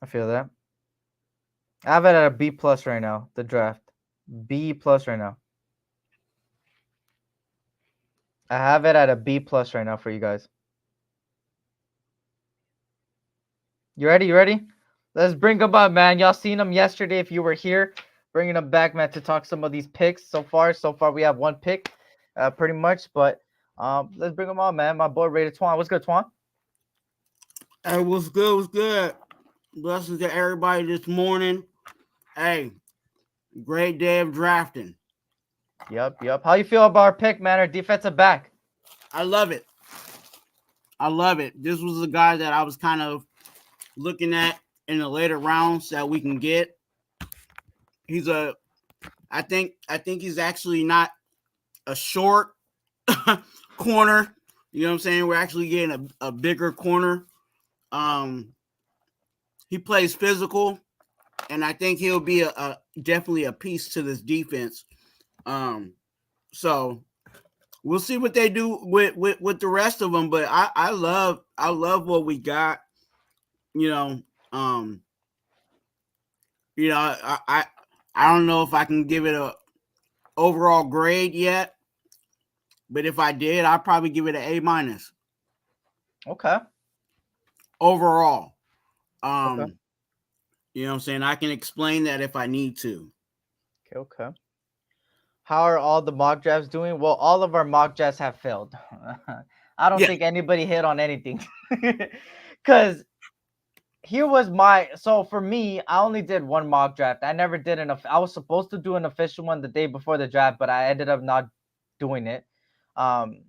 I feel that. I have it at a B plus right now. The draft, B plus right now. I have it at a B plus right now for you guys. You ready? You ready? Let's bring them up, man. Y'all seen them yesterday if you were here. Bringing them back, man, to talk some of these picks so far. So far, we have one pick, pretty much. But let's bring them on, man. My boy Raider Twuan. What's good, Twuan? Hey, what's good? What's good? Blessings to everybody this morning. Hey, great day of drafting. Yep. How you feel about our pick, man? Our defensive back. I love it. I love it. This was a guy that I was kind of looking at in the later rounds that we can get. He's a I think he's actually not a short corner. You know what I'm saying? We're actually getting a bigger corner. Um he plays physical, and I think he'll be a definitely a piece to this defense. Um so we'll see what they do with the rest of them, but I love what we got. You know, um, I don't know if I can give it a overall grade yet, but if I did, I'd probably give it an A minus Okay. overall. Okay. Um, you know what I'm saying? I can explain that if I need to. Okay. How are all the mock drafts doing? Well, all of our mock drafts have failed. I don't Yeah, think anybody hit on anything. Because here was my so for me, I only did one mock draft. I never did I was supposed to do an official one the day before the draft, but I ended up not doing it. Um,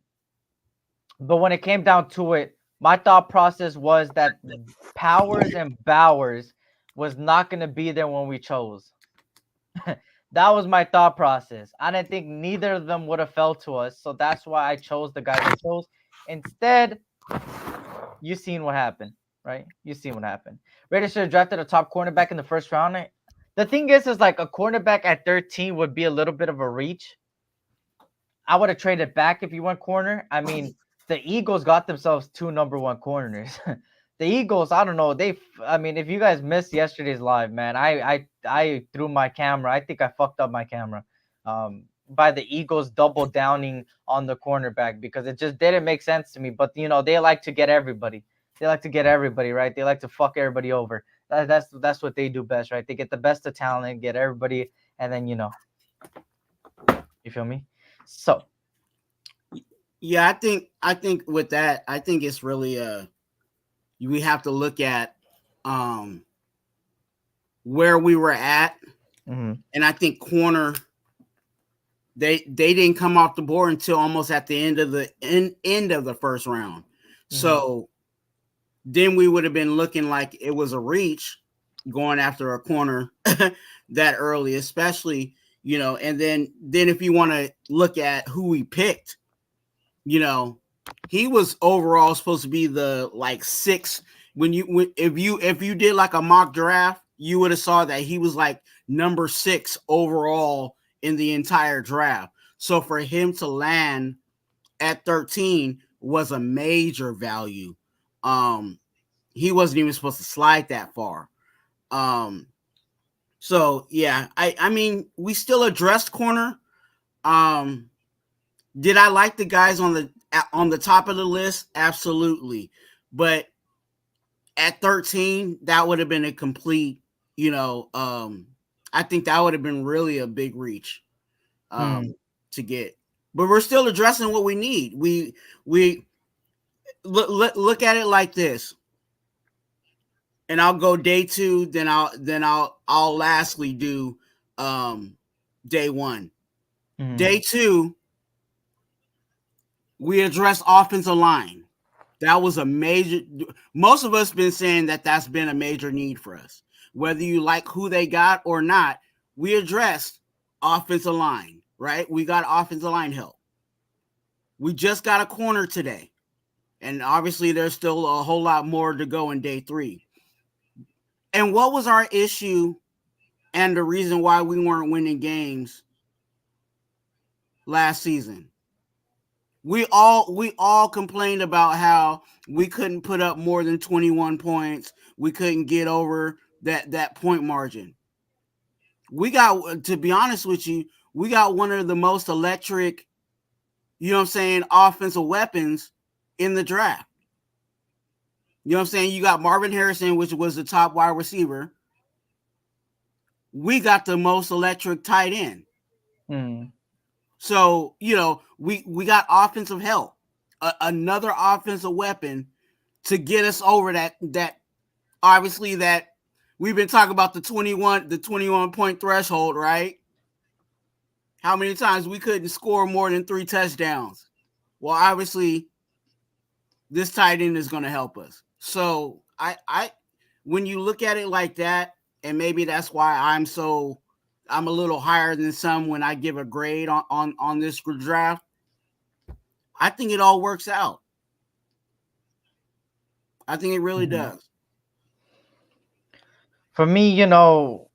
but when it came down to it, my thought process was that Powers and Bowers was not going to be there when we chose. That was my thought process. I didn't think neither of them would have fell to us, so that's why I chose the guys I chose. Instead, you seen what happened, right? You seen what happened. Raiders should have drafted a top cornerback in the first round. The thing is like a cornerback at 13 would be a little bit of a reach. I would have traded back if you went corner. I mean, the Eagles got themselves two number one corners. The Eagles, I don't know. I mean, if you guys missed yesterday's live, man, I threw my camera. I think I fucked up my camera. By the Eagles double downing on the cornerback because it just didn't make sense to me. But they like to get everybody. They like to get everybody, right? They like to fuck everybody over. That's what they do best, right? They get the best of talent, get everybody, and then you feel me? So yeah. I think with that, I think it's really we have to look at um where we were at, mhm, and I think corner they didn't come off the board until almost at the end of the first round. mhm, So then we would have been looking like it was a reach going after a corner that early, especially, and then if you want to look at who we picked, you know, he was overall supposed to be the like six. If you did like a mock draft, you would have saw that he was like number 6 overall in the entire draft. So for him to land at 13 was a major value. Um, he wasn't even supposed to slide that far. Um, so yeah, I mean we still addressed corner. Um, did I like the guys on the top of the list? Absolutely. But at 13, that would have been a complete, you know, I think that would have been really a big reach mhm. to get. But we're still addressing what we need. We look at it like this. And I'll go day 2, then I'll lastly do um day 1. Mhm. Day 2, we address offensive line. That was a major. Most of us been saying that that's been a major need for us. Whether you like who they got or not, we addressed offensive line. Right? We got offensive line help. We just got a corner today, and obviously there's still a whole lot more to go in day 3. And what was our issue and the reason why we weren't winning games last season? We all complained about how we couldn't put up more than 21 points. we couldn't get over that point margin. We got, to be honest with you, we got one of the most electric, you know what I'm saying, offensive weapons in the draft. You know what I'm saying? You got Marvin Harrison, which was the top wide receiver. We got the most electric tight end. So, you know, we got offensive help, another offensive weapon to get us over that obviously that we've been talking about the 21 point threshold, right? How many times we couldn't score more than 3 touchdowns? Well, obviously this tight end is going to help us. So I when you look at it like that, and maybe that's why I'm a little higher than some when I give a grade on this draft. I think it all works out. I think it really does. For me, you know,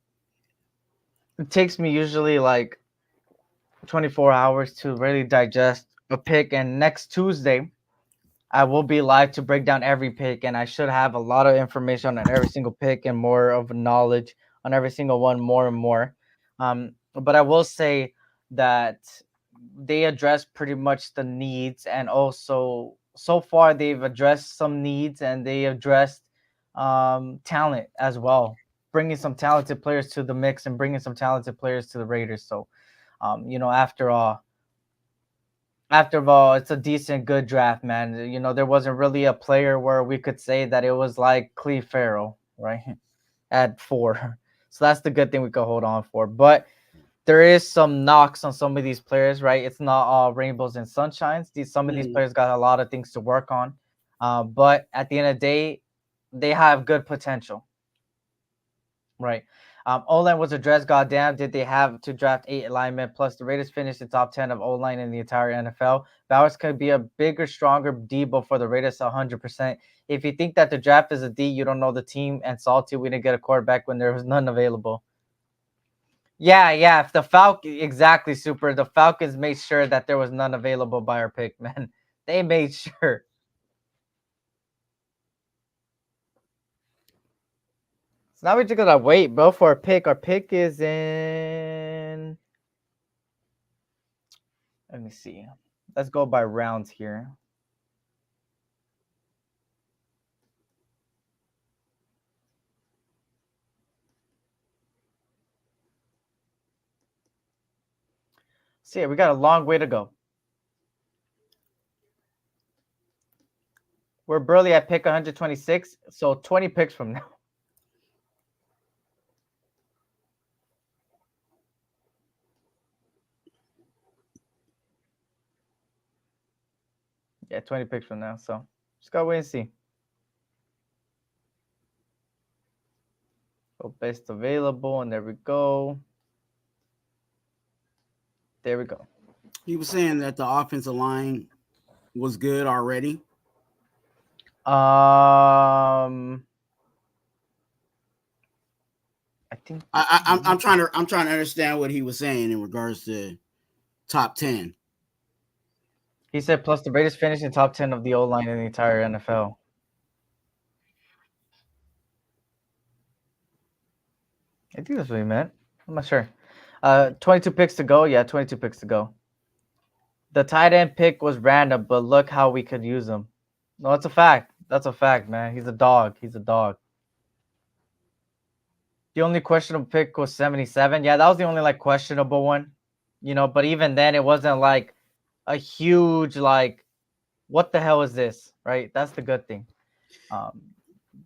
it takes me usually like 24 hours to really digest a pick, and next Tuesday I will be live to break down every pick, and I should have a lot of information on every single pick and more of knowledge on every single one, more and more. But I will say that they address pretty much the needs, and also so far they've addressed some needs, and they addressed talent as well, bringing some talented players to the mix and bringing some talented players to the Raiders. So, you know, after all, it's a decent, good draft, man. You know, there wasn't really a player where we could say that it was like Cleve Farrell, right? At 4. So that's the good thing we could hold on for. But there is some knocks on some of these players, right? It's not all rainbows and sunshines. Some of these players got a lot of things to work on. But at the end of the day, they have good potential, right? O-line was addressed. Goddamn, did they have to draft 8 linemen? Plus, the Raiders finished the top 10 of O-line in the entire NFL. Bowers could be a bigger, stronger Debo for the Raiders, 100%. If you think that the draft is a D, you don't know the team. And salty, we didn't get a quarterback when there was none available. Yeah. If the exactly, Super. The Falcons made sure that there was none available by our pick, man. They made sure. So now we just gotta wait, bro, for our pick. Our pick is in. Let me see. Let's go by rounds here. See, we got a long way to go. We're barely at pick 126, so 20 picks from now. Yeah, 20 picks from now. So just gotta wait and see. Go best available, and there we go. There we go. He was saying that the offensive line was good already. I think I'm trying to understand what he was saying in regards to top 10. He said plus the Raiders finished in top 10 of the O-line in the entire NFL. I think that's what he meant. I'm not sure. 22 picks to go. Yeah, 22 picks to go. The tight end pick was random, but look how we could use him. No, it's a fact. That's a fact, man. He's a dog. The only questionable pick was 77. Yeah, that was the only like questionable one, you know. But even then, it wasn't like a huge like, what the hell is this, right? That's the good thing.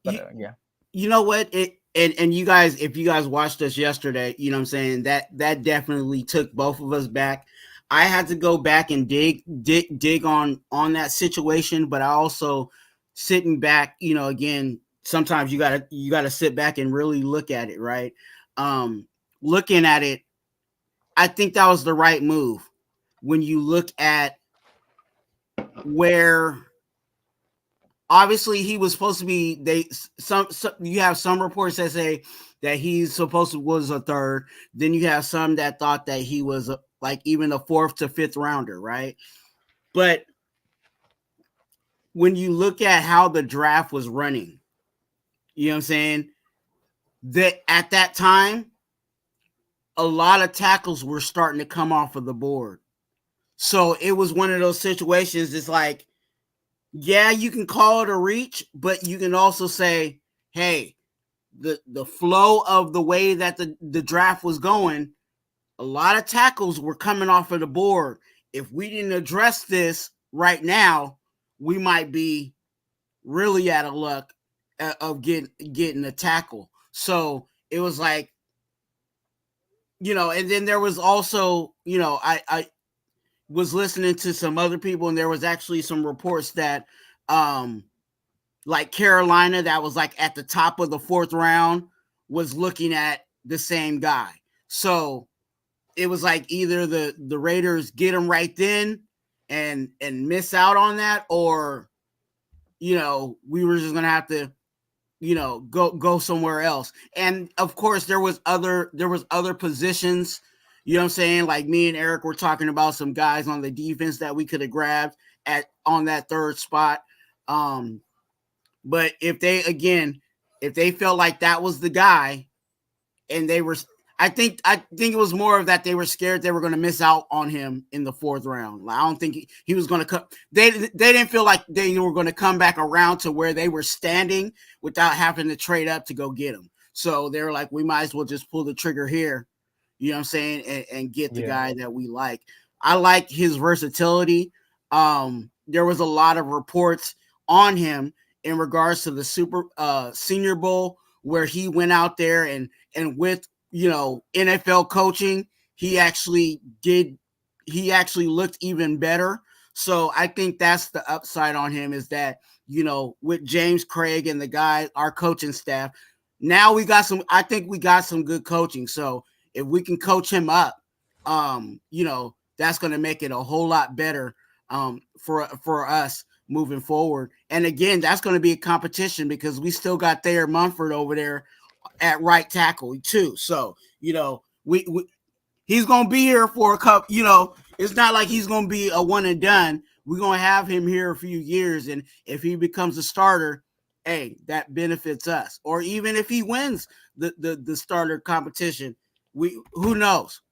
Yeah. You know what? And you guys, if you guys watched us yesterday, you know what I'm saying, that definitely took both of us back. I had to go back and dig on that situation, but I also sitting back, you know, again, sometimes you gotta sit back and really look at it, right? Looking at it, I think that was the right move. When you look at where obviously he was supposed to be, some you have some reports that say that he's supposed to was a third. Then you have some that thought that he was like even a 4th to 5th rounder, right? But when you look at how the draft was running, You know what I'm saying? That at that time, a lot of tackles were starting to come off of the board. So it was one of those situations. It's like, yeah, you can call it a reach, but you can also say, hey, the flow of the way that the draft was going, a lot of tackles were coming off of the board. If we didn't address this right now, we might be really out of luck of getting a tackle. So it was like, and then there was also, I was listening to some other people, and there was actually some reports that like Carolina, that was like at the top of the 4th round, was looking at the same guy. So it was like either the Raiders get him right then and miss out on that, or we were just gonna have to go somewhere else. And of course there was other positions, you know what I'm saying, like me and Eric were talking about some guys on the defense that we could have grabbed on that 3rd spot. But if they felt like that was the guy, and they were, I think it was more of that they were scared they were going to miss out on him in the 4th round. I don't think he was going to come. They didn't feel like they were going to come back around to where they were standing without having to trade up to go get him. So they were like, we might as well just pull the trigger here, you know what I'm saying, and get the guy that we like. I like his versatility. There was a lot of reports on him in regards to the Senior Bowl, where he went out there and with NFL coaching, he actually looked even better. So I think that's the upside on him, is that with James Craig and the guy, our coaching staff, now I think we got some good coaching. So if we can coach him up, that's going to make it a whole lot better for us moving forward. And again, that's going to be a competition, because we still got Thayer Munford over there at right tackle too. So, we he's going to be here for a couple, it's not like he's going to be a one and done. We're going to have him here a few years. And if he becomes a starter, hey, that benefits us. Or even if he wins the starter competition, who knows?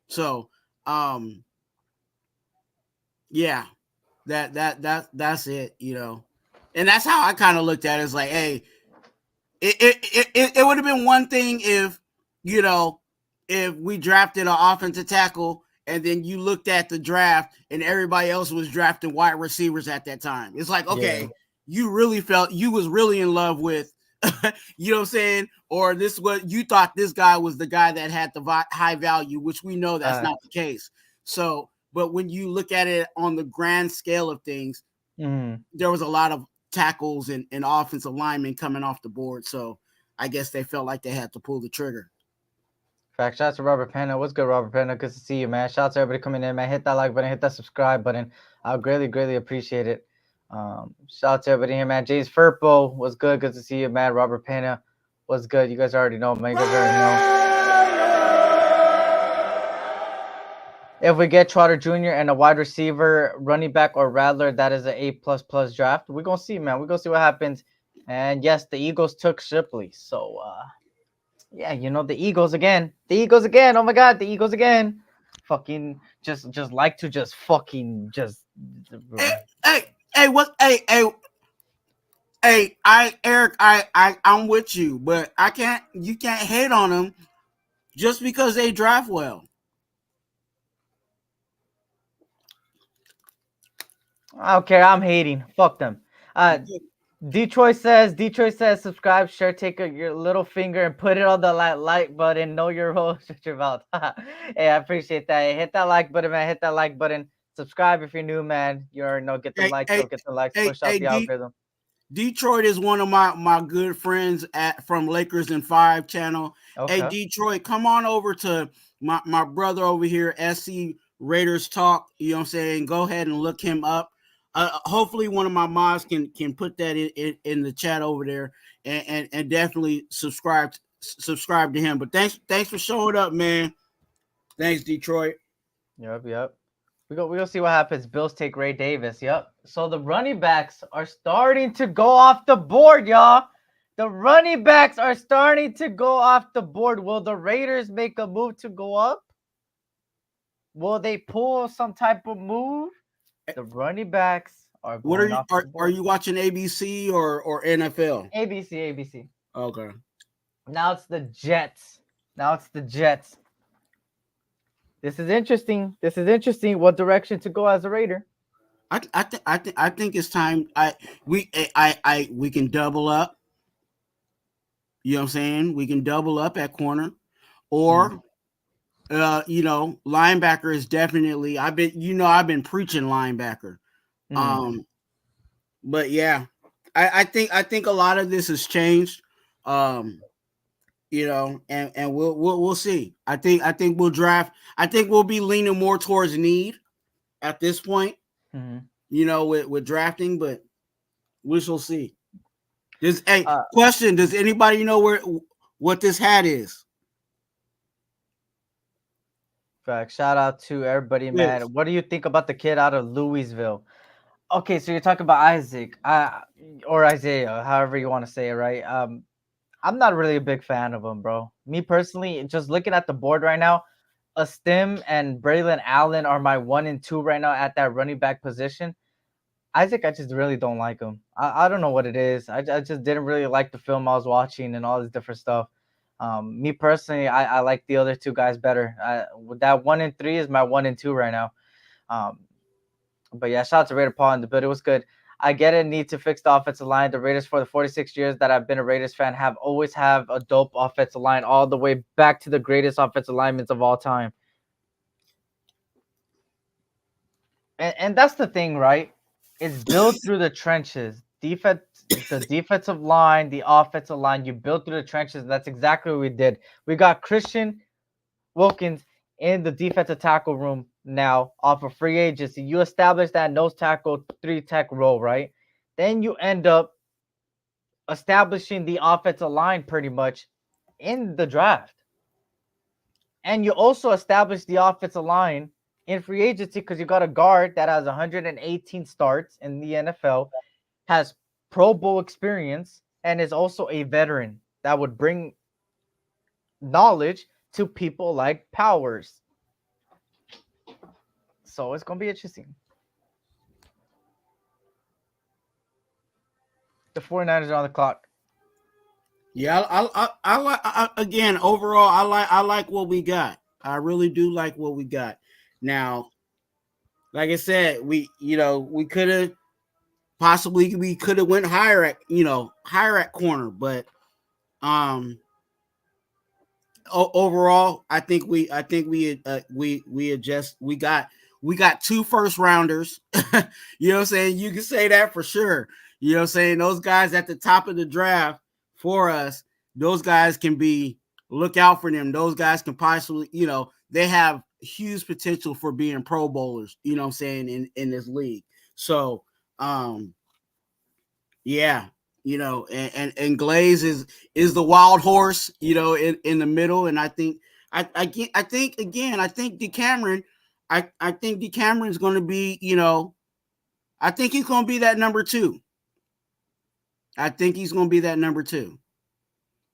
So, yeah, that's it, and that's how I kind of looked at it. It's like, hey, it would have been one thing if we drafted an offensive tackle, and then you looked at the draft and everybody else was drafting wide receivers at that time. It's like, okay, you really felt you was really in love with, you know what I'm saying, or this what you thought this guy was the guy that had the high value, which we know that's not the case. So, but when you look at it on the grand scale of things, there was a lot of tackles and offensive linemen coming off the board. So I guess they felt like they had to pull the trigger. Fact. Shout out to Robert Pena. What's good, Robert Pena? Good to see you, man. Shout out to everybody coming in, man. Hit that like button, hit that subscribe button. I'll greatly appreciate it. Shout out to everybody here, man. James Furpo was good. Good to see you, man. Robert Pena was good. You guys already know, man. You guys already know. If we get Trotter Jr. and a wide receiver, running back, or Rattler, that is an A++ draft. We're going to see, man. We're going to see what happens. And yes, the Eagles took Shipley. So, yeah, the Eagles again. The Eagles again. Oh, my God, the Eagles again. Fucking just like to just fucking just. Eric, I'm with you, but you can't hate on them just because they draft well. I don't care. I'm hating. Fuck them. Detroit says, subscribe, share, take your little finger and put it on the like button. Know your role. Shut your mouth. Hey, I appreciate that. Hey, hit that like button, man. Hit that like button. Subscribe if you're new, man. You already know. Get the likes. Get the likes. Push out the algorithm. Detroit is one of my good friends from Lakers in 5 channel. Okay. Hey, Detroit, come on over to my brother over here, SC Raiders Talk. You know what I'm saying? Go ahead and look him up. Hopefully one of my mods can put that in the chat over there, and definitely subscribe to him. But thanks for showing up, man. Thanks, Detroit. Yep. We go see what happens. Bills take Ray Davis. Yep. So the running backs are starting to go off the board, y'all. The running backs are starting to go off the board. Will the Raiders make a move to go up? Will they pull some type of move? The running backs are What are going you off the are board. you watching ABC or NFL? ABC, ABC. Okay. Now it's the Jets. Now it's the Jets. This is interesting. This is interesting. What direction to go as a Raider? I think it's time. We can double up. You know what I'm saying? We can double up at corner, Mm, or linebacker is definitely. I've been preaching linebacker. mm. Um, but yeah, I think a lot of this has changed. Um, and we'll see. I think we'll draft. I think we'll be leaning more towards need at this point. Mm-hmm. With drafting, but we shall see. Does a Uh, question? Does anybody know what this hat is? Fact. Shout out to everybody, man. Yes. What do you think about the kid out of Louisville? Okay, so you're talking about Isaac, or Isaiah, however you want to say it, right? I'm not really a big fan of him, bro. Me personally, just looking at the board right now, Stim and Braylon Allen are my 1 and 2 right now at that running back position. Isaac, I just really don't like him. I don't know what it is. I just didn't really like the film I was watching and all this different stuff. Me personally, I like the other two guys better. That 1 and 3 is my 1 and 2 right now. Um, but yeah, shout out to Raider Paul in the build. It was good. I get it. Need to fix the offensive line. The Raiders, for the 46 years that I've been a Raiders fan, have always have a dope offensive line, all the way back to the greatest offensive linemen of all time. And that's the thing, right? It's built through the trenches. The defensive line, the offensive line, you build through the trenches. That's exactly what we did. We got Christian Wilkins in the defensive tackle room now off of free agency. You establish that nose tackle, 3 tech role, right? Then you end up establishing the offensive line pretty much in the draft. And you also establish the offensive line in free agency because you got a guard that has 118 starts in the NFL, has Pro Bowl experience, and is also a veteran that would bring knowledge to people like Powers. So it's going to be interesting. The 49ers are on the clock. Yeah, I like. Again, overall, I like what we got. I really do like what we got. Now, like I said, we could have possibly we could have went higher at corner, but um overall, I think we adjust. We got 2 first rounders. You know what I'm saying? You can say that for sure. You know what I'm saying? Those guys at the top of the draft for us, those guys can be look out for them. Those guys can possibly, they have huge potential for being pro bowlers, you know what I'm saying, in this league. So yeah, and Glaze is the wild horse, in the middle, and I think I think again, I think Decameron, I think Decameron's going to be, I think he's going to be that number 2. I think he's going to be that number 2.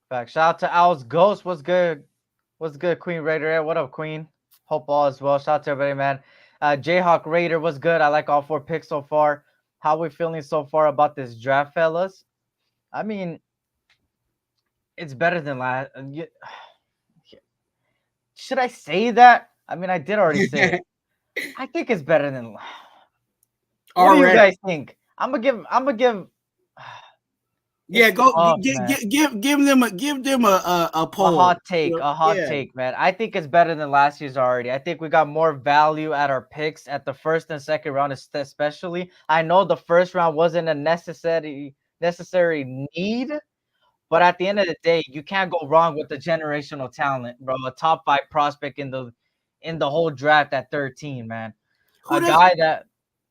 Fact. Shout out to Owl's Ghost. What's good? What's good, Queen Raider? What up, Queen? Hope all is well. Shout out to everybody, man. Jayhawk Raider, what's good? I like all 4 picks so far. How we feeling so far about this draft, fellas? I mean, it's better than last. Should I say that? I mean, I did already say it. I think it's better than. What do you Already. guys think? I'm gonna give. Yeah, It's go tough, man. give them a A poll. hot take, a hot Yeah. take, man. I think it's better than last year's already. I think we got more value at our picks at the first and second round, especially. I know the first round wasn't a necessary need, but at the end of the day, you can't go wrong with the generational talent, bro. A top 5 prospect in the whole draft at 13, man. Who A they guy that.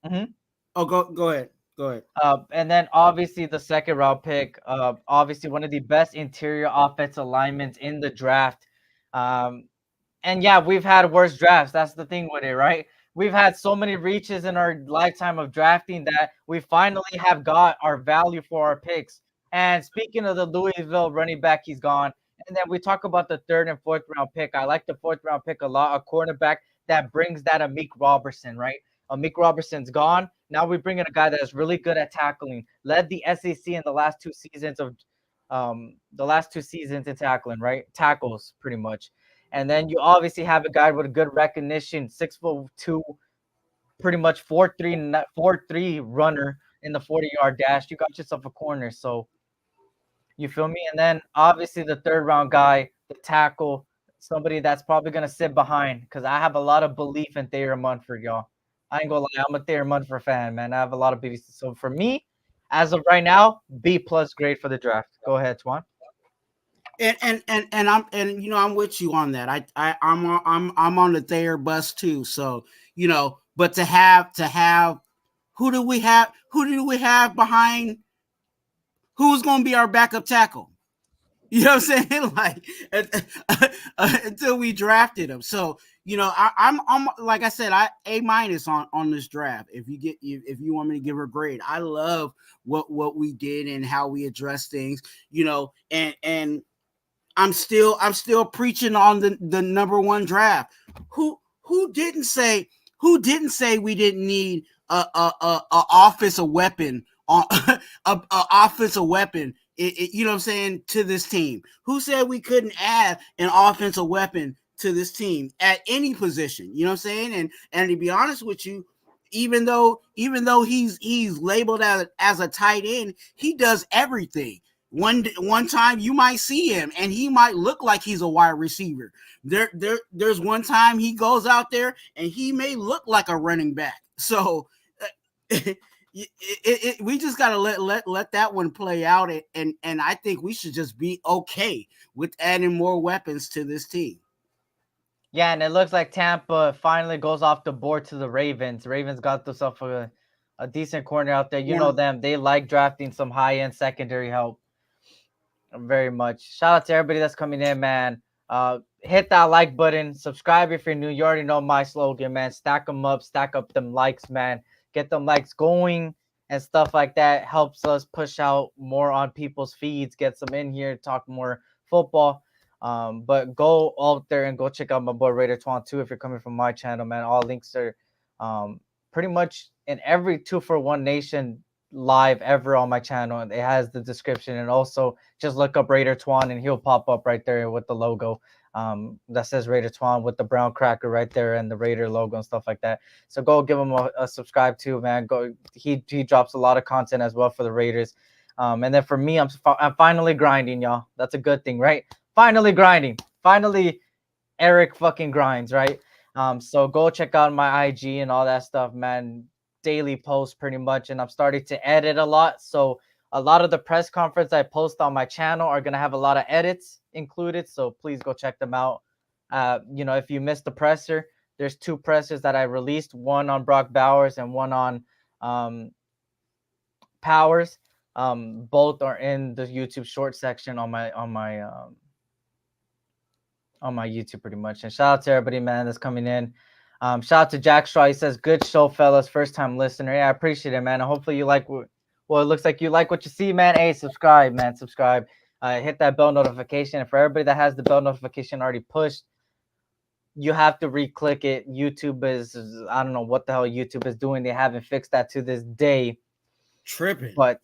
Mhm. Oh, go ahead. Go ahead. And then obviously the second round pick, obviously one of the best interior offensive linemen in the draft. Um, and yeah, we've had worse drafts. That's the thing with it, right? We've had so many reaches in our lifetime of drafting that we finally have got our value for our picks. And speaking of the Louisville running back, he's gone. And then we talk about the third and fourth round pick. I like the fourth round pick a lot. A cornerback that brings that Amik Robertson, right? Amik Robertson's gone. Now we bring in a guy that is really good at tackling. Led the SEC in the last 2 seasons in tackling, right? Tackles pretty much. And then you obviously have a guy with a good recognition, 6'2", pretty much 4'3" runner in the 40-yard dash. You got yourself a corner. So you feel me? And then obviously the third round guy, the tackle, somebody that's probably gonna sit behind because I have a lot of belief in Thayer Munford, y'all. I ain't gonna lie, I'm a Thayer Munford fan, man. I have a lot of belief. So for me, as of right now, B plus grade for the draft. Go ahead, Twan. And I'm with you on that. I'm on the Thayer bus too. So but to have who do we have behind, who's going to be our backup tackle? You know what I'm saying? Until we drafted him. So I'm like I said, I A minus on this draft. If you want me to give her a grade, I love what we did and how we addressed things. And I'm still preaching on the number one draft. Who didn't say we didn't need a offensive weapon on a offensive weapon? You know what I'm saying, to this team? Who said we couldn't add an offensive weapon to this team at any position? You know what I'm saying? And to be honest with you, even though he's labeled as a tight end, he does everything. One time you might see him and he might look like he's a wide receiver. There's one time he goes out there and he may look like a running back. So we just gotta let that one play out, and I think we should just be okay with adding more weapons to this team. Yeah, and it looks like Tampa finally goes off the board to the Ravens. Ravens got themselves a decent corner out there. You know them. They like drafting some high-end secondary help very much. Shout out to everybody that's coming in, man. Hit that like button. Subscribe if you're new. You already know my slogan, man. Stack them up. Stack up them likes, man. Get them likes going and stuff like that. Helps us push out more on people's feeds. Get some in here. Talk more football. But go out there and go check out my boy Raider Twuan too. If you're coming from my channel, man, all links are pretty much in every 2-for-1 Nation live ever on my channel. It has the description, and also just look up Raider Twuan and he'll pop up right there with the logo that says Raider Twuan with the brown cracker right there and the Raider logo and stuff like that. So go give him a subscribe too, man. Go, he drops a lot of content as well for the Raiders. And then for me, I'm finally grinding, y'all. That's a good thing, right? Finally grinding. Finally, Eric fucking grinds, right? So go check out my IG and all that stuff, man. Daily posts pretty much, and I'm starting to edit a lot. So a lot of the press conference I post on my channel are gonna have a lot of edits included. So please go check them out. If you missed the presser, there's 2 pressers that I released, one on Brock Bowers and one on Powers. Both are in the YouTube short section on my YouTube pretty much. And shout out to everybody, man, that's coming in. Shout out to Jack Straw. He says, good show, fellas. First time listener. Yeah, I appreciate it, man. And hopefully you like it looks like you like what you see, man. Hey, subscribe, man. Subscribe. Hit that bell notification. And for everybody that has the bell notification already pushed, you have to re-click it. YouTube I don't know what the hell YouTube is doing. They haven't fixed that to this day. Tripping. But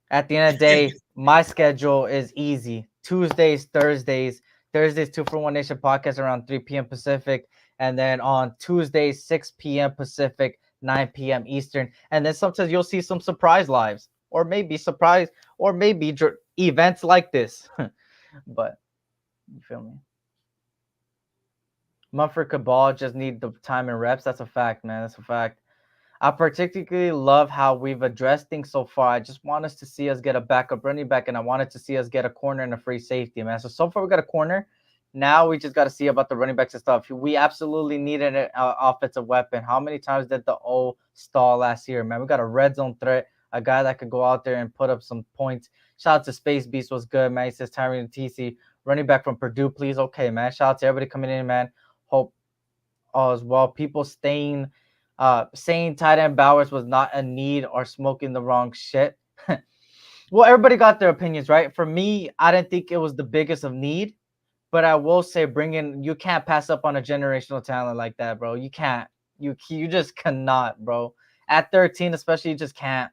at the end of the day, my schedule is easy. Tuesdays, Thursdays, 2-for-1 Nation podcast around 3 p.m. Pacific. And then on Tuesdays, 6 p.m. Pacific, 9 p.m. Eastern. And then sometimes you'll see some surprise lives or maybe events like this. But you feel me? Mumford Cabal just need the time and reps. That's a fact, man. That's a fact. I particularly love how we've addressed things so far. I just want us to see us get a backup running back, and I wanted to see us get a corner and a free safety, man. So far we got a corner. Now we just got to see about the running backs and stuff. We absolutely needed an offensive weapon. How many times did the O stall last year, man? We got a red zone threat, a guy that could go out there and put up some points. Shout out to Space Beast, was good, man. He says Tyrone TC, running back from Purdue, please. Okay, man. Shout out to everybody coming in, man. Hope all as well. People saying tight end Bowers was not a need or smoking the wrong shit. Well, everybody got their opinions, right? For me, I didn't think it was the biggest of need, but I will say, you can't pass up on a generational talent like that, bro. You can't. You just cannot, bro. At 13, especially, you just can't.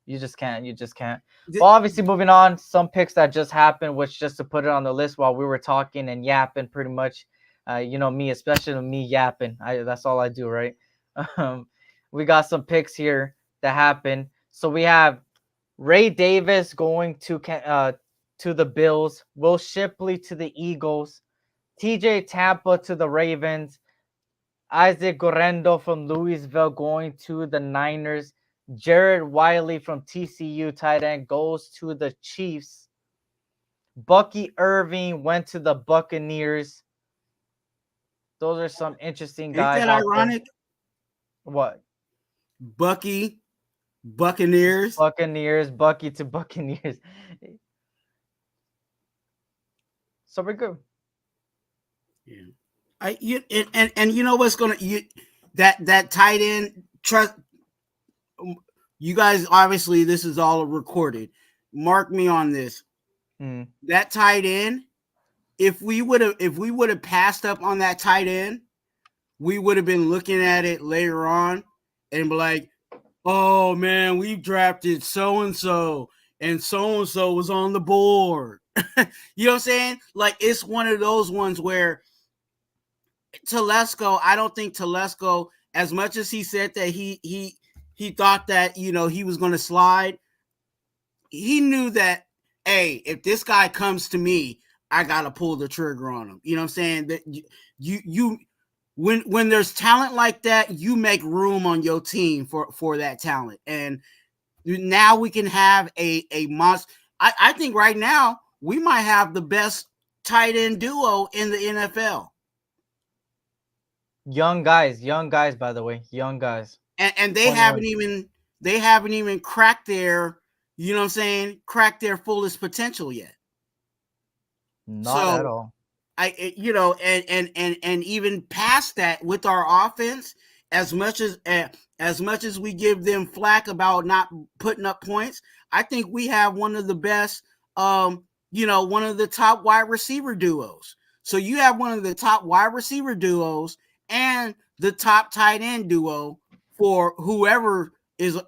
You just can't. You just can't. Well, obviously, moving on, some picks that just happened, which just to put it on the list while we were talking and yapping, pretty much. Me, especially me yapping. That's all I do, right? Um, we got some picks here that happened. So we have Ray Davis going to the Bills, Will Shipley to the Eagles, TJ Tampa to the Ravens, Isaac Gorendo from Louisville going to the Niners, Jared Wiley from TCU tight end goes to the Chiefs, Bucky Irving went to the Buccaneers. Those are some interesting Ain't guys that out there. ironic? What? Bucky, Buccaneers. Buccaneers, Bucky to Buccaneers. So we're good. Yeah. And you know what's gonna that tight end trust you guys, obviously this is all recorded. Mark me on this. That tight end, if we would have passed up on that tight end, we would have been looking at it later on and be like, oh man, we drafted so and so was on the board. You know what I'm saying? Like, it's one of those ones where Telesco, I don't think Telesco, as much as he said that he thought that, you know, he was going to slide, he knew that, hey, if this guy comes to me, I got to pull the trigger on him. You know what I'm saying? That you when there's talent like that, you make room on your team for that talent. And now we can have a monster. I think right now we might have the best tight end duo in the NFL. Young guys, by the way, young guys. And they haven't even cracked their, you know what I'm saying, cracked their fullest potential yet. Not at So all. you know, and even past that with our offense, as much as we give them flack about not putting up points, I think we have one of the best, one of the top wide receiver duos. So you have one of the top wide receiver duos and the top tight end duo for whoever is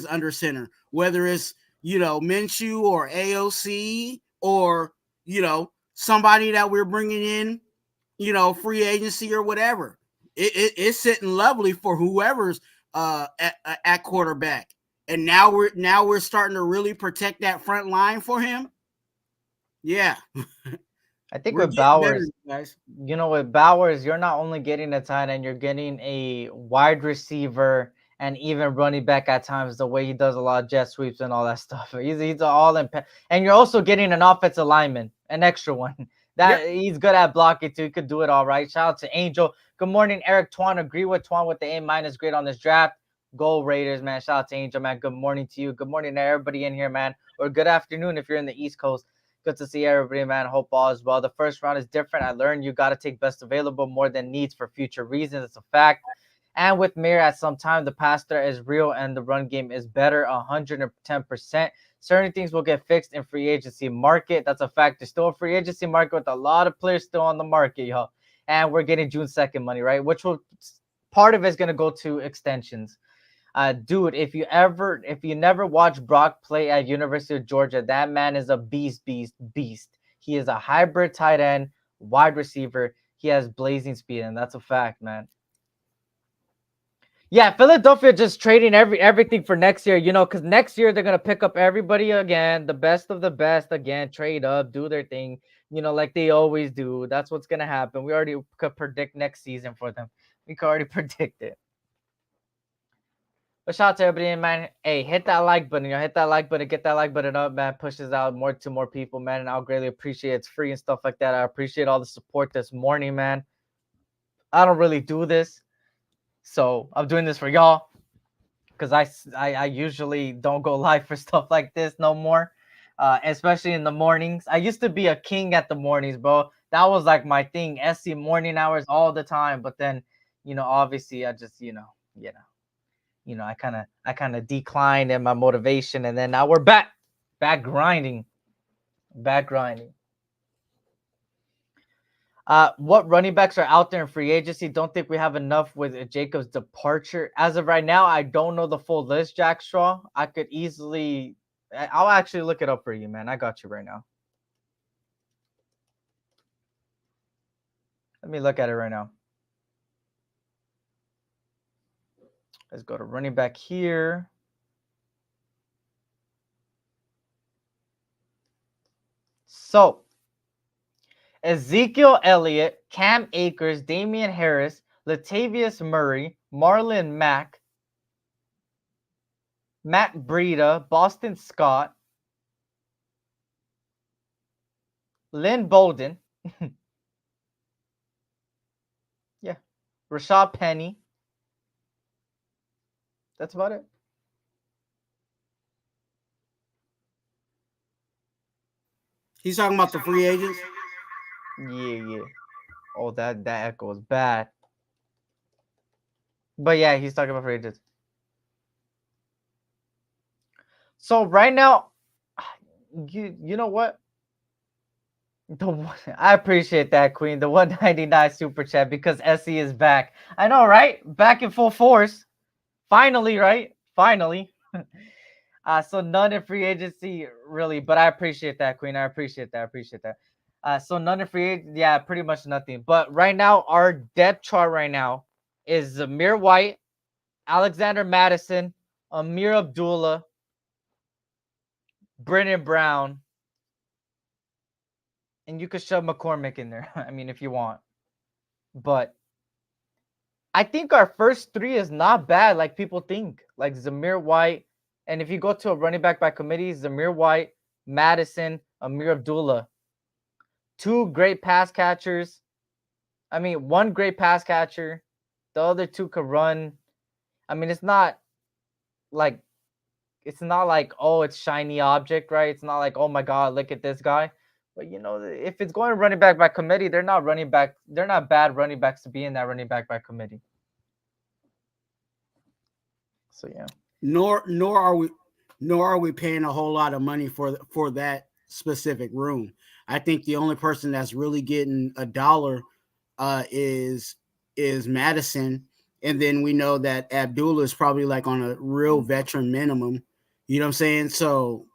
under center, whether it's, Minshew or AOC or, somebody that we're bringing in, free agency or whatever. It's sitting lovely for whoever's at quarterback. And now we're starting to really protect that front line for him. Yeah. I think We're with getting better, Bowers, guys. with Bowers, you're not only getting a tight end, you're getting a wide receiver and even running back at times. The way he does a lot of jet sweeps and all that stuff, he's all in. And you're also getting an offensive lineman, an extra one Yep. that he's good at blocking too. He could do it all right. Shout out to Angel. Good morning, Eric Twuan. Agree with Twuan with the A- grade on this draft. Go Raiders, man. Shout out to Angel, man. Good morning to you. Good morning to everybody in here, man. Or good afternoon if you're in the East Coast. Good to see everybody, man. Hope all is well. The first round is different. I learned you got to take best available more than needs for future reasons. It's a fact. And with Mir, at some time, the pass threat is real and the run game is better, 110%. Certain things will get fixed in free agency market. That's a fact. There's still a free agency market with a lot of players still on the market, y'all. And we're getting June 2nd money, right? Which will, part of it's going to go to extensions. Dude, if you never watched Brock play at University of Georgia, that man is a beast. He is a hybrid tight end, wide receiver. He has blazing speed, and that's a fact, man. Yeah, Philadelphia just trading everything for next year, because next year they're gonna pick up everybody again, the best of the best again, trade up, do their thing, like they always do. That's what's gonna happen. We already could predict next season for them. We could already predict it. But shout out to everybody, man. Hey, hit that like button. Hit that like button. Get that like button up, man. Pushes out more to more people, man. And I'll greatly appreciate it. It's free and stuff like that. I appreciate all the support this morning, man. I don't really do this, so I'm doing this for y'all because I usually don't go live for stuff like this no more, especially in the mornings. I used to be a king at the mornings, bro. That was like my thing. SC morning hours all the time. But then, obviously, I just, you know, I kind of declined in my motivation, and then now we're back grinding. What running backs are out there in free agency? Don't think we have enough with Jacobs' departure. As of right now, I don't know the full list, Jack Straw. I could easily, I'll actually look it up for you, man. I got you right now. Let me look at it right now. Let's go to running back here. So, Ezekiel Elliott, Cam Akers, Damian Harris, Latavius Murray, Marlon Mack, Matt Breida, Boston Scott, Lynn Bolden, yeah, Rashad Penny. That's about it. He's talking about the free agents. Yeah. Oh, that echo is bad. But yeah, he's talking about free agents. So right now, you know what? I appreciate that, Queen. The 199 super chat because Essie is back. I know, right? Back in full force. Finally, right? Finally. So none in free agency, really, but I appreciate that, Queen. I appreciate that. So none in free agency, yeah, pretty much nothing. But right now, our depth chart right now is Zamir White, Alexander Madison, Amir Abdullah, Brennan Brown, and you could shove McCormick in there. I mean, if you want. But I think our first three is not bad, like people think. Like Zamir White, and if you go to a running back by committee, Zamir White, Madison, Amir Abdullah. Two great pass catchers. I mean, one great pass catcher. The other two could run. I mean, it's not like oh, it's shiny object, right? It's not like, oh my God, look at this guy. But you know, if it's going running back by committee, they're not bad running backs to be in that running back by committee. So yeah. Nor are we paying a whole lot of money for that specific room. I think the only person that's really getting a dollar is Madison, and then we know that Abdullah is probably like on a real veteran minimum. You know what I'm saying? So,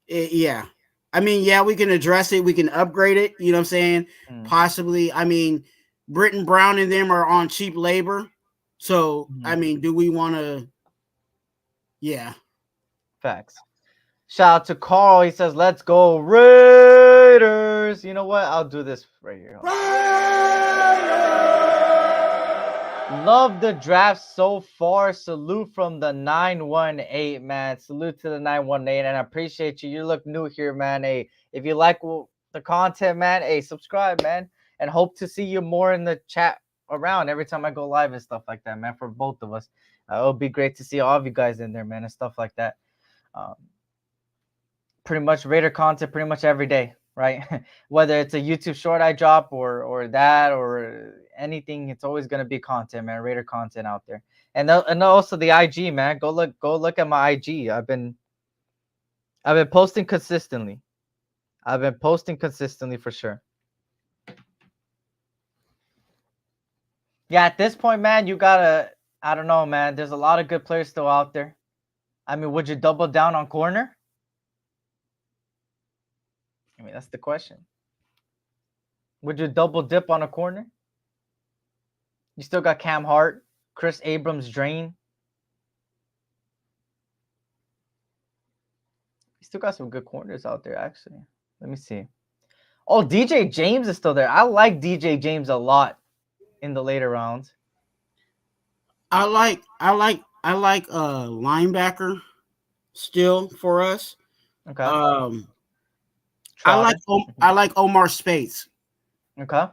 yeah. I mean, yeah, we can address it. We can upgrade it. You know what I'm saying? Possibly. I mean, Britton Brown and them are on cheap labor. So, I mean, do we want to? Yeah. Facts. Shout out to Carl. He says, let's go Raiders. You know what? I'll do this right here. Love the draft so far. Salute from the 918, man. Salute to the 918, and I appreciate you. You look new here, man. Hey, if you like the content, man, hey, subscribe, man, and hope to see you more in the chat around every time I go live and stuff like that, man, for both of us. It'll be great to see all of you guys in there, man, and stuff like that. Pretty much Raider content pretty much every day, right? Whether it's a YouTube short I drop or that or anything, it's always gonna be content, man. Raider content out there, and also the IG, man. Go look at my IG. I've been posting consistently. For sure. Yeah, at this point, man, you gotta. I don't know, man. There's a lot of good players still out there. I mean, would you double down on corner? I mean, that's the question. Would you double dip on a corner? You still got Cam Hart, Chris Abrams, Drain. You still got some good corners out there, actually. Let me see. Oh, DJ James is still there. I like DJ James a lot in the later rounds. I like linebacker still for us. Okay. I like Omar Speights. Okay.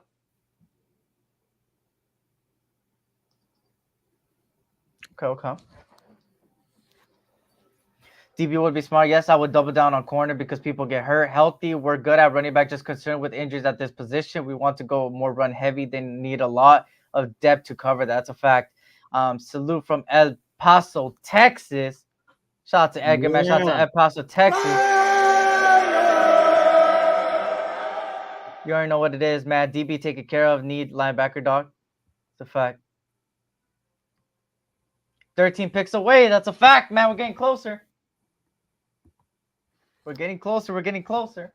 DB would be smart. Yes, I would double down on corner because people get hurt. Healthy, we're good at running back. Just concerned with injuries at this position. We want to go more run heavy. They need a lot of depth to cover. That's a fact. Salute from El Paso, Texas. Shout out to Edgar, man. Shout out to El Paso, Texas. You already know what it is, man. DB taken care of. Need linebacker, dog. It's a fact. 13 picks away. That's a fact, man. We're getting closer. We're getting closer. We're getting closer.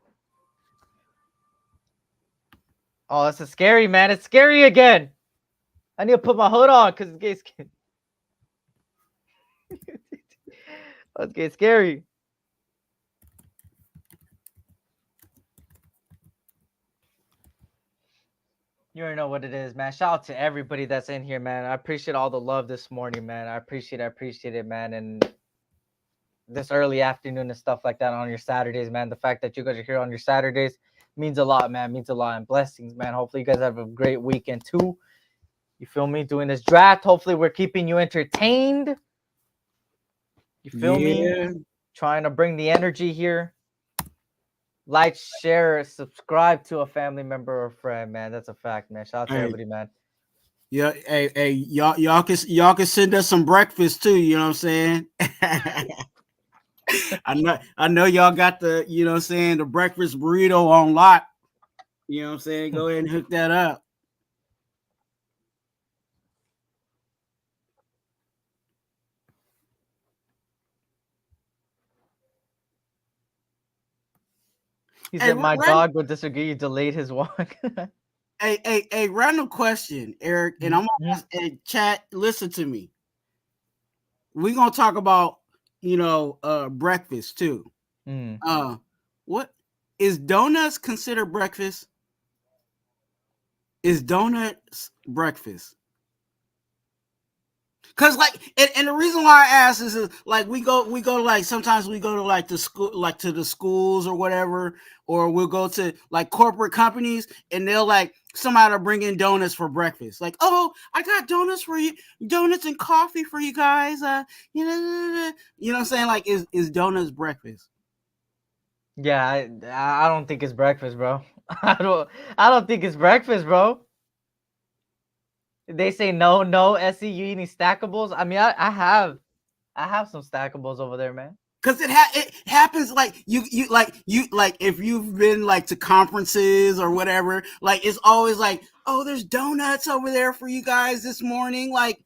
Oh, this is scary, man. It's scary again. I need to put my hood on because it's getting scary. It's getting scary. You already know what it is, man. Shout out to everybody that's in here, man. I appreciate all the love this morning, man. I appreciate it, man. And this early afternoon and stuff like that on your Saturdays, man. The fact that you guys are here on your Saturdays means a lot, man. Means a lot. And blessings, man. Hopefully you guys have a great weekend too. You feel me? Doing this draft. Hopefully we're keeping you entertained. You feel me? Trying to bring the energy here. Like, share, subscribe to a family member or friend, man. That's a fact, man. Shout out to everybody, man. Yeah, hey, y'all can send us some breakfast too. You know what I'm saying? I know y'all got the, you know what I'm saying, the breakfast burrito on lock. You know what I'm saying? Go ahead and hook that up. He said, my dog would disagree. You delayed his walk. Hey, random question, Eric, and I'm gonna ask, chat, listen to me. We're gonna talk about, you know, breakfast too. What is donuts considered breakfast? Is donuts breakfast? Cause like, and the reason why I ask is like we go like sometimes we go to like the school, like to the schools or whatever, or we'll go to like corporate companies and they'll like somebody will bring in donuts for breakfast. Like, oh, I got donuts for you, donuts and coffee for you guys. You know what I'm saying? Like, is donuts breakfast? Yeah, I don't think it's breakfast, bro. I don't think it's breakfast, bro. They say no, SE, you eating stackables? I mean, I have some stackables over there, man. Cause it happens like you if you've been like to conferences or whatever, like it's always like, oh, there's donuts over there for you guys this morning. Like,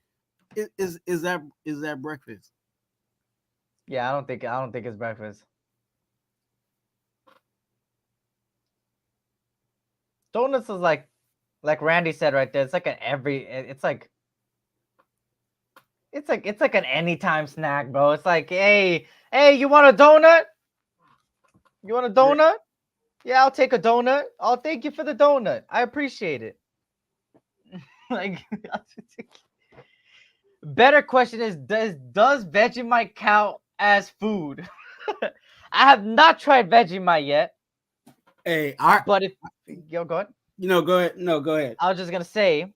is that breakfast? Yeah, I don't think it's breakfast. Donuts is like Randy said right there. It's like it's like an anytime snack, bro. It's like, hey, you want a donut? You want a donut? Yeah, I'll take a donut. I'll thank you for the donut. I appreciate it. Like, better question is, does Vegemite count as food? I have not tried Vegemite yet. Hey, but if go ahead. Go ahead. No, go ahead. I was just gonna say,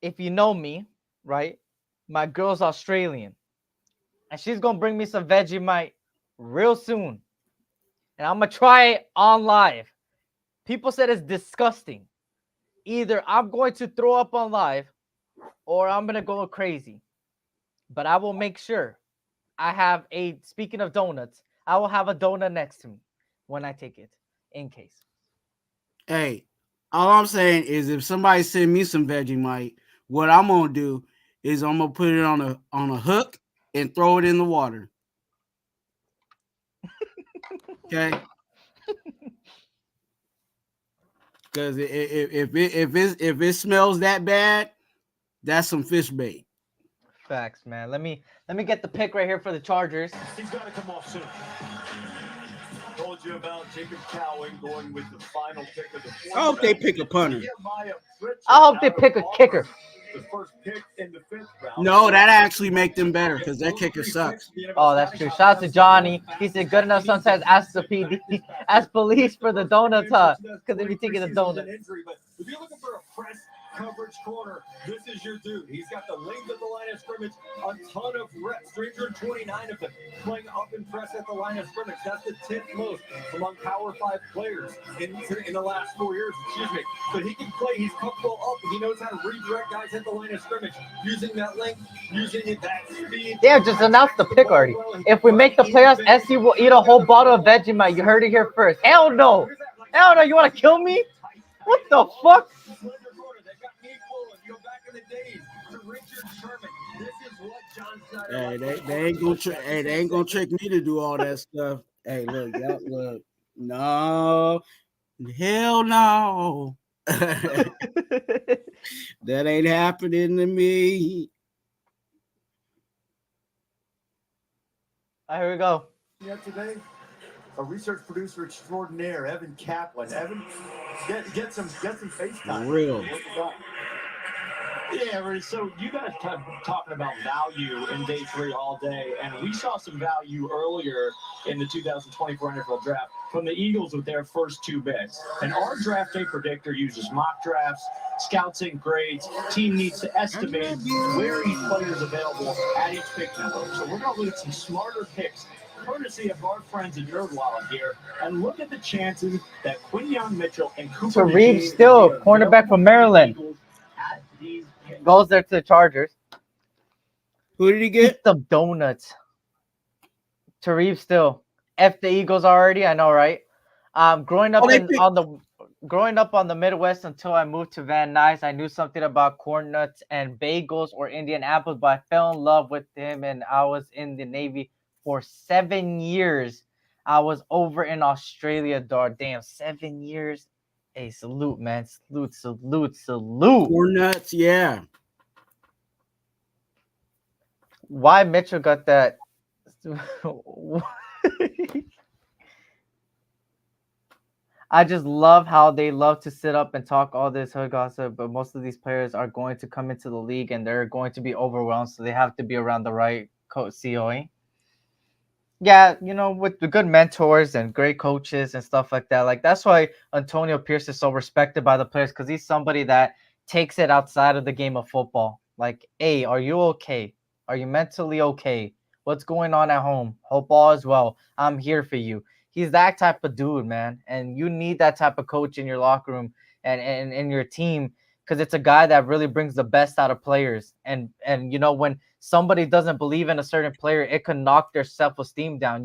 if you know me, right? My girl's Australian, and she's gonna bring me some Vegemite real soon, and I'm gonna try it on live. People said it's disgusting. Either I'm going to throw up on live, or I'm gonna go crazy. But I will make sure I have speaking of donuts, I will have a donut next to me when I take it, in case. Hey, all I'm saying is if somebody send me some Vegemite, what I'm gonna do is I'm gonna put it on a hook and throw it in the water. Okay. Because if it smells that bad, that's some fish bait. Facts, man. Let me get the pick right here for the Chargers. He's got to come off soon. Told you about Jacob Cowing going with the final pick of the fourth. I hope they pick a punter. I hope they pick a kicker. The first pick in the 5th round. No, that actually make them better because that kicker sucks. Oh, that's true. Shout out to Johnny. He said, good enough sometimes ask the PD, ask police for the donuts, huh? Because they be taking the donut. If you're looking for a coverage corner. This is your dude. He's got the length of the line of scrimmage, a ton of reps, 329 of them, playing up and press at the line of scrimmage. That's the 10th most among Power 5 players in the last 4 years, But he can play. He's comfortable up. He knows how to redirect guys at the line of scrimmage, using that length, using that speed. Yeah, just announced the pick already. If we make the playoffs, SC will eat a whole bottle of Vegemite. You heard it here first. Hell no. Hell no. You want to kill me? What the fuck? Hey, they ain't gonna trick me to do all that stuff. Hey, look, y'all, look, no, hell no, that ain't happening to me. All right, here we go. Yeah, today, a research producer extraordinaire, Evan Kaplan. Evan, get some FaceTime. Real. Yeah, so you guys kept talking about value in day 3 all day, and we saw some value earlier in the 2024 NFL draft from the Eagles with their first 2 picks. And our draft day predictor uses mock drafts, scouts and grades. Team needs to estimate where each player is available at each pick number. So we're going to look at some smarter picks, courtesy of our friends at NerdWallet here, and look at the chances that Quinyon Mitchell and Cooper Reeves still, cornerback from Maryland, goes there to the Chargers. Who did he get? Eat some donuts. Reeves still. F the Eagles already, I know, right? Growing up on the Midwest until I moved to Van Nuys, I knew something about corn nuts and bagels or Indian apples, but I fell in love with him, and I was in the Navy for 7 years. I was over in Australia, dog. Damn, 7 years. Hey, salute, man. Salute. Corn nuts, yeah. Why Mitchell got that? I just love how they love to sit up and talk all this hood gossip, but most of these players are going to come into the league and they're going to be overwhelmed, so they have to be around the right COE. Yeah, with the good mentors and great coaches and stuff like that. Like, that's why Antonio Pierce is so respected by the players, because he's somebody that takes it outside of the game of football. Like, hey, are you okay? Are you mentally okay? What's going on at home? Hope all is well. I'm here for you. He's that type of dude, man. And you need that type of coach in your locker room and in your team, because it's a guy that really brings the best out of players. And when somebody doesn't believe in a certain player, it can knock their self-esteem down.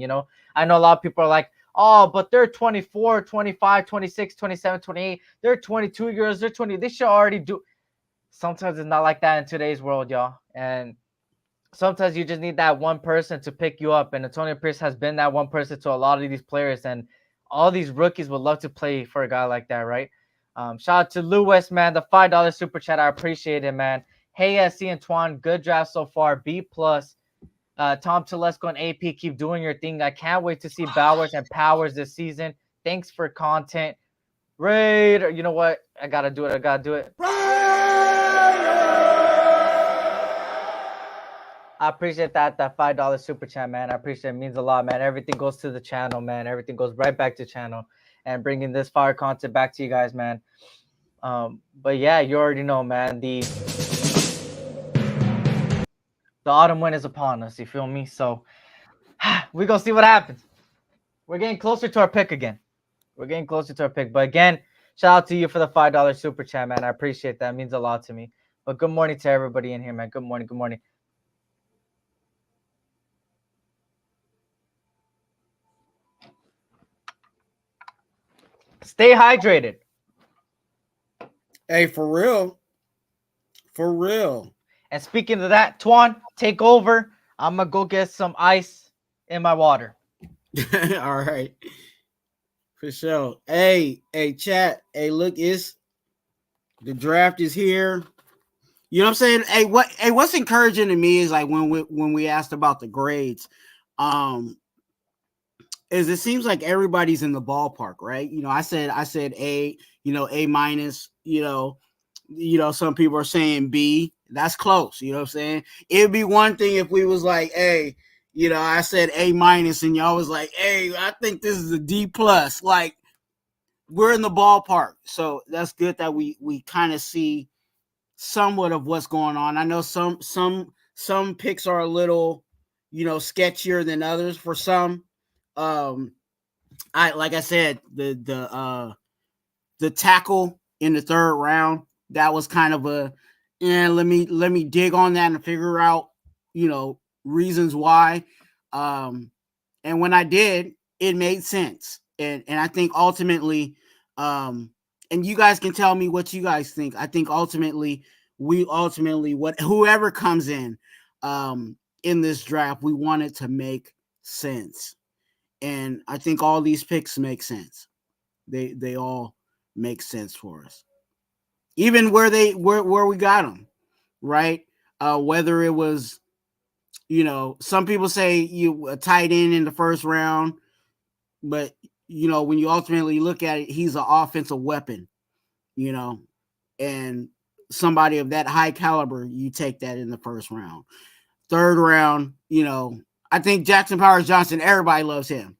I know a lot of people are like, oh, but they're 24, 25, 26, 27, 28. They're 22 years. They're 20. They should already do. Sometimes it's not like that in today's world, y'all. And sometimes you just need that one person to pick you up. And Antonio Pierce has been that one person to a lot of these players. And all these rookies would love to play for a guy like that, right? Shout out to Lewis, man. The $5 super chat. I appreciate it, man. Hey, SC and Twuan. Good draft so far. B+. Tom Telesco and AP, keep doing your thing. I can't wait to see Bowers and Powers this season. Thanks for content. Raider. You know what? I got to do it. I appreciate that $5 super chat, man. I appreciate it. It means a lot, man. Everything goes to the channel, man. Everything goes right back to channel and bringing this fire content back to you guys, man. But yeah, you already know, man. The autumn wind is upon us. You feel me? So we gonna see what happens. We're getting closer to our pick again. But again, shout out to you for the $5 super chat, man. I appreciate that. It means a lot to me. But good morning to everybody in here, man. Good morning. Stay hydrated. Hey, for real. And speaking of that, Twuan, take over. I'm going to go get some ice in my water. All right. For sure. Hey, chat. Hey, look, the draft is here. You know what I'm saying? What's encouraging to me is like when we asked about the grades, is it seems like everybody's in the ballpark, right? I said A, A minus, some people are saying B. That's close. You know what I'm saying? It'd be one thing if we was like, hey, I said A minus and y'all was like, hey, I think this is a D plus. Like, we're in the ballpark. So that's good that we kind of see, somewhat of what's going on. I know some picks are a little, sketchier than others for some. Like I said, the tackle in the third round, that was kind of a, let me dig on that and figure out, reasons why. And when I did, it made sense. And I think ultimately, and you guys can tell me what you guys think. I think ultimately, whoever comes in this draft, we want it to make sense. And I think all these picks make sense. They all make sense for us. Even where we got them, right? Whether it was, some people say you a tight end in the first round, but when you ultimately look at it, he's an offensive weapon, and somebody of that high caliber, you take that in the first round. Third round, I think Jackson Powers Johnson, everybody loves him.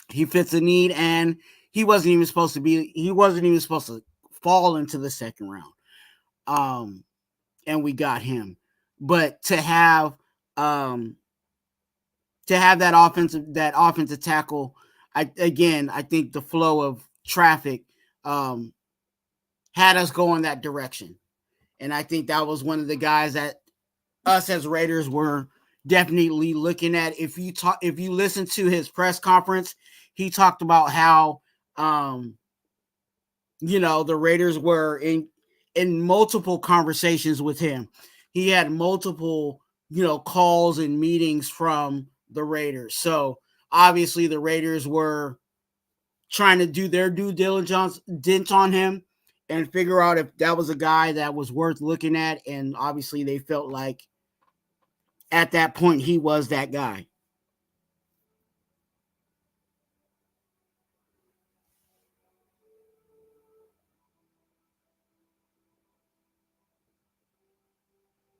He fits a need, and he wasn't even supposed to fall into the second round. And we got him. But to have that offensive tackle, I think the flow of traffic had us go in that direction. And I think that was one of the guys that us as Raiders were definitely looking at. If you listen to his press conference, he talked about how the Raiders were in multiple conversations with him. He had multiple calls and meetings from the Raiders. So obviously the Raiders were trying to do their due diligence on him and figure out if that was a guy that was worth looking at. And obviously they felt like at that point he was that guy.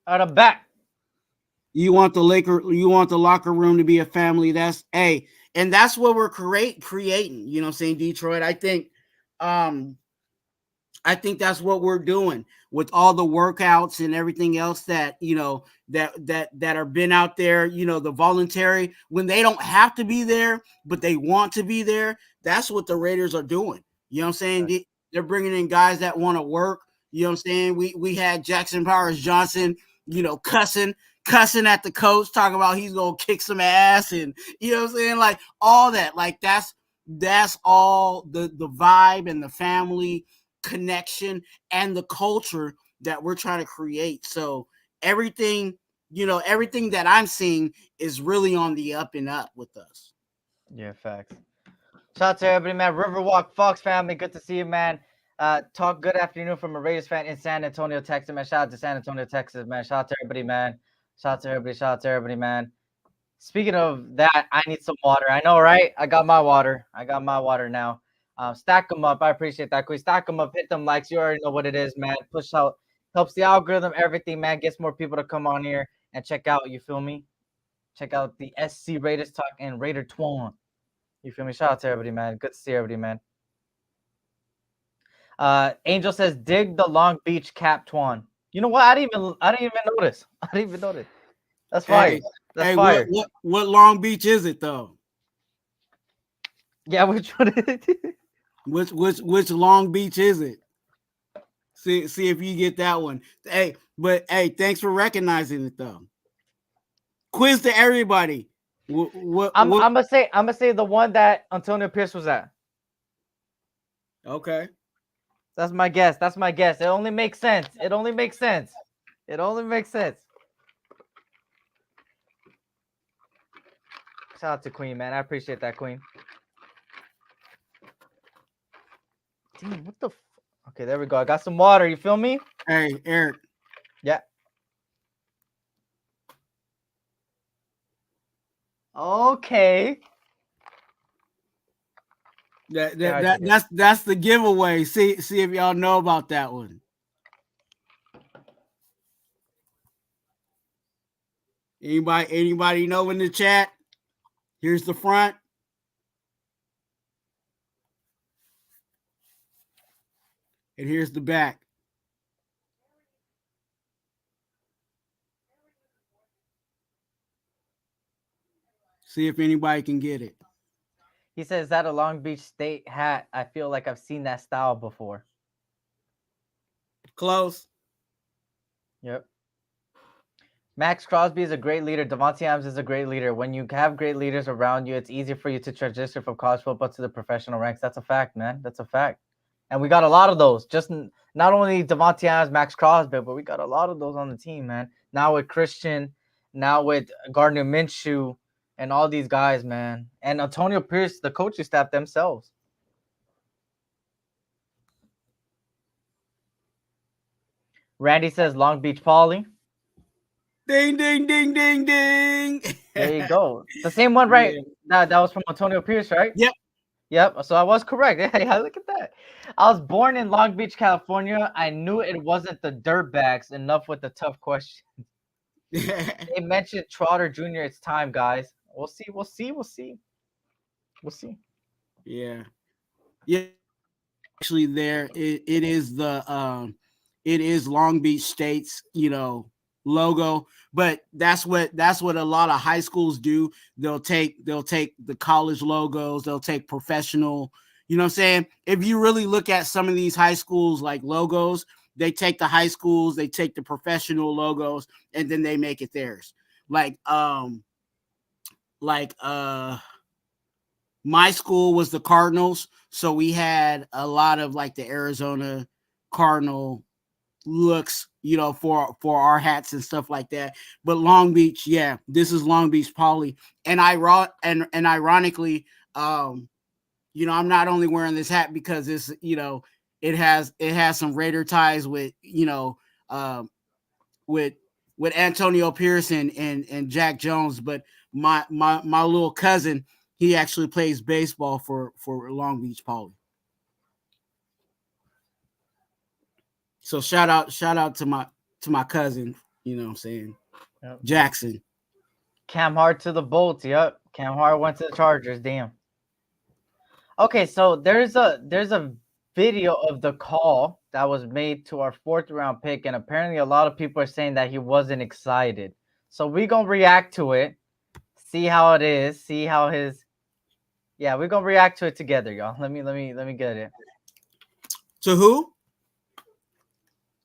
Out of back. You want the locker room to be a family. And that's what we're creating. You know what I'm saying, Detroit? I think that's what we're doing with all the workouts and everything else that that are been out there. The voluntary, when they don't have to be there, but they want to be there. That's what the Raiders are doing. You know what I'm saying? They're bringing in guys that want to work. You know what I'm saying? We had Jackson Powers Johnson, cussing at the coach, talking about he's gonna kick some ass, and you know what I'm saying, like all that. Like that's all the vibe and the family connection and the culture that we're trying to create. So everything that I'm seeing is really on the up and up with us. Yeah, facts. Shout out to everybody, man. Riverwalk Fox family, good to see you, man. Talk good afternoon from a Raiders fan in San Antonio, Texas, man. Shout out to San Antonio, Texas, man. Shout out to everybody, man. Shout out to everybody. Shout out to everybody, man. Speaking of that, I need some water. I know, right? I got my water. Now. Stack them up. I appreciate that, Queen. Stack them up. Hit them likes. You already know what it is, man. Push out. Helps the algorithm, everything, man. Gets more people to come on here and check out. You feel me? Check out the SC Raiders Talk and Raider Twuan. You feel me? Shout out to everybody, man. Good to see everybody, man. Angel says, dig the Long Beach Cap Twuan. You know what? I didn't even notice. That's fire. That's fire. What Long Beach is it though? Yeah, which one is it? Which Long Beach is it? See if you get that one. Hey, thanks for recognizing it though. Quiz to everybody. I'm gonna say the one that Antonio Pierce was at. Okay. That's my guess. It only makes sense. Shout out to Queen, man. I appreciate that, Queen. Damn, what the okay, there we go. I got some water. You feel me? Hey, Eric. Yeah. Okay. That's the giveaway. See if y'all know about that one. Anybody know in the chat? Here's the front. And here's the back. See if anybody can get it. He says, "Is that a Long Beach State hat? I feel like I've seen that style before." Close. Yep. Max Crosby is a great leader. Devontae Adams is a great leader. When you have great leaders around you, it's easier for you to transition from college football to the professional ranks. That's a fact, man. That's a fact. And we got a lot of those. Just not only Devontae Adams, Max Crosby, but we got a lot of those on the team, man. Now with Christian, now with Gardner Minshew, and all these guys, man. And Antonio Pierce, the coaching staff themselves. Randy says Long Beach Poly. Ding, ding, ding, ding, ding. There you go. The same one, right? Yeah. That was from Antonio Pierce, right? Yep. Yep. So I was correct. Yeah, look at that. I was born in Long Beach, California. I knew it wasn't the dirtbags. Enough with the tough questions. They mentioned Trotter Jr. It's time, guys. We'll see. We'll see. We'll see. We'll see. Yeah. Yeah. Actually, there it is it is Long Beach State's, logo, but that's what a lot of high schools do. They'll take the college logos, they'll take professional, you know what I'm saying? If you really look at some of these high schools like logos, they take the high schools, they take the professional logos, and then they make it theirs. Like my school was the Cardinals, so we had a lot of like the Arizona Cardinal looks, for our hats and stuff like that. But Long Beach, yeah, this is Long Beach Poly, and ironically, I'm not only wearing this hat because it's, it has some Raider ties with, with Antonio Pierce and Jack Jones, but my little cousin, he actually plays baseball for Long Beach Poly. So shout out to my cousin, you know what I'm saying? Yep. Jackson. Cam Hart to the Bolts. Yep. Cam Hart went to the Chargers. Damn. Okay, so there's a video of the call that was made to our 4th round pick, and apparently a lot of people are saying that he wasn't excited. So we're gonna react to it, see how it is, see how his. Yeah, we're gonna react to it together, y'all. Let me get it. To who?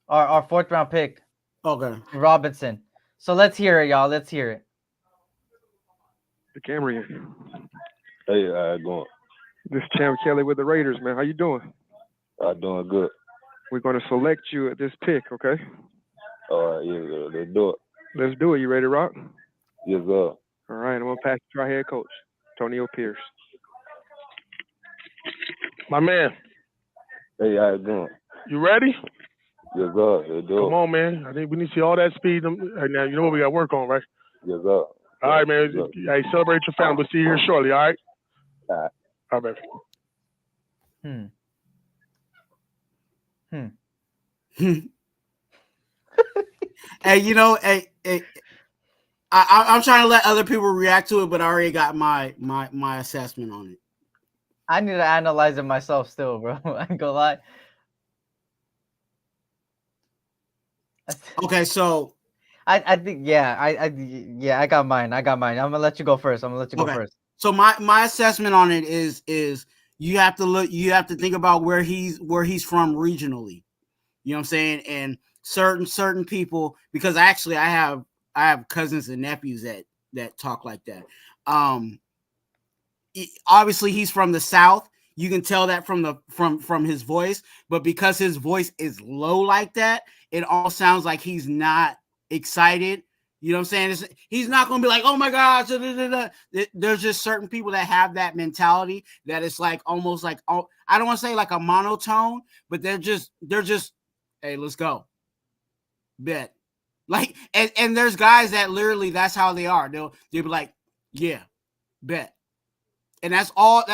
Our 4th round pick. Okay. Robinson. So let's hear it, y'all. Let's hear it. The camera here. Hey, how you going? This is Champ Kelly with the Raiders, man. How you doing? Doing good. We're going to select you at this pick, okay? All right, yeah, let's do it. Let's do it. You ready to rock? Yes, sir. All right, I'm going to pass it to our head coach, Antonio Pierce. My man. Hey, how you doing? You ready? Yes, sir. Let's do it. Come on, man. I think we need to see all that speed. Now, you know what we got to work on, right? Yes, sir. All right, man. Hey, celebrate your family. We'll see you here shortly, all right? All right. All right, Hey, I'm trying to let other people react to it, but I already got my assessment on it. I need to analyze it myself still, bro. I ain't gonna lie. Okay, so I think I got mine. I'm gonna let you go first. So my assessment on it is you have to think about where he's from regionally. You know what I'm saying? And certain people, because actually I have cousins and nephews that talk like that. Obviously he's from the South. You can tell that from his voice, but because his voice is low like that, it all sounds like he's not excited. You know what I'm saying? He's not going to be like, oh my gosh. There's just certain people that have that mentality that it's like almost like, I don't want to say like a monotone, but they're just, hey, let's go. Bet. Like, and there's guys that literally that's how they are. They'll be like, yeah, bet. And that's all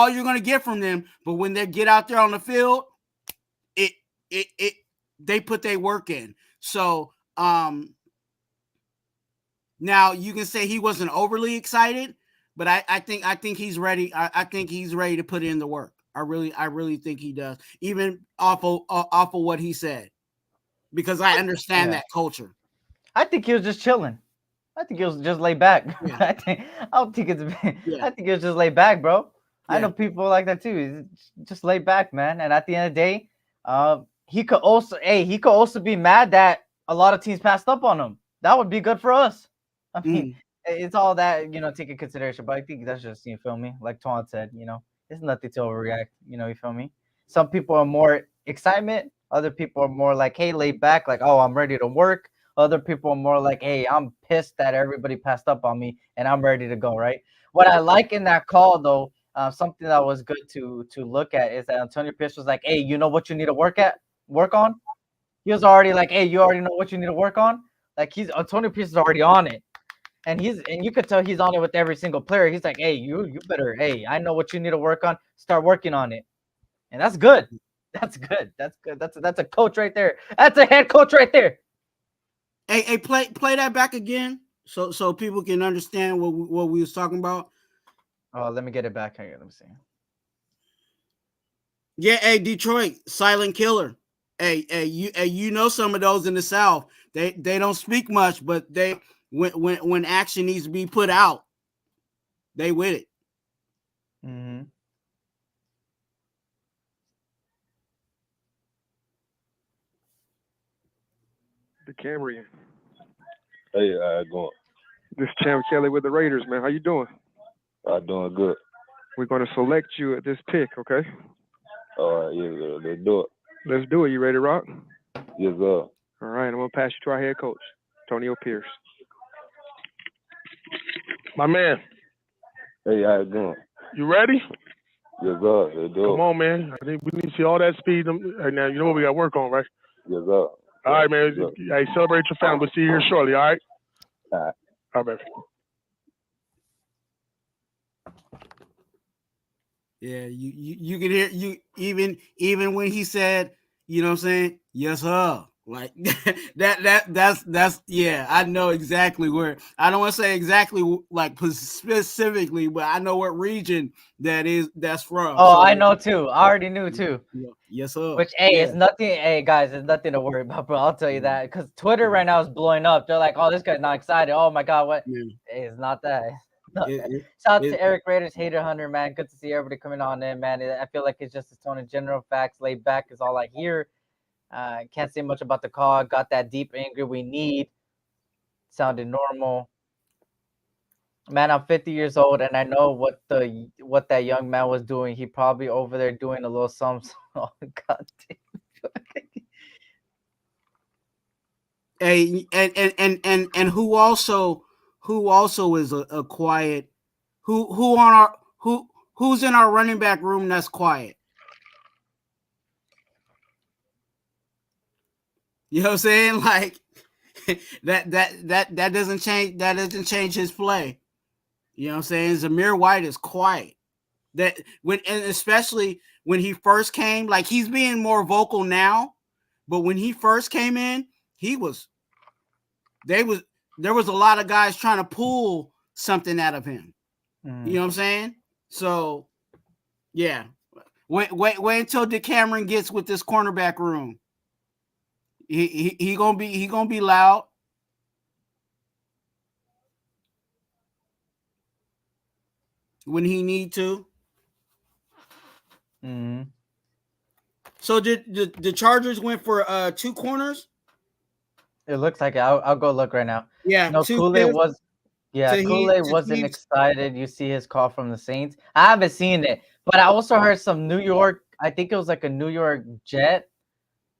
you're going to get from them. But when they get out there on the field, they put their work in. So, now you can say he wasn't overly excited, but I think he's ready. I think he's ready to put in the work. I really think he does, even off of what he said, because I understand that culture. I think he was just chilling. I think it was just laid back. Yeah. I don't think it's. Yeah. I think it was just laid back, bro. I Yeah. know people like that too. It's just laid back, man. And at the end of the day, he could also be mad that a lot of teams passed up on him. That would be good for us. I mean, it's all that take in consideration. But I think that's just you feel me. Like Twuan said, it's nothing to overreact. You feel me. Some people are more excitement. Other people are more like, hey, laid back. Like, oh, I'm ready to work. Other people are more like, hey, I'm pissed that everybody passed up on me and I'm ready to go, right? What I like in that call, though, something that was good to look at is that Antonio Pierce was like, hey, you know what you need to work on? He was already like, hey, you already know what you need to work on? Like, Antonio Pierce is already on it. And you could tell he's on it with every single player. He's like, hey, you better, hey, I know what you need to work on. Start working on it. And that's good. That's good. That's good. That's a coach right there. That's a head coach right there. Hey, play that back again so people can understand what we was talking about. Oh, let me get it back here. Let me see. Yeah, hey, Detroit, silent killer. Hey, you know some of those in the South. They don't speak much, but when action needs to be put out, they with it. Mm-hmm. The Cambrian. Hey, how it going? This is Champ Kelly with the Raiders, man. How you doing? I'm doing good. We're going to select you at this pick, okay? All right, yeah, let's do it. Let's do it. You ready to rock? Yes, sir. All right, I'm going to pass you to our head coach, Antonio Pierce. My man. Hey, how it going? You ready? Yes, sir. Let's do it. Come on, man. I think we need to see all that speed. Right now, you know what we got to work on, right? Yes, sir. All right, man. Hey, celebrate your family. We'll see you here shortly, all right? All right. All right, baby. Yeah, you can hear you even when he said, you know what I'm saying? Yes, sir. Like that's yeah, I know exactly where. I don't want to say exactly like specifically, but I know what region that's from. Oh, so, I know too. I already knew too. Yes, sir. Which, hey, yeah. it's nothing. Hey, guys, it's nothing to worry about, bro. I'll tell you that because Twitter right now is blowing up. They're like, "Oh, this guy's not excited. Oh my God, what?" Yeah. Hey, it's not that. It, Shout out it, to Eric Raiders, Hater Hunter, man. Good to see everybody coming on in, man. I feel like it's just a tone in general. Facts laid back is all I hear. Can't say much about the call. Got that deep anger we need. Sounded normal. Man, I'm 50 years old, and I know what that young man was doing. He probably over there doing a little something. Oh, God damn. Hey, and who also is a quiet who's in our running back room that's quiet. You know what I'm saying? Like that doesn't change his play. You know what I'm saying? Zamir White is quiet. That and especially when he first came, like he's being more vocal now, but when he first came in, there was a lot of guys trying to pull something out of him. You know what I'm saying? So yeah. Wait until DeCameron gets with this cornerback room. He gonna be loud. When he need to. Mm-hmm. So did the Chargers went for 2 corners? It looks like it. I'll go look right now. Yeah, No, 2 Kool-Aid fifths. Kool-Aid wasn't excited. You see his call from the Saints. I haven't seen it, but I also heard some New York. I think it was like a New York Jet,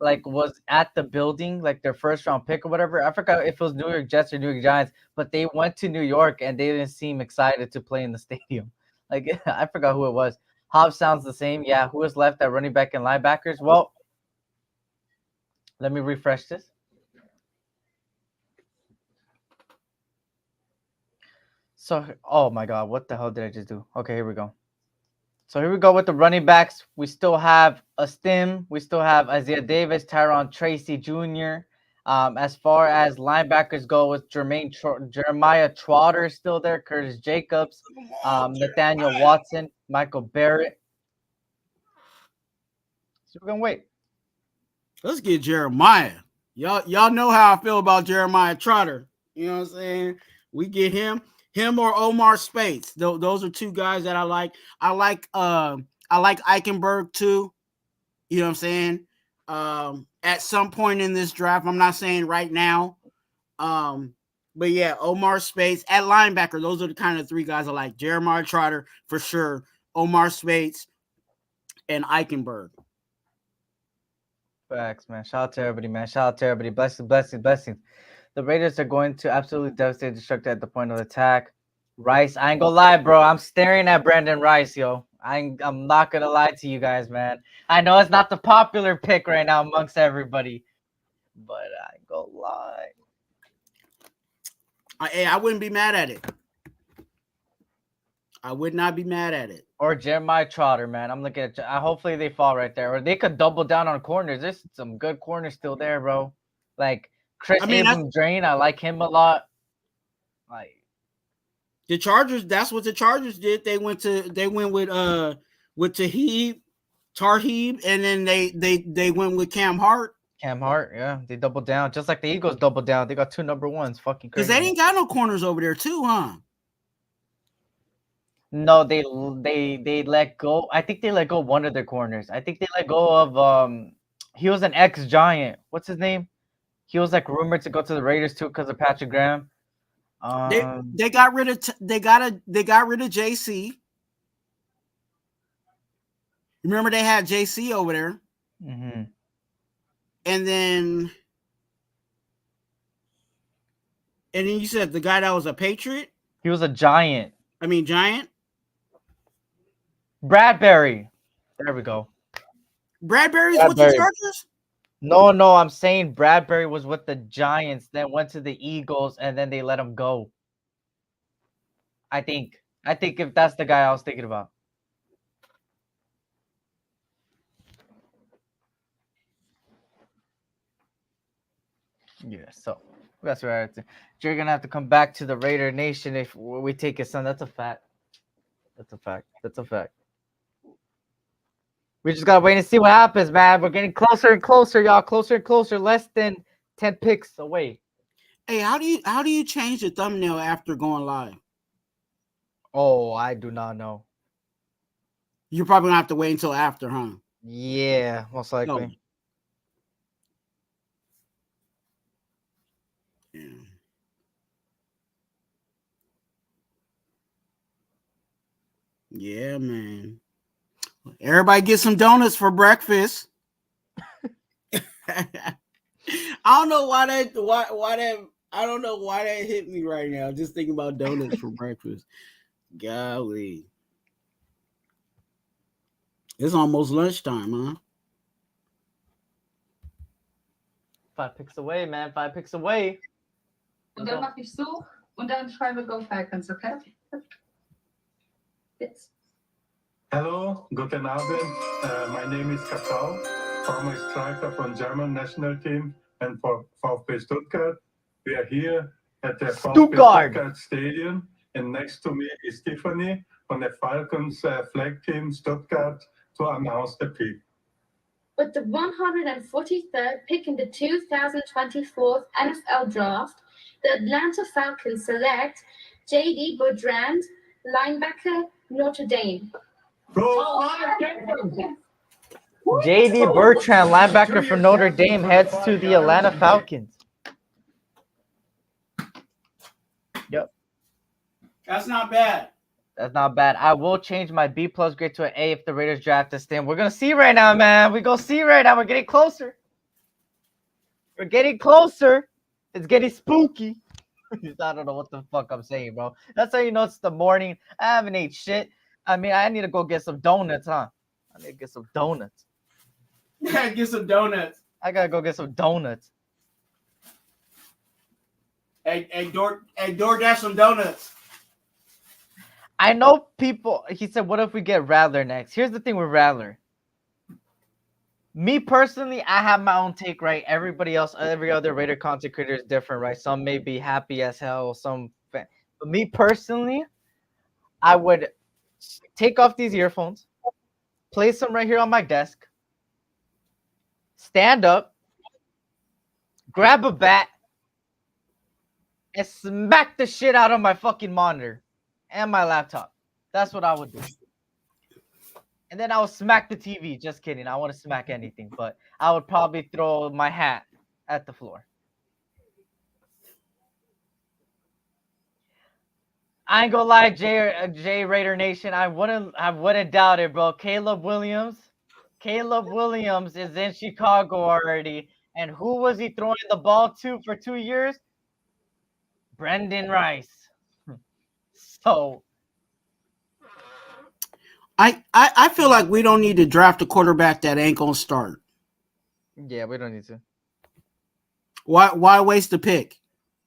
like was at the building, like their first round pick or whatever. I forgot if it was New York Jets or New York Giants, but they went to New York and they didn't seem excited to play in the stadium. Like I forgot who it was. Hobbs sounds the same. Yeah, who is left at running back and linebackers? Well, let me refresh this. So, oh my God, what the hell did I just do? Okay, here we go. So here we go with the running backs. We still have a Stim. We still have Isaiah Davis, Tyron Tracy Jr. As far as linebackers go, with Jeremiah Trotter still there, Curtis Jacobs, Nathaniel Watson, Michael Barrett. So we're gonna wait. Let's get Jeremiah. Y'all know how I feel about Jeremiah Trotter. You know what I'm saying? We get him or Omar Spates. Those are two guys that I like. I like Eichenberg too. You know what I'm saying? At some point in this draft, I'm not saying right now. But yeah, Omar Spates at linebacker. Those are the kind of three guys I like. Jeremiah Trotter for sure. Omar Spates and Eichenberg. Facts, man. Shout out to everybody, man. Shout out to everybody. Blessings, blessings, blessings. The Raiders are going to absolutely devastate, destruct at the point of attack. Rice, I ain't gonna lie, bro. I'm staring at Brandon Rice, yo. I'm not gonna lie to you guys, man. I know it's not the popular pick right now amongst everybody, but I ain't gonna lie. I wouldn't be mad at it. I would not be mad at it. Or Jeremiah Trotter, man. I'm looking at. Hopefully they fall right there, or they could double down on corners. There's some good corners still there, bro. Like Chris Drain, I like him a lot. Like the Chargers, that's what the Chargers did. They went with Tarheeb, and then they went with Cam Hart. Cam Hart, yeah, they doubled down just like the Eagles doubled down. They got 2 number ones, fucking crazy. Because they didn't got no corners over there too, huh? No, they let go. I think they let go one of their corners. I think they let go of he was an ex-Giant. What's his name? He was like rumored to go to the Raiders too because of Patrick Graham. They got rid of JC. Remember they had JC over there. Mm-hmm. And then you said the guy that was a Patriot? He was a Giant. Giant? Bradbury. There we go. Bradbury's with the Chargers? No, I'm saying Bradbury was with the Giants, then went to the Eagles, and then they let him go. I think if that's the guy I was thinking about. Yeah, so that's right. You're gonna have to come back to the Raider Nation if we take his son. That's a fact. That's a fact. We just gotta wait and see what happens, man. We're getting closer and closer, y'all. Closer and closer. Less than 10 picks away. Hey, how do you change the thumbnail after going live? Oh, I do not know. You're probably gonna have to wait until after, huh? Yeah, most likely. No. Yeah. Yeah, man. Everybody get some donuts for breakfast. I don't know why that I don't know why that hit me right now. Just thinking about donuts for breakfast. Golly. It's almost lunchtime, huh? 5 picks away, man. 5 picks away. Und dann mache ich so und dann schreibe Go Falcons, okay? Yes. Hello, guten Abend. My name is Kakao, former striker from German national team and for VfB Stuttgart. We are here at the VfB Stuttgart Stadium, and next to me is Tiffany from the Falcons flag team Stuttgart to announce the pick. With the 143rd pick in the 2024 NFL Draft, the Atlanta Falcons select J.D. Bertrand, linebacker, Notre Dame. J.D. Bertrand, linebacker for Notre Dame, heads to the Atlanta Falcons. Yep. That's not bad. That's not bad. I will change my B+ grade to an A if the Raiders draft this thing. We're going to see right now, man. We're going to see right now. We're getting closer. We're getting closer. It's getting spooky. I don't know what the fuck I'm saying, bro. That's how you know it's the morning. I haven't ate shit. I need to go get some donuts, huh? I need to get some donuts. Yeah, get some donuts. I got to go get some donuts. Hey, DoorDash some donuts. I know people. He said, what if we get Rattler next? Here's the thing with Rattler. Me personally, I have my own take, right? Everybody else, every other Raider content creator is different, right? Some may be happy as hell, but me personally, I would take off these earphones, place them right here on my desk, stand up, grab a bat, and smack the shit out of my fucking monitor and my laptop. That's what I would do. And then I would smack the TV. Just kidding. I want to smack anything, but I would probably throw my hat at the floor. I ain't gonna lie, J Raider Nation. I wouldn't doubt it, bro. Caleb Williams is in Chicago already. And who was he throwing the ball to for 2 years? Brendan Rice. So I feel like we don't need to draft a quarterback that ain't gonna start. yeah, we don't need to. Why waste the pick?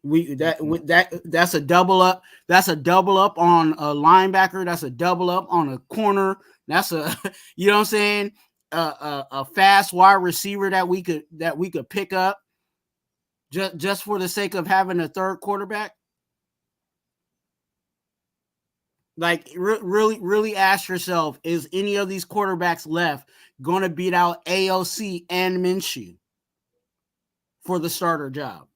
That's a double up. That's a double up on a linebacker. That's a double up on a corner. That's a you know what I'm saying? A fast wide receiver that we could pick up just for the sake of having a third quarterback. Like really ask yourself, is any of these quarterbacks left going to beat out AOC and Minshew for the starter job?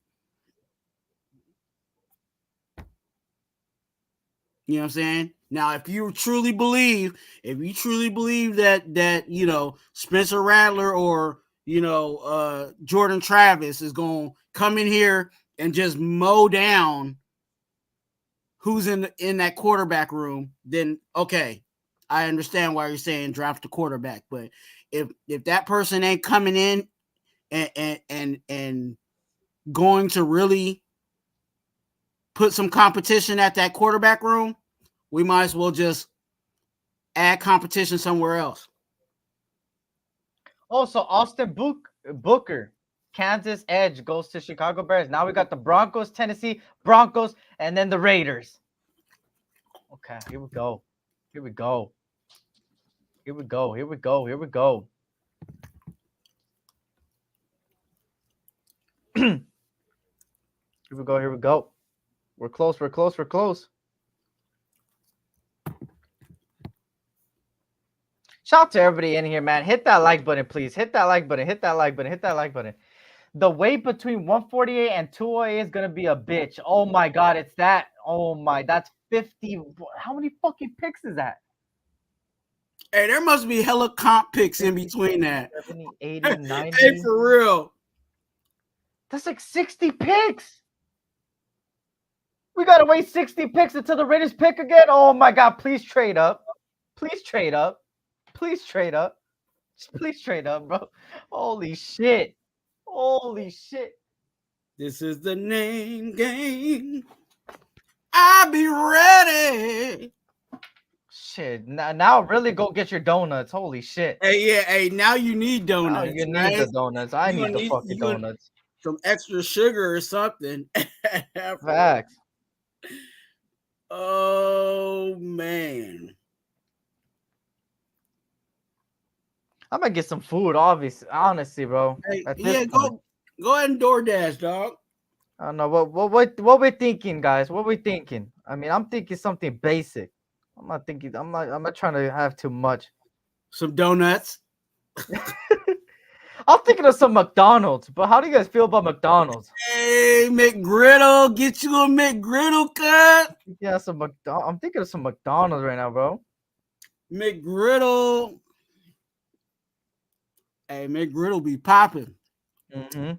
You know what I'm saying? Now, if you truly believe that you know Spencer Rattler or you know Jordan Travis is going to come in here and just mow down who's in that quarterback room, then okay, I understand why you're saying draft a quarterback. But if that person ain't coming in and going to really put some competition at that quarterback room, we might as well just add competition somewhere else. Also, Austin Booker, Kansas Edge goes to Chicago Bears. Now we got the Broncos, Tennessee Broncos, and then the Raiders. Okay, here we go. Here we go. Here we go. Here we go. Here we go. Here we go. Here we go. We're close. We're close. We're close. Shout out to everybody in here, man. Hit that like button, please. Hit that like button. Hit that like button. Hit that like button. The weight between 148 and 208 is going to be a bitch. Oh, my God. It's that. Oh, my. That's 50. How many fucking picks is that? Hey, there must be hella comp picks 50, in between 50, that. 70, 80, 90. Hey, for real. That's like 60 picks. We got to wait 60 picks until the Raiders pick again. Oh, my God. Please trade up. Please trade up. Please trade up. Please trade up, bro. Holy shit. Holy shit. This is the name game. I'll be ready. Shit. Now really go get your donuts. Holy shit. Hey, yeah. Hey, now you need donuts. Now you need the donuts. I need the fucking donuts. Some extra sugar or something. Facts. Oh, man. I'm gonna get some food, obviously. Honestly, bro. Hey, yeah, go ahead and DoorDash, dog. I don't know what we're thinking, guys. What we're thinking. I mean, I'm thinking something basic. I'm not trying to have too much. Some donuts. I'm thinking of some McDonald's, but how do you guys feel about McDonald's? Hey, McGriddle, get you a McGriddle cut. Yeah, I'm thinking of some McDonald's right now, bro. McGriddle. Hey, McGriddle be popping. Mm-hmm.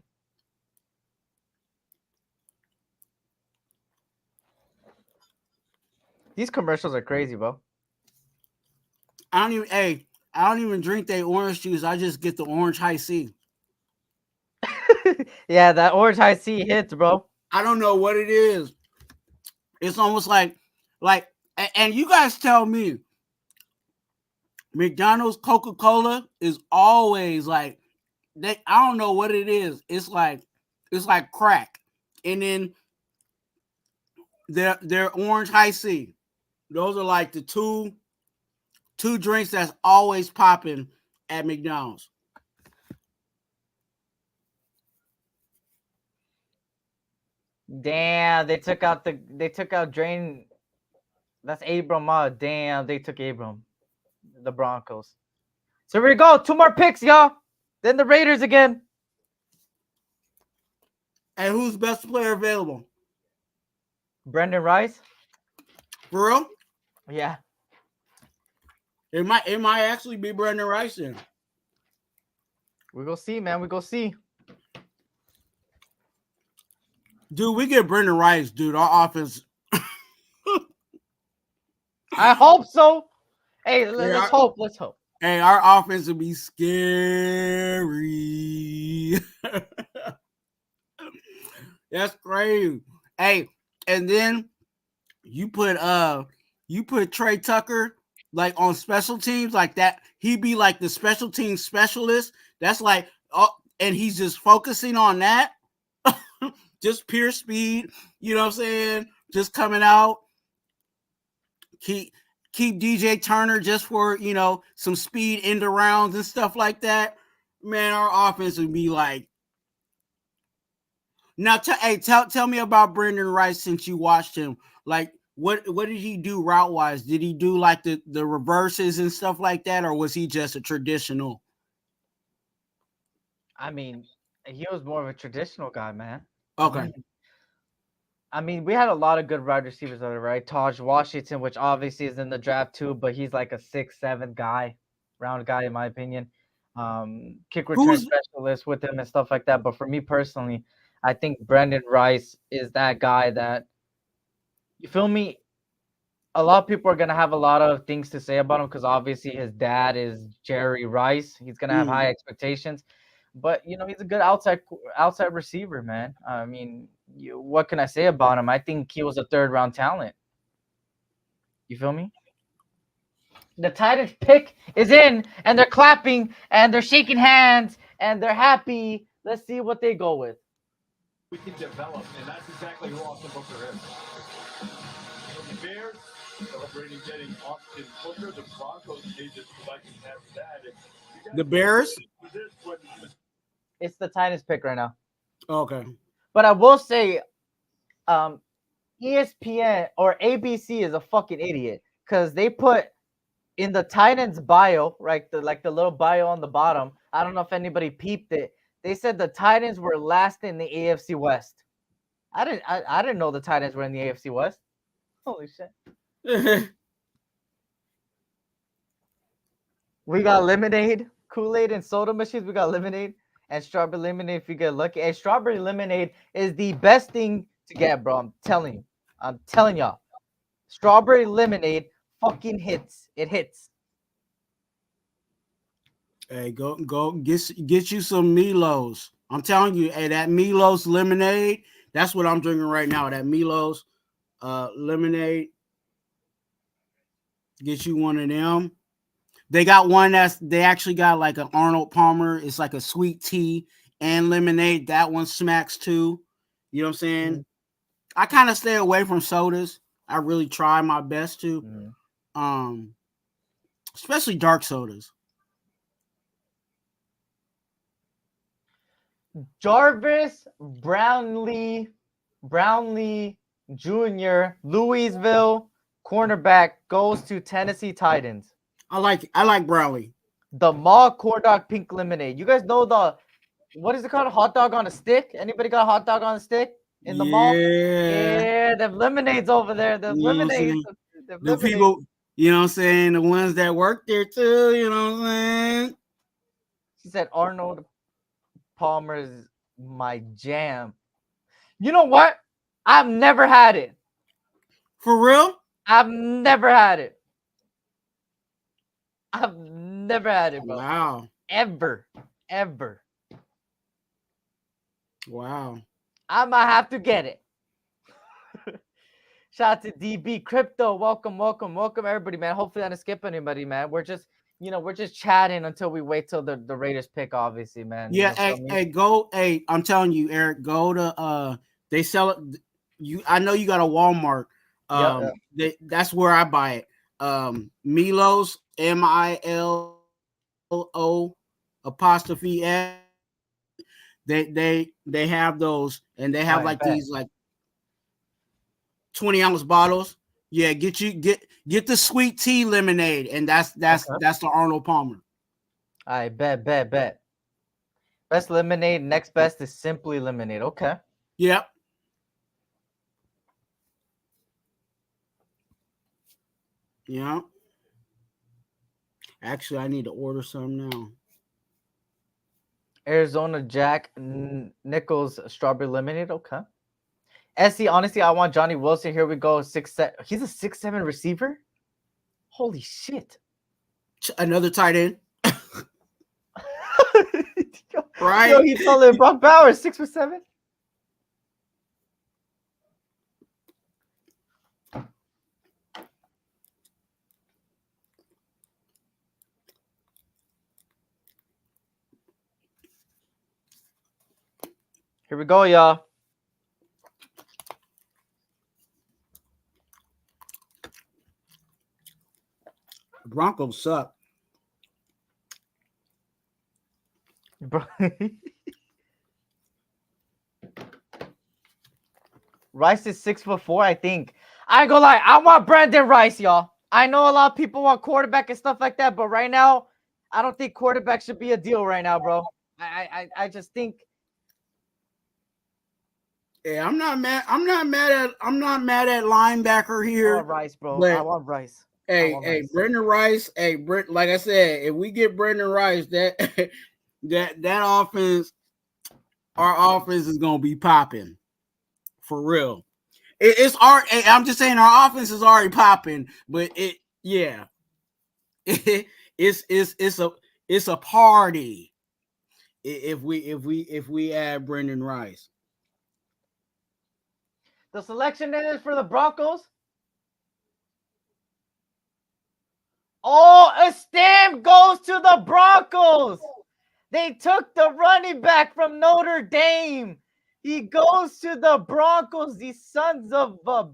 These commercials are crazy, bro. I don't even drink that orange juice. I just get the orange high C. Yeah, that orange high C hits, bro. I don't know what it is. It's almost like, and you guys tell me, McDonald's Coca-Cola is always like, I don't know what it is. It's like crack. And then their orange high C. Those are like the two drinks that's always popping at McDonald's. Damn, they took out Drain. That's Abram. Damn, they took Abram. The Broncos. So here we go. 2 more picks, y'all. Then the Raiders again. And who's best player available? Brendan Rice. For real? Yeah. It might actually be Brendan Rice then. We go see, man. We go see. Dude, we get Brendan Rice, dude. Our offense. I hope so. Hey, Yeah, let's hope. Let's hope. Hey, our offense would be scary. That's crazy. Hey, and then you put Trey Tucker like on special teams like that. He'd be like the special team specialist. That's like, and he's just focusing on that. Just pure speed. You know what I'm saying? Just coming out. Keep DJ Turner just for, you know, some speed end rounds and stuff like that. Man, our offense would be like. Now, tell me about Brendan Rice since you watched him. Like, what did he do route wise? Did he do like the reverses and stuff like that, or was he just a traditional? I mean, he was more of a traditional guy, man. Okay. I mean, we had a lot of good wide receivers over, right? Taj Washington, which obviously is in the draft too, but he's like a 6'7" round guy in my opinion. Kick return specialist with him and stuff like that. But for me personally, I think Brendan Rice is that guy that, you feel me? A lot of people are gonna have a lot of things to say about him because obviously his dad is Jerry Rice. He's gonna have high expectations, but you know he's a good outside receiver, man. I mean, what can I say about him? I think he was a 3rd-round talent. You feel me? The Titans pick is in, and they're clapping and they're shaking hands and they're happy. Let's see what they go with. We can develop, and that's exactly who Austin Booker is. The Bears celebrating getting Austin Booker. The Broncos need to have that. The Bears? It's the Titans pick right now. Okay. But I will say, ESPN or ABC is a fucking idiot because they put in the Titans bio, right? The little bio on the bottom. I don't know if anybody peeped it. They said the Titans were last in the AFC West. I didn't know the Titans were in the AFC West. Holy shit. We got lemonade, Kool-Aid, and soda machines. We got lemonade and strawberry lemonade if you get lucky. And strawberry lemonade is the best thing to get, bro. I'm telling y'all. Strawberry lemonade fucking hits. It hits. Hey, go get you some Milos. I'm telling you, hey, that Milos lemonade, that's what I'm drinking right now. That Milos lemonade. Get you one of them. They got one they actually got like an Arnold Palmer. It's like a sweet tea and lemonade. That one smacks too. You know what I'm saying? I kind of stay away from sodas. I really try my best to. Especially dark sodas. Jarvis Brownlee Jr., Louisville cornerback, goes to Tennessee Titans. I like Brownlee. The mall corn dog pink lemonade. You guys know what is it called? Hot dog on a stick? Anybody got a hot dog on a stick in the mall? Yeah, the lemonades over there. The lemonades. The people, you know what I'm saying? The ones that work there too, you know what I'm saying? She said Arnold Palmer's my jam. You know what? I've never had it. For real? I've never had it. I've never had it, bro. Wow. Ever. Wow. I might have to get it. Shout out to DB Crypto. Welcome, everybody, man. Hopefully I didn't skip anybody, man. We're just chatting until we wait till the Raiders pick, obviously, man. Yeah, I'm telling you, Eric, go to they sell it. I know you got a Walmart. That's where I buy it. Milos, Milo apostrophe S. They have those, and they have these like 20-ounce bottles. Yeah, get the sweet tea lemonade, and that's the Arnold Palmer. I bet. Best lemonade. Next best is Simply Lemonade. Okay. Yep. Yeah. Actually, I need to order some now. Arizona Jack Nichols strawberry lemonade. Okay. SC, honestly, I want Johnny Wilson. Here we go. 6'7". He's a 6'7" receiver. Holy shit! Another tight end. Right? Yo, he's taller than Brock Bowers, 6'7". Here we go, y'all. Broncos suck. Rice is 6'4", I think. I ain't gonna lie, I want Brandon Rice, y'all. I know a lot of people want quarterback and stuff like that, but right now, I don't think quarterback should be a deal right now, bro. I just think. Yeah, I'm not mad at linebacker here. I want Rice, bro. I want Rice. Hey, Brendan Rice. Hey, Brent. Like I said, if we get Brendan Rice, that offense, our offense is gonna be popping for real. I'm just saying our offense is already popping, but it's a party if we add Brendan Rice. The selection is for the Broncos. Oh, a stamp goes to the Broncos. They took the running back from Notre Dame. He goes to the Broncos, these sons of a...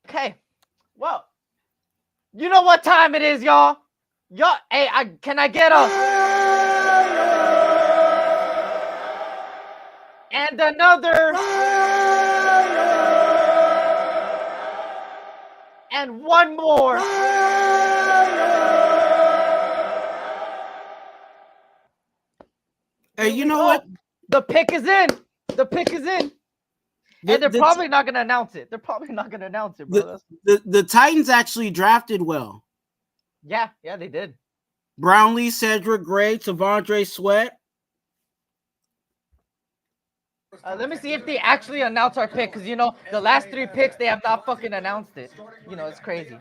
Okay. Well, you know what time it is, y'all. Y'all, hey, can I get a... And another... And one more. Hey, you know what? The pick is in. The pick is in. And they're probably not going to announce it. They're probably not going to announce it, bro. The Titans actually drafted well. Yeah, they did. Brownlee, Cedric Gray, Tavondre Sweat. Let me see if they actually announce our pick, because, you know, the last 3 picks, they have not fucking announced it. You know, it's crazy.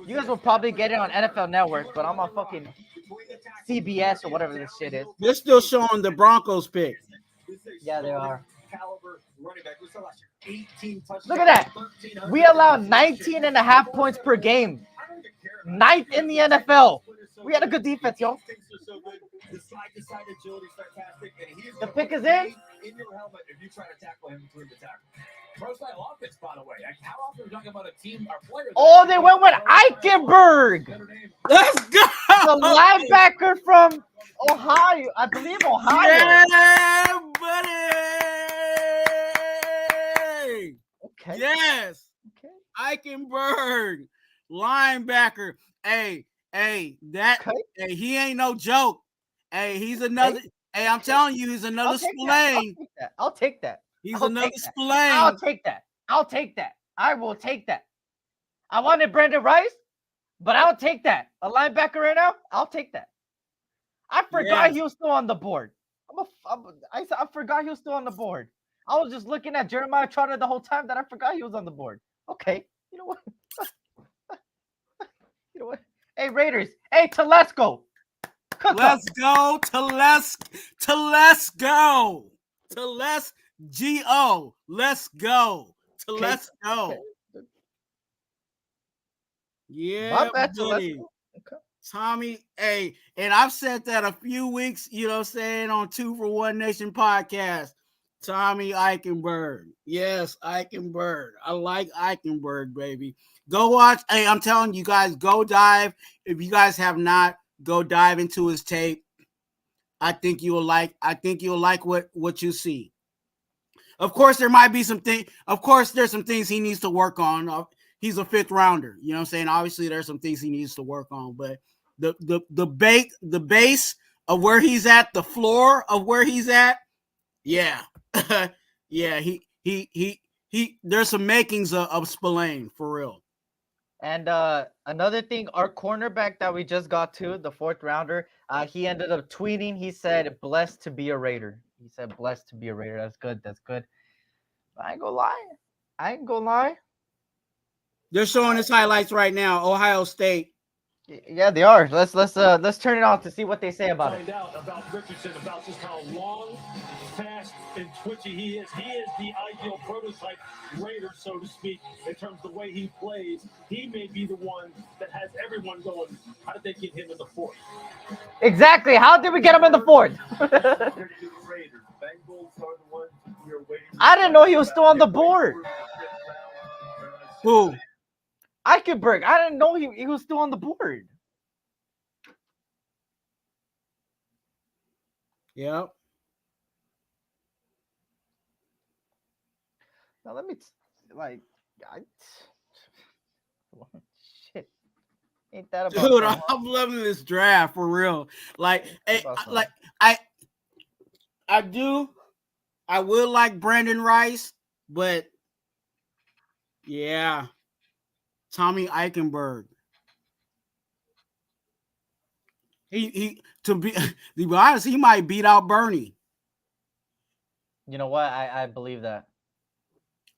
You guys will probably get it on NFL Network, but I'm on fucking CBS or whatever this shit is. They're still showing the Broncos pick. Yeah, they are. Look at that. We allow 19.5 points per game. 9th in the NFL. We had a good defense, yo. The pick is in. Your helmet if you try to tackle him between the tackle. Pro-style offense, by the way. How often are we talking about a team or player? Oh, they went with Eichenberg. Let's go. The linebacker from Ohio. I believe Ohio. Yeah, buddy. Okay. Yes. Okay. Eichenberg, linebacker. Hey, he ain't no joke. Hey, he's another. Hey, I'm telling you, he's another Spillane. I'll take that. He's another Spillane. I'll take that. I will take that. I wanted Brandon Rice, but I'll take that. A linebacker right now, I'll take that. I forgot he was still on the board. I forgot he was still on the board. I was just looking at Jeremiah Trotter the whole time that I forgot he was on the board. Okay, you know what? You know what? Hey, Raiders. Hey, Telesco. Let's go to let's go. Let's go to let's go. Yeah, buddy. Okay. Tommy, hey, and I've said that a few weeks, you know, saying on 2 for 1 Nation podcast. Tommy Eichenberg. Yes, Eichenberg. I like Eichenberg, baby. Go watch. Hey, I'm telling you guys, go dive. If you guys have not, go dive into his tape. I think you'll like what you see. Of course, there might be some things. Of course, there's some things he needs to work on. He's a 5th rounder. You know what I'm saying? Obviously, there's some things he needs to work on, but the base of where he's at, the floor of where he's at, yeah, yeah, he. There's some makings of Spillane for real. And another thing, our cornerback that we just got to, the 4th rounder, he ended up tweeting. He said, "Blessed to be a Raider." He said, "Blessed to be a Raider." That's good. That's good. But I ain't gonna lie. They're showing his highlights right now. Ohio State. Yeah, they are. Let's turn it on to see what they say about it. Find out about Richardson, about just how long, fast, and twitchy he is. He is the ideal prototype Raider, so to speak, in terms of the way he plays. He may be the one that has everyone going, how did they get him in the 4th? Exactly. How did we get him in the 4th? I didn't know he was still on the board. Who? Eichenberg. I didn't know he was still on the board. Yep. Now let me shit. Ain't that about Dude, I'm loving this draft for real. Like, I will like Brandon Rice, but yeah, Tommy Eichenberg. To be honest, he might beat out Bernie. You know what? I believe that.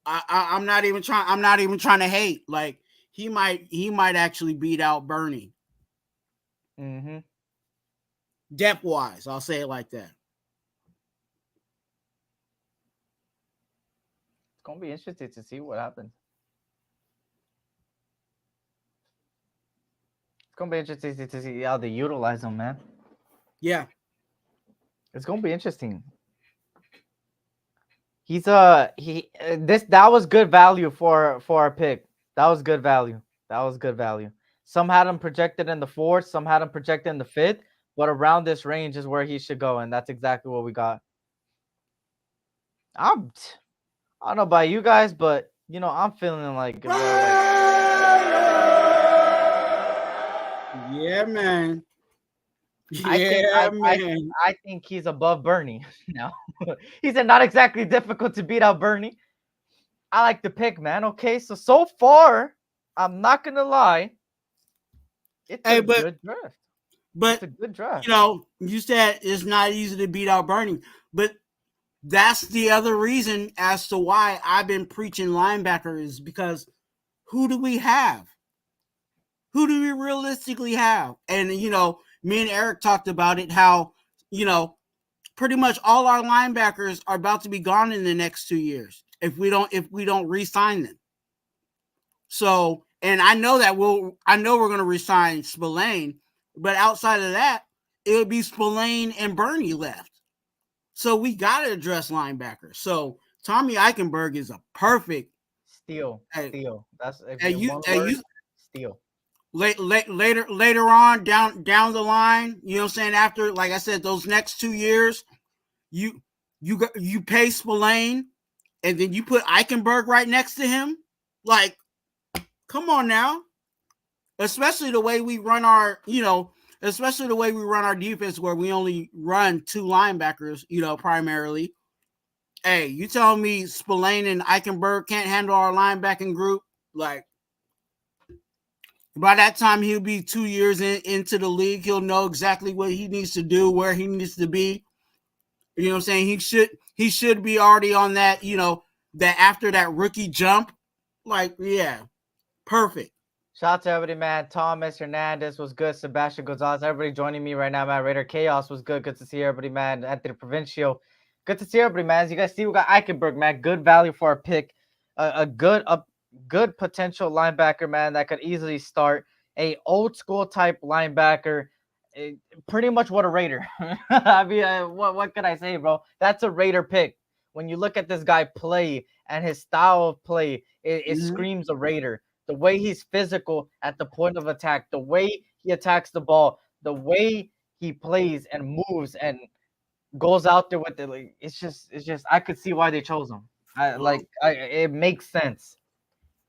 I'm not even trying to hate. Like, he might actually beat out Bernie. Mm-hmm. Depth wise, I'll say it like that. It's gonna be interesting to see what happens. It's gonna be interesting to see how they utilize him, man. Yeah, it's gonna be interesting. He's that was good value for our pick. That was good value. Some had him projected in the 4th, some had him projected in the 5th, but around this range is where he should go, and that's exactly what we got. I don't know about you guys, but I'm feeling like yeah, man. I think he's above Bernie now. He said not exactly difficult to beat out Bernie. I like the pick, man. Okay, so far, I'm not gonna lie. It's a good draft. But it's a good draft. You said it's not easy to beat out Bernie, but that's the other reason as to why I've been preaching linebacker is because who do we have? Who do we realistically have? And me and Eric talked about it, how, pretty much all our linebackers are about to be gone in the next 2 years if we don't re-sign them. So, and I know we're going to re-sign Spillane, but outside of that, it would be Spillane and Bernie left. So we got to address linebackers. So Tommy Eichenberg is a perfect steal. That's steal. Later on down the line, you know what I'm saying, after, like I said, those next 2 years, you pay Spillane and then you put Eichenberg right next to him. Like, come on now. Especially the way we run our defense, where we only run 2 linebackers, primarily. Hey, you telling me Spillane and Eichenberg can't handle our linebacking group? Like, by that time, he'll be 2 years into the league. He'll know exactly what he needs to do, where he needs to be. You know what I'm saying? He should be already on that, that after that rookie jump. Like, yeah, perfect. Shout out to everybody, man. Thomas Hernandez was good. Sebastian Gonzalez, everybody joining me right now, man. Raider Chaos was good. Good to see everybody, man. Anthony Provincial, good to see everybody, man. As you guys see, we got Eichenberg, man. Good value for our pick. A good potential linebacker, man, that could easily start. A old school type linebacker. Pretty much what a Raider. I mean, what can I say, bro? That's a Raider pick. When you look at this guy play and his style of play, it screams a Raider. The way he's physical at the point of attack, the way he attacks the ball, the way he plays and moves and goes out there with it, like, it's just I could see why they chose him. It makes sense.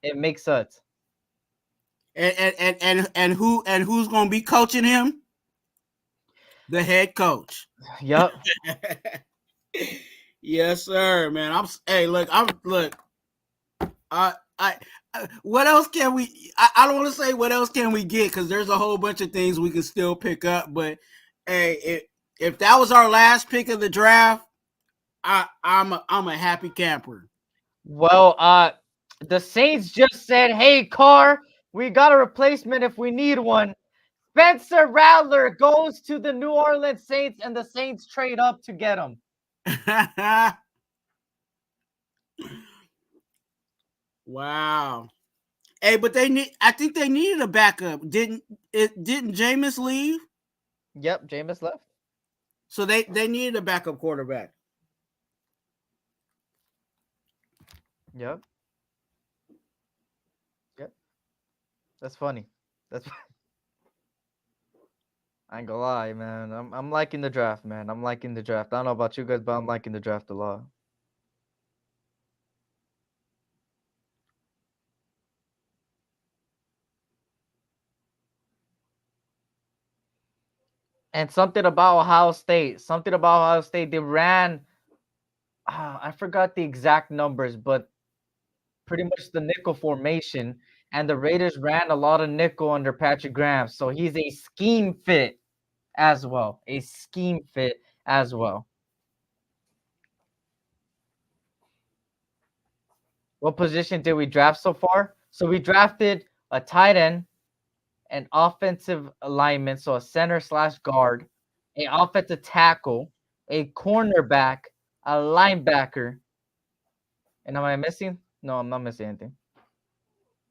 It makes sense. And who's gonna be coaching him? the head coach. Yep. Yes, sir, man. What else can we? I don't want to say what else can we get because there's a whole bunch of things we can still pick up. But hey, if that was our last pick of the draft, I'm a happy camper. Well, the Saints just said, "Hey, Carr, we got a replacement if we need one." Spencer Rattler goes to the New Orleans Saints, and the Saints trade up to get him. Wow. Hey, but I think they needed a backup. Didn't Jameis leave? Yep, Jameis left. So they needed a backup quarterback. Yep. That's funny. I ain't gonna lie, man. I'm liking the draft, man. I'm liking the draft. I don't know about you guys, but I'm liking the draft a lot. And something about Ohio State. They ran. I forgot the exact numbers, but pretty much the nickel formation. And the Raiders ran a lot of nickel under Patrick Graham. So he's a scheme fit as well. What position did we draft so far? So we drafted a tight end, an offensive alignment, so a center/guard, a offensive tackle, a cornerback, a linebacker. And am I missing? No, I'm not missing anything.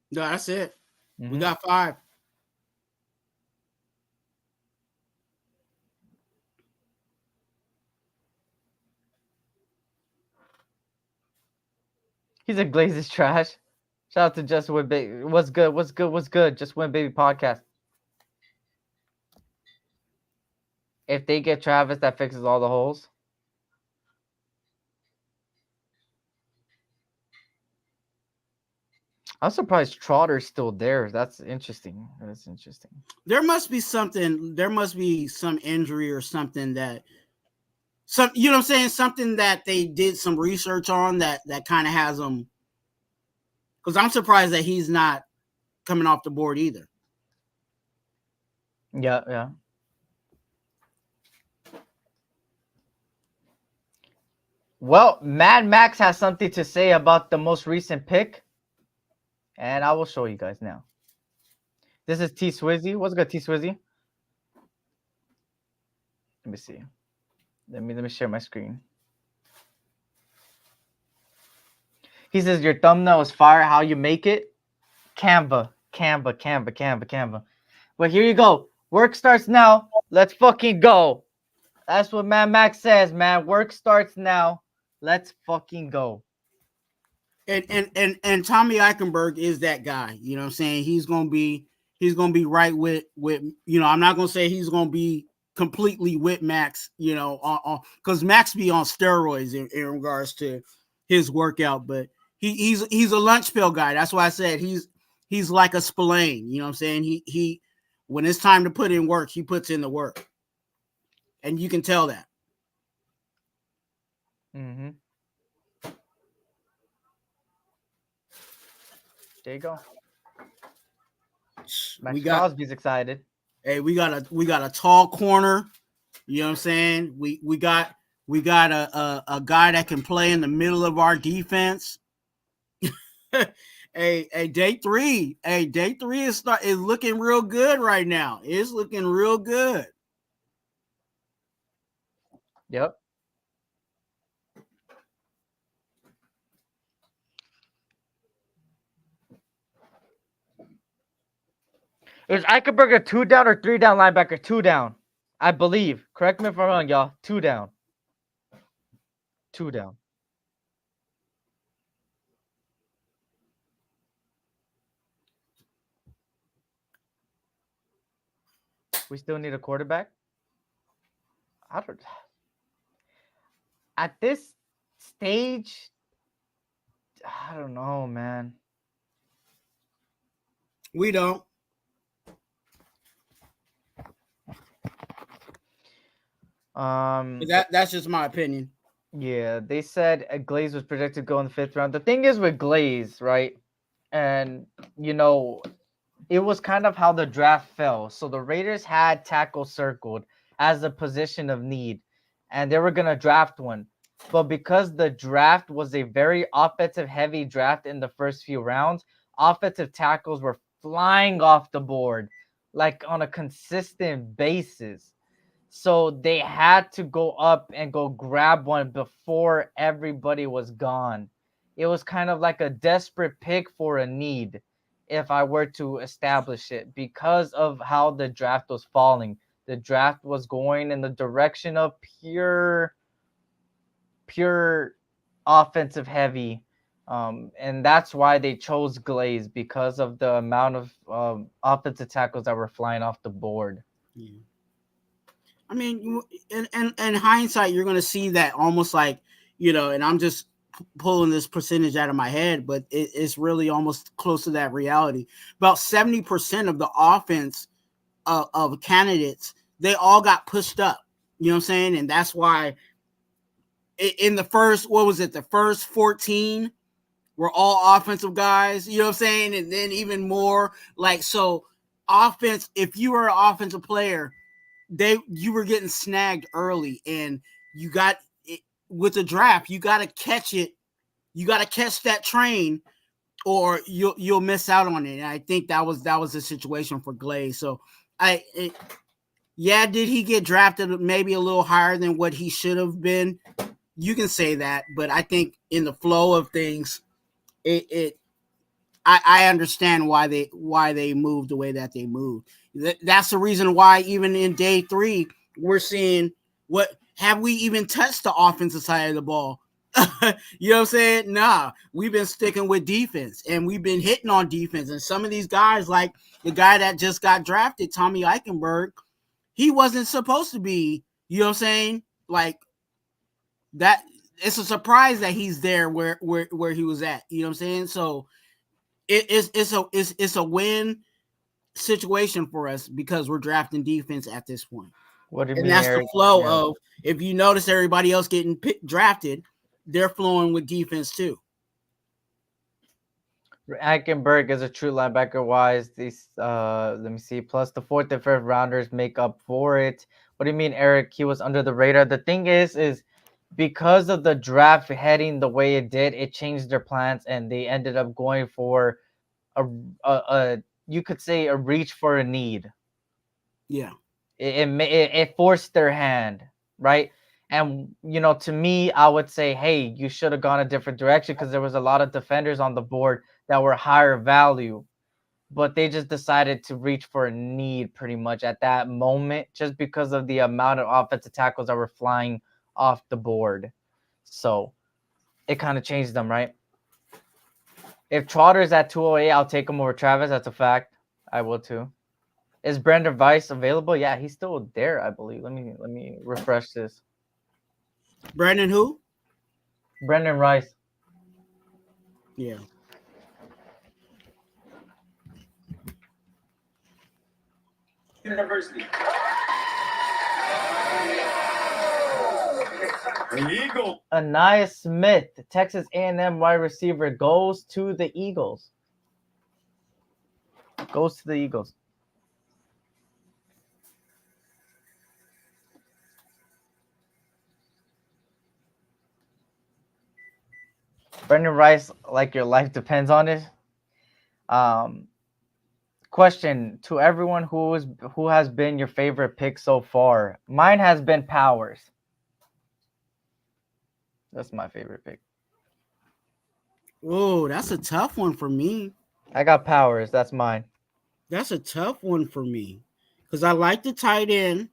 No, that's it. Mm-hmm. We got 5. He's a Glazes trash. Shout out to Just Win Baby. What's good? Just Win Baby podcast. If they get Travis, that fixes all the holes. I'm surprised Trotter's still there. That's interesting. There must be something. There must be some injury or something that you know what I'm saying? Something that they did some research on that kind of has them. Because I'm surprised that he's not coming off the board either. Yeah. Well, Mad Max has something to say about the most recent pick, and I will show you guys now. This is T Swizzy. What's good, T Swizzy? Let me see. Let me share my screen. He says your thumbnail is fire. How you make it? Canva. Well, here you go. Work starts now. Let's fucking go. That's what Mad Max says, man. Work starts now. Let's fucking go. And Tommy Eichenberg is that guy. You know what I'm saying? He's gonna be right with you know, I'm not gonna say he's gonna be completely with Max, you know, because Max be on steroids in regards to his workout, but he's a lunch pill guy. That's why I said he's like a Spillane. You know what I'm saying? He when it's time to put in work, he puts in the work. And you can tell that. Mm-hmm. There you go. Max Crosby's excited. Hey, we got a tall corner. You know what I'm saying? We got a guy that can play in the middle of our defense. Day three is looking real good right now. It's looking real good. Yep. Is Eichenberg a 2 down or 3 down linebacker? 2 down, I believe. Correct me if I'm wrong, y'all. 2 down. 2 down. We still need a quarterback. At this stage, I don't know, man. We don't. That's just my opinion. Yeah, they said Glaze was projected to go in the 5th round. The thing is with Glaze, right? And it was kind of how the draft fell. So the Raiders had tackle circled as a position of need, and they were gonna draft one. But because the draft was a very offensive heavy draft in the first few rounds, offensive tackles were flying off the board like on a consistent basis. So they had to go up and go grab one before everybody was gone. It was kind of like a desperate pick for a need, if I were to establish it, because of how the draft was falling. The draft was going in the direction of pure offensive heavy. And that's why they chose Glaze, because of the amount of offensive tackles that were flying off the board. Yeah. I mean, in hindsight, you're going to see that almost like, and I'm just pulling this percentage out of my head, but it's really almost close to that reality. About 70% of the offense of candidates, they all got pushed up. You know what I'm saying? And that's why in the first, the first 14 were all offensive guys, you know what I'm saying? And then even more so offense, if you were an offensive player, you were getting snagged early, and you got it with the draft. You got to catch it. You got to catch that train, or you'll miss out on it. And I think that was the situation for Glaze. So did he get drafted maybe a little higher than what he should have been? You can say that, but I think in the flow of things, I understand why they moved the way that they moved. That's the reason why even in day 3, we're seeing what have we even touched the offensive side of the ball? You know what I'm saying? Nah, we've been sticking with defense, and we've been hitting on defense. And some of these guys, like the guy that just got drafted, Tommy Eichenberg, he wasn't supposed to be, you know what I'm saying? Like that, it's a surprise that he's there where he was at. You know what I'm saying? So it's a win situation for us because we're drafting defense at this point. What do you mean? And that's Eric? the flow of, if you notice everybody else getting drafted, they're flowing with defense too. Eichenberg is a true linebacker wise. These let me see, plus the 4th and 5th rounders make up for it. What do you mean, Eric? He was under the radar. The thing is because of the draft heading the way it did, it changed their plans, and they ended up going for a you could say a reach for a need. Yeah, it forced their hand, right? And to me, I would say, hey, you should have gone a different direction, because there was a lot of defenders on the board that were higher value, but they just decided to reach for a need pretty much at that moment, just because of the amount of offensive tackles that were flying off the board. So it kind of changed them, right? If Trotter's at 208, I'll take him over Travis. That's a fact. I will too. Is Brendan Rice available? Yeah, he's still there, I believe. Let me refresh this. Brandon who? Brendan Rice. Yeah. University. The Eagles. Anaya Smith, Texas A&M wide receiver, goes to the Eagles. Goes to the Eagles. Brendan Rice, like your life depends on it. Question to everyone who has been your favorite pick so far. Mine has been Powers. That's my favorite pick. Oh, that's a tough one for me. I got Powers. That's mine. That's a tough one for me because I like the tight end.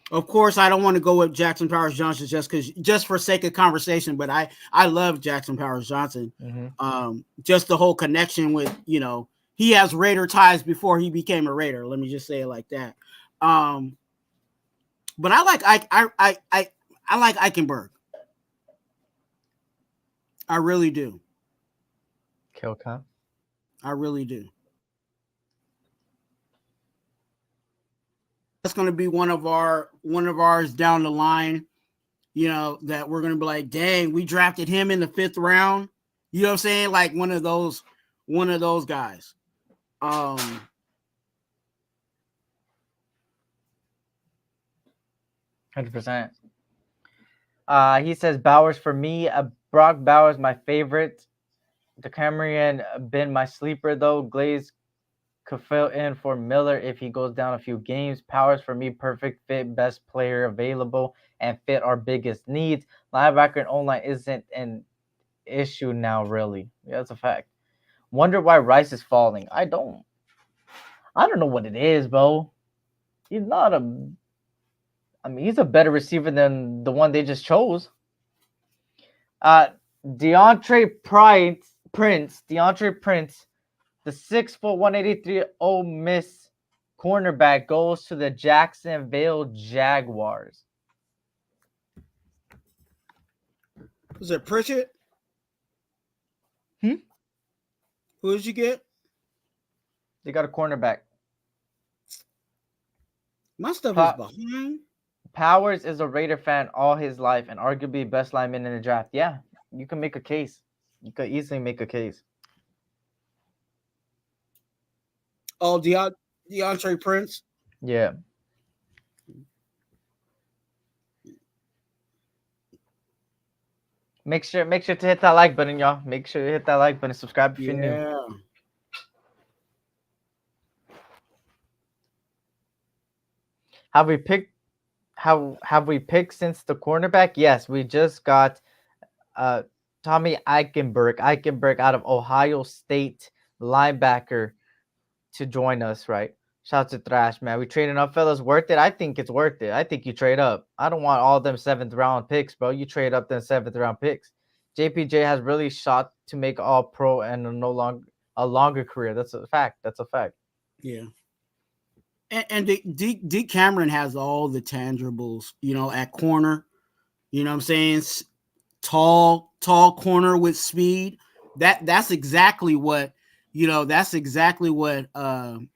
Of course, I don't want to go with Jackson Powers Johnson just for sake of conversation, but I love Jackson Powers Johnson. Mm-hmm. Just the whole connection with, he has Raider ties before he became a Raider. Let me just say it like that. But I like Eichenberg. I really do. Kill count. I really do. that's going to be one of ours down the line. You know, that we're going to be like, dang, we drafted him in the 5th round. You know what I'm saying? Like one of those guys. 100%. He says Bowers for me. Brock Bowers, my favorite. The Camryn been my sleeper though. Glaze could fill in for Miller if he goes down a few games. Powers for me, perfect fit, best player available, and fit our biggest needs. Linebacker and O-line isn't an issue now, really. Yeah, that's a fact. Wonder why Rice is falling. I don't know what it is, bro. He's not a. I mean, he's a better receiver than the one they just chose. DeAndre Prince, the 6', 183 Ole Miss cornerback goes to the Jacksonville Jaguars. Was it Pritchett? Who did you get? They got a cornerback. My stuff is behind. Powers is a Raider fan all his life and arguably best lineman in the draft. Yeah, you can make a case. You could easily make a case. Oh, DeAndre Prince. Yeah. Make sure to hit that like button, y'all. Make sure to hit that like button. Subscribe if you're new. Have we picked since the cornerback? Yes, we just got Tommy Eichenberg out of Ohio State, linebacker, to join us, right? Shout out to Thrash, man. We trading up, fellas. Worth it? I think it's worth it. I think you trade up. I don't want all them 7th round picks, bro. You trade up them 7th round picks. JPJ has really shot to make all pro and a longer career. That's a fact. Yeah. And D Cameron has all the tangibles, you know, at corner. You know what I'm saying? Tall corner with speed. That's exactly what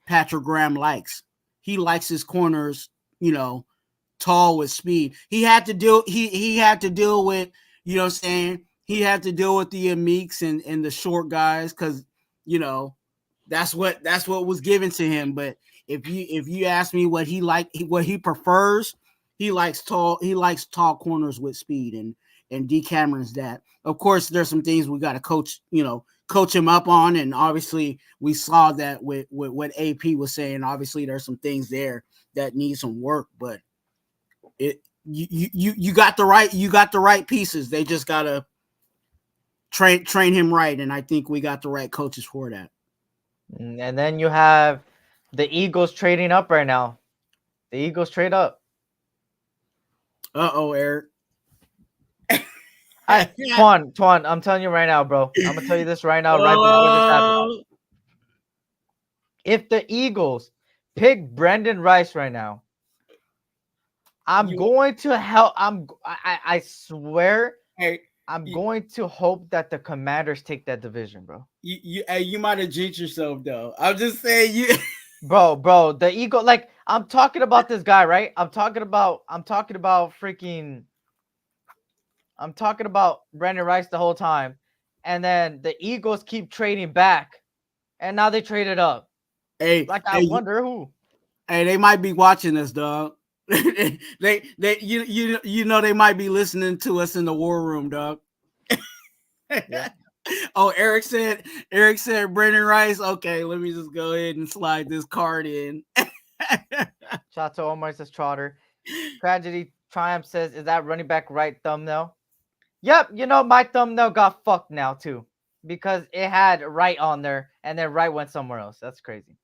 Patrick Graham likes. He likes his corners, you know, tall with speed. He had to deal with, you know what I'm saying? He had to deal with the Meeks and the short guys because, you know, that's what was given to him. But if you ask me what he prefers, he likes tall corners with speed, and D Cameron's that. Of course, there's some things we got to coach him up on, and obviously we saw that with what AP was saying. Obviously, there's some things there that need some work, but you got the right pieces. They just gotta train him right, and I think we got the right coaches for that. And then you have the Eagles trading up right now. The Eagles trade up. Eric. Twuan, I'm telling you right now, bro. I'm gonna tell you this right now, right before this happens. If the Eagles pick Brendan Rice right now, I'm going to help. I swear. I'm going to hope that the Commanders take that division, bro. You might have jinxed yourself, though. I'm just saying you. Bro, the Eagle. Like, I'm talking about this guy, right? I'm talking about Brandon Rice the whole time, and then the Eagles keep trading back, and now they traded up. I wonder who. Hey, they might be watching us, dog. they you know they might be listening to us in the war room, dog. Yeah. Oh, Eric said Brandon Rice. Okay, let me just go ahead and slide this card in. Shout out to Omar says Trotter. Tragedy Triumph says, is that running back right thumbnail? Yep, you know my thumbnail got fucked now too, because it had right on there and then right went somewhere else. That's crazy.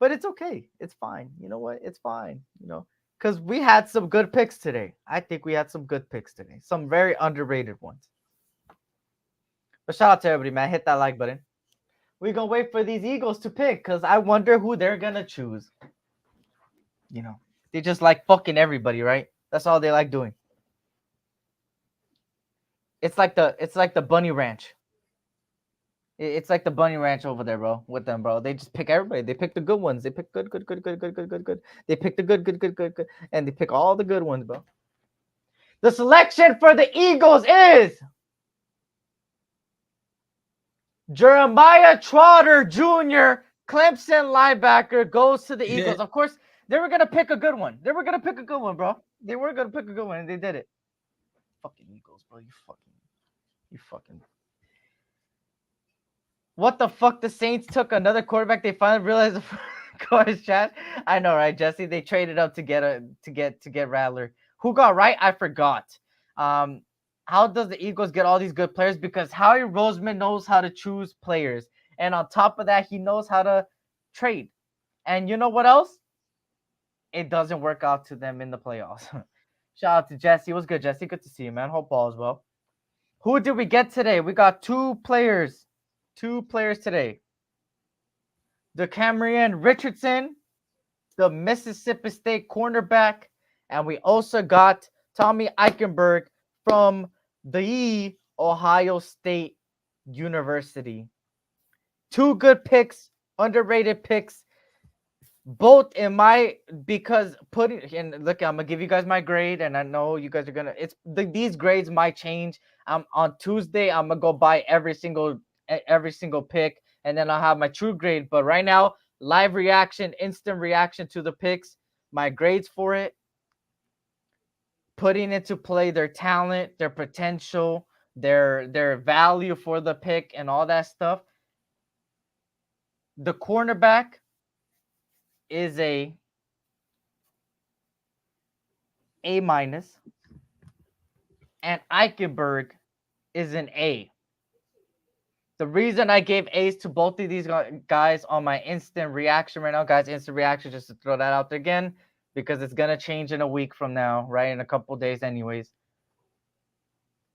But it's okay. It's fine. You know what? It's fine. You know, because we had some good picks today. I think we had some good picks today. Some very underrated ones. But shout out to everybody, man. Hit that like button. We're going to wait for these Eagles to pick because I wonder who they're going to choose. You know, they just like fucking everybody, right? That's all they like doing. It's like the Bunny Ranch. It's like the Bunny Ranch over there, bro. With them, bro. They just pick everybody. They pick the good ones. They pick good. They pick the good, and they pick all the good ones, bro. The selection for the Eagles is Jeremiah Trotter Jr., Clemson linebacker, goes to the Eagles. Of course, they were gonna pick a good one. Bro. They were gonna pick a good one, and they did it. Fucking Eagles, bro. You fucking. What the fuck? The Saints took another quarterback. They finally realized the car is trash. I know, right, Jesse? They traded up to get Rattler. Who got right? I forgot. How does the Eagles get all these good players? Because Howie Roseman knows how to choose players, and on top of that, he knows how to trade. And you know what else? It doesn't work out to them in the playoffs. Shout out to Jesse. It was good, Jesse. Good to see you, man. Hope all is well. Who did we get today? We got two players today. The Cameron Richardson, the Mississippi State cornerback, and we also got Tommy Eichenberg from the Ohio State University. Two good picks, underrated picks, both in my, because putting, and look, I'm gonna give you guys my grade, and I know you guys are gonna, these grades might change. On Tuesday, I'm gonna go by every single pick, and then I'll have my true grade. But right now, live reaction, instant reaction to the picks, my grades for it, putting into play their talent, their potential, their value for the pick, and all that stuff. The cornerback is a minus, and Eichenberg is an A. The reason I gave A's to both of these guys on my instant reaction right now, guys, instant reaction, just to throw that out there again, because it's going to change in a week from now, right? In a couple days anyways,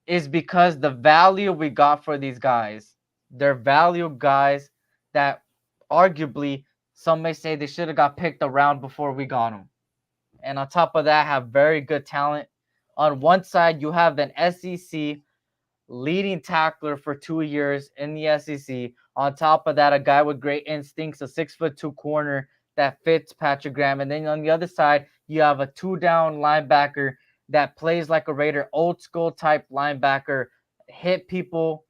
is because the value we got for these guys, they're value guys that arguably some may say they should have got picked around before we got them. And on top of that, have very good talent. On one side, you have an SEC leading tackler for 2 years in the SEC. On top of that, a guy with great instincts, a 6'2" corner that fits Patrick Graham. And then on the other side, you have a 2-down linebacker that plays like a Raider, old school type linebacker, hit people,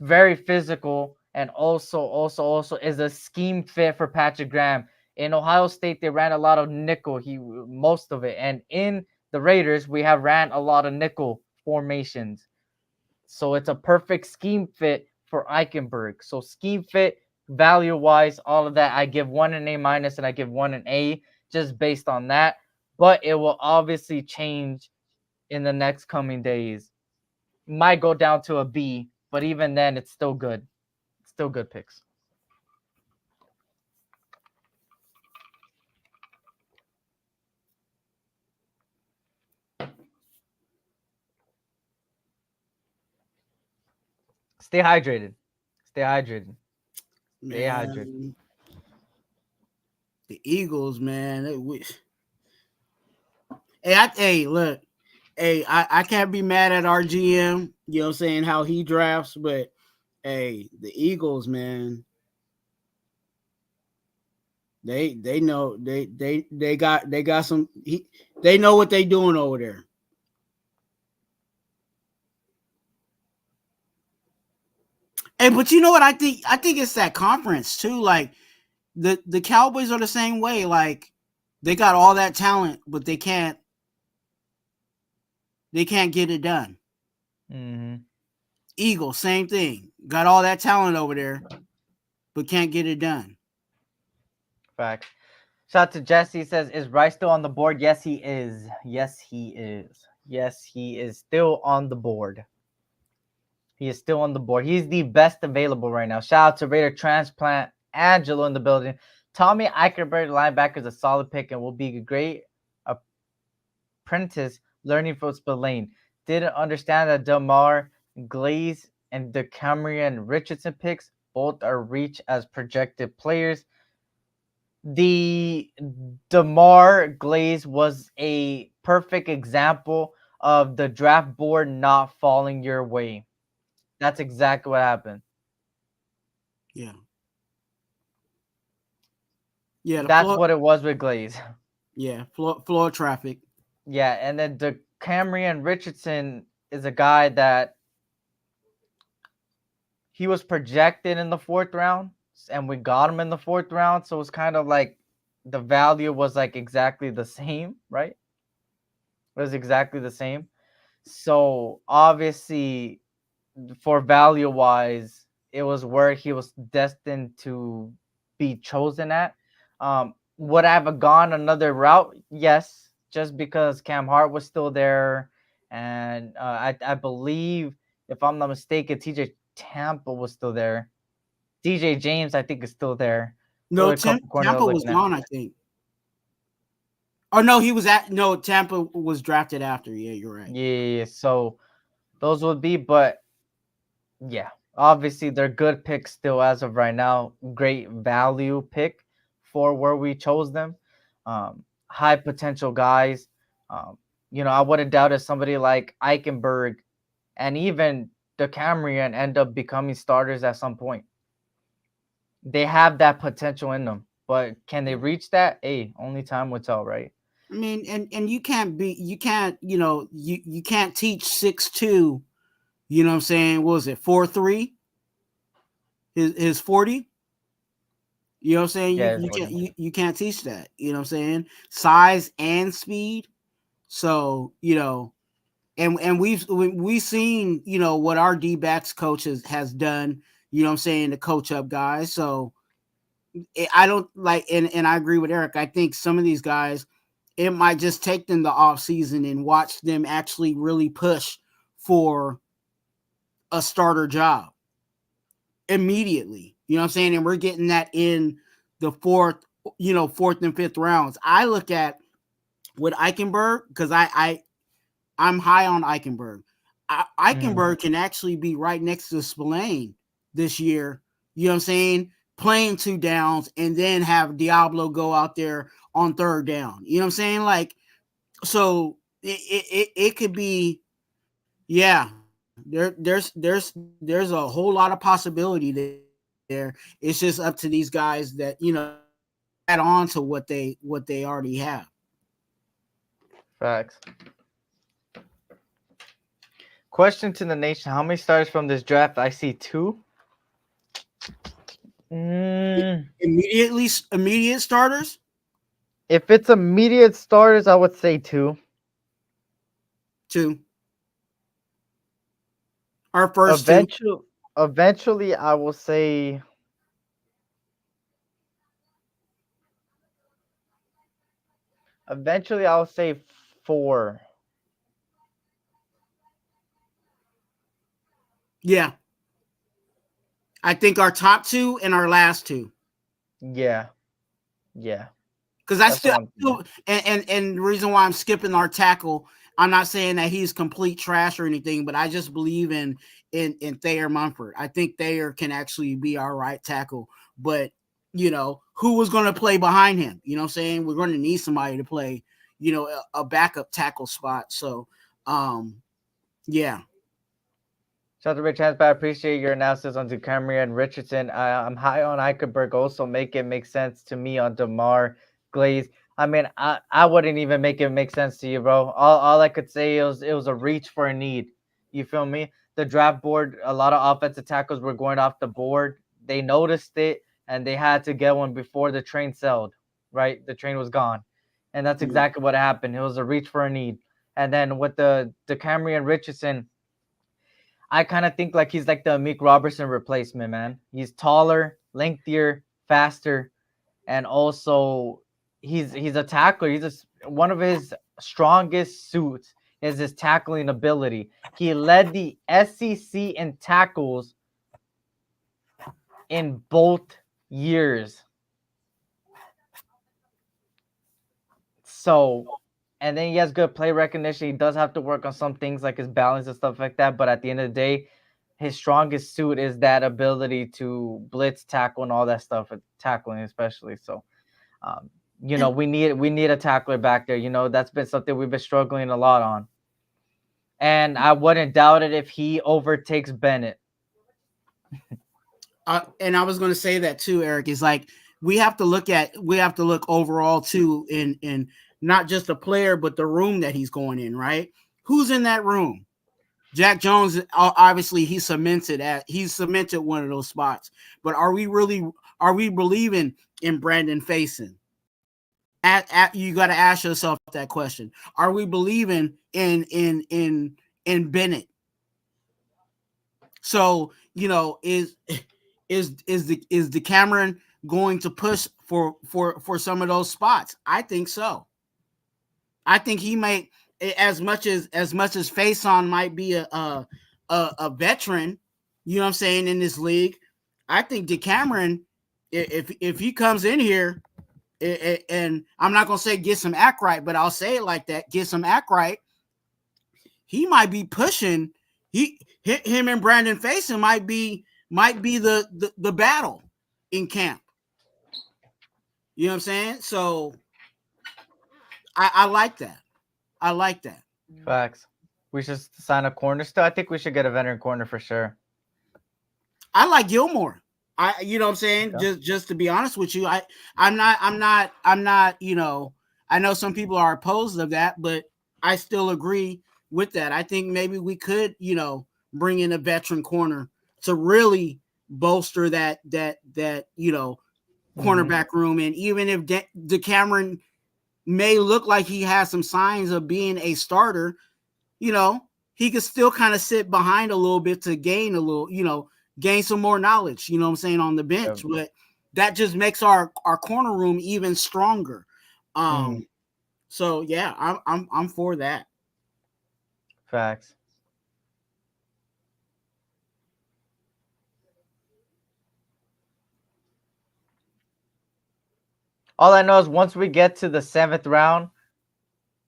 very physical, and also is a scheme fit for Patrick Graham. In Ohio State, they ran a lot of nickel, most of it. And in the Raiders, we have ran a lot of nickel formations. So it's a perfect scheme fit for Eichenberg. So scheme fit, value-wise, all of that, I give one an A minus and I give one an A just based on that. But it will obviously change in the next coming days. Might go down to a B, but even then, it's still good. Still good picks. Stay hydrated. Stay hydrated. Stay hydrated. The Eagles, man. Look. Hey, I can't be mad at our GM, you know what I'm saying, how he drafts, but hey, the Eagles, man. They know they got some they know what they doing over there. Hey, but you know what I think it's that conference too. Like the Cowboys are the same way. Like they got all that talent, but they can't get it done. Mm-hmm. Eagles, same thing. Got all that talent over there, but can't get it done. Fact. Shout out to Jesse. Says, is Rice still on the board? Yes, he is. Yes, he is. Yes, he is still on the board. He is still on the board. He's the best available right now. Shout out to Raider Transplant, Angelo in the building. Tommy Eichenberg, linebacker, is a solid pick and will be a great apprentice learning from Spillane. Didn't understand that DeMar Glaze and the Cameron Richardson picks both are reach as projected players. The DeMar Glaze was a perfect example of the draft board not falling your way. That's exactly what happened. Yeah. Yeah. That's what it was with Glaze. Yeah. Floor traffic. Yeah, and then the Camryn Richardson is a guy that he was projected in the 4th round, and we got him in the 4th round. So it's kind of like the value was like exactly the same, right? It was exactly the same. So obviously, for value wise, it was where he was destined to be chosen at. Would I have gone another route? Yes, just because Cam Hart was still there, and I believe, if I'm not mistaken, TJ Tampa was still there. DJ James, I think, is still there. No, A couple corner I Tampa was looking at. gone, I think. Oh no, Tampa was drafted after. Yeah, you're right. Yeah, so those would be, but yeah, obviously they're good picks still as of right now. Great value pick for where we chose them. High potential guys. I wouldn't doubt if somebody like Eichenberg and even the Camryn end up becoming starters at some point. They have that potential in them, but can they reach that? Hey, only time will tell, right? I mean, and you can't you can't teach 6'2", you know what I'm saying? What was it, 4'3"? His 40? You know what I'm saying? Yeah, You can't teach that. You know what I'm saying? Size and speed. So, and we've seen, what our D-backs coach has done, you know what I'm saying, to coach up guys. So I don't like, and I agree with Eric. I think some of these guys, it might just take them the off season and watch them actually really push for a starter job immediately. You know what I'm saying? And we're getting that in the 4th and 5th rounds. I look at with Eichenberg, because I'm high on Eichenberg. Eichenberg can actually be right next to Spillane this year. You know what I'm saying? Playing 2 downs and then have Diablo go out there on 3rd down. You know what I'm saying? Like, so it could be, yeah. There's a whole lot of possibility there. It's just up to these guys that add on to what they already have. Facts. Question to the nation: how many starters from this draft? I see 2. Immediate starters? If it's immediate starters, I would say 2. 2. Our first 2. Eventually, I will say. Eventually, I'll say 4. Yeah. I think our top 2 and our last 2. Yeah. Yeah. Because I still and the reason why I'm skipping our tackle, I'm not saying that he's complete trash or anything, but I just believe in Thayer Mumford. I think Thayer can actually be our right tackle. But, who was going to play behind him? You know what I'm saying? We're going to need somebody to play, a backup tackle spot. So, yeah. Shout out to Rich Hansbad. I appreciate your analysis on Camryn Richardson. I'm high on Eichenberg. Also, make it make sense to me on DeMar Glaze. I mean, I wouldn't even make it make sense to you, bro. All I could say is it was a reach for a need. You feel me? The draft board, a lot of offensive tackles were going off the board. They noticed it, and they had to get one before the train sailed, right? The train was gone. And that's exactly what happened. It was a reach for a need. And then with the Camryn Richardson, I kind of think like he's like the Amik Robertson replacement, man. He's taller, lengthier, faster, and also he's a tackler. One of his strongest suits is his tackling ability. He led the SEC in tackles in both years. So, and then he has good play recognition. He does have to work on some things like his balance and stuff like that. But at the end of the day, his strongest suit is that ability to blitz, tackle, and all that stuff, tackling especially. So, we need a tackler back there. That's been something we've been struggling a lot on. And I wouldn't doubt it if he overtakes Bennett. And I was going to say that too, Eric, is like we have to look overall too in not just the player, but the room that he's going in, right? Who's in that room? Jack Jones, obviously he's cemented one of those spots, but are we believing in Brandon Faison? You got to ask yourself that question. Are we believing in Bennett? So, is the Cameron going to push for some of those spots? I think so. I think he might, as much as Faison might be a veteran, you know what I'm saying, in this league. I think DeCameron, if he comes in here, and I'm not gonna say get some act right, but I'll say it like that: get some act right. He might be pushing. Him and Brandon Faison might be the battle in camp. You know what I'm saying? So I like that. I like that. Facts. We should sign a corner still. I think we should get a veteran corner for sure. I like Gilmore. You know what I'm saying? Okay. Just to be honest with you, I'm not, I know some people are opposed of that, but I still agree with that. I think maybe we could, bring in a veteran corner to really bolster that cornerback room. And even if DeCameron may look like he has some signs of being a starter, he could still kind of sit behind a little bit to gain a little, gain some more knowledge, you know what I'm saying, on the bench. Yeah. But that just makes our corner room even stronger. So yeah, I'm for that. Facts. All I know is once we get to the 7th round,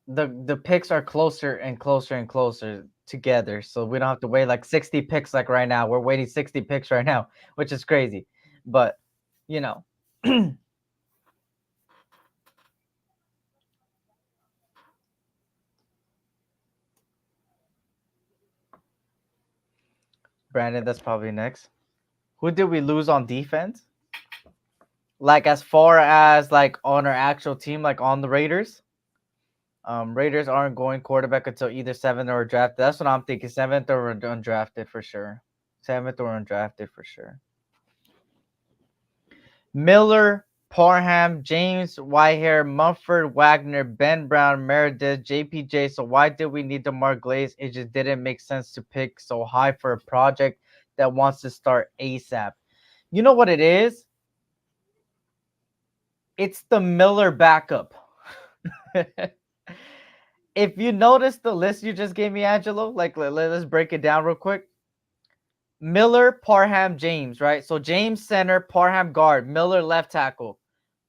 the picks are closer and closer and closer together. So we don't have to wait like 60 picks like right now. We're waiting 60 picks right now, which is crazy. But, Brandon, that's probably next. Who did we lose on defense? Like as far as like on our actual team, like on the Raiders? Raiders aren't going quarterback until either 7th or drafted. That's what I'm thinking. 7th or undrafted for sure. 7th or undrafted for sure. Miller, Parham, James, Whitehair, Mumford, Wagner, Ben Brown, Meredith, JPJ. So why did we need to mark Glaze? It just didn't make sense to pick so high for a project that wants to start ASAP. You know what it is? It's the Miller backup. If you notice the list you just gave me, Angelo, like let's break it down real quick. Miller, Parham, James, right? So James center, Parham guard, Miller left tackle,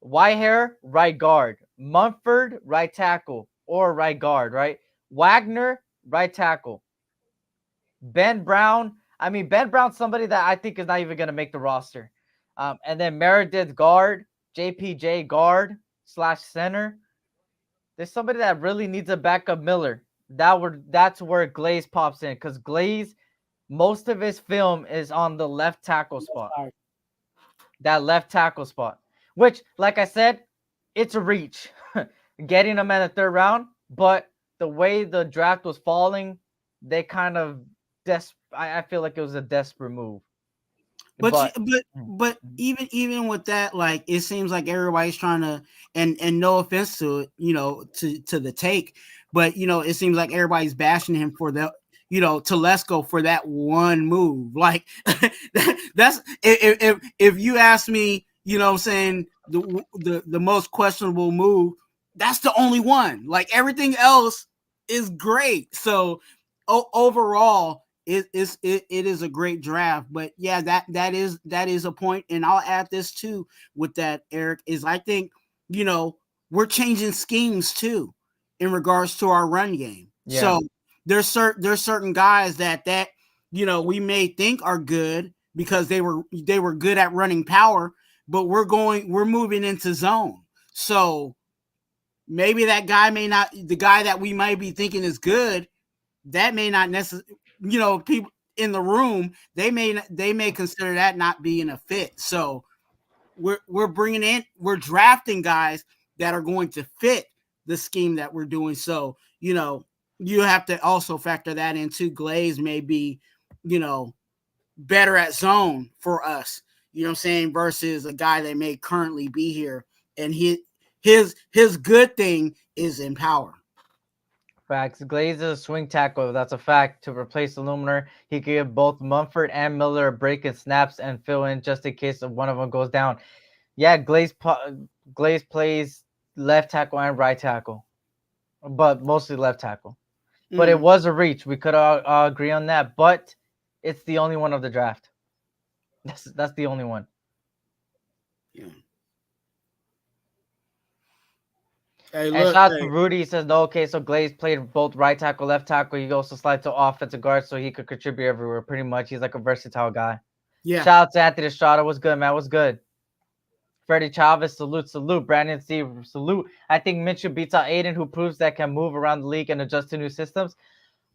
Whitehair right guard, Mumford right tackle or right guard, right? Wagner right tackle. Ben Brown, Ben Brown's somebody that I think is not even gonna make the roster. And then Meredith guard, JPJ guard / center. There's somebody that really needs a backup Miller. That's where Glaze pops in, because Glaze, most of his film is on the left tackle spot. That left tackle spot, which, like I said, it's a reach. Getting him in the 3rd round, but the way the draft was falling, they kind of I feel like it was a desperate move. But even with that, like it seems like everybody's trying to, and no offense to it, to the take, but it seems like everybody's bashing him for the to let's go for that one move. Like that's if you ask me, I'm saying the most questionable move, that's the only one. Like everything else is great. So overall, it is a great draft. But yeah, that is a point. And I'll add this too with that, Eric, is I think, we're changing schemes too in regards to our run game. Yeah. So there's certain guys that we may think are good because they were good at running power, but we're moving into zone. So maybe that guy the guy that we might be thinking is good, that may not necessarily, in the room, they may consider that not being a fit. So we're drafting guys that are going to fit the scheme that we're doing. So, you know, you have to also factor that into Glaze may be, you know, better at zone for us, you know what I'm saying, versus a guy that may currently be here. And his good thing is in power. Facts. Glaze is a swing tackle. That's a fact. To replace Illuminator, he could give both Mumford and Miller a break in snaps and fill in just in case one of them goes down. Yeah, Glaze plays left tackle and right tackle, but mostly left tackle. But it was a reach. We could agree on that. But it's the only one of the draft. That's the only one. Yeah. Hey, and look, shout out to Rudy. He says, no, okay, so Glaze played both right tackle, left tackle. He also slides to offensive guard, so he could contribute everywhere. Pretty much, he's like a versatile guy. Yeah. Shout out to Anthony Estrada. What's good, man? What's good? Freddie Chavez, salute. Brandon C, salute. I think Minshew beats out Aiden, who proves that can move around the league and adjust to new systems.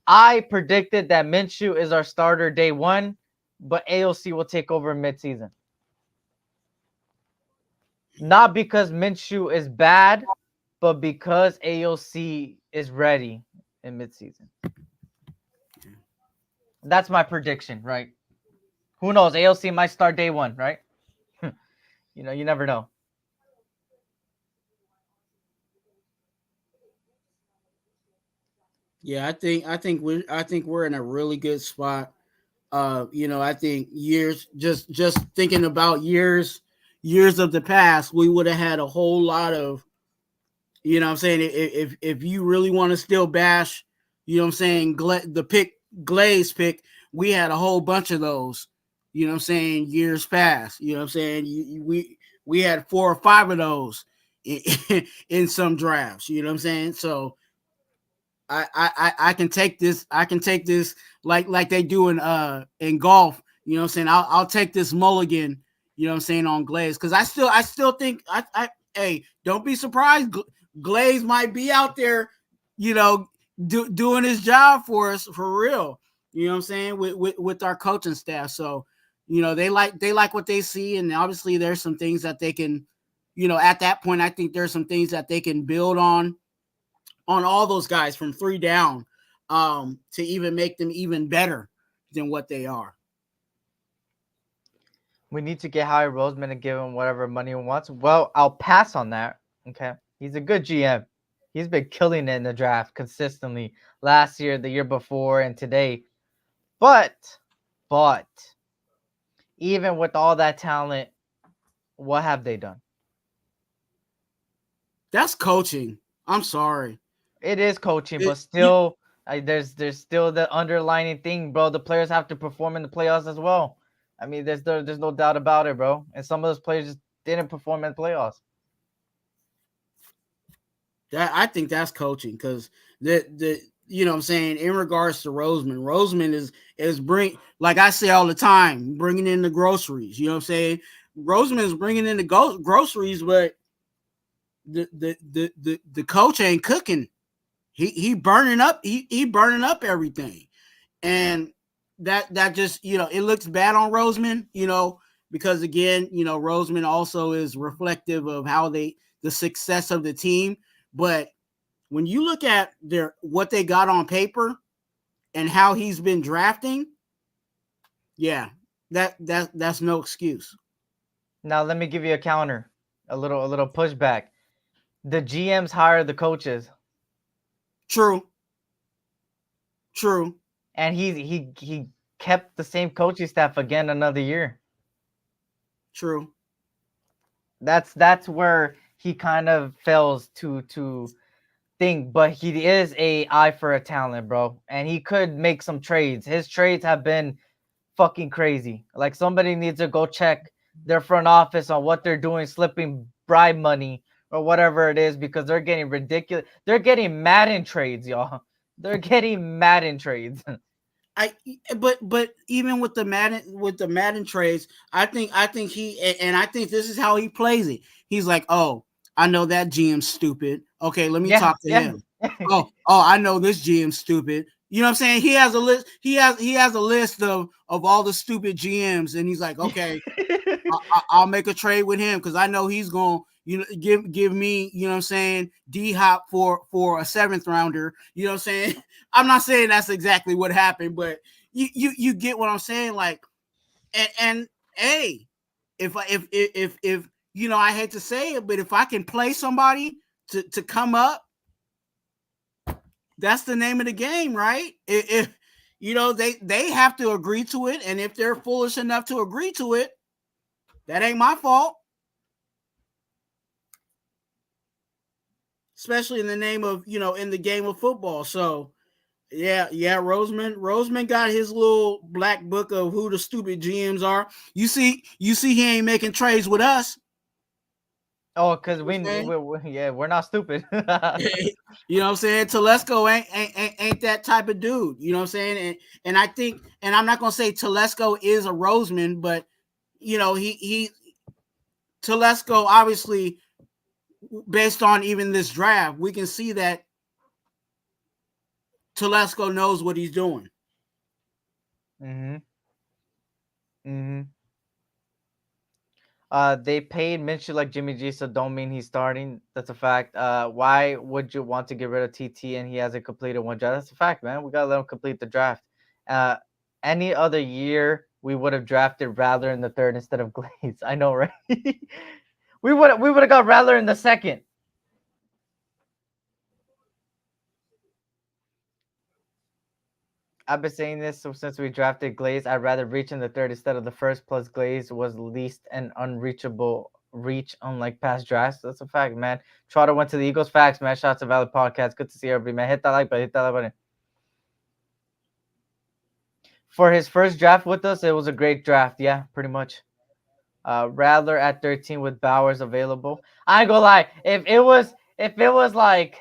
I predicted that Minshew is our starter day one, but AOC will take over in midseason. Not because Minshew is bad, but because AOC is ready in midseason. That's my prediction, right? Who knows? AOC might start day one, right? You know, you never know. Yeah, I think we're in a really good spot. You know, I think just thinking about years of the past, we would have had a whole lot of, you know what I'm saying, if you really want to still bash, you know what I'm saying, Glaze pick, we had a whole bunch of those, you know what I'm saying, years past, you know what I'm saying, we had 4 or 5 of those in some drafts, you know what I'm saying. So I can take this. I can take this like they do in golf. You know what I'm saying? I'll take this mulligan, you know what I'm saying, on Glaze. Because I still think hey, don't be surprised. Glaze might be out there, you know, doing his job for us for real. You know what I'm saying? With our coaching staff. So, you know, they like what they see, and obviously there's some things that they can, you know, at that point, I think there's some things that they can build on all those guys from 3 down, to even make them even better than what they are. We need to get Howie Roseman and give him whatever money he wants. Well, I'll pass on that. Okay. He's a good GM. He's been killing it in the draft consistently last year, the year before, and today. But even with all that talent, what have they done? That's coaching. I'm sorry. It is coaching, but still, there's still the underlining thing, bro. The players have to perform in the playoffs as well. I mean, there's no doubt about it, bro. And some of those players just didn't perform in the playoffs. I think that's coaching, because the you know what I'm saying, in regards to Roseman is like I say all the time, bringing in the groceries. You know what I'm saying? Roseman is bringing in the groceries, but the coach ain't cooking. He burning up. He burning up everything, and that just, you know, it looks bad on Roseman, you know, because again, you know, Roseman also is reflective of how the success of the team. But when you look at what they got on paper and how he's been drafting, yeah, that's no excuse. Now let me give you a counter, a little pushback. The GMs hire the coaches. True. And he kept the same coaching staff again another year. True. That's where he kind of fails to think, but he is a eye for a talent, bro. And he could make some trades. His trades have been fucking crazy. Like, somebody needs to go check their front office on what they're doing, slipping bribe money or whatever it is, because they're getting ridiculous. They're getting Madden trades, y'all. They're getting Madden trades. But even with the Madden trades, I think he, and I think this is how he plays it. He's like, oh, I know that GM's stupid. Okay, let me talk to him. Oh, I know this GM's stupid. You know what I'm saying? He has a list. He has a list of all the stupid GMs, and he's like, okay, I'll make a trade with him because I know he's going to give me, you know what I'm saying, D-Hop for a 7th rounder. You know what I'm saying? I'm not saying that's exactly what happened, but you get what I'm saying. Like, and hey, if you know, I hate to say it, but if I can play somebody to come up, that's the name of the game, right? If you know, they have to agree to it, and if they're foolish enough to agree to it, that ain't my fault. Especially in the name of, you know, in the game of football. So yeah, Roseman got his little black book of who the stupid GMs are. You see he ain't making trades with us. Oh, because we're not stupid. You know what I'm saying? Telesco ain't that type of dude. You know what I'm saying? And I think, and I'm not gonna say Telesco is a Roseman, but you know, he Telesco, obviously, based on even this draft, we can see that Telesco knows what he's doing. They paid Minshew like Jimmy G, so don't mean he's starting. That's a fact. Why would you want to get rid of TT and he hasn't completed one draft? That's a fact, man. We gotta let him complete the draft. Any other year we would have drafted Rattler in the 3rd instead of Glaze. I know, right? we would have got Rattler in the 2nd. I've been saying this since we drafted Glaze. I'd rather reach in the 3rd instead of the 1st. Plus, Glaze was least an unreachable reach, unlike past drafts. That's a fact, man. Trotter went to the Eagles. Facts, man. Shout out to Valid Podcast. Good to see everybody, man. Hit that like button. Hit that like button. For his first draft with us, it was a great draft. Yeah, pretty much. Rattler at 13 with Bowers available. I ain't gonna lie. If it was like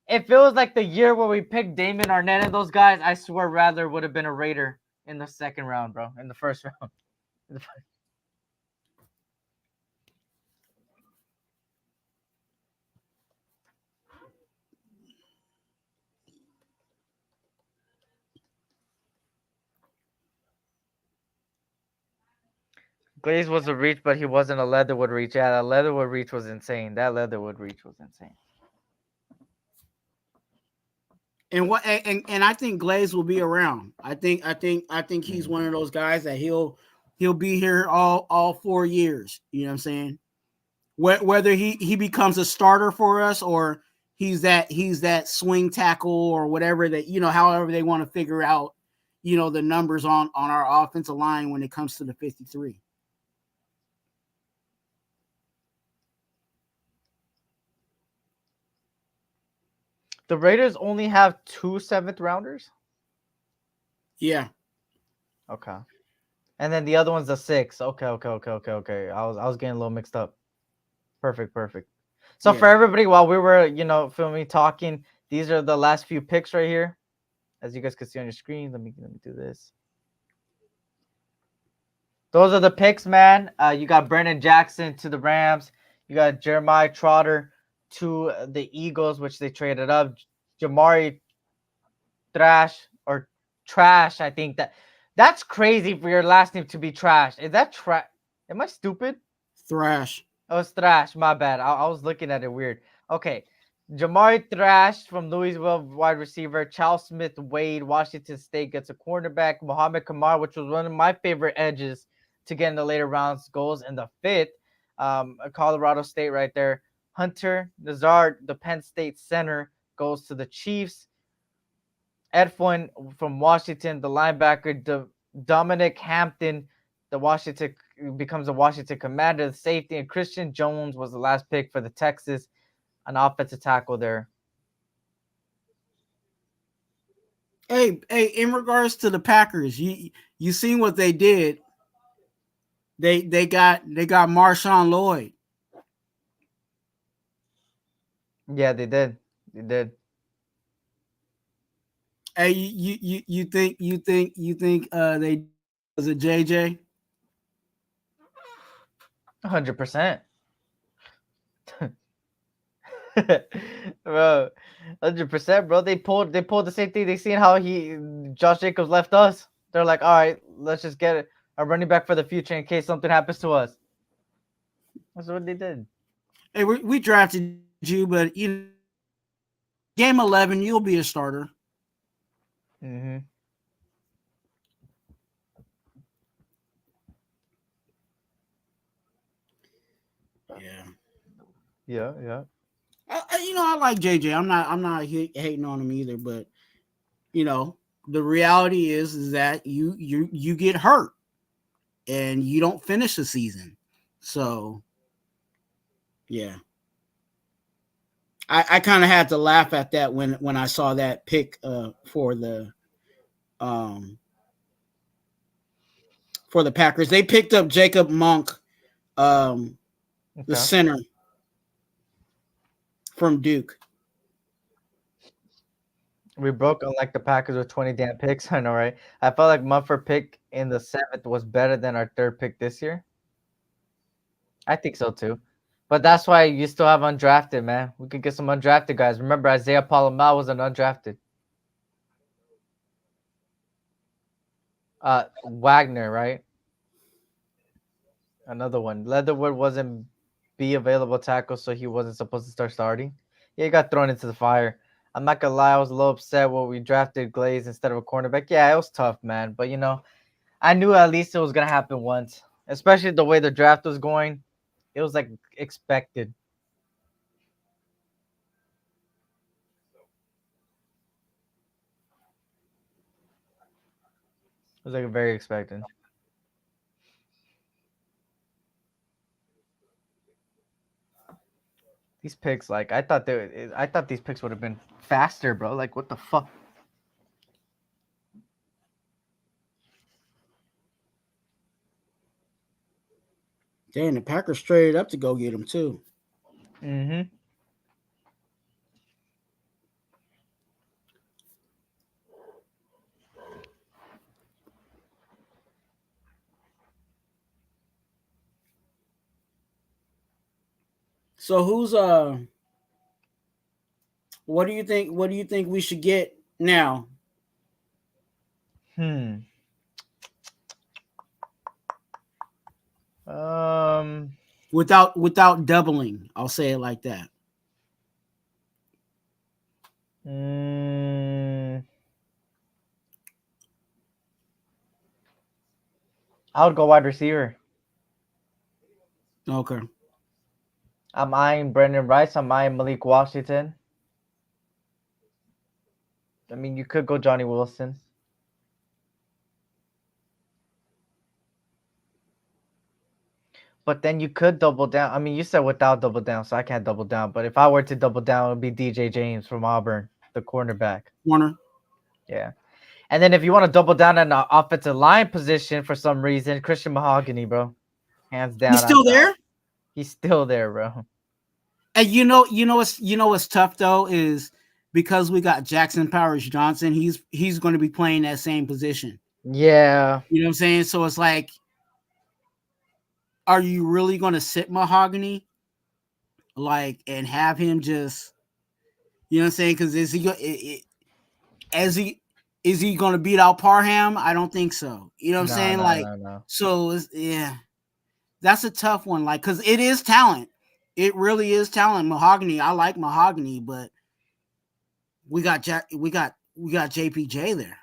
if it was like the year where we picked Damon Arnett and those guys, I swear Rattler would have been a Raider in the 2nd round, bro. In the 1st round. Glaze was a reach, but he wasn't a Leatherwood reach. Yeah, that Leatherwood reach was insane. And I think Glaze will be around. I think he's one of those guys that he'll be here all 4 years. You know what I'm saying? Whether he becomes a starter for us or he's that swing tackle or whatever, that, you know, however they want to figure out, you know, the numbers on our offensive line when it comes to the 53. The Raiders only have 2 7th rounders? Yeah. Okay. And then the other one's a 6. Okay. I was getting a little mixed up. Perfect. So for everybody, while we were, you know, talking, these are the last few picks right here. As you guys can see on your screen. Let me do this. Those are the picks, man. You got Brennan Jackson to the Rams. You got Jeremiah Trotter to the Eagles, which they traded up. Jamari Trash, I think that's crazy for your last name to be Trash. Is that Trash? Am I stupid? Thrash. Oh, it's Thrash. My bad. I was looking at it weird. Okay. Jamari Thrash from Louisville, wide receiver. Charles Smith Wade, Washington State, gets a cornerback. Muhammad Kamar, which was one of my favorite edges to get in the later rounds, goes in the 5th. Colorado State right there. Hunter Nazard, the Penn State center, goes to the Chiefs. Twuan from Washington, the linebacker. Dominic Hampton, becomes a Washington Commander, the safety. And Christian Jones was the last pick for the Texans, an offensive tackle there. Hey, in regards to the Packers, you seen what they did. They got Marshawn Lloyd. Yeah, they did. Hey, you think they was a JJ? 100%. Bro, 100%, bro. They pulled the same thing. They seen how Josh Jacobs left us. They're like, all right, let's just get a running back for the future in case something happens to us. That's what they did. Hey, we drafted you, but you know, game 11, you'll be a starter. Mm-hmm. Yeah. I like JJ. I'm not hating on him either, but you know, the reality is that you get hurt and you don't finish the season. So yeah. I kind of had to laugh at that when I saw that pick for the Packers. They picked up Jacob Monk, the center from Duke. We broke unlike the Packers with 20 damn picks. I know, right? I felt like Mumford pick in the 7th was better than our 3rd pick this year. I think so too. But that's why you still have undrafted, man. We could get some undrafted guys. Remember, Isaiah Palomal was an undrafted. Wagner, right? Another one. Leatherwood wasn't be available tackle, so he wasn't supposed to start starting. Yeah, he got thrown into the fire. I'm not gonna lie, I was a little upset when we drafted Glaze instead of a cornerback. Yeah, it was tough, man. But you know, I knew at least it was gonna happen once. Especially the way the draft was going. It was like expected. It was like very expected. These picks, like I thought these picks would have been faster, bro. Like what the fuck? Damn, the Packers traded up to go get him too. Mm-hmm. So who's what do you think we should get now? Without doubling, I'll say it like that. I would go wide receiver. Okay. I'm eyeing Brendan Rice. I'm eyeing Malik Washington. I mean, you could go Johnny Wilson. But then you could double down. I mean, you said without double down, so I can't double down. But if I were to double down, it would be DJ James from Auburn, the cornerback. Corner. Yeah. And then if you want to double down on the offensive line position for some reason, Christian Mahogany, bro. Hands down. He's still there? He's still there, bro. And you know what's tough though is because we got Jackson Powers Johnson, he's going to be playing that same position. Yeah. You know what I'm saying? So it's like, are you really going to sit Mahogany, like, and have him just, you know what I'm saying? Because is he going to beat out Parham? I don't think so. You know what I'm saying? No. So yeah, that's a tough one. Like, because it is talent. It really is talent. Mahogany. I like Mahogany, but we got JPJ there.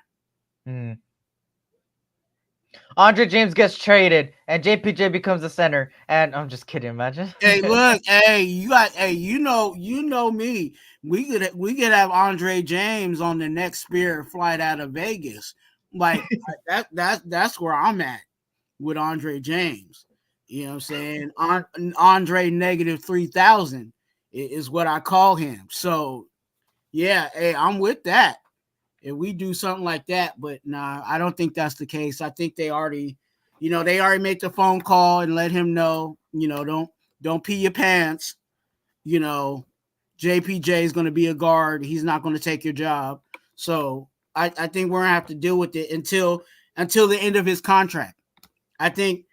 Andre James gets traded and JPJ becomes the center. And I'm just kidding. Imagine. Hey, look, you know me. We could have Andre James on the next Spirit flight out of Vegas. Like that's where I'm at with Andre James. You know what I'm saying? Andre negative 3,000 is what I call him. So yeah, hey, I'm with that. If we do something like that, but nah, I don't think that's the case. I think they already made the phone call and let him know, don't pee your pants. JPJ is going to be a guard. He's not going to take your job. So I think we're going to have to deal with it until the end of his contract. I think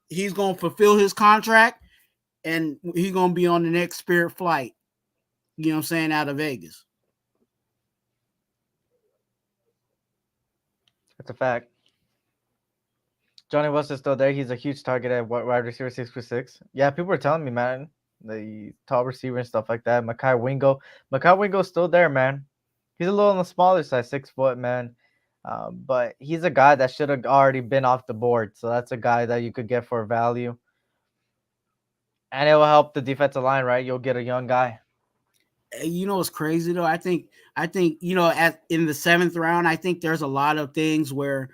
he's going to fulfill his contract. and he's gonna be on the next Spirit flight. You know what I'm saying, out of Vegas. That's a fact. Johnny Wilson's still there. He's a huge target at wide receiver 6'6". Yeah, people were telling me, man, the tall receiver and stuff like that. Mekhi Wingo's still there, man. He's a little on the smaller side, 6 foot, man. But he's a guy that should have already been off the board. So that's a guy that you could get for value. And it will help the defensive line, right? You'll get a young guy. You know what's crazy though? I think you know, in the 7th round, I think there's a lot of things where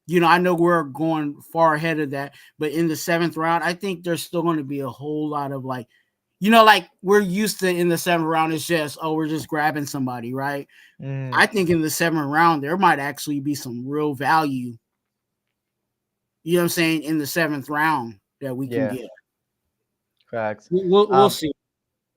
you know, I know we're going far ahead of that, but in the 7th round, I think there's still going to be a whole lot of like, you know, like we're used to in the 7th round, it's just, oh, we're just grabbing somebody, right? I think in the 7th round, there might actually be some real value, you know what I'm saying, in the 7th round that we can get. Facts. We'll see.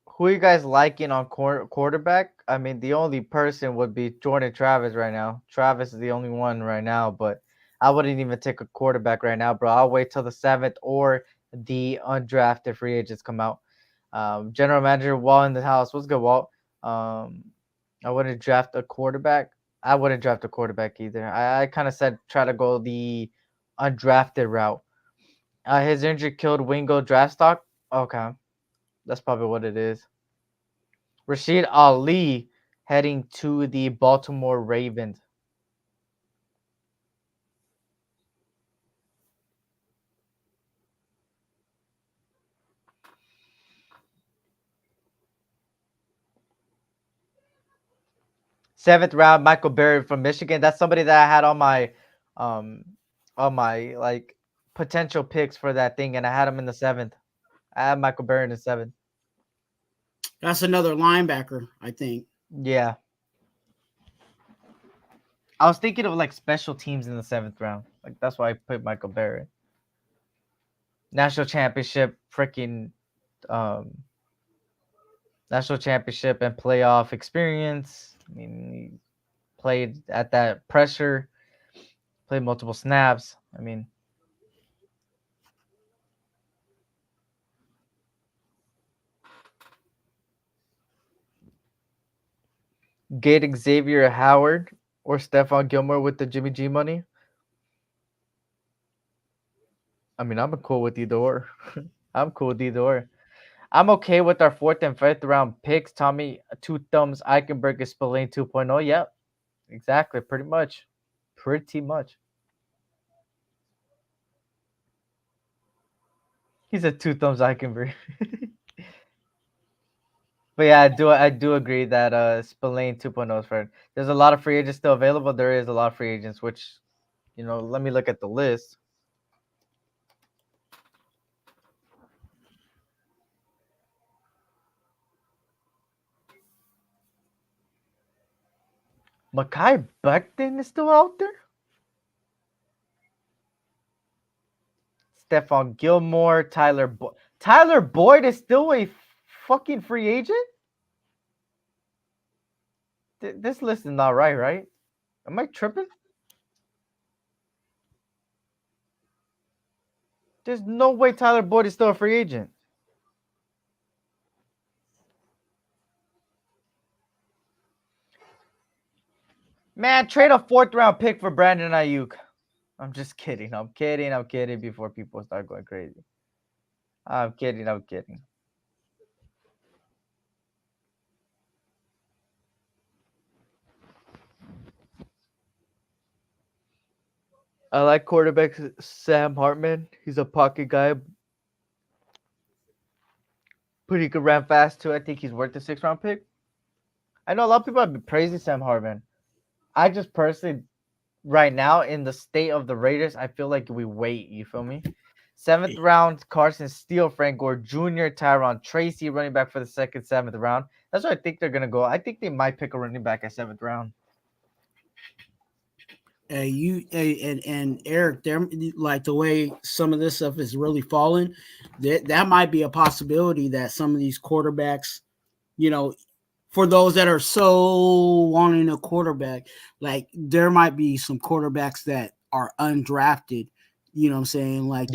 Who are you guys liking on quarterback? I mean, the only person would be Jordan Travis right now. Travis is the only one right now, but I wouldn't even take a quarterback right now, bro. I'll wait till the 7th or the undrafted free agents come out. General Manager Walt in the house. What's good, Walt? I wouldn't draft a quarterback. I wouldn't draft a quarterback either. I kind of said try to go the undrafted route. His injury killed Wingo draft stock. Okay. That's probably what it is. Rashid Ali heading to the Baltimore Ravens. Seventh round, Michael Barrett from Michigan. That's somebody that I had on my like potential picks for that thing, and I had him in the 7th. I had Michael Barrett in the 7th. That's another linebacker, I think. Yeah. I was thinking of like special teams in the 7th round. Like that's why I put Michael Barrett. National championship, freaking national championship and playoff experience. I mean, he played at that pressure, played multiple snaps. I mean, get Xavier Howard or Stephon Gilmore with the Jimmy G money. I mean, I'm cool with either or. I'm cool with either or. I'm okay with our 4th and 5th round picks. Tommy, 2 thumbs, Eichenberg is Spillane 2.0. Yep, exactly. Pretty much. He's a 2 thumbs Eichenberg. But yeah, I do agree that Spillane 2.0 is fair. There's a lot of free agents still available. There is a lot of free agents, which, you know, let me look at the list. Mekhi Becton is still out there? Stephon Gilmore, Tyler Boyd is still a fucking free agent? This list is not right? Am I tripping? There's no way Tyler Boyd is still a free agent. Man, trade a 4th round pick for Brandon Ayuk. I'm just kidding. I'm kidding before people start going crazy. I'm kidding. I like quarterback Sam Hartman. He's a pocket guy. But he could run fast too. I think he's worth the 6th round pick. I know a lot of people have been praising Sam Hartman. I just personally, right now, in the state of the Raiders, I feel like we wait. You feel me? 7th round, Carson Steele, Frank Gore Jr., Tyron Tracy, running back for the 2nd, 7th round. That's what I think they're going to go. I think they might pick a running back at 7th round. And Eric, they're like the way some of this stuff is really falling, that might be a possibility that some of these quarterbacks, you know, for those that are so wanting a quarterback, like there might be some quarterbacks that are undrafted, you know what I'm saying? Like,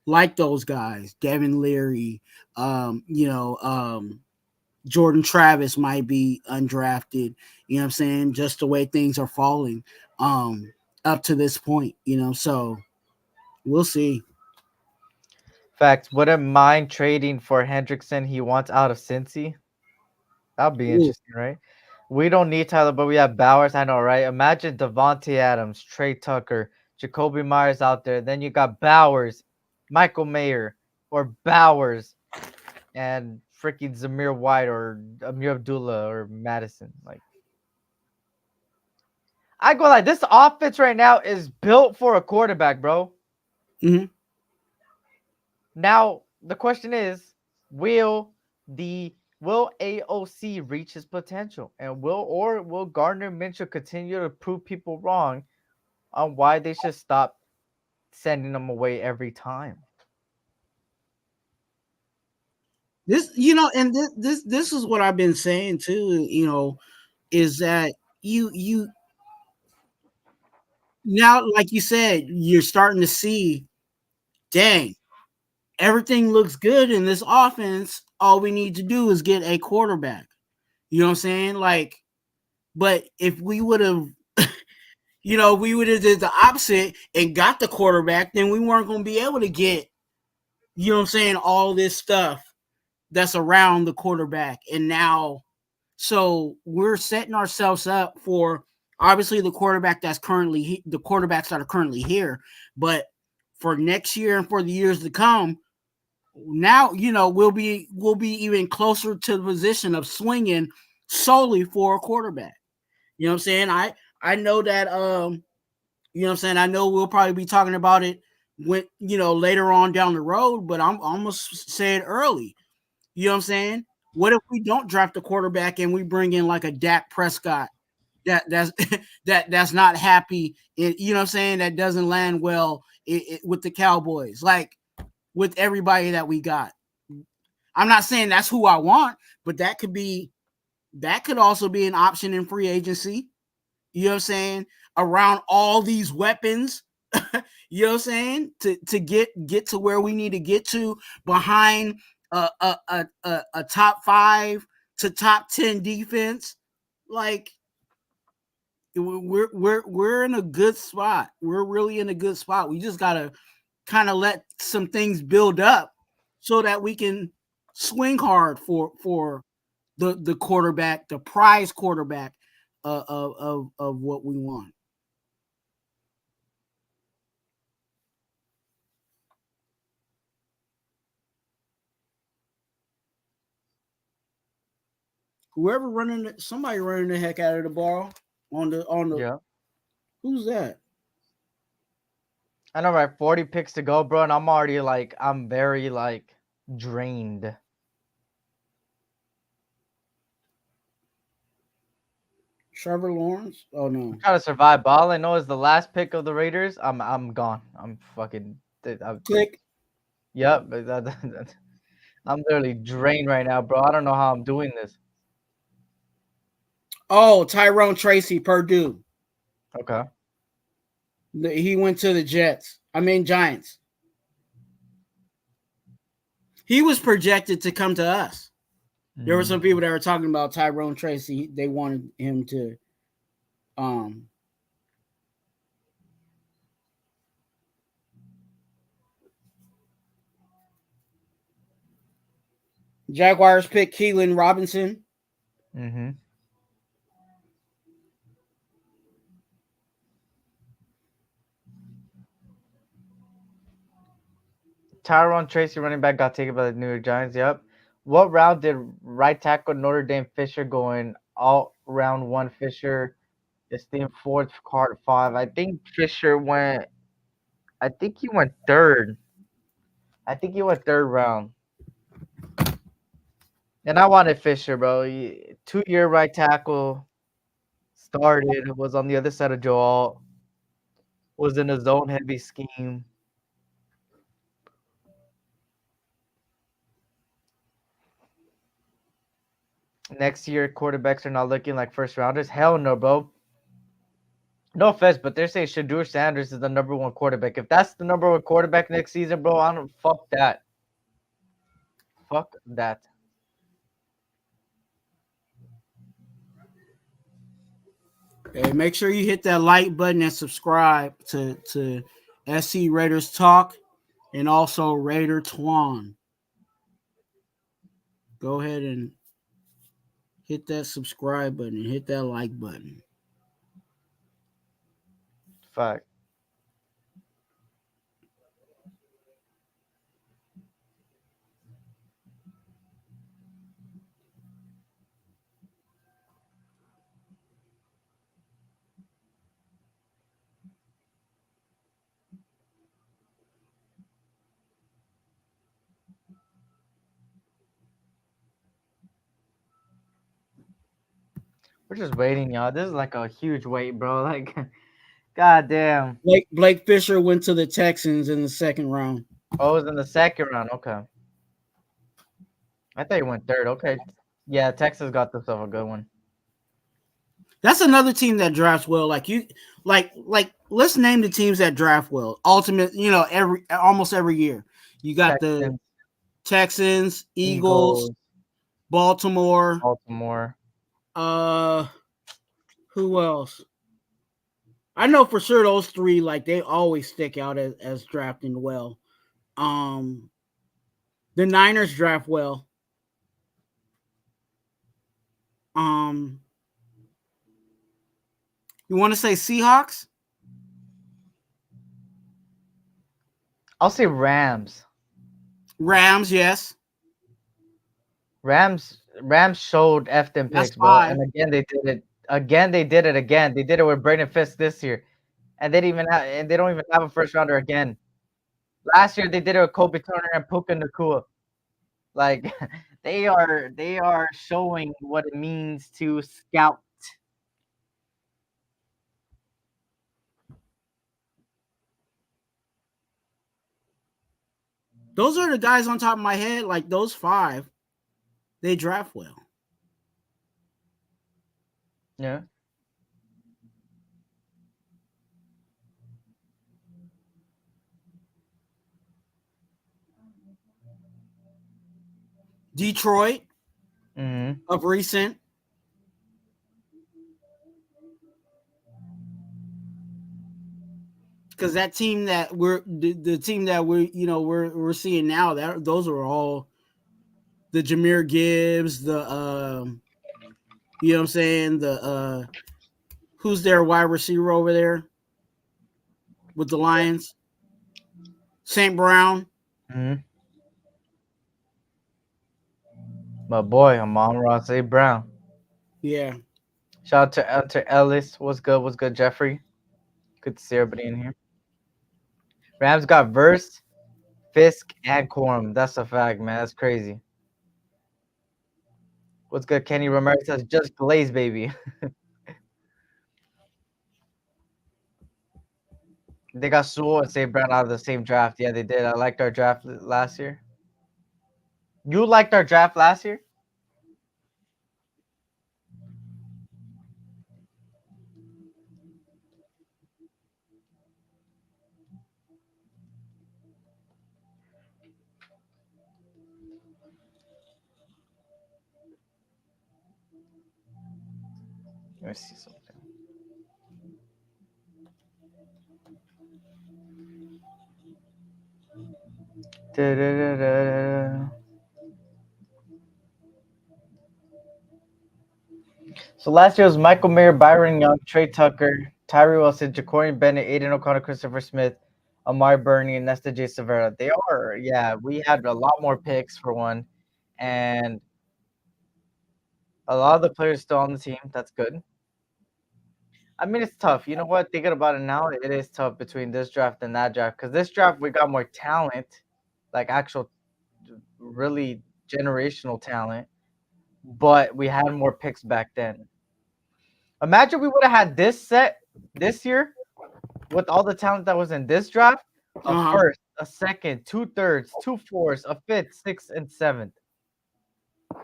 like those guys, Devin Leary, Jordan Travis might be undrafted, you know what I'm saying? Just the way things are falling up to this point, so we'll see. Facts. Wouldn't mind trading for Hendrickson. He wants out of Cincy. That'll be Ooh. interesting, right? We don't need Tyler, but we have Bowers. I know, right? Imagine Devontae Adams, Trey Tucker, Jacoby Myers out there. Then you got Bowers, Michael Mayer, or Bowers, and freaking Zamir White or Amir Abdullah or Madison. Like, I go like this offense right now is built for a quarterback, bro. Mm-hmm. Now the question is, will AOC reach his potential, and will Gardner Minshew continue to prove people wrong on why they should stop sending them away every time? This, and this is what I've been saying too, is that you now, like you said, you're starting to see, dang, everything looks good in this offense. All we need to do is get a quarterback. You know what I'm saying? Like, but if we would have, we would have did the opposite and got the quarterback, then we weren't going to be able to get, all this stuff that's around the quarterback. And now, so we're setting ourselves up for obviously the quarterbacks that are currently here, but for next year and for the years to come, now we'll be even closer to the position of swinging solely for a quarterback. You know what I'm saying? I know that I know we'll probably be talking about it when later on down the road, but I'm almost saying early. You know what I'm saying? What if we don't draft a quarterback and we bring in like a Dak Prescott that's that's not happy, you know what I'm saying, that doesn't land well with the Cowboys, like with everybody that we got. I'm not saying that's who I want, but that could also be an option in free agency. You know what I'm saying? Around all these weapons, you know what I'm saying? To get to where we need to get to behind a top 5 to top 10 defense. Like, we're in a good spot. We're really in a good spot. We just gotta kind of let some things build up so that we can swing hard for the quarterback, the prize quarterback of what we want. Somebody running the heck out of the ball on the Yeah. Who's that? I know, right? 40 picks to go, bro, and I'm already like, I'm very like drained. Trevor Lawrence? Oh no. I'm trying to survive. But all I know is the last pick of the Raiders. I'm gone. I'm fucking. Click. Yep. I'm literally drained right now, bro. I don't know how I'm doing this. Oh, Tyrone Tracy, Purdue. Okay. He went to the Giants. He was projected to come to us. There were some people that were talking about Tyrone Tracy. They wanted him to Jaguars pick Keelan Robinson. Mm-hmm. Tyrone Tracy, running back, got taken by the New York Giants. Yep. What round did right tackle Notre Dame Fisher go in? All round 1 Fisher. Esteem 4th, card 5. I think Fisher went. I think he went 3rd. I think he went 3rd round. And I wanted Fisher, bro. 2-year right tackle. Started, was on the other side of Joel. Was in a zone heavy scheme. Next year, quarterbacks are not looking like first rounders. Hell no, bro. No offense, but they're saying Shadur Sanders is the #1 quarterback. If that's the #1 quarterback next season, bro, I don't fuck that. Fuck that. Hey, make sure you hit that like button and subscribe to SC Raiders Talk and also Raider Twuan. Go ahead and hit that subscribe button and hit that like button. Fuck. We're just waiting, y'all. This is like a huge wait, bro. Like, goddamn. Blake Fisher went to the Texans in the second round. Oh, it was in the second round. Okay. I thought he went third. Okay. Yeah, Texas got themselves a good one. That's another team that drafts well. Like let's name the teams that draft well. Ultimate, almost every year. You got the Texans, Eagles, Baltimore. Who else? I know for sure those three, like they always stick out as drafting well. The Niners draft well. You want to say Seahawks? I'll say Rams. Rams, yes. Rams showed F them picks, bro. And again, they did it. They did it with Brandon Fisk this year, and they don't even have a first rounder again. Last year they did it with Kobe Turner and Puka Nacua. Like they are showing what it means to scout. Those are the guys on top of my head. Like those 5, they draft well. Yeah. Detroit of recent. Because that team that the team that we're seeing now, that those are all the Jahmyr Gibbs, the you know what I'm saying, the who's their wide receiver over there with the Lions? St. Brown. My boy, Amon-Ra St. Brown. Yeah. Shout out to Ellis. What's good, Jeffrey? Good to see everybody in here. Rams got Verse, Fisk, and Corum. That's a fact, man. That's crazy. What's good, Kenny Ramirez says just Glaze, baby. They got Sewell and St. Brown out of the same draft. Yeah, they did. I liked our draft last year. You liked our draft last year? Let me see something. So last year was Michael Mayer, Byron Young, Trey Tucker, Tyree Wilson, Ja'Cory Bennett, Aiden O'Connor, Christopher Smith, Amari Burney, and Nesta J. Severa. We had a lot more picks for one, and a lot of the players still on the team. That's good. I mean, it's tough. You know what? Thinking about it now, it is tough between this draft and that draft. Because this draft, we got more talent, like actual, really generational talent, but we had more picks back then. Imagine we would have had this set this year with all the talent that was in this draft: a first, a second, 2 thirds, 2 fourths, a fifth, 6th, and 7th.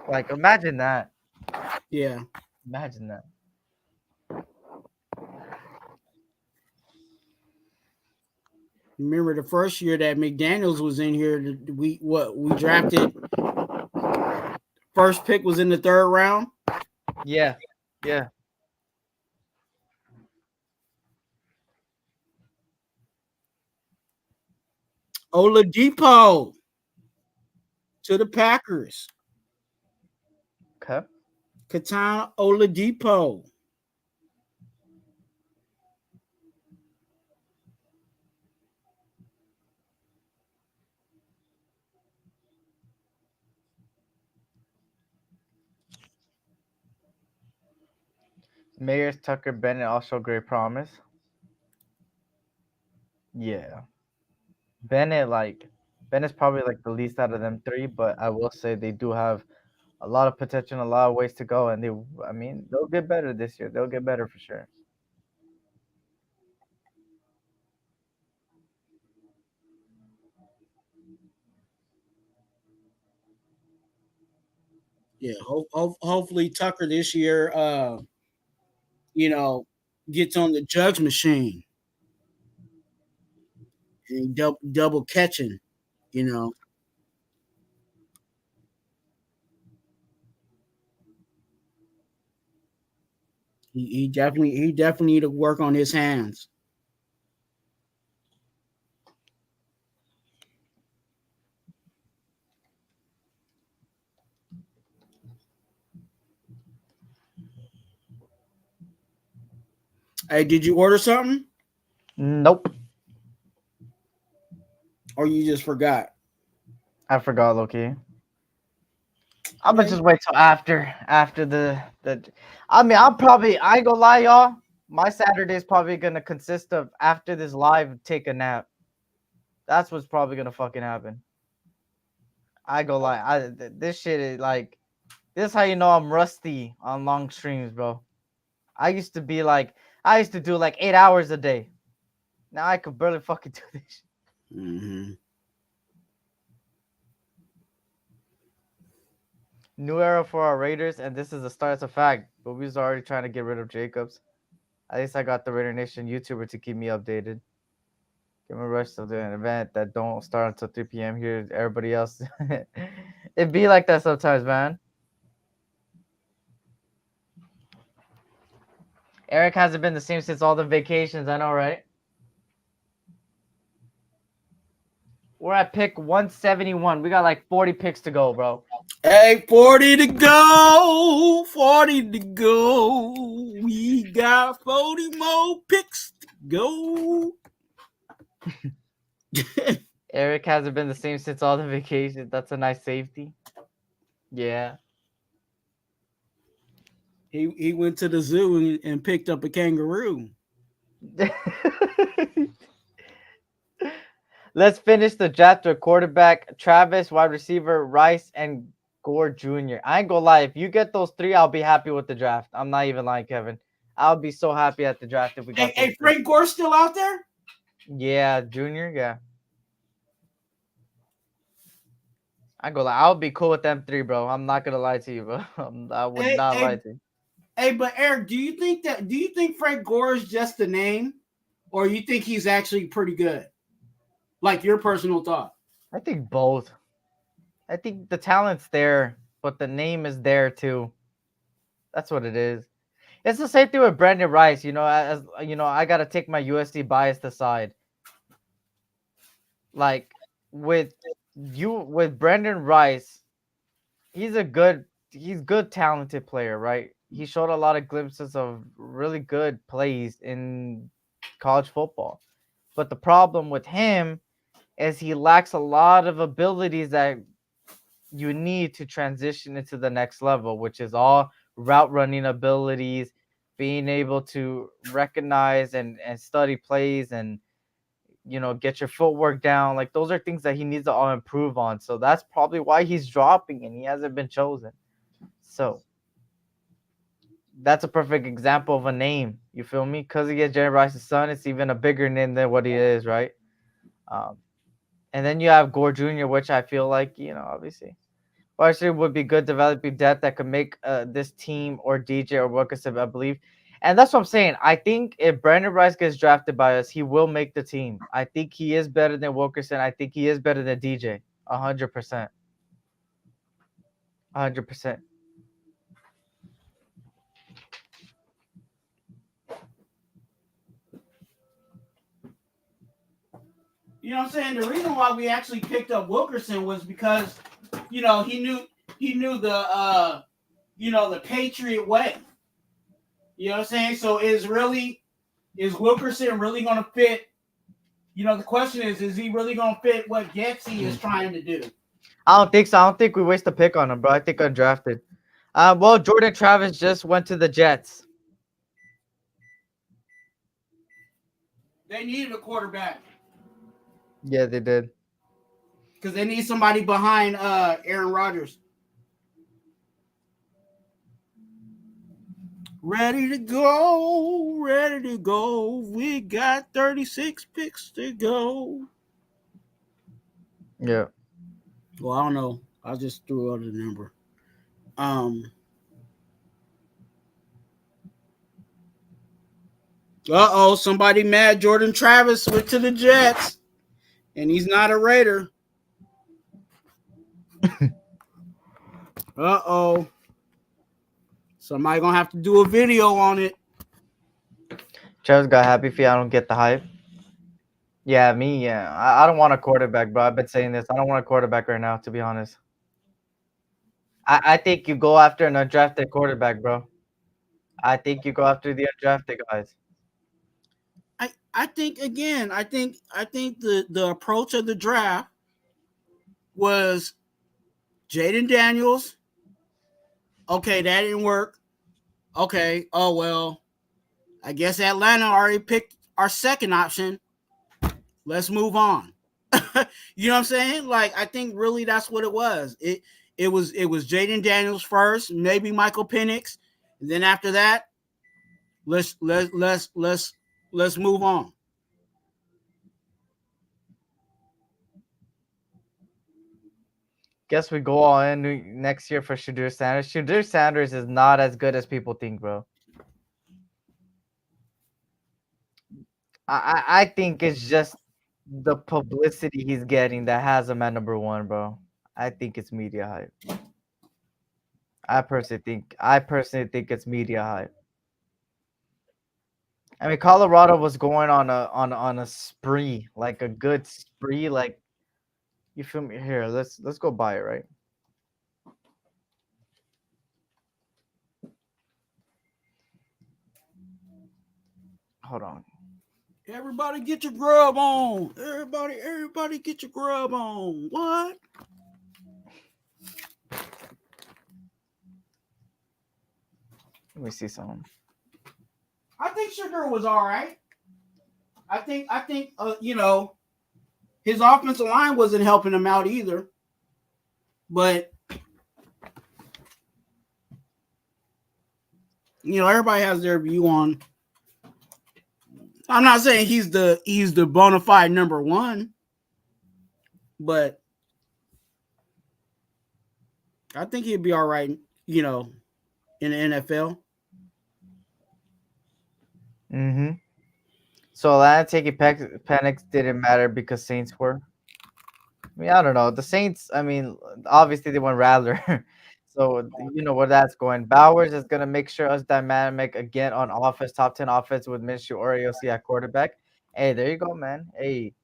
Like, imagine that. Yeah. Imagine that. Remember the first year that McDaniels was in here, we drafted first pick was in the 3rd round. Yeah. Yeah. Oladipo to the Packers. Okay. Katana Oladipo. Mayors, Tucker, Bennett also great promise. Yeah. Bennett's probably like the least out of them three, but I will say they do have a lot of potential and a lot of ways to go, and I mean, they'll get better this year. They'll get better for sure. Yeah, hopefully Tucker this year, you know, gets on the jugs machine and double catching. You know, he definitely need to work on his hands. Hey, did you order something? Nope. Or you just forgot? I forgot, Loki. I'm gonna just wait till after the. I mean, I ain't gonna lie, y'all. My Saturday's probably gonna consist of after this live, take a nap. That's what's probably gonna fucking happen. I go lie. This shit is like, this is how you know I'm rusty on long streams, bro. I used to do like 8 hours a day. Now I could barely fucking do this shit. Mm-hmm. New era for our Raiders, and this is the start. It's a fact, but we was already trying to get rid of Jacobs. At least I got the Raider Nation YouTuber to keep me updated. Give me a rush to do an event that don't start until 3 p.m. here. Everybody else, it be like that sometimes, man. Eric hasn't been the same since all the vacations. I know, right? We're at pick 171. We got like 40 picks to go, bro. Hey, 40 to go. 40 to go. We got 40 more picks to go. Eric hasn't been the same since all the vacations. That's a nice safety. Yeah. He went to the zoo and picked up a kangaroo. Let's finish the draft with quarterback Travis, wide receiver Rice, and Gore Jr. I ain't gonna lie. If you get those three, I'll be happy with the draft. I'm not even lying, Kevin. I'll be so happy at the draft if we got. Hey, Frank Gore's still out there? Yeah, Junior. Yeah. I go. I'll be cool with them three, bro. I'm not gonna lie to you, bro. I would not lie to you. Hey, but Eric, do you think Frank Gore is just a name, or you think he's actually pretty good? Like your personal thought? I think both. I think the talent's there, but the name is there too. That's what it is. It's the same thing with Brandon Rice. You know, as you know, I gotta take my USC bias aside. Like with Brandon Rice, he's good, talented player, right? He showed a lot of glimpses of really good plays in college football. But the problem with him is he lacks a lot of abilities that you need to transition into the next level, which is all route running abilities, being able to recognize and study plays and, you know, get your footwork down. Like, those are things that he needs to all improve on. So that's probably why he's dropping and he hasn't been chosen. So that's a perfect example of a name. You feel me? Because he is Jerry Rice's son, it's even a bigger name than what he is, right? And then you have Gore Jr., which I feel like, you know, obviously, would be good developing depth that could make this team or DJ or Wilkinson, I believe. And that's what I'm saying. I think if Brandon Rice gets drafted by us, he will make the team. I think he is better than Wilkerson. I think he is better than DJ. 100%. 100%. You know what I'm saying? The reason why we actually picked up Wilkerson was because, you know, he knew the the Patriot way. You know what I'm saying? So is Wilkerson really gonna fit? You know, the question is he really gonna fit what Getsy is trying to do? I don't think so. I don't think we waste a pick on him, bro. I think undrafted. Well, Jordan Travis just went to the Jets. They needed a quarterback. Yeah, they did. Because they need somebody behind Aaron Rodgers. Ready to go, ready to go. We got 36 picks to go. Yeah. Well, I don't know. I just threw out a number. Somebody mad Jordan Travis went to the Jets, and he's not a Raider. Somebody gonna have to do a video on it. Travis got happy feet. I don't get the hype. Yeah, me, yeah. I don't want a quarterback, bro. I've been saying this. I don't want a quarterback right now, to be honest. I think you go after an undrafted quarterback, bro. I think you go after the undrafted guys. I think again, I think the approach of the draft was Jaden Daniels. Okay, that didn't work. Okay, oh well. I guess Atlanta already picked our second option. Let's move on. You know what I'm saying? Like, I think really that's what it was. It was Jaden Daniels first, maybe Michael Penix, and then after that, let's move on. Guess we go all in next year for Shadur Sanders. Shadur Sanders is not as good as people think, bro. I think it's just the publicity he's getting that has him at number 1, bro. I think it's media hype. I personally think it's media hype. I mean, Colorado was going on a spree, like a good spree, like you feel me? Here, let's go buy it, right? Hold on. Everybody get your grub on. Everybody get your grub on. What? Let me see something. I think Shadur was all right. I think his offensive line wasn't helping him out either. But everybody has their view on. I'm not saying he's the bona fide number 1, but I think he'd be all right, in the NFL. Mm-hmm. So Atlanta taking Penix didn't matter because Saints were. I mean, I don't know. The Saints, I mean, obviously they went Rattler. So you know where that's going. Bowers is gonna make sure us dynamic again on offense, top 10 offense with Minshew or AOC at quarterback. Hey, there you go, man. Hey,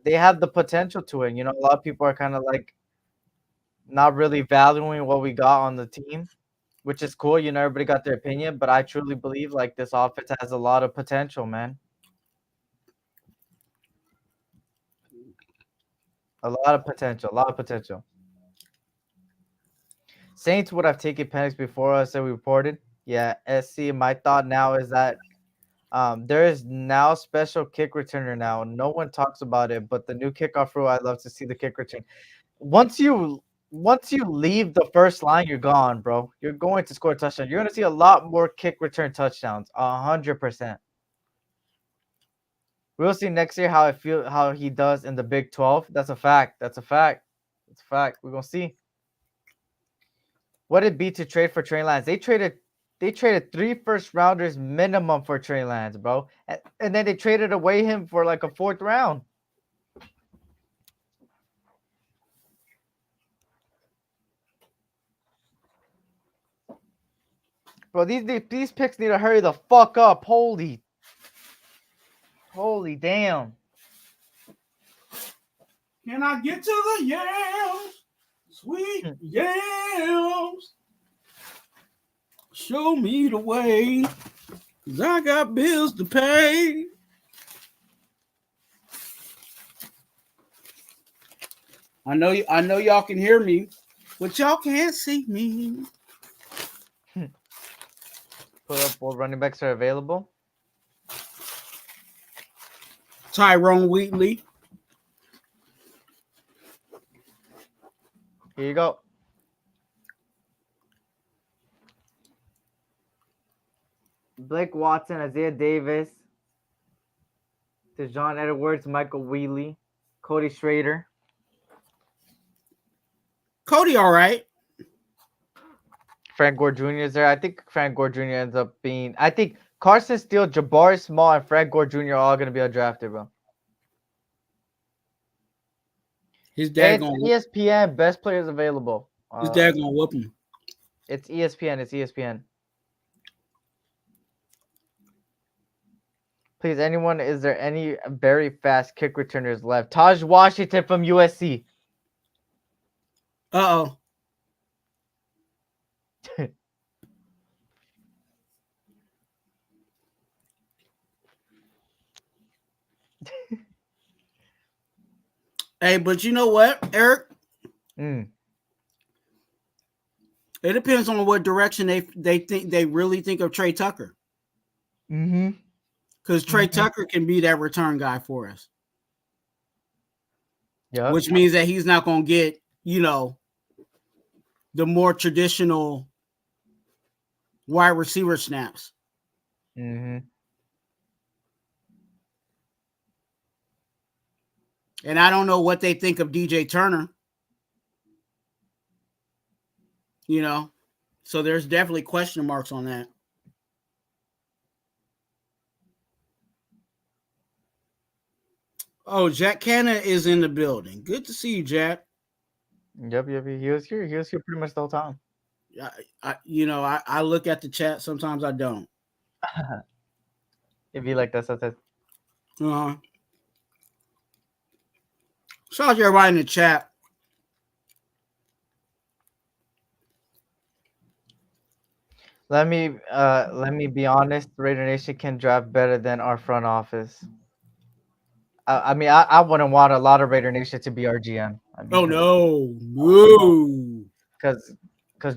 they have the potential to it. You know, a lot of people are kind of like not really valuing what we got on the team, which is cool. You know, everybody got their opinion, but I truly believe like this offense has a lot of potential, man. A lot of potential. A lot of potential. Saints would have taken Penix before us and we reported. Yeah, SC. My thought now is that there is now special kick returner now. No one talks about it, but the new kickoff rule, I'd love to see the kick return. Once you leave the first line, you're gone, bro. You're going to score a touchdown. You're going to see a lot more kick return touchdowns. 100%. We'll see next year how he does in the Big 12. That's a fact. That's a fact. We're gonna see. What it'd be to trade for Trey Lance? They traded They traded 3 first-rounders minimum for Trey Lance, bro. And then they traded away him for like a 4th round. Bro, these picks need to hurry the fuck up. Holy damn. Can I get to the yams? Sweet yams. Show me the way. 'Cause I got bills to pay. I know y'all can hear me, but y'all can't see me. Put up what running backs are available. Tyrone Wheatley. Here you go. Blake Watson, Isaiah Davis, Dejon Edwards, Michael Wheatley, Cody Schrader. Cody, all right. Frank Gore Jr. is there. I think Frank Gore Jr. ends up being. I think Carson Steele, Jabari Small, and Frank Gore Jr. are all going to be undrafted, bro. His dad it's ESPN, best players available. His dad gonna whoop him. It's ESPN. It's ESPN. Please, anyone, is there any very fast kick returners left? Taj Washington from USC. Uh-oh. Hey, but you know what, Eric? Mm. It depends on what direction they really think of Trey Tucker. Mm-hmm. Because Trey Tucker can be that return guy for us. Yeah. Which means that he's not going to get, the more traditional wide receiver snaps. Mm-hmm. And I don't know what they think of DJ Turner. So there's definitely question marks on that. Oh, Jack Canna is in the building. Good to see you, Jack. Yep. He was here. He was here pretty much the whole time. I look at the chat. Sometimes I don't. It'd be like that sometimes. Shout out to everybody in the chat. Let me be honest. Raider Nation can draft better than our front office. I wouldn't want a lot of Raider Nation to be our GM. No. Because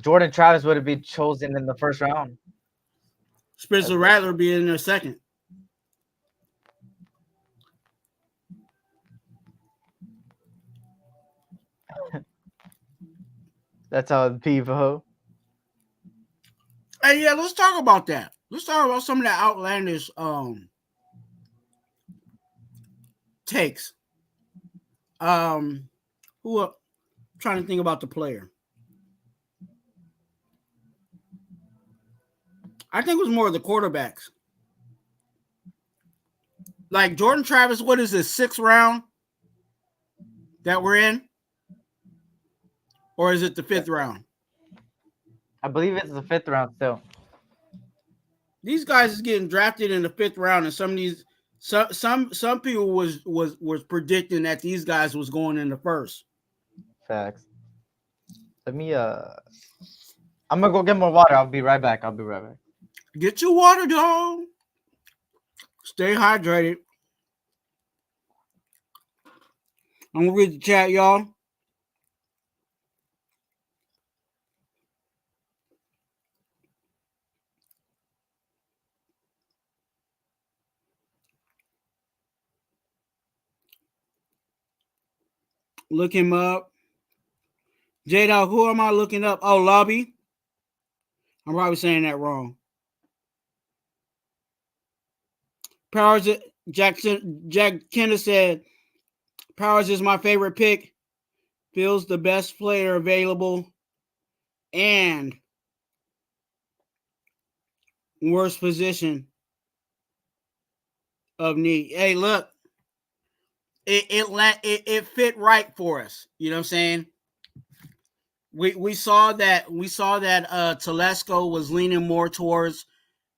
Jordan Travis would have been chosen in the first round. Spencer Rattler be in there second. That's how it be, bro. Hey, yeah, let's talk about that. Let's talk about some of the outlandish takes. I'm trying to think about the player. I think it was more of the quarterbacks. Like Jordan Travis, what is this, 6th round that we're in? Or is it the 5th round? I believe it's the 5th round still. These guys is getting drafted in the 5th round, and some of these some people was predicting that these guys was going in the 1st. Facts. Let me I'm gonna go get more water. I'll be right back. Get your water, dog. Stay hydrated. I'm gonna read the chat, y'all. Look him up. J-Dog, who am I looking up? Oh, Lobby. I'm probably saying that wrong. Powers, Jack Kenner said, Powers is my favorite pick. Feels the best player available. And Worst position of need. Hey, look, it fit right for us. You know what I'm saying? We saw that Telesco was leaning more towards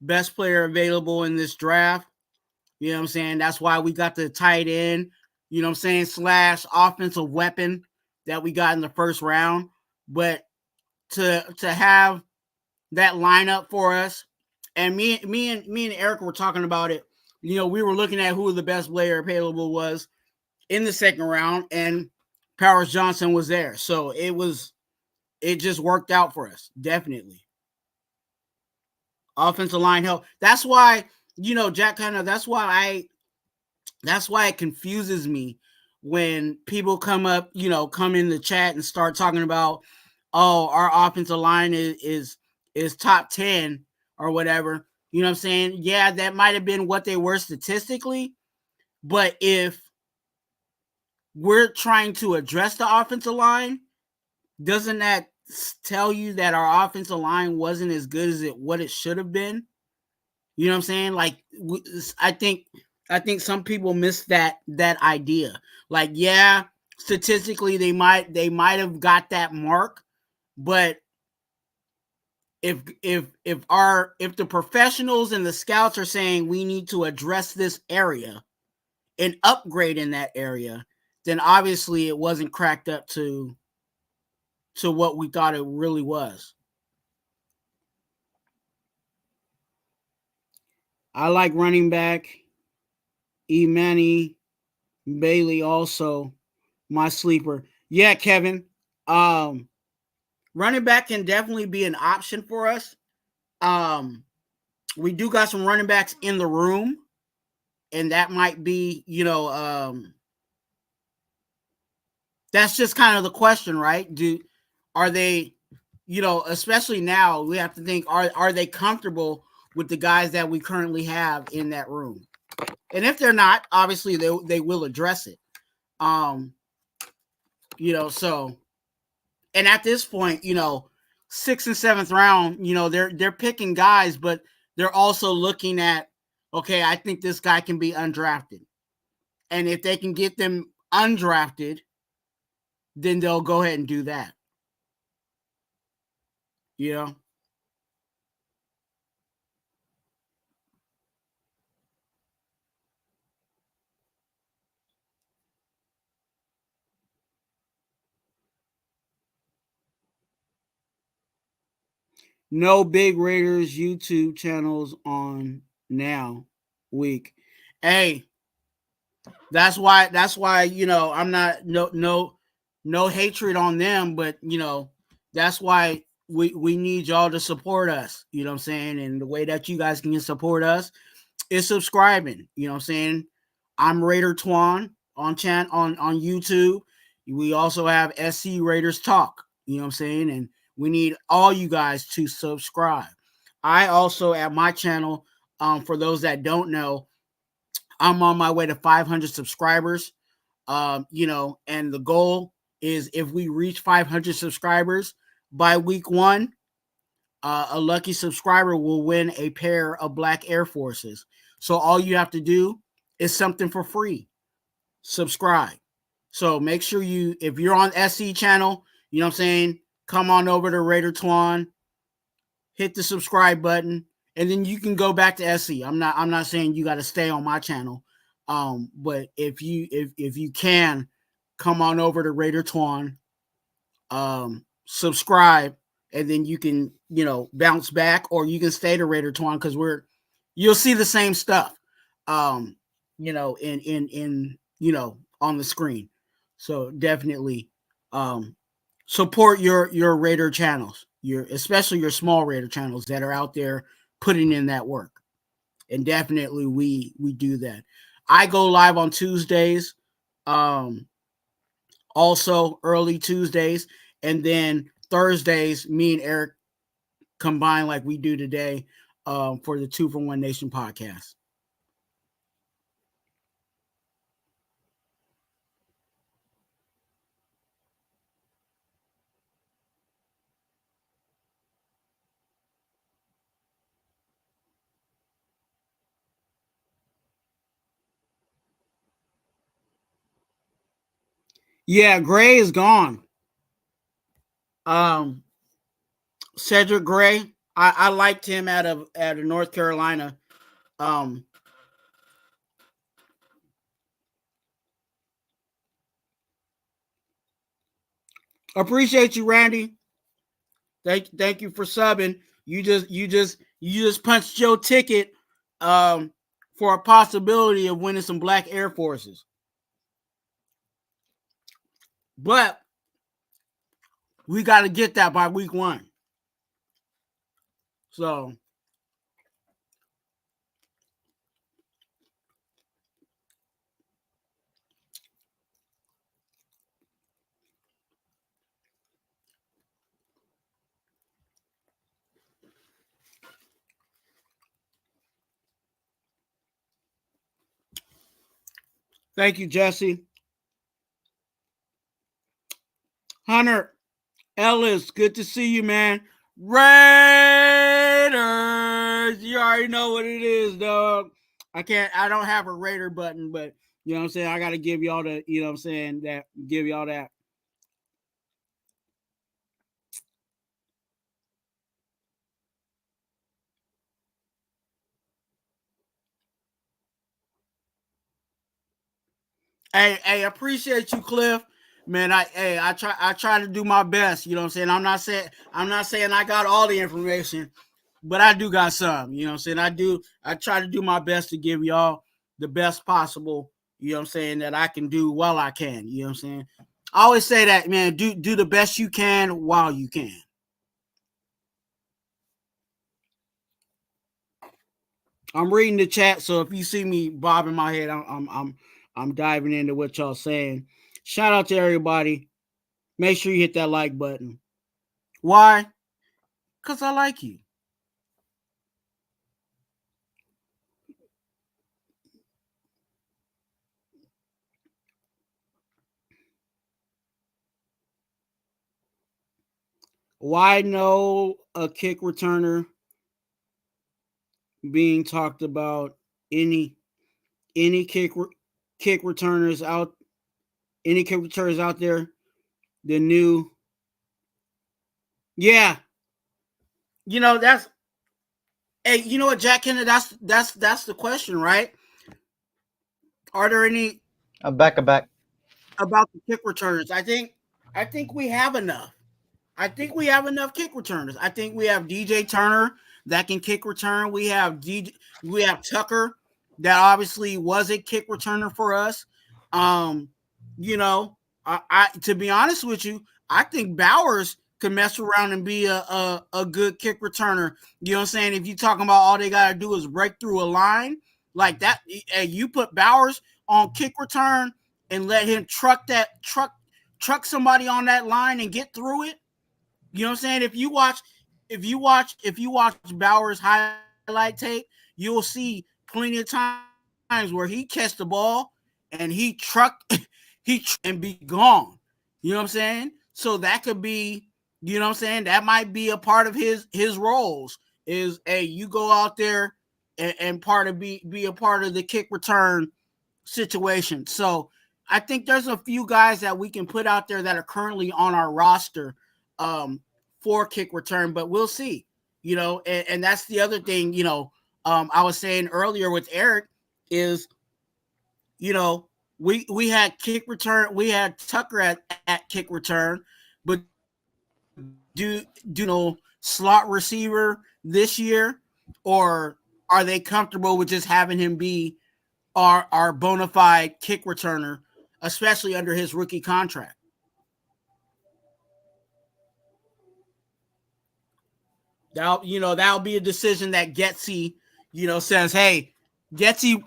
best player available in this draft. You know what I'm saying? That's why we got the tight end, you know what I'm saying, / offensive weapon that we got in the first round. But to have that lineup for us, and me and Eric were talking about it. You know, we were looking at who the best player available was in the second round, and Powers Johnson was there. So it just worked out for us, definitely. Offensive line help. That's why, you know, Jack kind of, that's why it confuses me when people come in the chat and start talking about, oh, our offensive line is top 10 or whatever. You know what I'm saying? Yeah, that might have been what they were statistically, but if we're trying to address the offensive line, doesn't that tell you that our offensive line wasn't as good as what it should have been? You know what I'm saying? Like, I think some people miss that idea. Like, yeah, statistically they might have got that mark, but if the professionals and the scouts are saying we need to address this area and upgrade in that area, then obviously it wasn't cracked up to what we thought it really was. I like running back Imani Bailey, also my sleeper. Yeah, Kevin. Running back can definitely be an option for us. We do got some running backs in the room, and that might be, that's just kind of the question, right? Are they, especially now, we have to think, are they comfortable with the guys that we currently have in that room? And if they're not, obviously they will address it. So, and at this point, 6th and 7th round, they're picking guys, but they're also looking at, okay, I think this guy can be undrafted. And if they can get them undrafted, then they'll go ahead and do that. No big Raiders YouTube channels on now week. Hey, that's why, I'm not, no hatred on them, but that's why we need y'all to support us. You know what I'm saying? And the way that you guys can support us is subscribing. You know what I'm saying? I'm Raider Twuan on YouTube. We also have SC Raiders Talk. You know what I'm saying? And we need all you guys to subscribe. I also, at my channel, for those that don't know, I'm on my way to 500 subscribers. And the goal is, if we reach 500 subscribers by week 1, a lucky subscriber will win a pair of black Air Forces. So all you have to do is something for free. Subscribe. So make sure if you're on SC channel, you know what I'm saying, come on over to Raider Twuan, hit the subscribe button, and then you can go back to SC. I'm not saying you got to stay on my channel. But if you can, come on over to Raider Twuan, subscribe, and then you can, bounce back, or you can stay to Raider Twuan, because you'll see the same stuff, in on the screen. So definitely, support your Raider channels, especially your small Raider channels that are out there putting in that work. And definitely we do that. I go live on Tuesdays, also early Tuesdays, and then Thursdays, me and Eric combine like we do today, for the 2 for 1 Nation podcast. Yeah, Gray is gone. Cedric Gray. I liked him out of North Carolina. Appreciate you, Randy. Thank you for subbing. You just punched your ticket for a possibility of winning some Black Air Forces. But we got to get that by week 1. So thank you, Jesse. Hunter Ellis, good to see you, man. Raiders, you already know what it is, dog. I don't have a Raider button, but you know what I'm saying? I got to give y'all the, you know what I'm saying, give y'all that. Hey, appreciate you, Cliff. Man, I try to do my best, you know what I'm saying? I'm not saying I got all the information, but I do got some, you know what I'm saying? I try to do my best to give y'all the best possible, you know what I'm saying, that I can do while I can, you know what I'm saying? I always say that, man, do the best you can while you can. I'm reading the chat, so if you see me bobbing my head, I'm diving into what y'all saying. Shout out to everybody. Make sure you hit that like button. Why? Because I like you. Why no a kick returner being talked about? Any kick returners out? Any kick returners out there? The new, yeah. You know that's. Hey, you know what, Jack Kennedy? That's the question, right? Are there any? I'm back. About the kick returners? I think we have enough. I think we have enough kick returners. I think we have DJ Turner that can kick return. We have Tucker that obviously was a kick returner for us. You know, I to be honest with you, I think Bowers could mess around and be a good kick returner. You know what I'm saying? If you're talking about all they gotta do is break through a line like that, and you put Bowers on kick return and let him truck somebody on that line and get through it. You know what I'm saying? If you watch Bowers highlight tape, you'll see plenty of times where he catch the ball and he trucked and be gone. You know what I'm saying? So that could be, you know what I'm saying? That might be a part of his roles is, hey, you go out there and be a part of the kick return situation. So I think there's a few guys that we can put out there that are currently on our roster for kick return, but we'll see. You know, and that's the other thing, you know, I was saying earlier with Eric is, you know, we had kick return, we had Tucker at kick return, but do you know slot receiver this year, or are they comfortable with just having him be our bona fide kick returner, especially under his rookie contract? That'll be a decision that Getsy, you know, says, hey, Getsy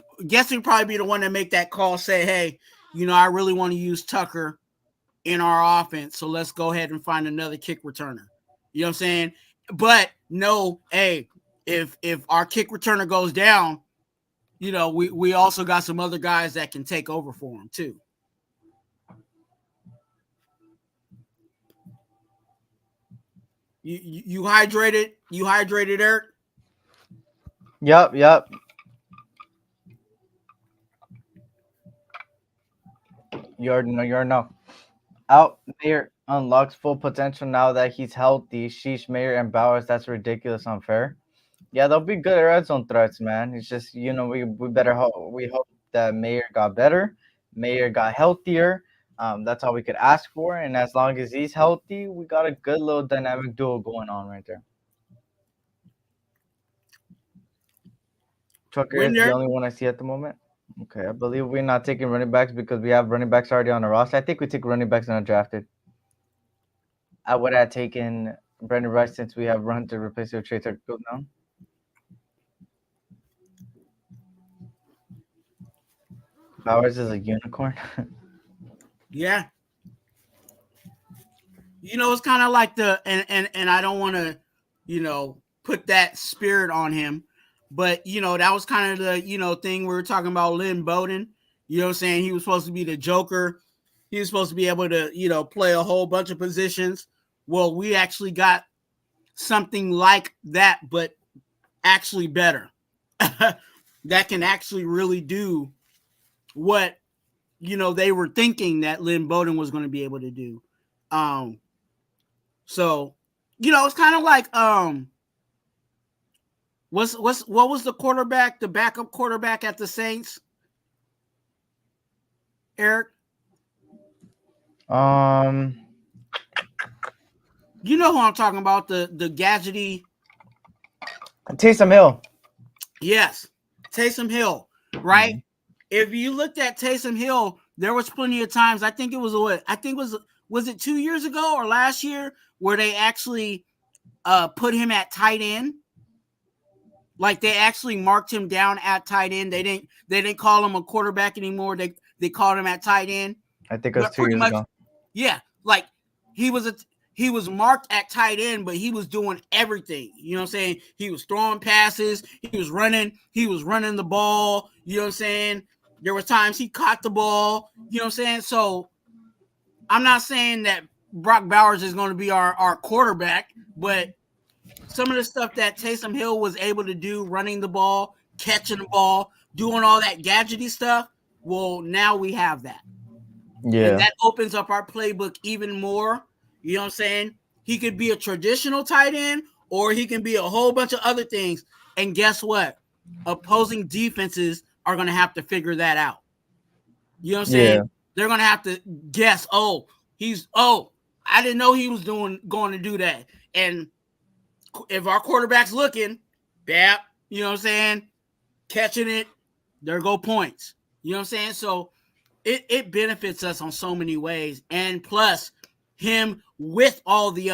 probably be the one to make that call, say, hey, you know, I really want to use Tucker in our offense, so let's go ahead and find another kick returner. You know what I'm saying? But no, hey, if our kick returner goes down, you know, we also got some other guys that can take over for him too. You hydrated? You hydrated, Eric? Yep. You already know. Out Mayer unlocks full potential now that he's healthy. Sheesh, Mayer and Bowers. That's ridiculous, unfair. Yeah, they'll be good red zone threats, man. It's just we better hope that Mayer got better, Mayer got healthier. That's all we could ask for, and as long as he's healthy, we got a good little dynamic duo going on right there. Trucker is the only one I see at the moment. Okay, I believe we're not taking running backs because we have running backs already on the roster. I think we take running backs undrafted. I would have taken Brandon Rice since we have run to replace your Trey Tucker now. Bowers is a unicorn. Yeah. It's kind of like and I don't want to, put that spirit on him, but that was kind of the thing we were talking about Lynn Bowden. You know what I'm saying? He was supposed to be the Joker. He was supposed to be able to, play a whole bunch of positions. Well, we actually got something like that, but actually better. That can actually really do what they were thinking that Lynn Bowden was going to be able to do. So, it's kind of like what was the quarterback, the backup quarterback at the Saints? Eric? You know who I'm talking about, the gadgety Taysom Hill. Yes, Taysom Hill, right? Mm-hmm. If you looked at Taysom Hill, there was plenty of times, I think it was was it 2 years ago or last year where they actually put him at tight end? Like they actually marked him down at tight end. They didn't call him a quarterback anymore. They called him at tight end. I think it was 2 years ago. Yeah, like he was marked at tight end, but he was doing everything. You know what I'm saying? He was throwing passes, he was running the ball, you know what I'm saying? There were times he caught the ball, you know what I'm saying? So I'm not saying that Brock Bowers is going to be our quarterback, but some of the stuff that Taysom Hill was able to do, running the ball, catching the ball, doing all that gadgety stuff, well, now we have that. Yeah. And that opens up our playbook even more. You know what I'm saying? He could be a traditional tight end, or he can be a whole bunch of other things. And guess what? Opposing defenses are going to have to figure that out. You know what I'm saying? Yeah. They're going to have to guess, I didn't know he was going to do that. And if our quarterback's looking, bap, you know what I'm saying? Catching it, there go points. You know what I'm saying? So it benefits us on so many ways. And plus him with all the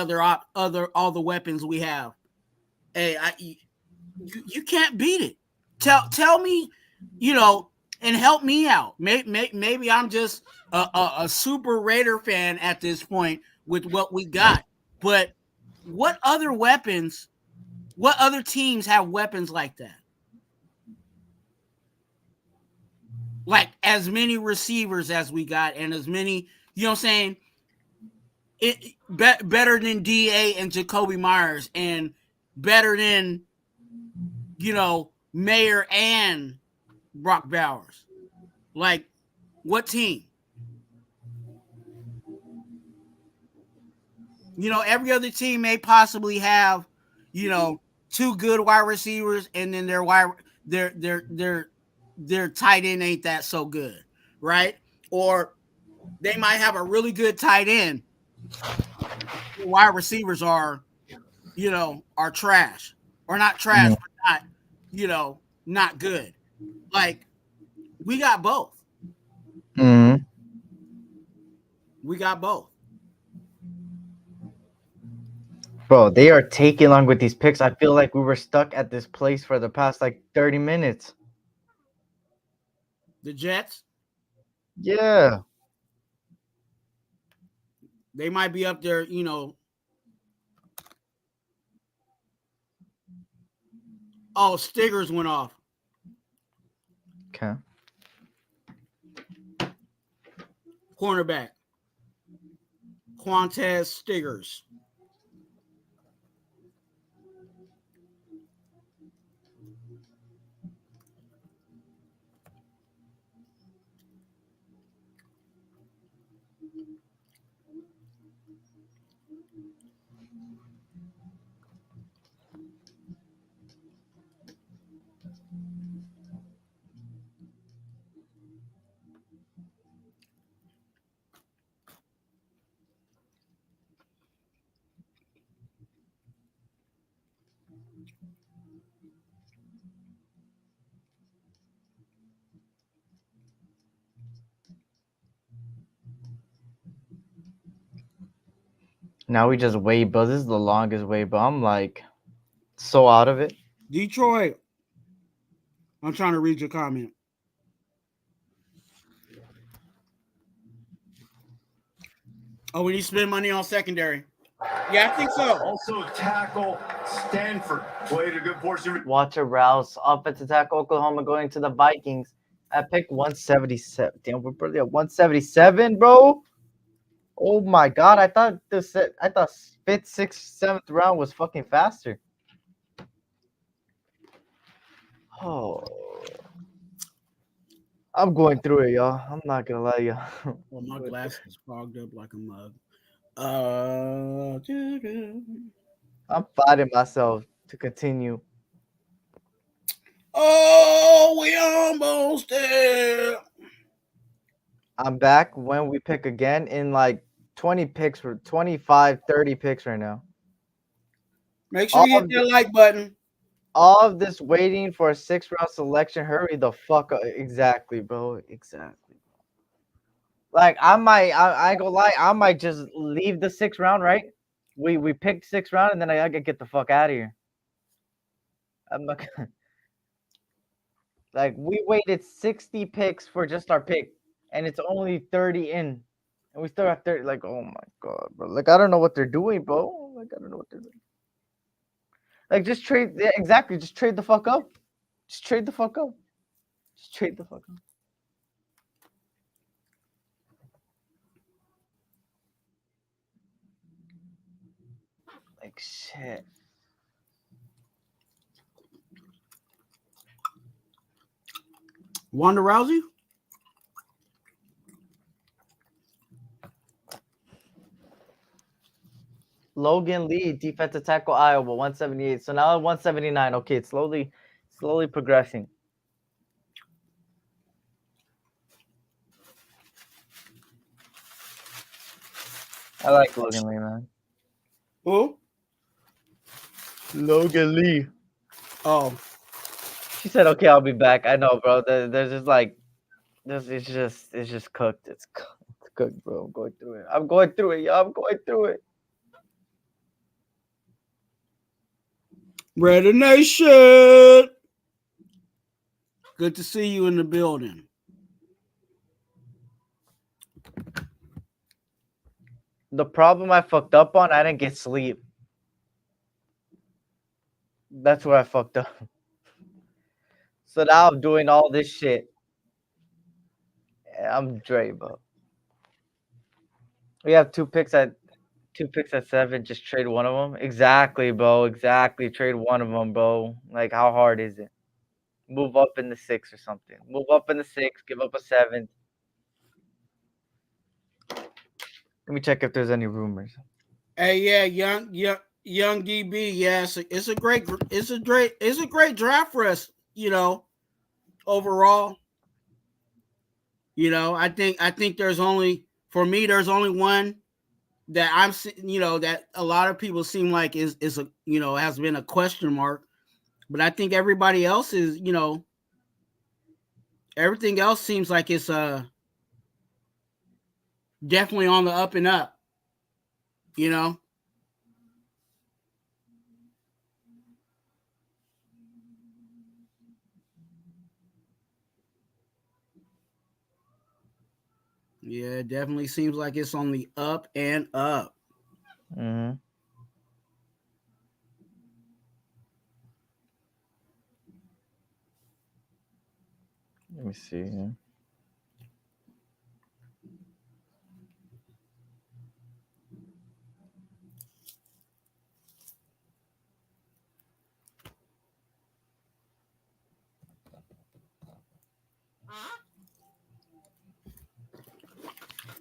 all the weapons we have. Hey, you can't beat it. Tell me, and help me out. Maybe I'm just a super Raider fan at this point with what we got. But what other teams have weapons like that? Like as many receivers as we got, and as many, you know what I'm saying? Better than DA and Jacoby Myers, and better than, Mayer and Brock Bowers. Like, what team? Every other team may possibly have, two good wide receivers, and then their tight end ain't that so good, right? Or they might have a really good tight end. Wide receivers are trash, or not trash, but not, not good. Like, we got both. Mm-hmm. We got both. Bro, they are taking long with these picks. I feel like we were stuck at this place for the past 30 minutes. The Jets? Yeah. They might be up there, Oh, Stiggers went off. Okay. Cornerback. Quantez Stiggers. Now we just weigh, bro. This is the longest way, but I'm like so out of it. Detroit. I'm trying to read your comment. Oh, we need to spend money on secondary. Yeah, I think so. Also tackle Stanford. Played a good portion of Walter Rouse, offensive tackle, Oklahoma, going to the Vikings at pick 177. Damn, we're probably at 177, bro. Oh my god, I thought fifth, sixth, seventh round was fucking faster. Oh, I'm going through it, y'all. I'm not gonna lie, y'all. Well, my glasses fogged up like a mug. I'm fighting myself to continue. Oh, we almost there. I'm back when we pick again in like 20 picks for 25, 30 picks right now. Make sure you hit that like button. All of this waiting for a 6th round selection. Hurry the fuck up. Exactly, bro. Exactly. Like I ain't gonna lie, I might just leave the 6th round, right? We picked 6th round and then I gotta get the fuck out of here. I'm not gonna like we waited 60 picks for just our pick, and it's only 30 in. And we still have 30. Like, oh my god, bro. Like, I don't know what they're doing, bro. Like, I don't know what they're doing. Like, just trade. Yeah, exactly. Just trade the fuck up. Just trade the fuck up. Just trade the fuck up. Like, shit. Wanda Rousey? Logan Lee, defensive tackle, Iowa, 178. So now at 179. Okay, it's slowly progressing. I like Logan Lee, man. Who? Logan Lee. Oh. She said, "Okay, I'll be back." I know, bro. There's just like, it's just cooked. It's cooked, bro. I'm going through it. I'm going through it, yo. I'm going through it. Raider Nation. Good to see you in the building. The problem I fucked up on, I didn't get sleep. That's where I fucked up. So now I'm doing all this shit. I'm Dre, bro. We have two picks at 7. Just trade one of them. Exactly, bro. Exactly. Trade one of them, bro. Like, how hard is it? Move up in the 6 or something. Move up in the 6. Give up a 7. Let me check if there's any rumors. Hey, yeah, young DB. Yes, it's a great draft for us. You know, overall. You know, I think there's only one that I'm, that a lot of people seem like is a, has been a question mark, but I think everybody else is, everything else seems like it's definitely on the up and up, Yeah, it definitely seems like it's on the up and up. Mm-hmm. Let me see here.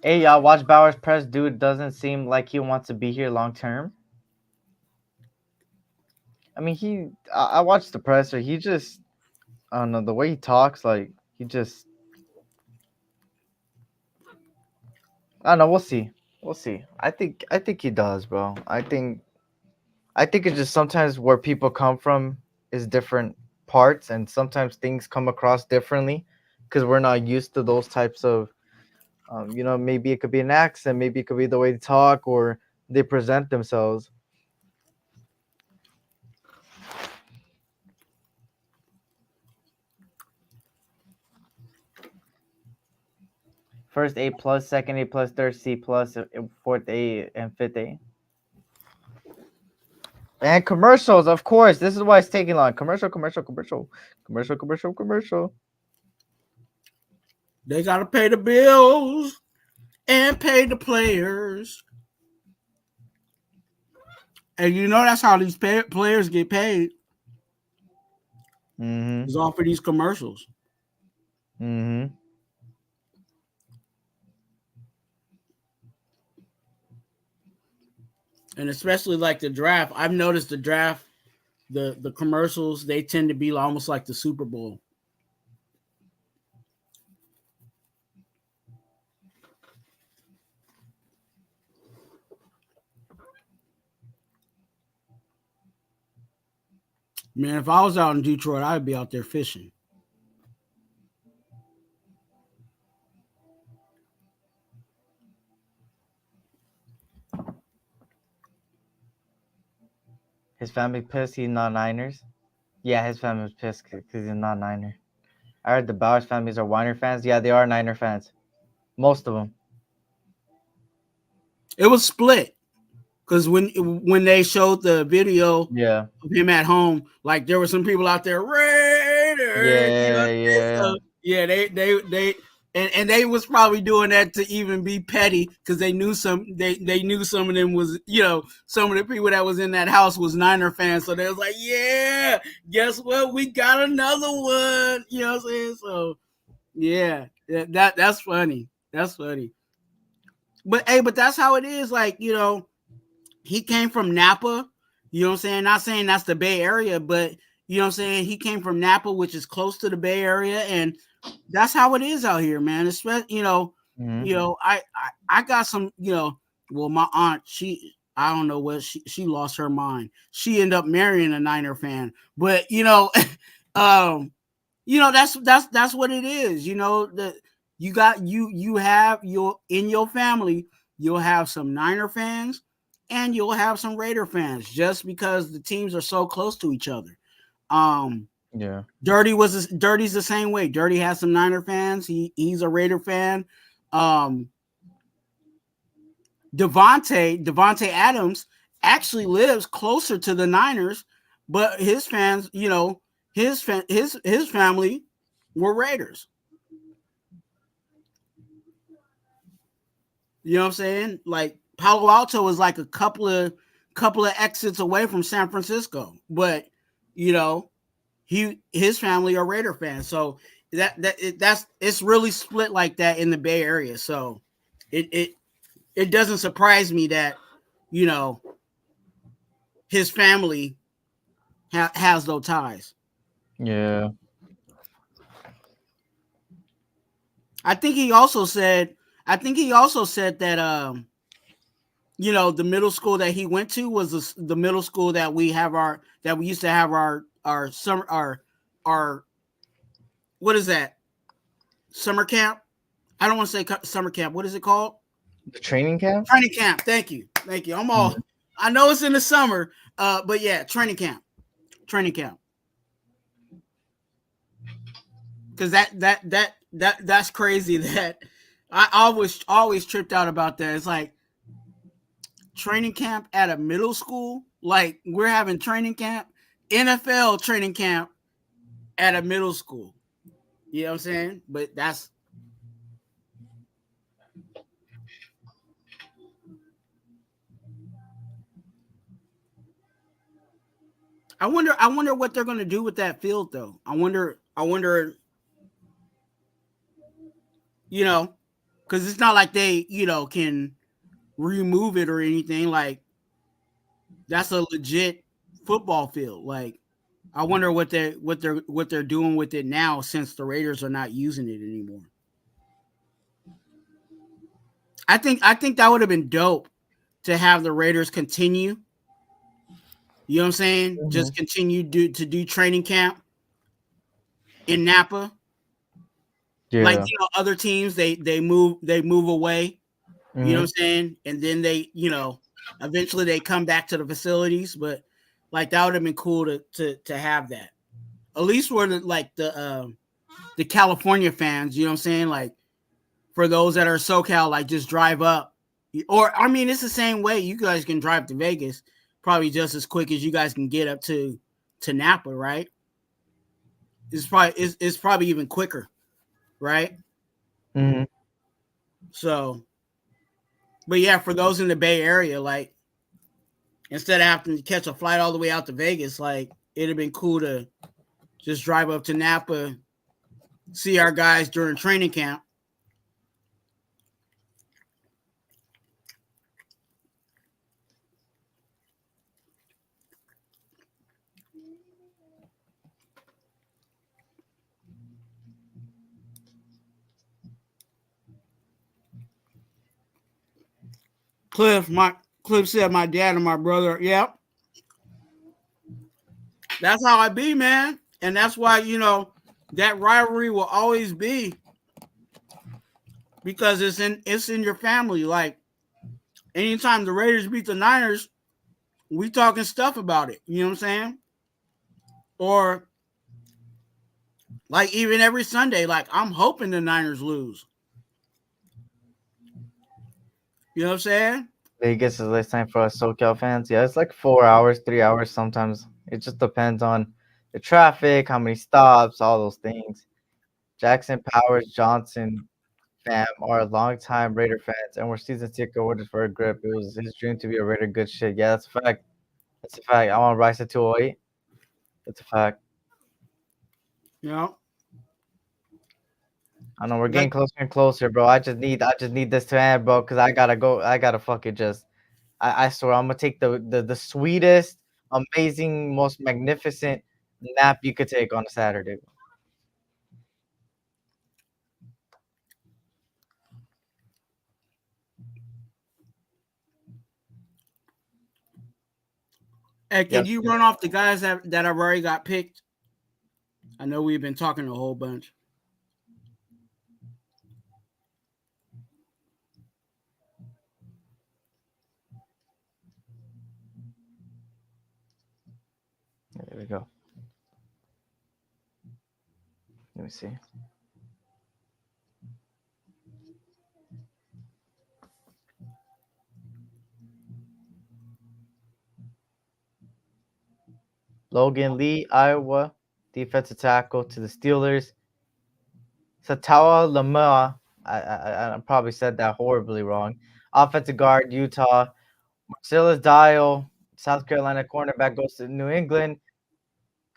Hey, y'all, watch Bowers press. Dude doesn't seem like he wants to be here long term. I mean, I watched the presser. He just, I don't know, the way he talks, like he just, I don't know. We'll see. We'll see. I think he does, bro. I think it's just sometimes where people come from is different parts, and sometimes things come across differently because we're not used to those types of, maybe it could be an accent, maybe it could be the way they talk or they present themselves. First A plus, second A plus, third C plus, fourth A, and fifth A. And commercials, of course. This is why it's taking long. Commercial, commercial, commercial, commercial, commercial, commercial. They gotta pay the bills and pay the players. And you know that's how these players get paid. Mm-hmm. It's off of these commercials. Mm-hmm. And especially like the draft. I've noticed the draft, the commercials, they tend to be almost like the Super Bowl. Man, if I was out in Detroit, I'd be out there fishing. His family pissed. He's not Niners. Yeah, his family's pissed because he's not Niner. I heard the Bowers families are Niner fans. Yeah, they are Niner fans. Most of them. It was split because when they showed the video Yeah. of him at home, like there were some people out there, Raiders. Yeah, You know, yeah. so, yeah, they and they was probably doing that to even be petty because they knew they knew some of them was, some of the people that was in that house was Niner fans, so they was like, yeah, guess what, we got another one, you know what I'm saying? So yeah, that's funny. That's funny. But hey, but that's how it is. Like, he came from Napa. You know what I'm saying? Not saying that's the Bay Area, but you know what I'm saying? He came from Napa, which is close to the Bay Area, and that's how it is out here, man. Especially, Mm-hmm. I got some, well, my aunt, I don't know what she lost her mind. She ended up marrying a Niner fan, but that's what it is. You have in your family, you'll have some Niner fans and you'll have some Raider fans just because the teams are so close to each other. Yeah. Dirty's the same way. Dirty has some Niner fans. He's a Raider fan. Devontae Adams actually lives closer to the Niners, but his fans, his family were Raiders. You know what I'm saying? Like Palo Alto is like a couple of exits away from San Francisco, but his family are Raider fans. So it's really split like that in the Bay Area. So it doesn't surprise me that his family has those ties. Yeah. I think he also said that the middle school that he went to was the middle school that we used to have our summer our what is that, summer camp? I don't want to say summer camp. What is it called? The training camp? Training camp. Thank you. Mm-hmm. I know it's in the summer, but yeah, training camp. Because that's crazy. That I always tripped out about that. It's like training camp at a middle school. Like we're having training camp, NFL training camp at a middle school. You know what I'm saying? But that's I wonder what they're gonna do with that field though. I wonder, because it's not like they, can remove it or anything. Like that's a legit football field. Like, I wonder what they're doing with it now since the Raiders are not using it anymore. I think that would have been dope to have the Raiders continue. You know what I'm saying? Mhm. Just continue to do training camp in Napa. Yeah. Like, you know, other teams they move away. Mhm. You know what I'm saying? And then they, you know, eventually they come back to the facilities. But like that would have been cool to have that. At least for the California fans, you know what I'm saying? Like for those that are SoCal, like just drive up. Or I mean, it's the same way. You guys can drive to Vegas probably just as quick as you guys can get up to Napa, right? It's probably even quicker, right? Mhm. So, but yeah, for those in the Bay Area, like instead of having to catch a flight all the way out to Vegas, like it'd have been cool to just drive up to Napa, see our guys during training camp. Cliff said my dad and my brother. Yep. That's how I be, man. And that's why, you know, that rivalry will always be because it's in your family. Like anytime the Raiders beat the Niners, we talking stuff about it. You know what I'm saying? Or like even every Sunday, like I'm hoping the Niners lose. You know what I'm saying? Vegas is less time for us SoCal fans. Yeah, it's like 4 hours, 3 hours sometimes. It just depends on the traffic, how many stops, all those things. Jackson Powers Johnson fam are longtime Raider fans and were season ticket holders for a grip. It was his dream to be a Raider. Good shit. Yeah, that's a fact. That's a fact. I want Rice at 208. That's a fact. You know? I know we're getting Like, closer and closer, bro. I just need this to end, bro, because I gotta go. I gotta fucking just. I swear I'm gonna take the sweetest, amazing, most magnificent nap you could take on a Saturday. hey, can Yes. you run off the guys that have already got picked? I know we've been talking a whole bunch. There we go. Let me see. Logan Lee, Iowa, defensive tackle to the Steelers. Satawa Lamua, I probably said that horribly wrong. Offensive guard, Utah. Marcellus Dial, South Carolina cornerback goes to New England.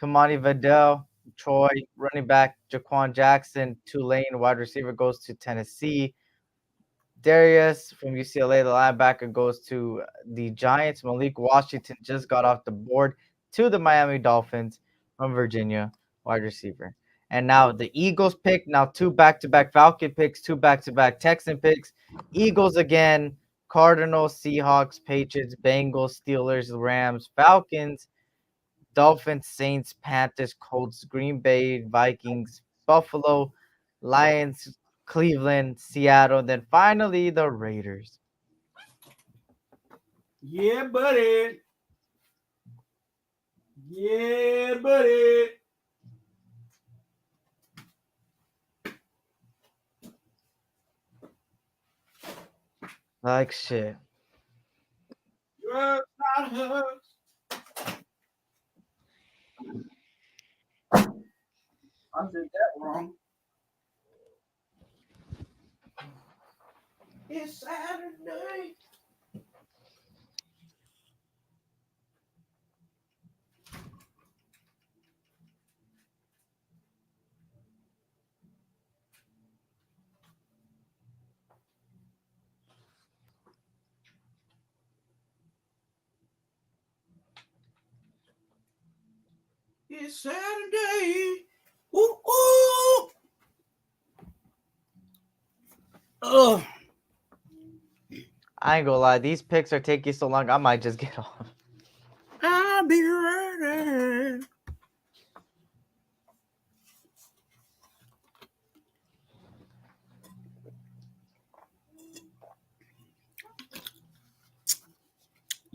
Kamani Vidal, Troy, running back Jaquan Jackson, Tulane, wide receiver goes to Tennessee. Darius from UCLA, the linebacker, goes to the Giants. Malik Washington just got off the board to the Miami Dolphins from Virginia, wide receiver. And now the Eagles pick. Now two back-to-back Falcon picks, two back-to-back Texan picks. Eagles again, Cardinals, Seahawks, Patriots, Bengals, Steelers, Rams, Falcons, Dolphins, Saints, Panthers, Colts, Green Bay, Vikings, Buffalo, Lions, Cleveland, Seattle, then finally the Raiders. Yeah, buddy. Yeah, buddy. Like shit. You're not hurt. I said that wrong. It's Saturday. It's Saturday. Ooh, ooh. Oh, I ain't gonna lie, these picks are taking so long. I might just get off. I'll be ready.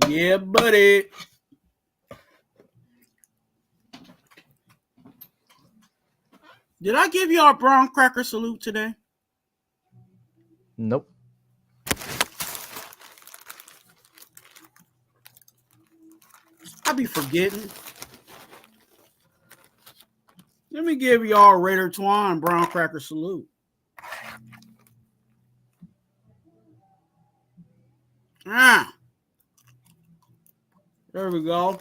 Yeah, buddy. Did I give y'all a brown cracker salute today? Nope. I be forgetting. Let me give y'all a Raider Twuan brown cracker salute. Ah. There we go.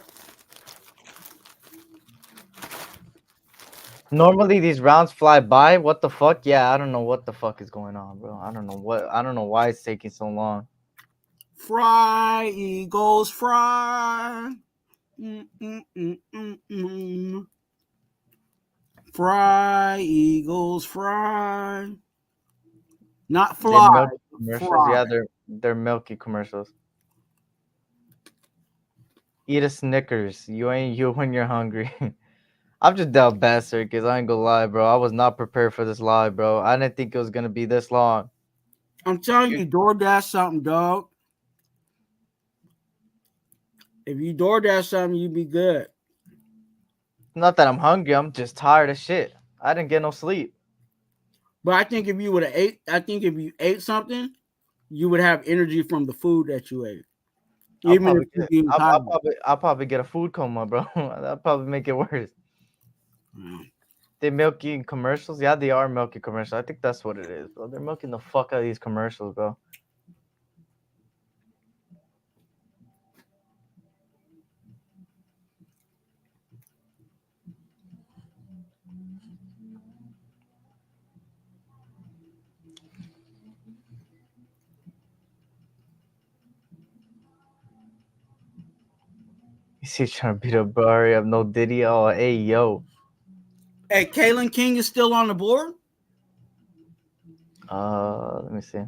Normally these rounds fly by. What the fuck? Yeah, I don't know what the fuck is going on, bro. I don't know why it's taking so long. Fry, Eagles, fry. Fry, Eagles, fry. Not They're fly. milky commercials. Fry. Yeah, they're milky commercials. Eat a Snickers. You ain't you when you're hungry. I'm just dealt bad, sir, because I ain't gonna lie, bro. I was not prepared for this live, bro. I didn't think it was gonna be this long. I'm telling you, DoorDash something, dog. If you DoorDash something, you be good. Not that I'm hungry. I'm just tired of shit. I didn't get no sleep. But I think if you would have ate, I think if you ate something, you would have energy from the food that you ate. Even if you're being tired. I'll probably get a food coma, bro. That'll probably make it worse. They milking commercials? Yeah, they are milking commercials. I think that's what it is, bro. They're milking the fuck out of these commercials, bro. You see, trying to beat up Barry. I have no Diddy. Oh, hey, yo. Hey, Kalen King is still on the board? Let me see.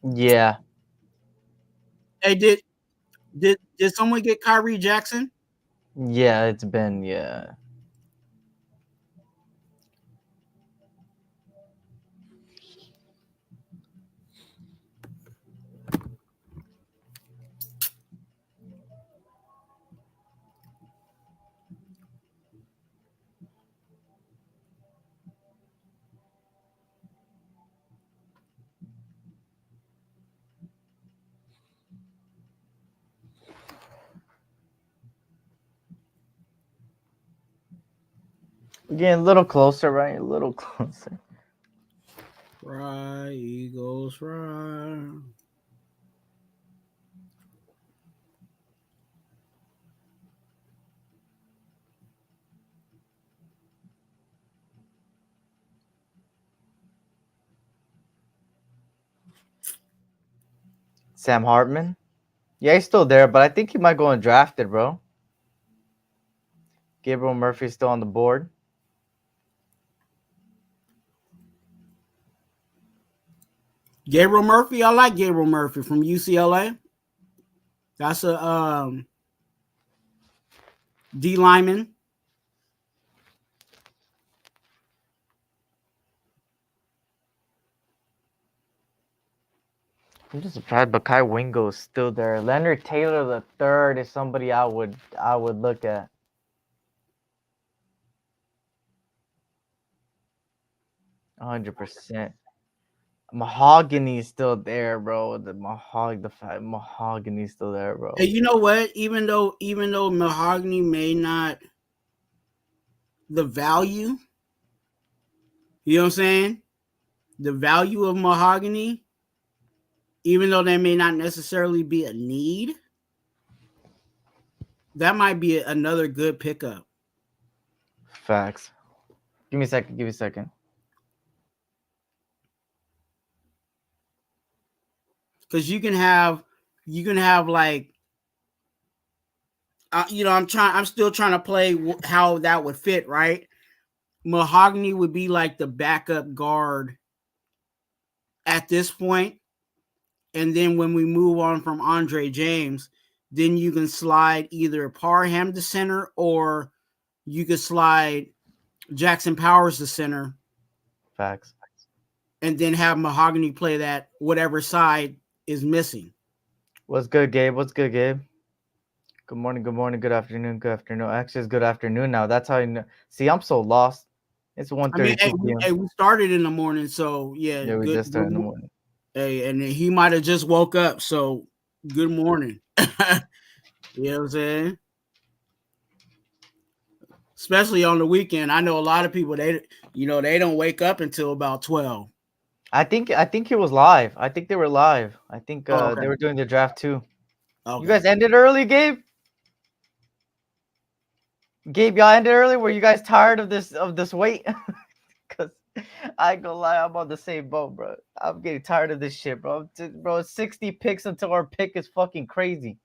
Yeah. Hey, did someone get Kyrie Jackson? Yeah, it's been, yeah. Getting a little closer, right? A little closer. Fry, Eagles, fry. Sam Hartman? Yeah, he's still there, but I think he might go undrafted, bro. Gabriel Murphy's still on the board. Gabriel Murphy, I like Gabriel Murphy from UCLA. That's a D lineman. I'm just surprised Bakai Wingo is still there. Leonard Taylor the third is somebody I would look at. 100%. Mahogany is still there, bro. The mahogany is still there, bro. Hey, you know what? Even though Mahogany may not the value, you know what I'm saying? The value of Mahogany, even though there may not necessarily be a need, that might be another good pickup. Facts. Give me a second. because you can have like, I'm still trying to play how that would fit, right? Mahogany would be like the backup guard at this point, and then when we move on from Andre James, then you can slide either Parham to center, or you could slide Jackson Powers to center. Facts. And then have Mahogany play that whatever side is missing. What's good, Gabe? What's good, Gabe? Good morning, good afternoon, good afternoon. Actually, it's good afternoon now. That's how you know. See, I'm so lost. It's 1:32 p.m. Hey, we started in the morning, so yeah. Yeah, we just started in the morning. Hey, and he might have just woke up, so good morning. You know what I'm saying? Especially on the weekend. I know a lot of people, they don't wake up until about 12. I think he was live. I think they were live. I think okay. they were doing the draft too. Okay. You guys ended early, Gabe? Gabe, y'all ended early? Were you guys tired of this wait? Because I ain't gonna lie, I'm on the same boat, bro. I'm getting tired of this shit, bro. Bro, 60 picks until our pick is fucking crazy.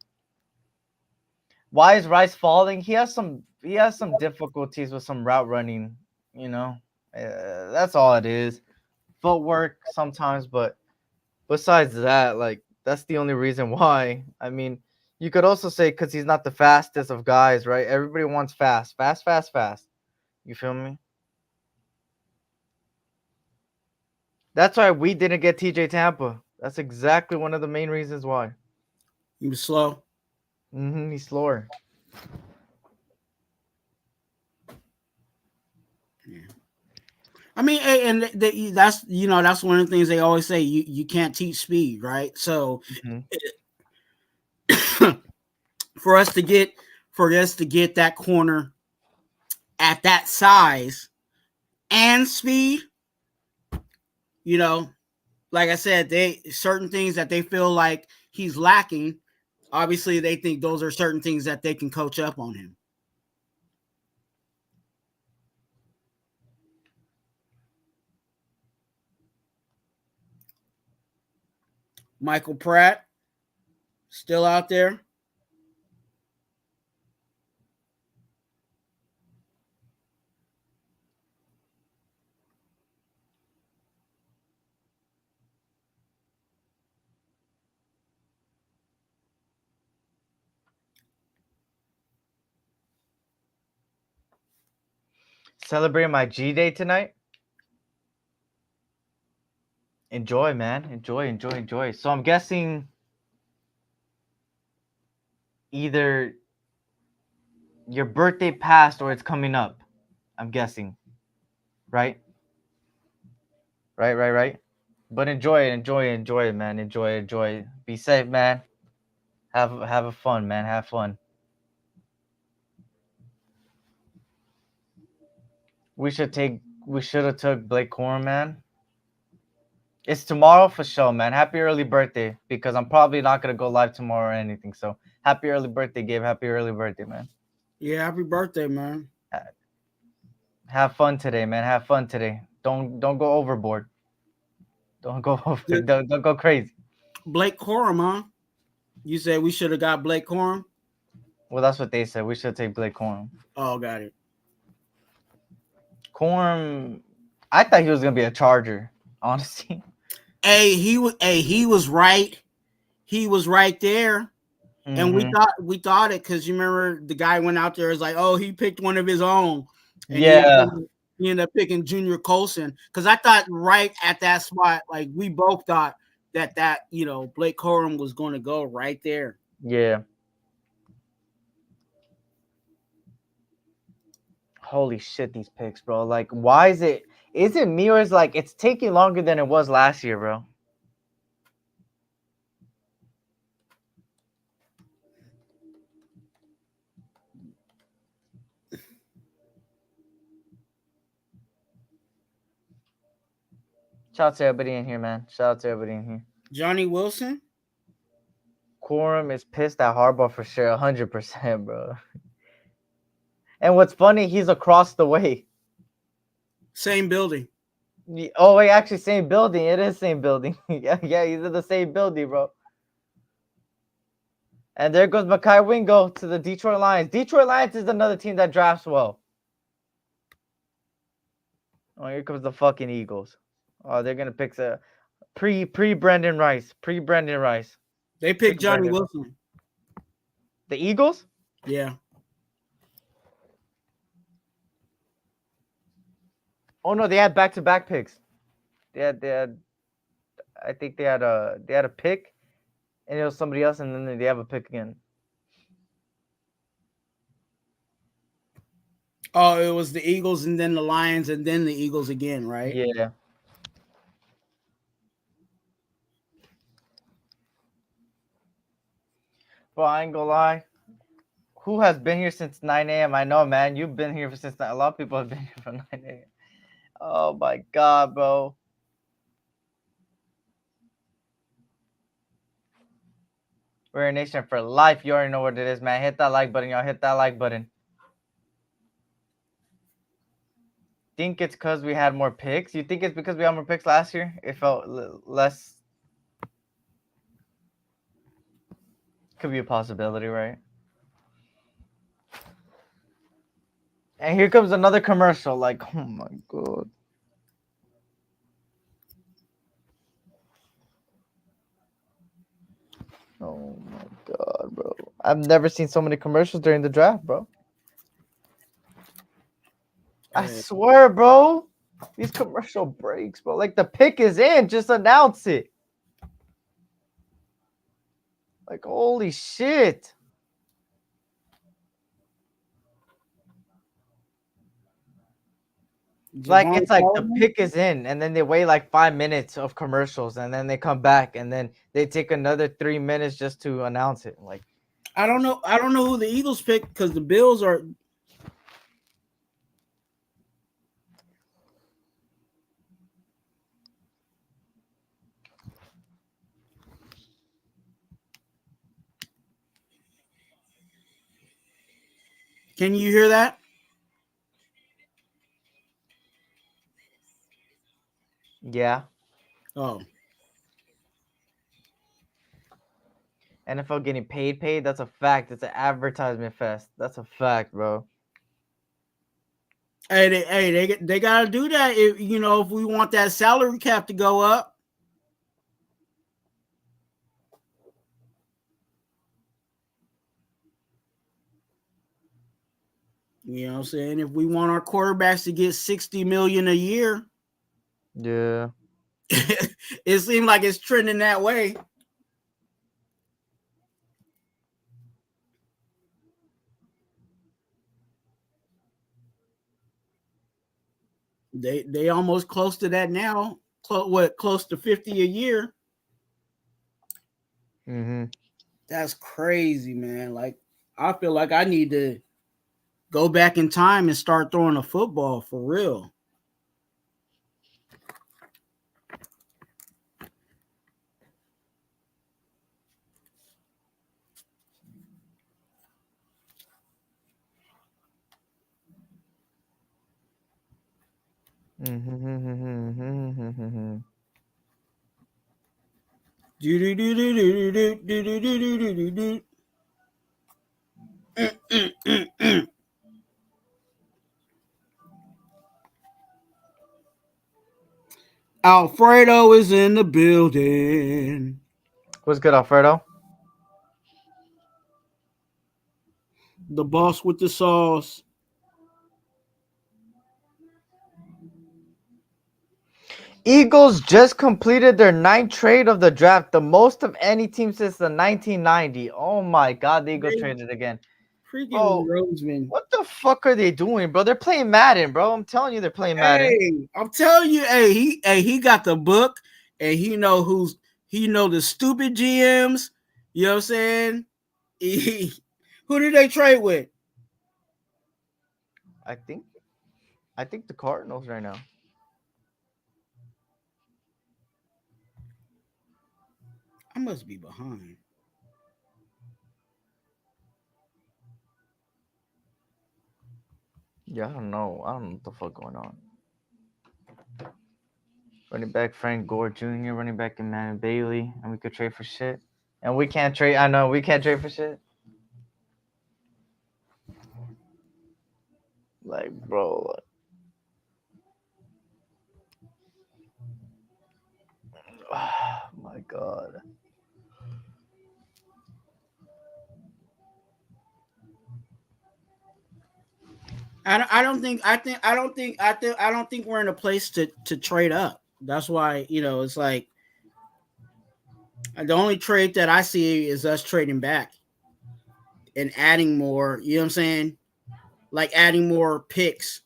Why is Rice falling? He has some difficulties with some route running, you know. That's all it is. Footwork sometimes, but besides that, like, that's the only reason why. I mean, you could also say because he's not the fastest of guys, right? Everybody wants fast. You feel me? That's why we didn't get TJ Tampa. That's exactly one of the main reasons why. He was slow. He's slower. Yeah. I mean, and that's that's one of the things they always say. You can't teach speed, right? So for us to get that corner at that size and speed, like I said, certain things that they feel like he's lacking. Obviously, they think those are certain things that they can coach up on him. Michael Pratt, still out there. Celebrating my G Day tonight. Enjoy, man. Enjoy. So I'm guessing either your birthday passed or it's coming up. I'm guessing. Right? Right. But enjoy it, man. Enjoy. Be safe, man. Have a fun, man. Have fun. We should have took Blake Corum, man. It's tomorrow for sure, man. Happy early birthday, because I'm probably not gonna go live tomorrow or anything. So happy early birthday, Gabe. Happy early birthday, man. Yeah, happy birthday, man. Have fun today, man. Have fun today. Don't go overboard. Don't go over. Don't go crazy. Blake Corum, huh? You said we should have got Blake Corum? Well, that's what they said. We should take Blake Corum. Oh, got it. Corum, I thought he was gonna be a Charger, honestly. Hey, he was right. He was right there. And we thought it because you remember the guy went out there, was like, oh, he picked one of his own. And he ended up picking Junior Colson. Because I thought right at that spot, like we both thought that Blake Corum was going to go right there. Yeah. Holy shit, these picks, bro. Like, why is it me, or is like it's taking longer than it was last year, bro? Shout out to everybody in here, man. Shout out to everybody in here. Johnny Wilson? Corum is pissed at Harbaugh for sure, 100%, bro. And what's funny, he's across the way. Same building. Oh wait, actually, same building. It is same building. Yeah, he's in the same building, bro. And there goes Makai Wingo to the Detroit Lions. Detroit Lions is another team that drafts well. Oh, here comes the fucking Eagles. Oh, they're gonna pick the pre Brendan Rice. They picked Johnny Wilson. The Eagles? Yeah. Oh no, they had back-to-back picks. They had. I think they had a pick, and it was somebody else, and then they have a pick again. Oh, it was the Eagles, and then the Lions, and then the Eagles again, right? Yeah. But I ain't gonna lie. Who has been here since 9 a.m.? I know, man. You've been here since a lot of people have been here from 9 a.m. Oh my god, bro. We're a nation for life. You already know what it is, man. Hit that like button, y'all. Hit that like button. Think it's because we had more picks? You think it's because we had more picks last year? It felt less. Could be a possibility, right? And here comes another commercial. Like, oh my god. Oh my god, bro. I've never seen so many commercials during the draft, bro. I swear, bro. These commercial breaks, bro. Like, the pick is in. Just announce it. Like, holy shit. Like, it's like the pick is in, and then they wait like 5 minutes of commercials, and then they come back, and then they take another 3 minutes just to announce it. Like, I don't know who the Eagles picked because the Bills are. Can you hear that? yeah. Oh. NFL getting paid. That's a fact. It's an advertisement fest. That's a fact, bro. Hey, they gotta do that if we want that salary cap to go up. You know what I'm saying? If we want our quarterbacks to get $60 million a year, yeah, it seems like it's trending that way. They almost close to that now. Close to 50 a year. Mm-hmm. That's crazy, man. Like, I feel like I need to go back in time and start throwing a football for real. Alfredo is in the building. What's good, Alfredo? The boss with the sauce. Eagles just completed their 9th trade of the draft, the most of any team since the 1990. Oh my god, the Eagles traded again. Freaking Roseman. What the fuck are they doing, bro? They're playing Madden, bro. I'm telling you, they're playing Madden. Hey, I'm telling you, he got the book, and he know the stupid GMs. You know what I'm saying? Who did they trade with? I think the Cardinals right now. I must be behind. Yeah, I don't know. I don't know what the fuck going on. Running back Frank Gore Jr., running back Emmanuel Bailey, and we could trade for shit. And we can't trade. I know we can't trade for shit. Like, bro. Oh my god. I don't think we're in a place to trade up. That's why, you know, it's like the only trade that I see is us trading back and adding more, you know what I'm saying? Like adding more picks.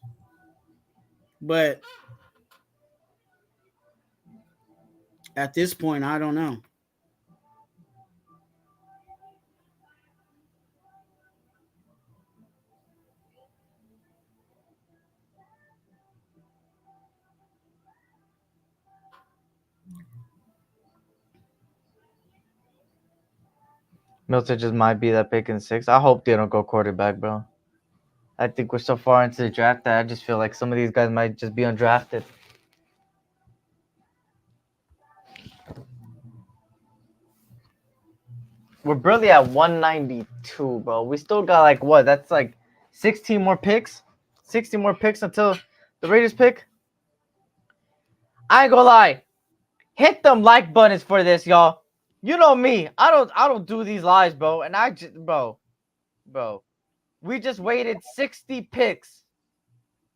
But at this point, I don't know. Milton just might be that pick in 6. I hope they don't go quarterback, bro. I think we're so far into the draft that I just feel like some of these guys might just be undrafted. We're barely at 192, bro. We still got like what? That's like 16 more picks. 60 more picks until the Raiders pick. I ain't gonna lie. Hit them like buttons for this, y'all. You know me. I don't do these lies, bro. And I just bro. We just waited 60 picks.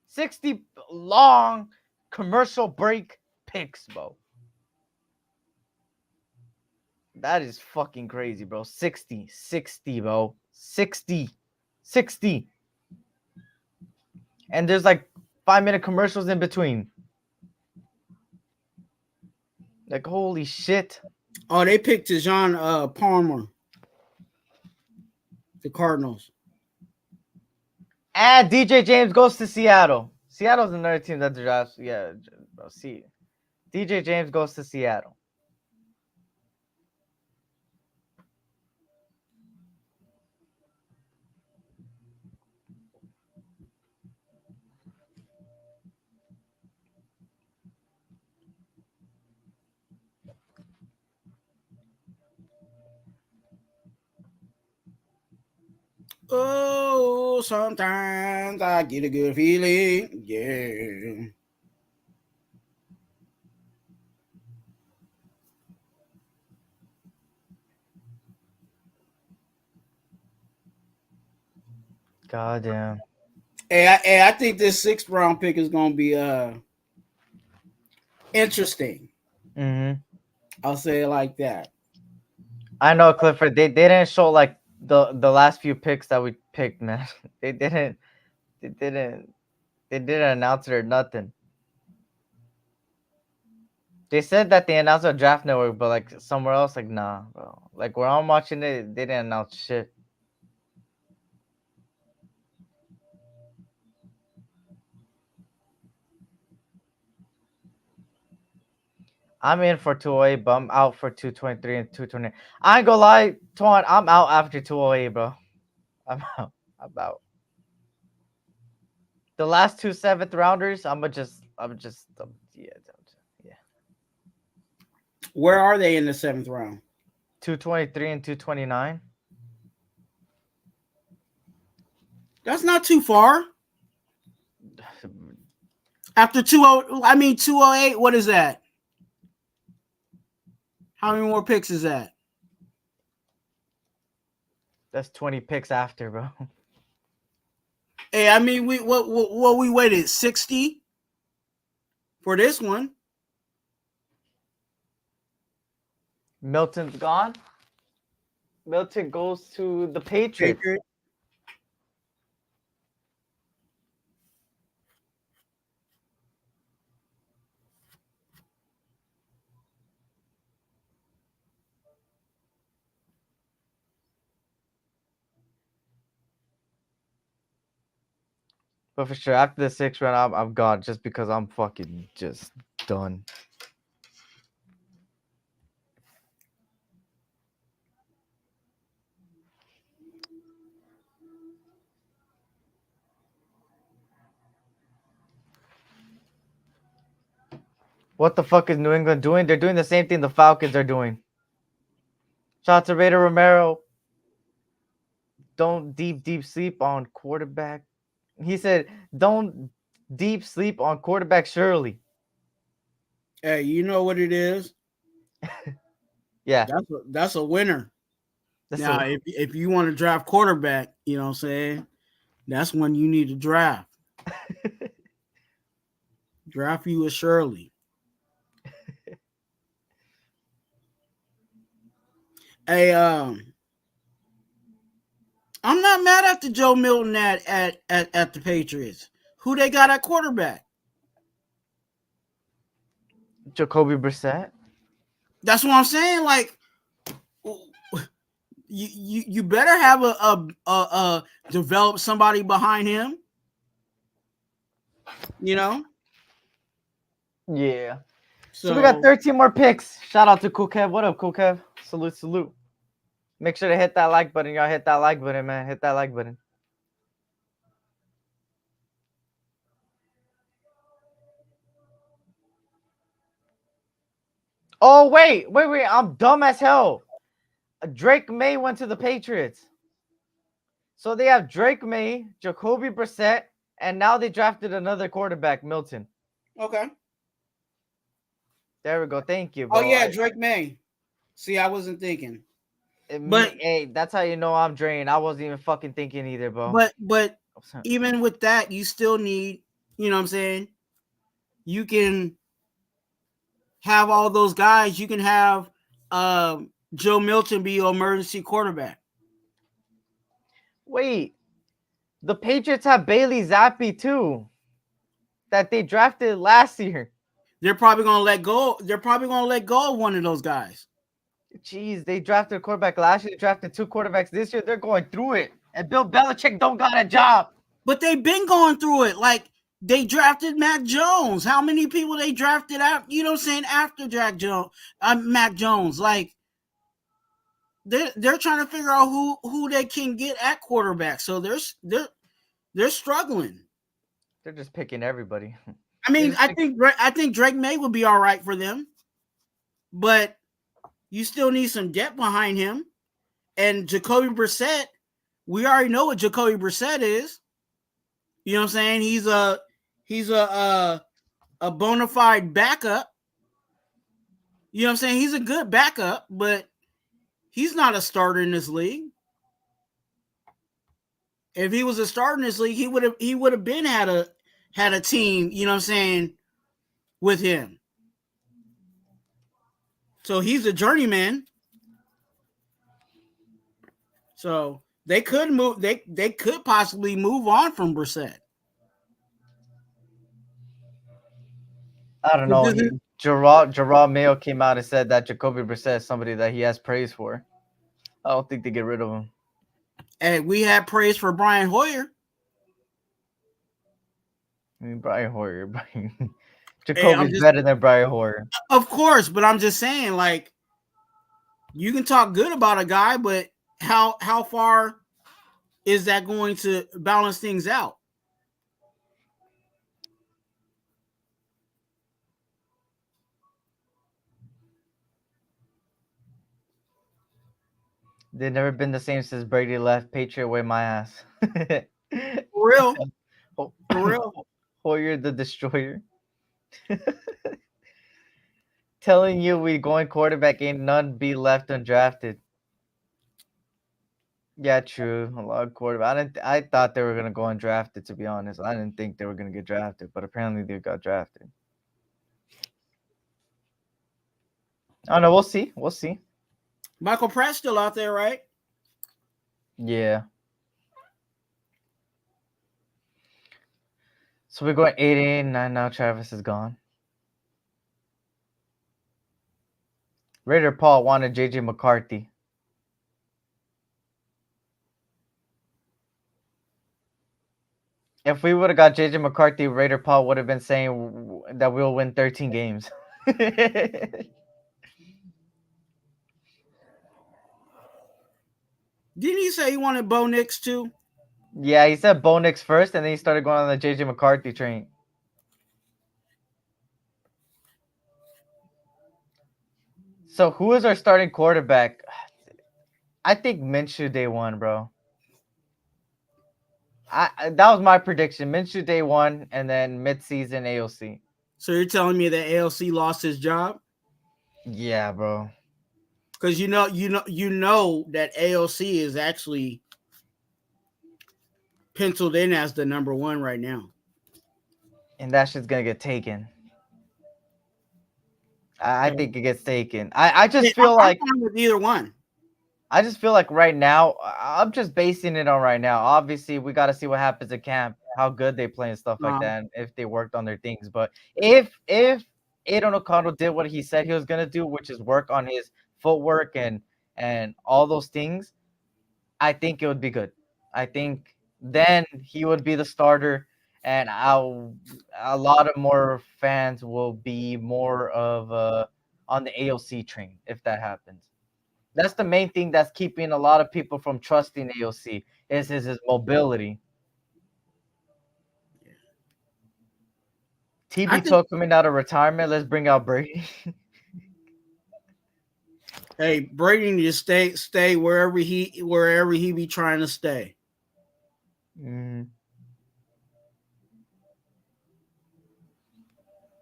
60 long commercial break picks, bro. That is fucking crazy, bro. 60, bro. 60. And there's like 5-minute commercials in between. Like, holy shit. Oh, they picked John Palmer. The Cardinals. And DJ James goes to Seattle. Seattle's another team that drafts. Yeah, bro. See, DJ James goes to Seattle. Oh, sometimes I get a good feeling. Yeah. God damn. Hey, I think this 6th round pick is gonna be interesting. Mm-hmm. I'll say it like that. I know, Clifford. They didn't show like the last few picks that we picked, man. They didn't announce it or nothing. They said that they announced on Draft Network, but like somewhere else, like nah, bro. Like where I'm watching it, they didn't announce shit. I'm in for 208, but I'm out for 223 and 220. I ain't gonna lie, Twuan, I'm out after 208, bro. I'm out. The last 2 7th rounders, yeah. Where are they in the 7th round? 223 and 229. That's not too far. After 208, what is that? How many more picks is that? That's 20 picks after, bro. Hey, I mean, we waited 60 for this one. Milton's gone. Milton goes to the Patriots. But for sure, after the 6th round, I'm gone just because I'm fucking just done. What the fuck is New England doing? They're doing the same thing the Falcons are doing. Shout out to Raider Romero. Don't deep sleep on quarterback. He said, don't deep sleep on quarterback Shirley. Hey, you know what it is? Yeah. That's a winner. Now, if you want to draft quarterback, you know what I'm saying? That's when you need to draft. Draft you a Shirley. Hey, I'm not mad at the Joe Milton at the Patriots. Who they got at quarterback? Jacoby Brissett. That's what I'm saying. Like, you better have a develop somebody behind him. You know. Yeah. So we got 13 more picks. Shout out to Cool Kev. What up, Cool Kev? Salute. Make sure to hit that like button. Y'all hit that like button, man. Hit that like button. Oh, wait. I'm dumb as hell. Drake May went to the Patriots. So they have Drake May, Jacoby Brissett, and now they drafted another quarterback, Milton. Okay. There we go. Thank you, bro. Oh, yeah, Drake May. See, I wasn't thinking. But hey, that's how you know I'm drained. I wasn't even fucking thinking either, bro. But even with that, you still need, you know what I'm saying? You can have all those guys. You can have Joe Milton be your emergency quarterback. Wait, the Patriots have Bailey Zappi too, that they drafted last year. They're probably gonna let go. They're probably gonna let go of one of those guys. Jeez, they drafted a quarterback last year. They drafted 2 quarterbacks this year. They're going through it, and Bill Belichick don't got a job. But they've been going through it. Like they drafted Mac Jones. How many people they drafted out? You know what I'm saying? After Mac Jones, like. They're trying to figure out who they can get at quarterback. So they're struggling. They're just picking everybody. I mean, I think Drake May would be all right for them, but you still need some depth behind him. And Jacoby Brissett, we already know what Jacoby Brissett is. You know what I'm saying? He's a bona fide backup. You know what I'm saying? He's a good backup, but he's not a starter in this league. If he was a starter in this league, he would have been had a team, you know what I'm saying, with him. So he's a journeyman. So they could move. They could possibly move on from Brissett. I don't know. Gerard Mayo came out and said that Jacoby Brissett is somebody that he has praise for. I don't think they get rid of him. And we had praise for Brian Hoyer. I mean, Brian Hoyer. Jacoby's better than Brian Hoyer. Of course, but I'm just saying, like, you can talk good about a guy, but how far is that going to balance things out? They've never been the same since Brady left. Patriot way my ass. For real. For real. Hoyer the Destroyer. Telling you we going quarterback, ain't none be left undrafted. Yeah, true. A lot of quarterback. I thought they were gonna go undrafted, to be honest. I didn't think they were gonna get drafted, but apparently they got drafted. I don't know. We'll see. We'll see. Michael Pratt's still out there, right? Yeah. So we're going 8, 8, 9 now. Travis is gone. Raider Paul wanted JJ McCarthy. If we would have got JJ McCarthy, Raider Paul would have been saying that we'll win 13 games. Didn't he say he wanted Bo Nix too? Yeah, he said Bo Nix first, and then he started going on the JJ McCarthy train. So who is our starting quarterback? I think Minshew day one, bro. That was my prediction. Minshew day one, and then midseason AOC. So you're telling me that AOC lost his job? Yeah, bro. Because you know that AOC is actually penciled in as the number one right now. And that shit's gonna get taken. I think it gets taken. I just feel like I'm fine with either one. I just feel like right now, I'm just basing it on right now. Obviously, we got to see what happens at camp, how good they play and stuff like that, and if they worked on their things. But if Aidan O'Connell did what he said he was gonna do, which is work on his footwork and all those things, I think it would be good. I think then he would be the starter, and a lot of more fans will be more of on the AOC train if that happens. That's the main thing that's keeping a lot of people from trusting AOC is his mobility. TB took coming out of retirement. Let's bring out Brady. Hey, Brady needs to stay wherever he be trying to stay.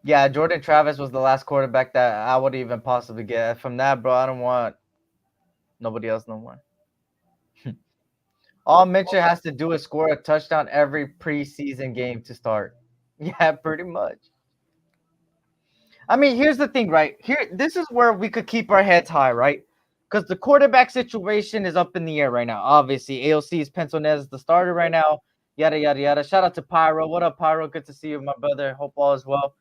Yeah, Jordan Travis was the last quarterback that I would even possibly get. From that, bro, I don't want nobody else no more. All Mitchell has to do is score a touchdown every preseason game to start. Yeah, pretty much. I mean, here's the thing, right? This is where we could keep our heads high, right? Because the quarterback situation is up in the air right now. Obviously, AOC is penciled as the starter right now. Yada, yada, yada. Shout out to Pyro. What up, Pyro? Good to see you, my brother. Hope all is well.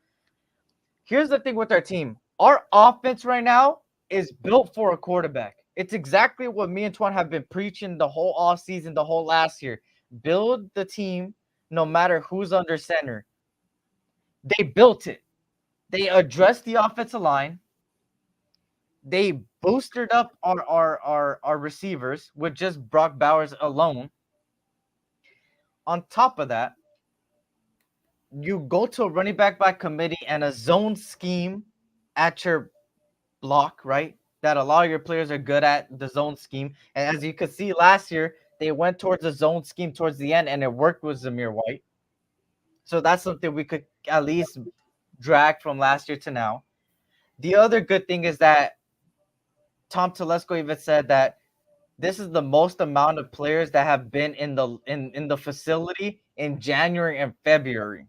Here's the thing with our team. Our offense right now is built for a quarterback. It's exactly what me and Twuan have been preaching the whole offseason, the whole last year. Build the team no matter who's under center. They built it. They addressed the offensive line. They boosted up our receivers with just Brock Bowers alone. On top of that, you go to a running back by committee and a zone scheme at your block, right? That a lot of your players are good at the zone scheme. And as you could see last year, they went towards the zone scheme towards the end, and it worked with Zamir White. So that's something we could at least drag from last year to now. The other good thing is that Tom Telesco even said that this is the most amount of players that have been in the facility in January and February.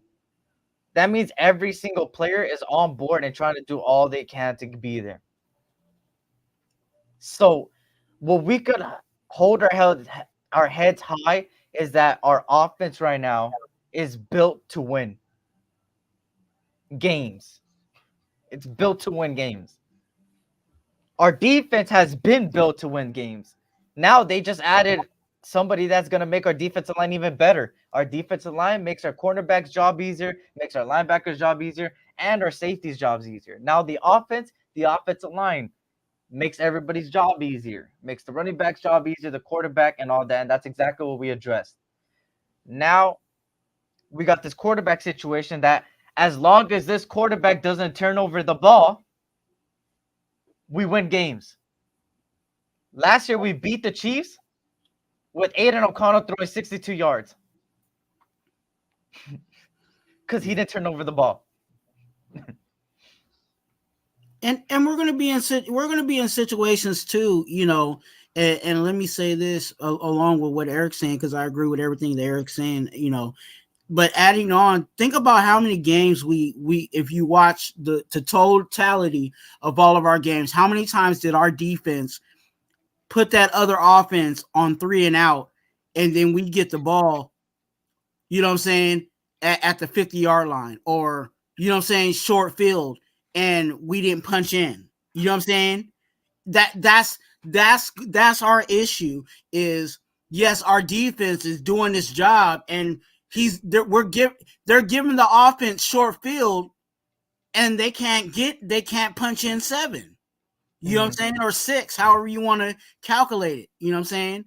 That means every single player is on board and trying to do all they can to be there. So what we could hold our heads high is that our offense right now is built to win games. It's built to win games. Our defense has been built to win games. Now they just added somebody that's going to make our defensive line even better. Our defensive line makes our cornerbacks' job easier, makes our linebackers' job easier, and our safeties' jobs easier. Now the offensive line makes everybody's job easier, makes the running back's job easier, the quarterback, and all that. And that's exactly what we addressed. Now we got this quarterback situation that as long as this quarterback doesn't turn over the ball, we win games. Last year, we beat the Chiefs with Aidan O'Connell throwing 62 yards because he didn't turn over the ball. And we're gonna be in situations too, you know. And let me say this along with what Eric's saying, because I agree with everything that Eric's saying, you know. But adding on, think about how many games we if you watch the totality of all of our games, how many times did our defense put that other offense on 3 and out, and then we get the ball, you know what I'm saying, at the 50-yard line, or, you know what I'm saying, short field, and we didn't punch in. You know what I'm saying? That's our issue is, yes, our defense is doing this job, and they're giving the offense short field, and they can't punch in 7. You know what I'm saying? Or 6, however you want to calculate it. You know what I'm saying?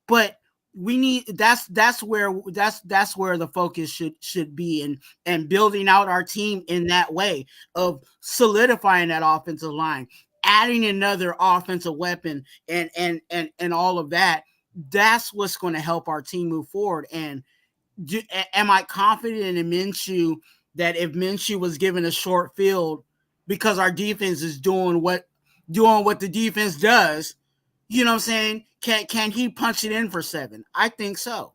But we need that's where the focus should be, and building out our team in that way of solidifying that offensive line, adding another offensive weapon and all of that, that's what's going to help our team move forward. And am I confident in Minshew that if Minshew was given a short field, because our defense is doing what the defense does, you know what I'm saying? Can he punch it in for 7? I think so.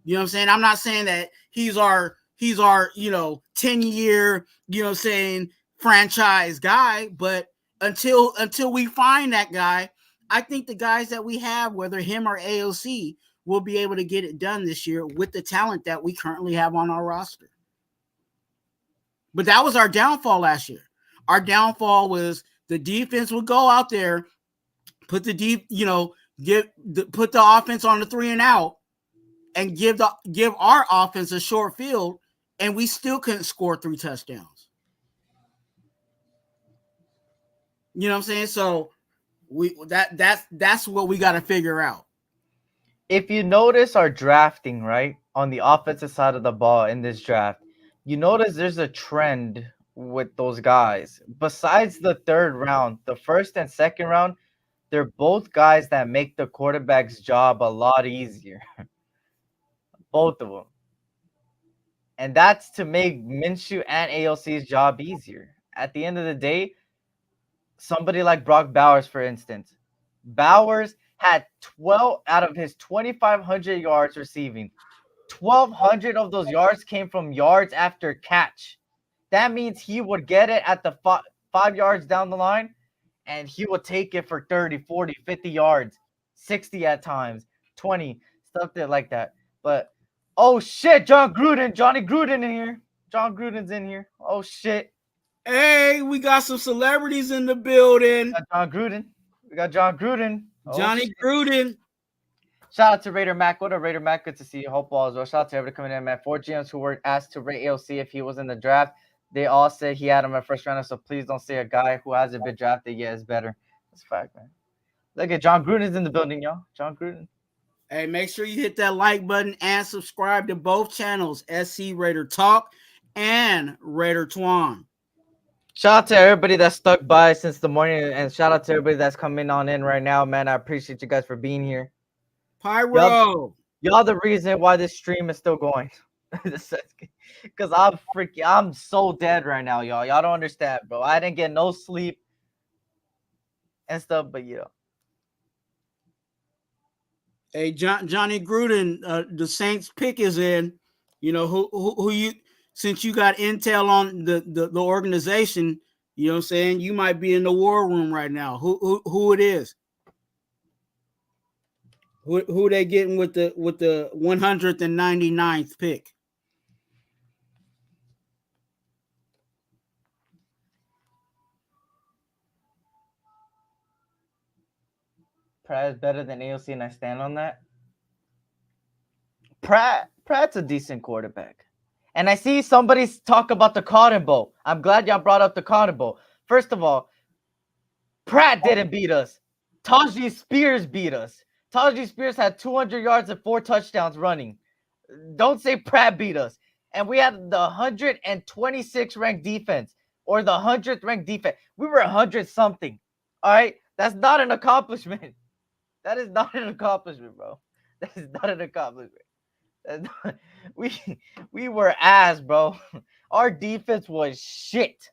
You know what I'm saying? I'm not saying that he's our 10-year, you know what I'm saying, franchise guy, but until we find that guy, I think the guys that we have, whether him or AOC, will be able to get it done this year with the talent that we currently have on our roster. But that was our downfall last year. Our downfall was the defense would go out there, put the put the offense on the 3 and out, and give our offense a short field, and we still couldn't score 3 touchdowns. You know what I'm saying? So that's what we got to figure out. If you notice our drafting, right, on the offensive side of the ball in this draft, you notice there's a trend with those guys. Besides the 3rd round, the 1st and 2nd round, they're both guys that make the quarterback's job a lot easier. Both of them. And that's to make Minshew and AOC's job easier. At the end of the day, somebody like Brock Bowers, for instance, Bowers had 12 out of his 2,500 yards receiving. 1,200 of those yards came from yards after catch. That means he would get it at the 5 yards down the line, and he would take it for 30, 40, 50 yards, 60 at times, 20, stuff like that. But, oh, shit, Johnny Gruden in here. John Gruden's in here. Oh, shit. Hey, we got some celebrities in the building. We got John Gruden. Johnny Gruden. Shout out to Raider Mac. What up, Raider Mac? Good to see you. Hope all is well. Shout out to everybody coming in, man. 4 GMs who were asked to rate AOC if he was in the draft. They all said he had him at first rounder, so please don't say a guy who hasn't been drafted yet is better. That's a fact, man. Look at John Gruden's in the building, y'all. John Gruden. Hey, make sure you hit that like button and subscribe to both channels, SC Raider Talk and Raider Twuan. Shout out to everybody that stuck by since the morning, and shout out to everybody that's coming on in right now, man. I appreciate you guys for being here. Pyro. Y'all the reason why this stream is still going. Because I'm so dead right now, y'all. Y'all don't understand, bro. I didn't get no sleep and stuff, but yeah. Hey, Johnny Gruden, the Saints pick is in. You know, who you, since you got intel on the organization, you know what I'm saying, you might be in the war room right now. Who it is? Who they getting with the 199th pick? Pratt is better than AOC, and I stand on that. Pratt's a decent quarterback. And I see somebody talk about the Cotton Bowl. I'm glad y'all brought up the Cotton Bowl. First of all, Pratt didn't beat us. Tajee Spears beat us. Tajee Spears had 200 yards and 4 touchdowns running. Don't say Pratt beat us. And we had the 126th ranked defense, or the 100th ranked defense. We were 100 something. All right? That's not an accomplishment. That is not an accomplishment, bro. That is not an accomplishment. Not, we were ass, bro. Our defense was shit.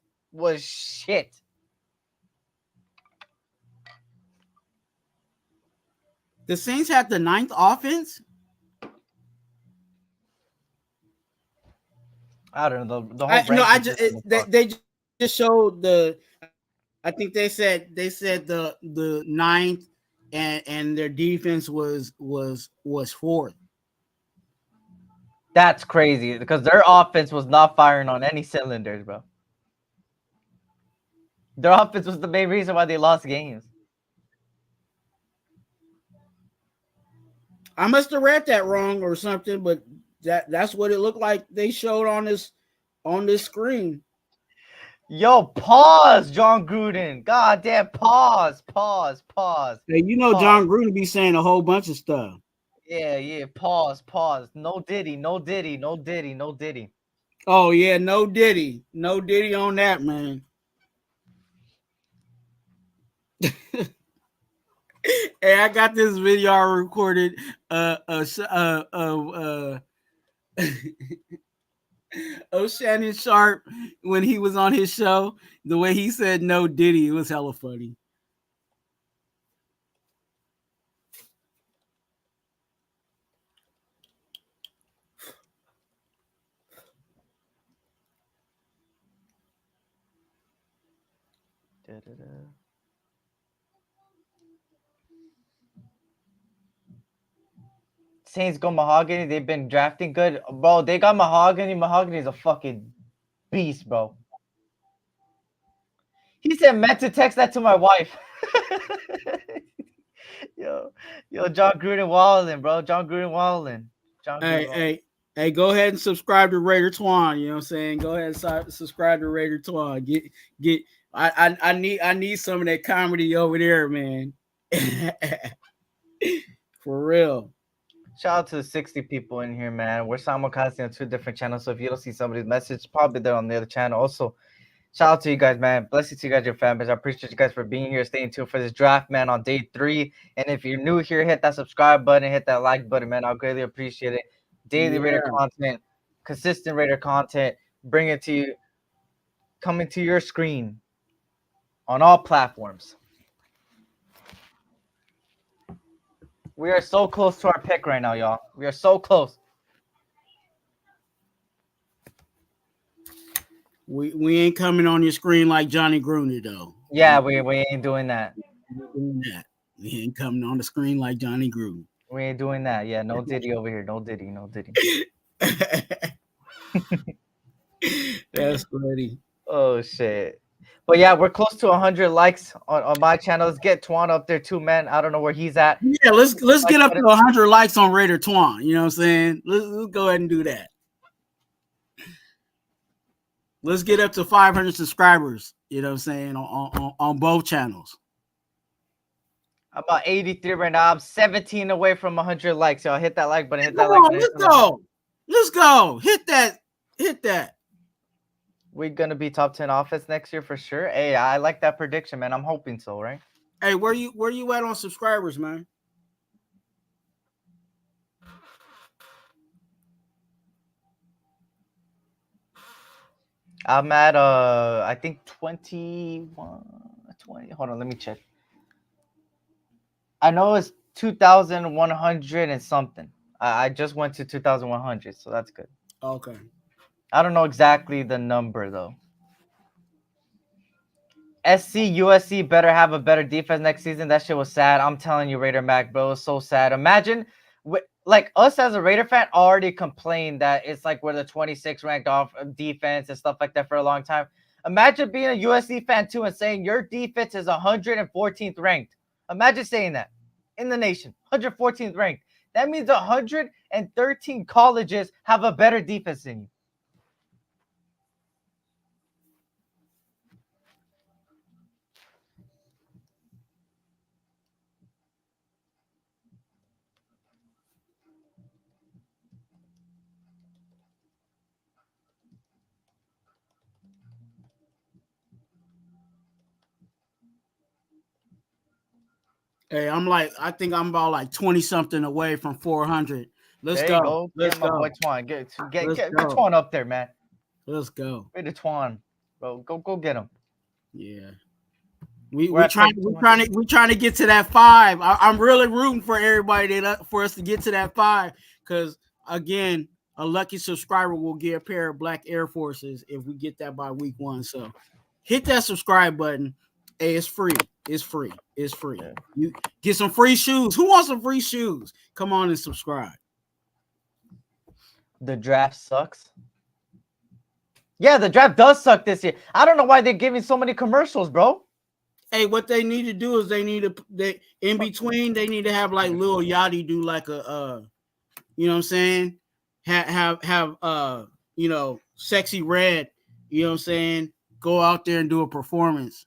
The Saints had the 9th offense? I don't know. The whole they just showed the. I think they said the 9th, and their defense was 4th. That's crazy because their offense was not firing on any cylinders, bro. Their offense was the main reason why they lost games. I must have read that wrong or something, but that's what it looked like they showed on this screen. Yo, pause, John Gruden. God damn, pause. Hey, you know, pause. John Gruden be saying a whole bunch of stuff. Yeah. Pause. No Diddy. Oh yeah, no Diddy on that, man. Hey, I got this video I recorded. Shannon Sharp when he was on his show. The way he said no Diddy, it was hella funny. Saints go Mahogany. They've been drafting good, bro. They got Mahogany. Mahogany is a fucking beast, bro. He said meant to text that to my wife. yo, John Gruden Wallin, bro. John Gruden Wallin. Hey, go ahead and subscribe to Raider Twuan. You know what I'm saying? Go ahead and subscribe to Raider Twuan. Get. I need some of that comedy over there, man. For real. Shout out to the 60 people in here, man. We're simulcasting on 2 different channels, so if you don't see somebody's message, probably they're on the other channel. Also, shout out to you guys, man. Blessings to you guys, your fan base. I appreciate you guys for being here, staying tuned for this draft, man, on day 3. And if you're new here, hit that subscribe button, hit that like button, man. I'll greatly appreciate it. Daily Raider content, consistent Raider content, bring it to you, coming to your screen on all platforms. We are so close to our pick right now, y'all. We are so close. We ain't coming on your screen like Johnny Gruden, though. Yeah, we ain't doing that. We ain't coming on the screen like Johnny Gruden. We ain't doing that. Yeah, no Diddy over here. No Diddy. That's funny. Oh, shit. But yeah, we're close to 100 likes on my channel. Let's get Twuan up there too, man. I don't know where he's at. Yeah, let's get up to 100 likes on Raider Twuan. You know what I'm saying? Let's go ahead and do that. Let's get up to 500 subscribers. You know what I'm saying? On both channels. I'm about 83 right now. I'm 17 away from 100 likes. Y'all hit that like button. Hit that Come like on, button. Let's go. Hit that. We're gonna be top 10 offense next year for sure. Hey, I like that prediction, man. I'm hoping so, right? Hey, where you at on subscribers, man? I'm at I think 20. Hold on, let me check. I know it's 2,100 and something. I just went to 2,100, so that's good. Okay. I don't know exactly the number though. USC better have a better defense next season. That shit was sad. I'm telling you, Raider Mac, bro, it was so sad. Imagine, like us as a Raider fan already complained that it's like we're the 26th ranked off defense and stuff like that for a long time. Imagine being a USC fan too and saying your defense is 114th ranked. Imagine saying that in the nation, 114th ranked. That means 113 colleges have a better defense than you. Hey, I think I'm about like 20 something away from 400. Let's go. Let's go. My boy Twuan. Get Twuan up there, man. Let's go. Raider Twuan, bro. Go get him. Yeah. We're trying to get to that 5. I'm really rooting for everybody for us to get to that 5 because again, a lucky subscriber will get a pair of black Air Forces if we get that by week 1. So hit that subscribe button. Hey, it's free. It's free. Yeah. You get some free shoes. Who wants some free shoes? Come on and subscribe. The draft sucks. Yeah, the draft does suck this year. I don't know why they're giving so many commercials, bro. Hey, what they need to do is they need to have like Lil Yachty do like a you know what I'm saying? Have Sexy Red, you know what I'm saying? Go out there and do a performance.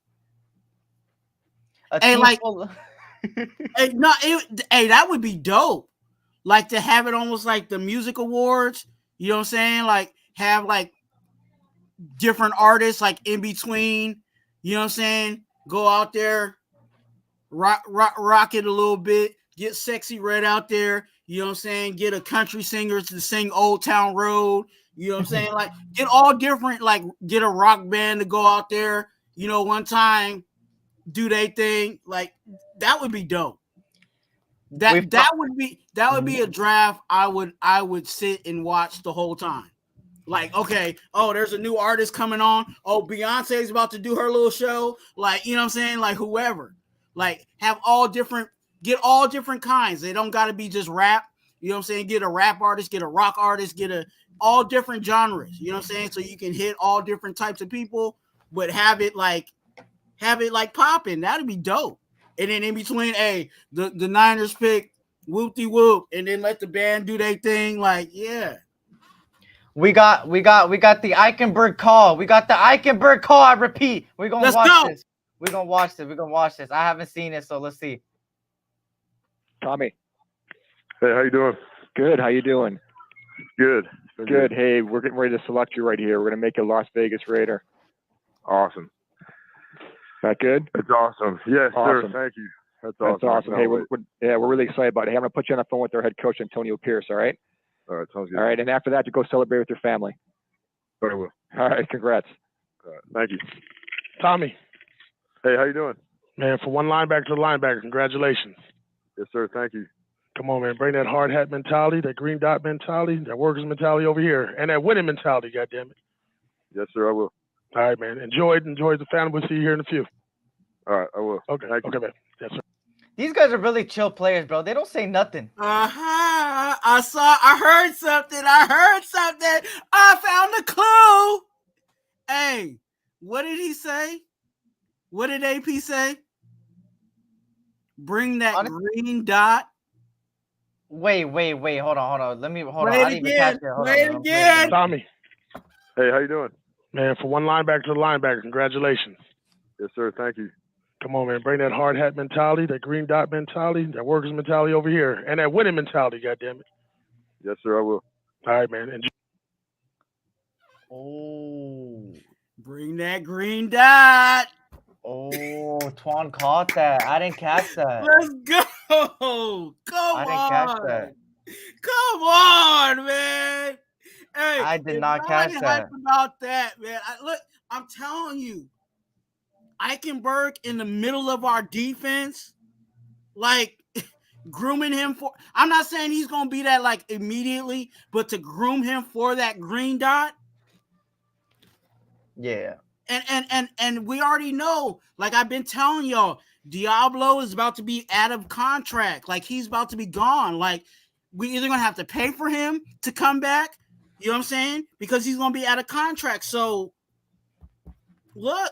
Hey, that would be dope. Like to have it almost like the music awards, you know what I'm saying? Like have like different artists like in between, you know what I'm saying? Go out there rock it a little bit, get Sexy Red out there, you know what I'm saying? Get a country singer to sing Old Town Road, you know what I'm saying? Like, get all different, like, get a rock band to go out there, you know, one time, do they thing. Like, that would be dope. That would be a draft I would sit and watch the whole time. Like, okay, oh, there's a new artist coming on. Oh, Beyonce's about to do her little show. Like, you know what I'm saying? Like, whoever. Like, get all different kinds. They don't got to be just rap. You know what I'm saying? Get a rap artist, get a rock artist, all different genres. You know what I'm saying? So you can hit all different types of people, but have it like popping. That'd be dope. And then in between, the Niners pick whoop-de-whoop, and then let the band do their thing. Like, yeah. We got the Eichenberg call. We got the Eichenberg call. I repeat. We're gonna watch this. We're gonna watch this. I haven't seen it, so let's see. Tommy. Hey, how you doing? Good. How you doing? Good. Good. Hey, we're getting ready to select you right here. We're gonna make a Las Vegas Raider. Awesome. That good? It's awesome. Yes, awesome. sir. Thank you. That's awesome. Hey, we're really excited about it. Hey, I'm gonna put you on the phone with our head coach Antonio Pierce. All right. All right. Sounds good. All right, and after that, to go celebrate with your family. Very well. All right. Congrats. All right. Thank you. Tommy. Hey, how you doing? Man, for one linebacker to the linebacker, congratulations. Yes, sir. Thank you. Come on, man. Bring that hard hat mentality, that green dot mentality, that workers mentality over here, and that winning mentality, goddammit. Yes, sir. I will. All right, man. Enjoy the family. We'll see you here in a few. All right. I will. Okay. Thank you. Okay, man. Yes, sir. These guys are really chill players, bro. They don't say nothing. I heard something. I found a clue. Hey, what did he say? What did AP say? Bring that green dot. Wait. Hold on. Let me hold Play on. it again. Play it again. Tommy. Hey, how you doing? Man, for one linebacker to the linebacker, congratulations. Yes, sir. Thank you. Come on, man. Bring that hard hat mentality, that green dot mentality, that workers mentality over here, and that winning mentality, goddammit. Yes, sir. I will. All right, man. Enjoy. Oh. Bring that green dot. Oh, Twuan caught that. I didn't catch that. Let's go. I didn't catch that. Come on, man. Hey, I did not catch that. About that, man. I'm telling you, Eichenberg in the middle of our defense, like grooming him for. I'm not saying he's gonna be that like immediately, but to groom him for that green dot. Yeah. And we already know, like I've been telling y'all, Diablo is about to be out of contract. Like he's about to be gone. Like we either gonna have to pay for him to come back. You know what I'm saying? Because he's gonna be out of contract. So look.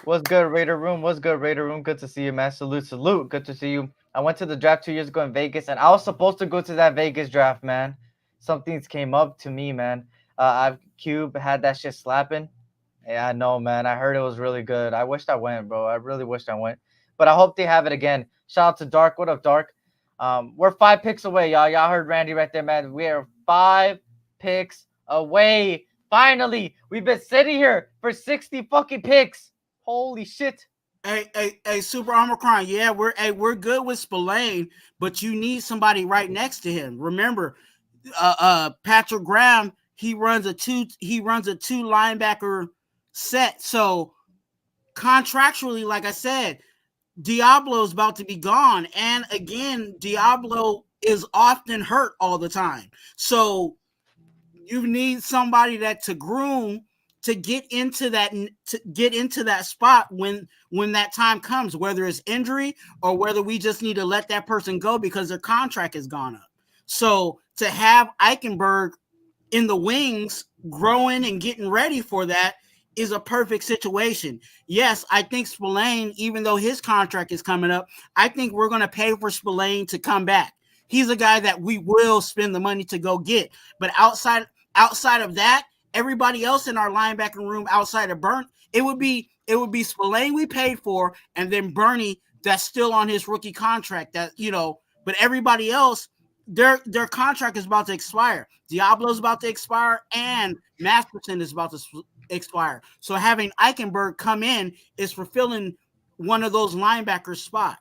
What's good, Raider Room? What's good, Raider Room? Good to see you, man. Salute. Good to see you. I went to the draft 2 years ago in Vegas, and I was supposed to go to that Vegas draft, man. Something's came up to me, man. Cube had that shit slapping. Yeah, I know, man. I heard it was really good. I wished I went, bro. I really wished I went. But I hope they have it again. Shout out to Dark. What up, Dark? We're 5 picks away, y'all. Y'all heard Randy right there, man. We are 5 picks away. Finally, we've been sitting here for 60 fucking picks. Holy shit. Hey, Super Armor Crime. Yeah, we're good with Spillane, but you need somebody right next to him. Remember, Patrick Graham, he runs a two linebacker set. So contractually, like I said, Diablo's about to be gone. And again, Diablo is often hurt all the time. So you need somebody to groom to get into that spot when that time comes, whether it's injury or whether we just need to let that person go because their contract has gone up. So to have Eichenberg in the wings growing and getting ready for that is a perfect situation. Yes, I think Spillane, even though his contract is coming up, I think we're going to pay for Spillane to come back. He's a guy that we will spend the money to go get. But outside of that, everybody else in our linebacker room outside of Burnt, it would be Spillane we paid for, and then Bernie that's still on his rookie contract. But everybody else, their contract is about to expire. Diablo's about to expire, and Masterson is about to expire. So having Eichenberg come in is fulfilling one of those linebackers spot.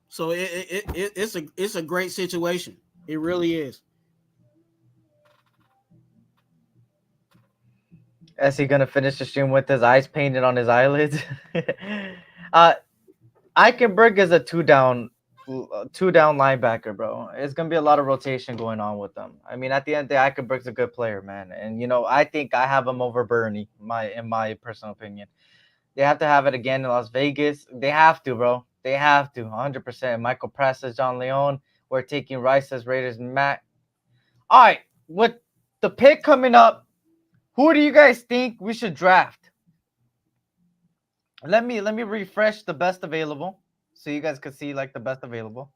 So it's a great situation. It really is. Is he gonna finish the stream with his eyes painted on his eyelids? Eichenberg is a two down linebacker, bro. It's gonna be a lot of rotation going on with them. I mean, at the end of the day, Eichenberg's a good player, man. And I think I have him over Bernie, in my personal opinion. They have to have it again in Las Vegas. They have to, bro. They have to, 100%. Michael Press as John Leone. We're taking Rice as Raiders Matt. All right, with the pick coming up, who do you guys think we should draft? Let me refresh the best available so you guys can see like the best available.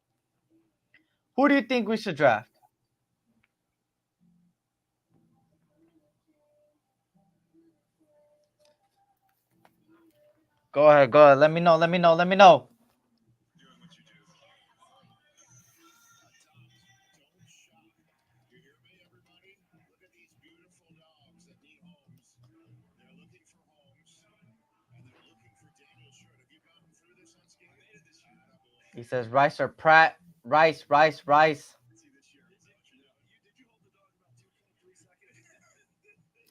Who do you think we should draft? Go ahead. Let me know. He says Rice or Pratt. Rice.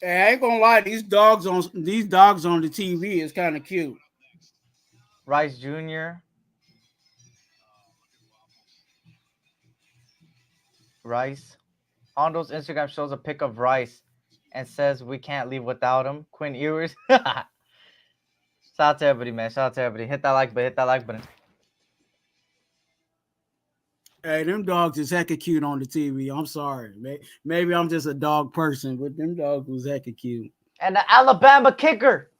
Hey, I ain't gonna lie, these dogs on the TV is kind of cute. Rice Jr. Rice. Hondo's Instagram shows a pic of Rice and says we can't leave without him. Quinn Ewers. Shout out to everybody, man. Shout out to everybody. Hit that like button. Hey, them dogs is hecka cute on the TV. I'm sorry. Maybe I'm just a dog person, but them dogs was hecka cute. And the Alabama kicker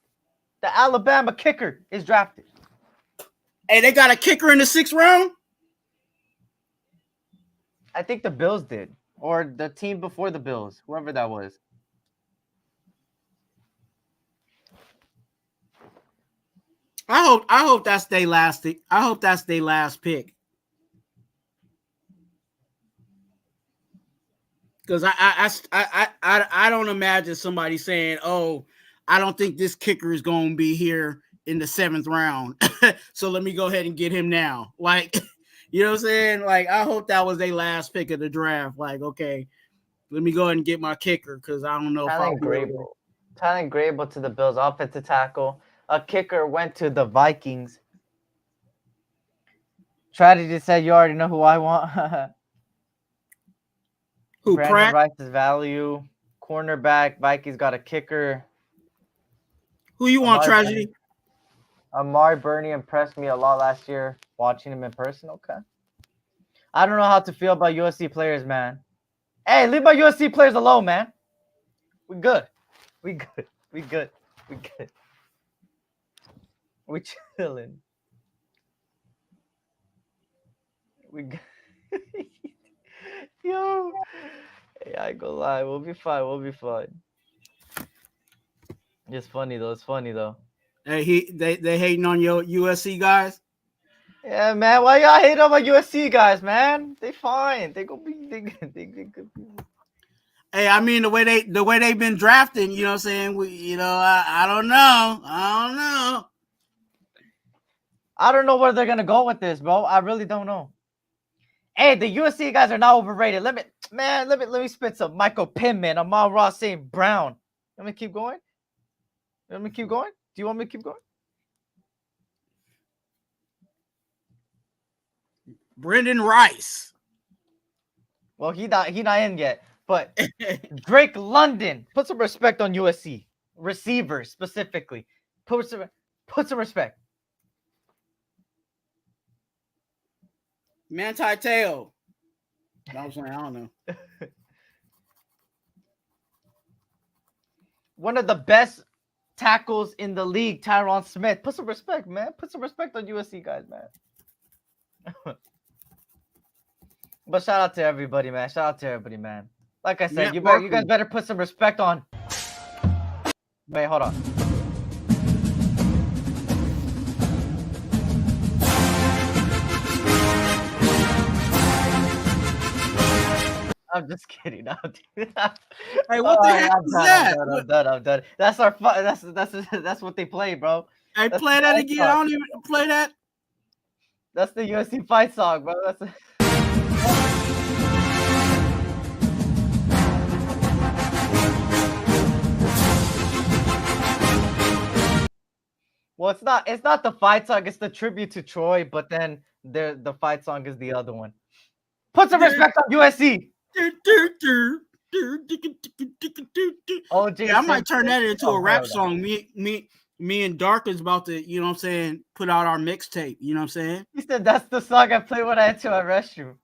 is drafted. Hey, they got a kicker in the 6th round? I think the Bills did. Or the team before the Bills. Whoever that was. I hope that's their last. I hope that's their last pick. Because I don't imagine somebody saying, "Oh, I don't think this kicker is going to be here in the 7th round, so let me go ahead and get him now." Like, you know what I'm saying? Like, I hope that was their last pick of the draft. Like, okay, let me go ahead and get my kicker because I don't know Tylen Grable to the Bills, offensive tackle. A kicker went to the Vikings. Tragedy said, "You already know who I want." Who, Brandon Pratt? Rice's value. Cornerback. Vikings got a kicker. Who you want, Tragedy? Amari Burney impressed me a lot last year watching him in person. Okay. I don't know how to feel about USC players, man. Hey, leave my USC players alone, man. We good. We chilling. We good. Yo. Hey, I ain't gonna lie. We'll be fine. It's funny though. Hey, they hating on your USC guys? Yeah, man. Why y'all hate on my USC guys, man? They fine. They gonna be. They good people. Hey, I mean the way they've been drafting. You know what I'm saying? I don't know. I don't know where they're gonna go with this, bro. I really don't know. Hey, the USC guys are not overrated. Let me spit some Michael Pittman, Amon-Ra St. Brown. Let me keep going. Do you want me to keep going? Brendan Rice. Well, he not in yet. But Drake London, put some respect on USC receivers specifically. Put some respect. Manti Te'o. I don't know. One of the best tackles in the league, Tyron Smith. Put some respect, man. Put some respect on USC guys, man. But shout out to everybody, man. Like I said, you guys better put some respect on. Wait, hold on. I'm just kidding. No, dude. Hey, what the heck I'm is done. that? I'm done. That's our fun. That's what they play, bro. Hey, That's play the that fight again. song. I don't even play that. That's the UFC fight song, bro. Well, it's not the fight song, it's the tribute to Troy, but then the fight song is the other one. Put some respect on USC. OJ Yeah, I might turn that into a rap hell song. Me and Dark is about to, you know what I'm saying, put out our mixtape. You know what I'm saying? He said that's the song I play when I enter a restroom.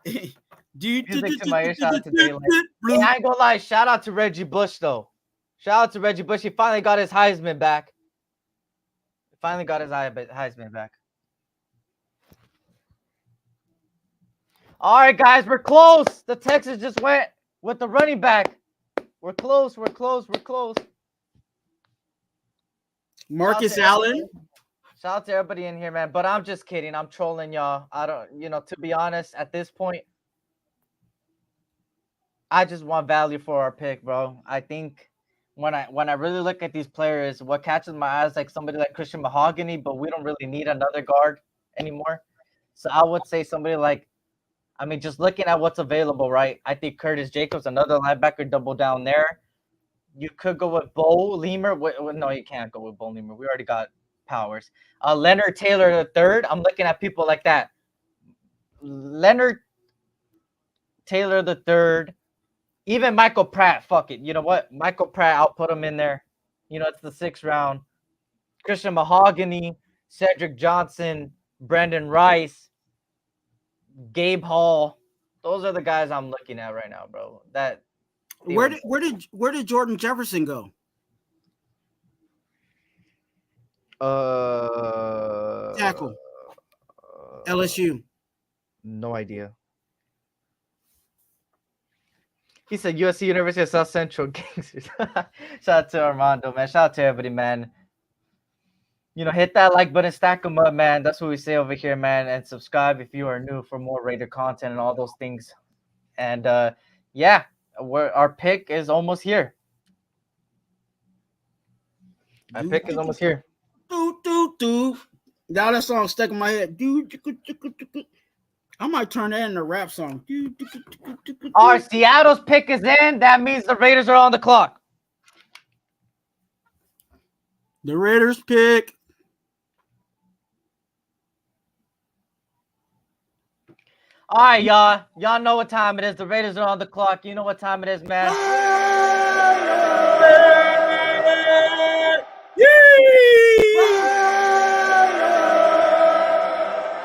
Music to my ear, shout out to Daylight. Hey, I ain't gonna lie, shout out to Reggie Bush though. Shout out to Reggie Bush. He finally got his Heisman back. Heisman back. All right, guys, we're close. The Texans just went with the running back. We're close. Marcus Allen. Shout out to everybody in here, man. But I'm just kidding. I'm trolling y'all. I don't, to be honest, at this point, I just want value for our pick, bro. I think when I really look at these players, what catches my eyes like somebody like Christian Mahogany, but we don't really need another guard anymore. So I would say somebody like, I mean, just looking at what's available, right? I think Curtis Jacobs, another linebacker, double down there. You could go with Bo Leamer. No, you can't go with Bo Leamer. We already got Powers. Leonard Taylor III. I'm looking at people like that. Leonard Taylor III. Even Michael Pratt. Fuck it. You know what? Michael Pratt, I'll put him in there. It's the 6th round. Christian Mahogany, Cedric Johnson, Brandon Rice, Gabe Hall. Those are the guys I'm looking at right now, bro. Where did Jordan Jefferson go? Tackle. LSU. No idea. He said USC, University of South Central Gangsters. Shout out to Armando, man. Shout out to everybody, man. Hit that like button, stack them up, man. That's what we say over here, man. And subscribe if you are new for more Raider content and all those things. And yeah, our pick is almost here. Our pick is almost here. Now that song stuck in my head. I might turn that into a rap song. All right, Seattle's pick is in. That means the Raiders are on the clock. The Raiders pick. All right, y'all. Y'all know what time it is. The Raiders are on the clock. You know what time it is, man.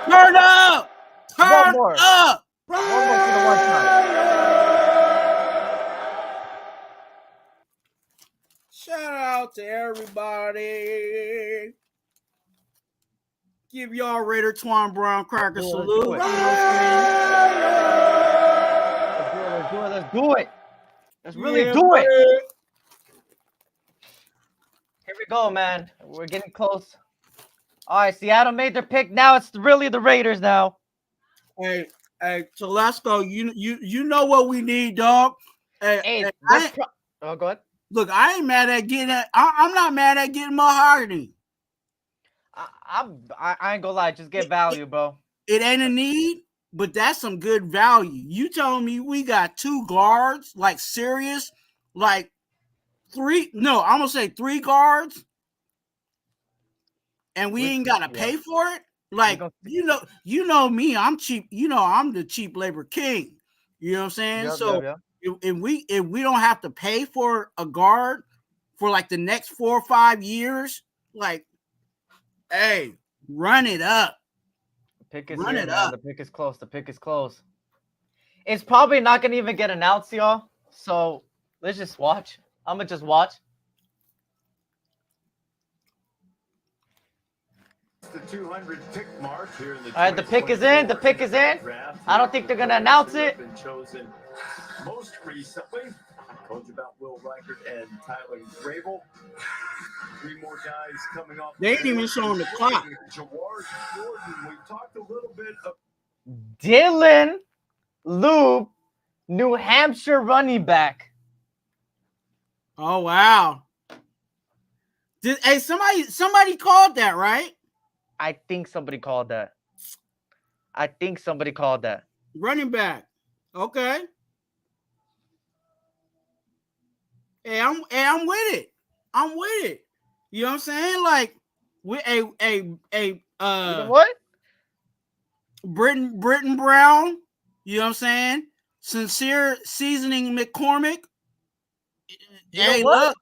Turn up! Turn up! One more for the one time. Shout out to everybody. Give y'all Raider Twuan Brown Cracker salute. Let's do it. Let's really do it. Here we go, man. We're getting close. All right, Seattle made their pick. Now it's really the Raiders now. Hey, so let's go. You know what we need, dog. Go ahead. Look, I ain't mad at getting that. I'm not mad at getting Mahogany. I ain't gonna lie, just get value, bro. It ain't a need, but that's some good value. You telling me we got 2 guards, like serious, like 3? No, I'm gonna say 3 guards, and we ain't gotta pay for it. Like you know me, I'm cheap. I'm the cheap labor king. You know what I'm saying? If we don't have to pay for a guard for like the next 4 or 5 years, like. Hey, run it up. The pick is here, man. The pick is close. The pick is close. It's probably not gonna even get announced, y'all. So let's just watch. I'm gonna just watch. The 200 pick mark here in the all right, the pick is in. The pick is in. I don't think they're gonna announce it. Been chosen most recently. Told you about Will Reichert and Tyler Grable. 3 more guys coming off. They ain't even showing the clock. Jawar Jordan. We talked a little bit of Dylan Lube, New Hampshire running back. Oh wow. Hey, somebody called that, right? I think somebody called that. Running back. Okay. Hey, I'm with it. I'm with it. You know what I'm saying? Like with You know what? Britton Brown, you know what I'm saying? Sincere Seasoning McCormick. Hey, look.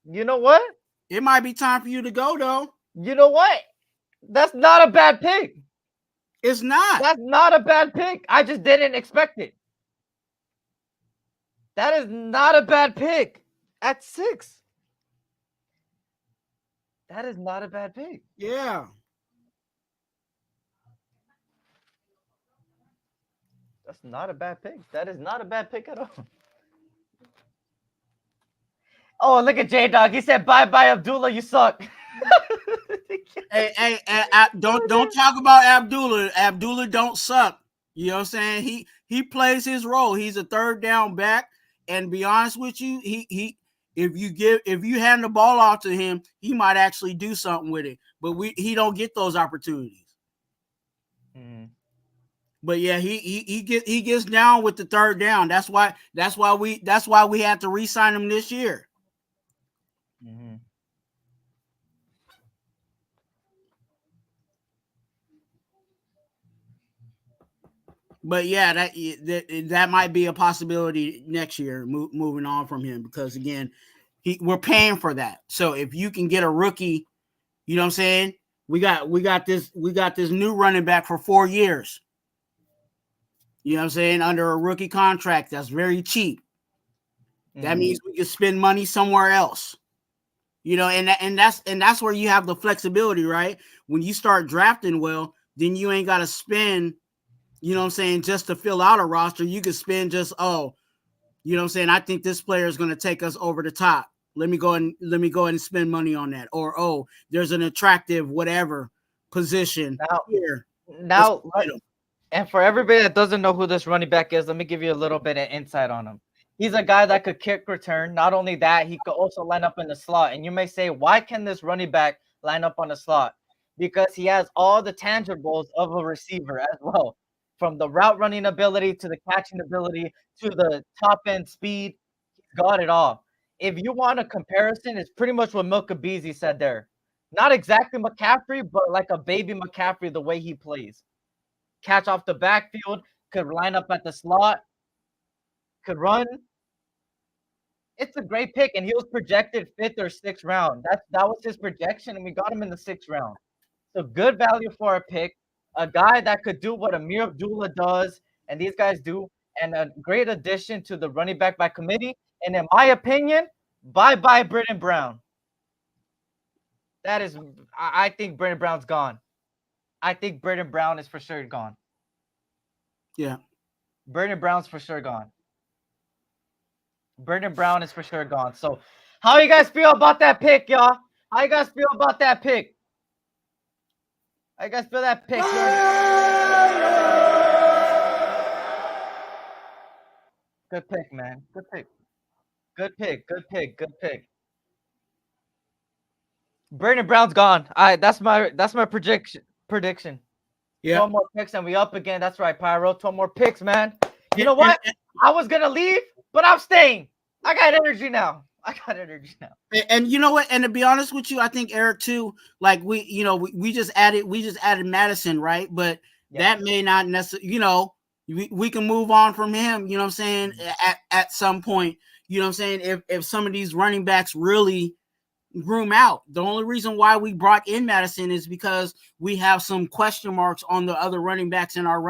You know what? It might be time for you to go though. You know what? That's not a bad pick. It's not. That's not a bad pick. I just didn't expect it. That is not a bad pick at 6. That is not a bad pick. Yeah. That's not a bad pick. That is not a bad pick at all. Oh, look at J-Dog. He said, bye-bye, Abdullah. You suck. Hey, don't talk about Abdullah. Abdullah don't suck. You know what I'm saying? He plays his role. He's a third down back. And to be honest with you, if you hand the ball off to him, he might actually do something with it. But he don't get those opportunities. Mm. But yeah, he gets down with the third down. That's why we had to re-sign him this year. Mm-hmm. But yeah, that might be a possibility next year. Moving on from him, because again, we're paying for that. So if you can get a rookie, you know what I'm saying? We got this new running back for 4 years. You know what I'm saying? Under a rookie contract that's very cheap. That means we can spend money somewhere else. You know, and that's where you have the flexibility, right? When you start drafting well, then you ain't got to spend, you know what I'm saying, just to fill out a roster. You can spend just, you know what I'm saying, I think this player is going to take us over the top. Let me go and spend money on that. Or, there's an attractive whatever position here. Now, and for everybody that doesn't know who this running back is, let me give you a little bit of insight on him. He's a guy that could kick return. Not only that, he could also line up in the slot. And you may say, why can this running back line up on the slot? Because he has all the tangibles of a receiver as well. From the route running ability to the catching ability to the top end speed, he's got it all. If you want a comparison, it's pretty much what Milka Beasley said there. Not exactly McCaffrey, but like a baby McCaffrey, the way he plays. Catch off the backfield, could line up at the slot, could run. It's a great pick, and he was projected 5th or 6th round. That was his projection, and we got him in the 6th round. So good value for a pick. A guy that could do what Amir Abdullah does, and these guys do, and a great addition to the running back by committee. And in my opinion, bye-bye Britton Brown. I think Britton Brown's gone. I think Britton Brown is for sure gone. Yeah. Britton Brown's for sure gone. Britton Brown is for sure gone. So how you guys feel about that pick, y'all? How you guys feel about that pick? How you guys feel that pick? Good pick, man. Good pick. Good pick. Good pick. Good pick. Britton Brown's gone. That's my prediction. Yeah. 12 more picks and we up again. That's right, Pyro. 12 more picks, man. You know what? I was gonna leave, but I'm staying. I got energy now. And you know what? And to be honest with you, I think Eric too. Like we just added Madison, right? But that may not necessarily. You know, we can move on from him. You know what I'm saying? At some point, you know what I'm saying. If some of these running backs really groom out, the only reason why we brought in Madison is because we have some question marks on the other running backs in our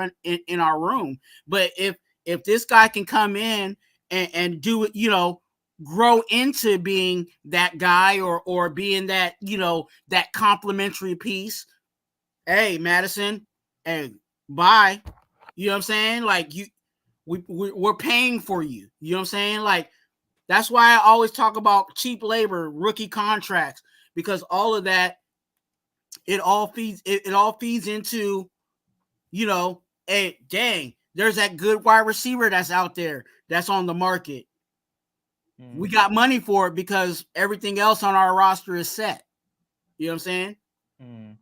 room. But if this guy can come in and do it, you know, grow into being that guy or being that, you know, that complementary piece. Hey, Madison, hey, bye. You know what I'm saying? Like we're paying for you. You know what I'm saying? Like that's why I always talk about cheap labor, rookie contracts, because all of that, it all feeds into, you know, hey, dang, there's that good wide receiver that's out there that's on the market. We got money for it because everything else on our roster is set. You know what I'm saying?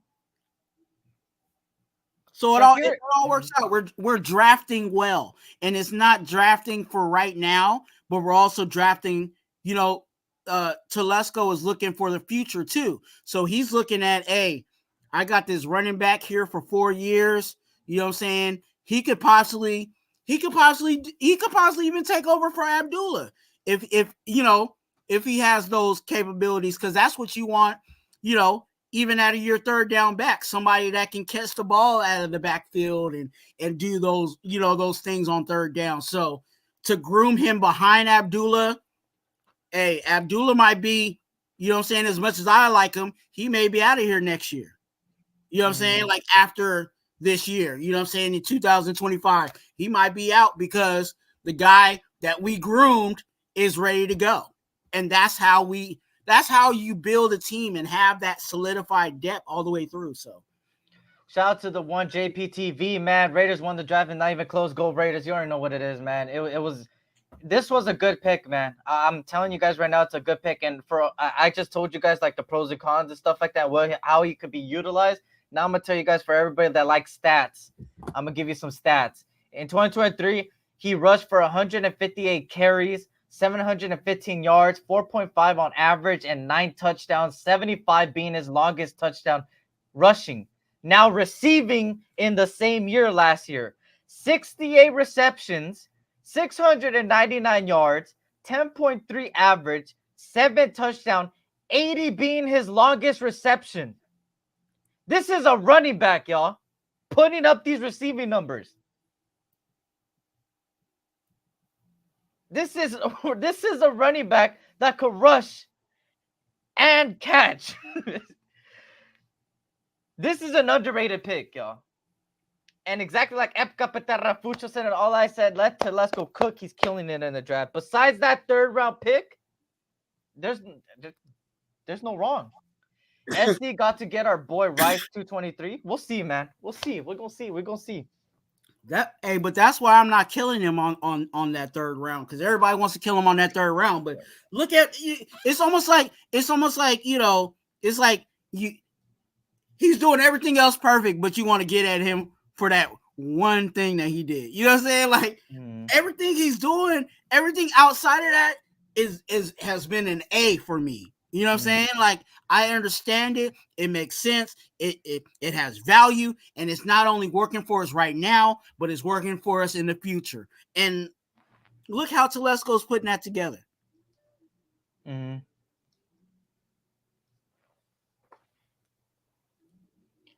So it all works out. We're drafting well, and it's not drafting for right now, but we're also drafting. You know, Telesco is looking for the future too. So he's looking at, hey, I got this running back here for 4 years. You know what I'm saying? He could possibly even take over for Abdullah if he has those capabilities, because that's what you want. You know, even out of your third down back, somebody that can catch the ball out of the backfield and do those, those things on third down. So to groom him behind Abdullah, hey, Abdullah might be, as much as I like him, he may be out of here next year. You know what I'm saying? Like after this year, in 2025, he might be out because the guy that we groomed is ready to go. And that's how you build a team and have that solidified depth all the way through. So shout out to the one JPTV, man. Raiders won the draft and not even close. Go Raiders. You already know what it is, man. This was a good pick, man. I'm telling you guys right now, it's a good pick. And I just told you guys like the pros and cons and stuff like that, how he could be utilized. Now I'm going to tell you guys, for everybody that likes stats, I'm going to give you some stats. In 2023, he rushed for 158 carries, 715 yards, 4.5 on average, and 9 touchdowns, 75 being his longest touchdown rushing. Now receiving in the same year last year, 68 receptions, 699 yards, 10.3 average, 7 touchdown, 80 being his longest reception. This is a running back, y'all, putting up these receiving numbers. This is a running back that could rush and catch. This is an underrated pick, y'all. And exactly like Epka Petarafucho said, and all I said, let's go cook. He's killing it in the draft. Besides that third round pick, there's no wrong. SD got to get our boy Rice 223. We'll see, man. We'll see. We're gonna see. But that's why I'm not killing him on that third round, because everybody wants to kill him on that third round. But look at it's almost like it's like he's doing everything else perfect, but you want to get at him for that one thing that he did. You know what I'm saying? Like everything he's doing, everything outside of that has been an A for me. You know what I'm saying? Like, I understand it. It makes sense. It has value, and it's not only working for us right now, but it's working for us in the future. And look how Telesco's putting that together. And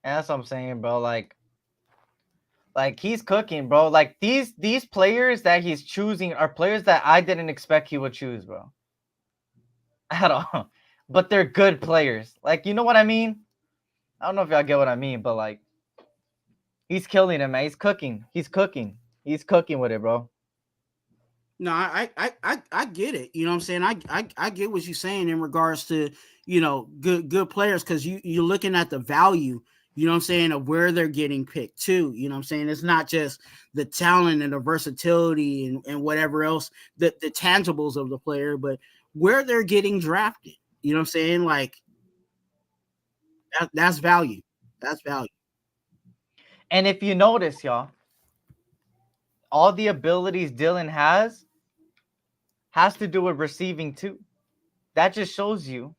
that's what I'm saying, bro. Like he's cooking, bro. Like these players that he's choosing are players that I didn't expect he would choose, bro. At all. But they're good players. Like, you know what I mean? I don't know if y'all get what I mean, but like, he's killing it, man. He's cooking. He's cooking with it, bro. No, I get it. You know what I'm saying? I get what you're saying in regards to, good players, because you're looking at the value, you know what I'm saying, of where they're getting picked too. You know what I'm saying? It's not just the talent and the versatility and whatever else, the tangibles of the player, but where they're getting drafted. You know what I'm saying? Like, that's value. That's value. And if you notice, y'all, all the abilities Dylan has to do with receiving too. That just shows you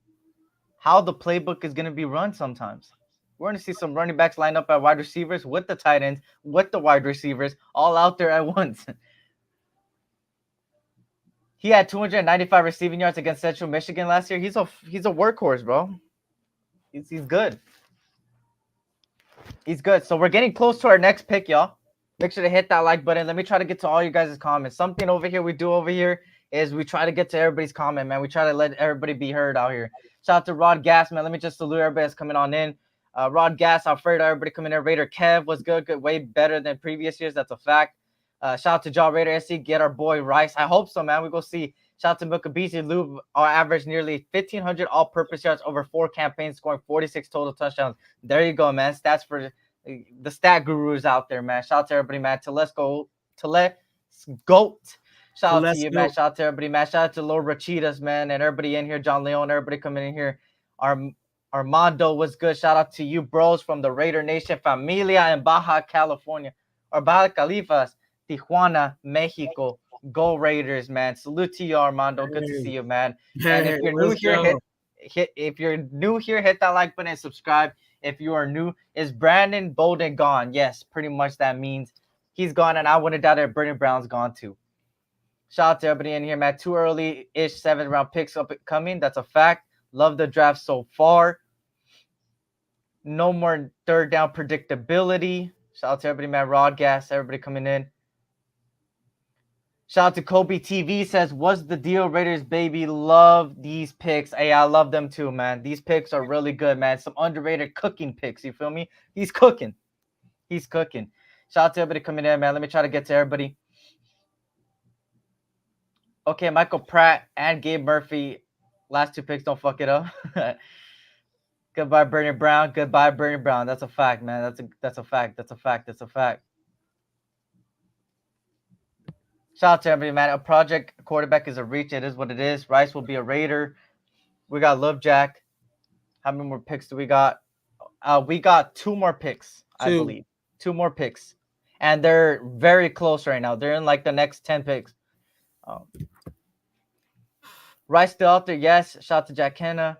how the playbook is going to be run sometimes. We're going to see some running backs line up at wide receivers with the tight ends, with the wide receivers, all out there at once. He had 295 receiving yards against Central Michigan last year. He's a workhorse, bro. He's good. He's good. So we're getting close to our next pick, y'all. Make sure to hit that like button. Let me try to get to all you guys' comments. Something we do over here is we try to get to everybody's comment, man. We try to let everybody be heard out here. Shout out to Rod Gas, man. Let me just salute everybody that's coming on in. Rod Gas, Alfredo, everybody coming in. Raider Kev was good, way better than previous years. That's a fact. Shout out to Jaw Raider SC. Get our boy Rice. I hope so, man. We go see. Shout out to Mukabizi Lube. Our average nearly 1,500 all-purpose yards over 4 campaigns, scoring 46 total touchdowns. There you go, man. Stats for the stat gurus out there, man. Shout out to everybody, man. Telesco Goat. Shout out to Let's you, go. man. Shout out to everybody, man. Shout out to Lil Rachitas, man, and everybody in here. John Leon, everybody coming in here. Armando was good. Shout out to you, bros, from the Raider Nation Familia in Baja California, or Baja Califas, Tijuana, Mexico. Go Raiders, man. Salute to you, Armando. Good to see you, man. And if you're new here, if you're new here, hit that like button and subscribe. If you are new, is Brandon Bolden gone? Yes, pretty much that means he's gone, and I wouldn't doubt it. Brittany Brown's gone too. Shout out to everybody in here, man. Too early-ish 7th round picks up coming. That's a fact. Love the draft so far. No more third down predictability. Shout out to everybody, man. Rod Gas, everybody coming in. Shout out to Kobe TV, says, what's the deal, Raiders, baby? Love these picks. Hey, I love them too, man. These picks are really good, man. Some underrated cooking picks, you feel me? He's cooking. He's cooking. Shout out to everybody coming in, man. Let me try to get to everybody. Okay, Michael Pratt and Gabe Murphy. Last 2 picks, don't fuck it up. Goodbye, Bernie Brown. Goodbye, Bernie Brown. That's a fact, man. That's a fact. That's a fact. That's a fact. Shout out to everybody, man. A project quarterback is a reach. It is what it is. Rice will be a Raider. We got Love Jack. How many more picks do we got? We got 2 more picks, I believe. 2 more picks. And they're very close right now. They're in like the next 10 picks. Rice still out there, yes. Shout out to Jack Henna.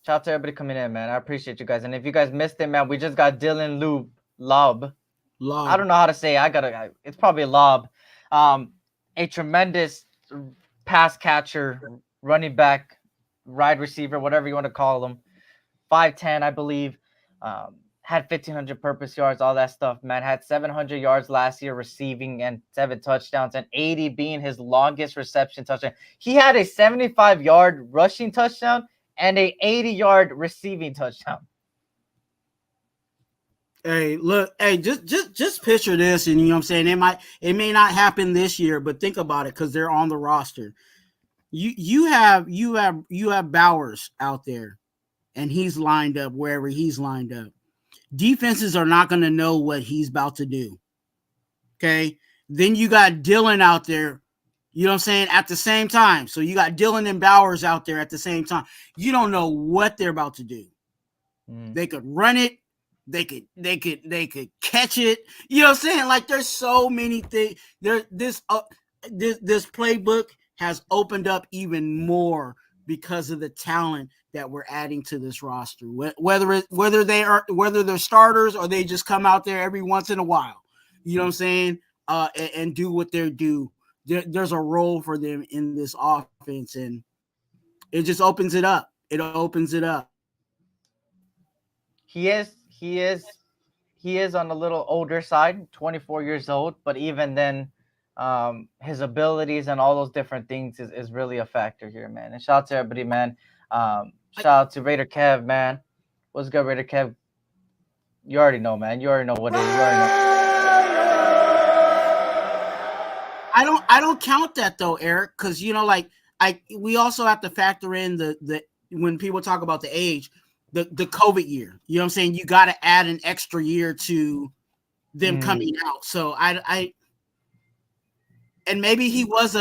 Shout out to everybody coming in, man. I appreciate you guys. And if you guys missed it, man, we just got Dylan Lob. I don't know how to say it. It's probably Lob. A tremendous pass catcher, running back, wide receiver, whatever you want to call him. 5'10", I believe. Had 1,500 purpose yards, all that stuff, man. Had 700 yards last year receiving and 7 touchdowns, and 80 being his longest reception touchdown. He had a 75-yard rushing touchdown and a 80-yard receiving touchdown. Hey, look, hey, just picture this, and you know what I'm saying? It may not happen this year, but think about it, because they're on the roster. You have Bowers out there, and he's lined up wherever he's lined up. Defenses are not going to know what he's about to do. Okay. Then you got Dylan out there, you know what I'm saying, at the same time. So you got Dylan and Bowers out there at the same time. You don't know what they're about to do. They could run it. They could catch it. You know what I'm saying? Like, there's so many things. This playbook has opened up even more because of the talent that we're adding to this roster, whether they're starters or they just come out there every once in a while, you know what I'm saying, and do what they do. There's a role for them in this offense, and it just opens it up. It opens it up. He is on the little older side, 24 years old, but even then, his abilities and all those different things is really a factor here, man. And shout out to everybody, man. Shout out to Raider Kev, man. What's good, Raider Kev? You already know, man. You already know what it is. You already know. I don't count that though, Eric, because you know, like we also have to factor in the when people talk about the age, the COVID year. You know what I'm saying? You got to add an extra year to them coming out. So I and maybe he was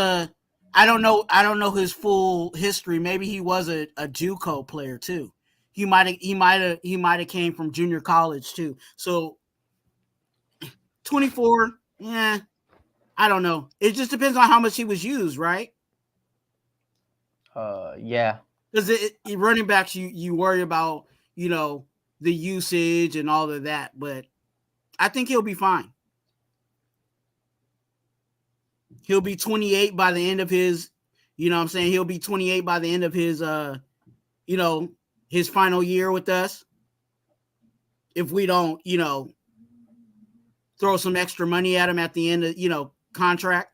I don't know his full history. Maybe he was a JUCO player too. He might have came from junior college too. So 24, yeah, I don't know. It just depends on how much he was used, right? Yeah. Because running backs, you worry about, you know, the usage and all of that, but I think he'll be fine. He'll be 28 by the end of his, you know what I'm saying? He'll be 28 by the end of his, you know, his final year with us. If we don't, you know, throw some extra money at him at the end of, you know, contract.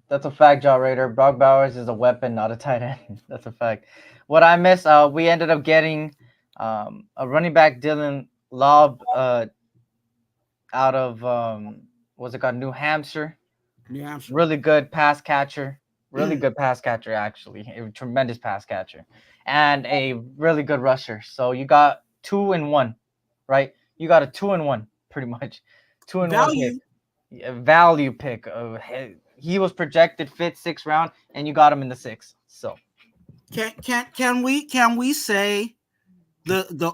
That's a fact, Jaw Raider. Brock Bowers is a weapon, not a tight end. That's a fact. What I missed, we ended up getting a running back, Dylan Lob, out of, what's it called, New Hampshire. Really good pass catcher. Really good pass catcher, actually. A tremendous pass catcher. And a really good rusher. So you got 2 in 1, right? You got a 2 in 1, pretty much. 2 in 1 pick. value pick. He was projected fifth, sixth round, and you got him in the sixth. So can we say the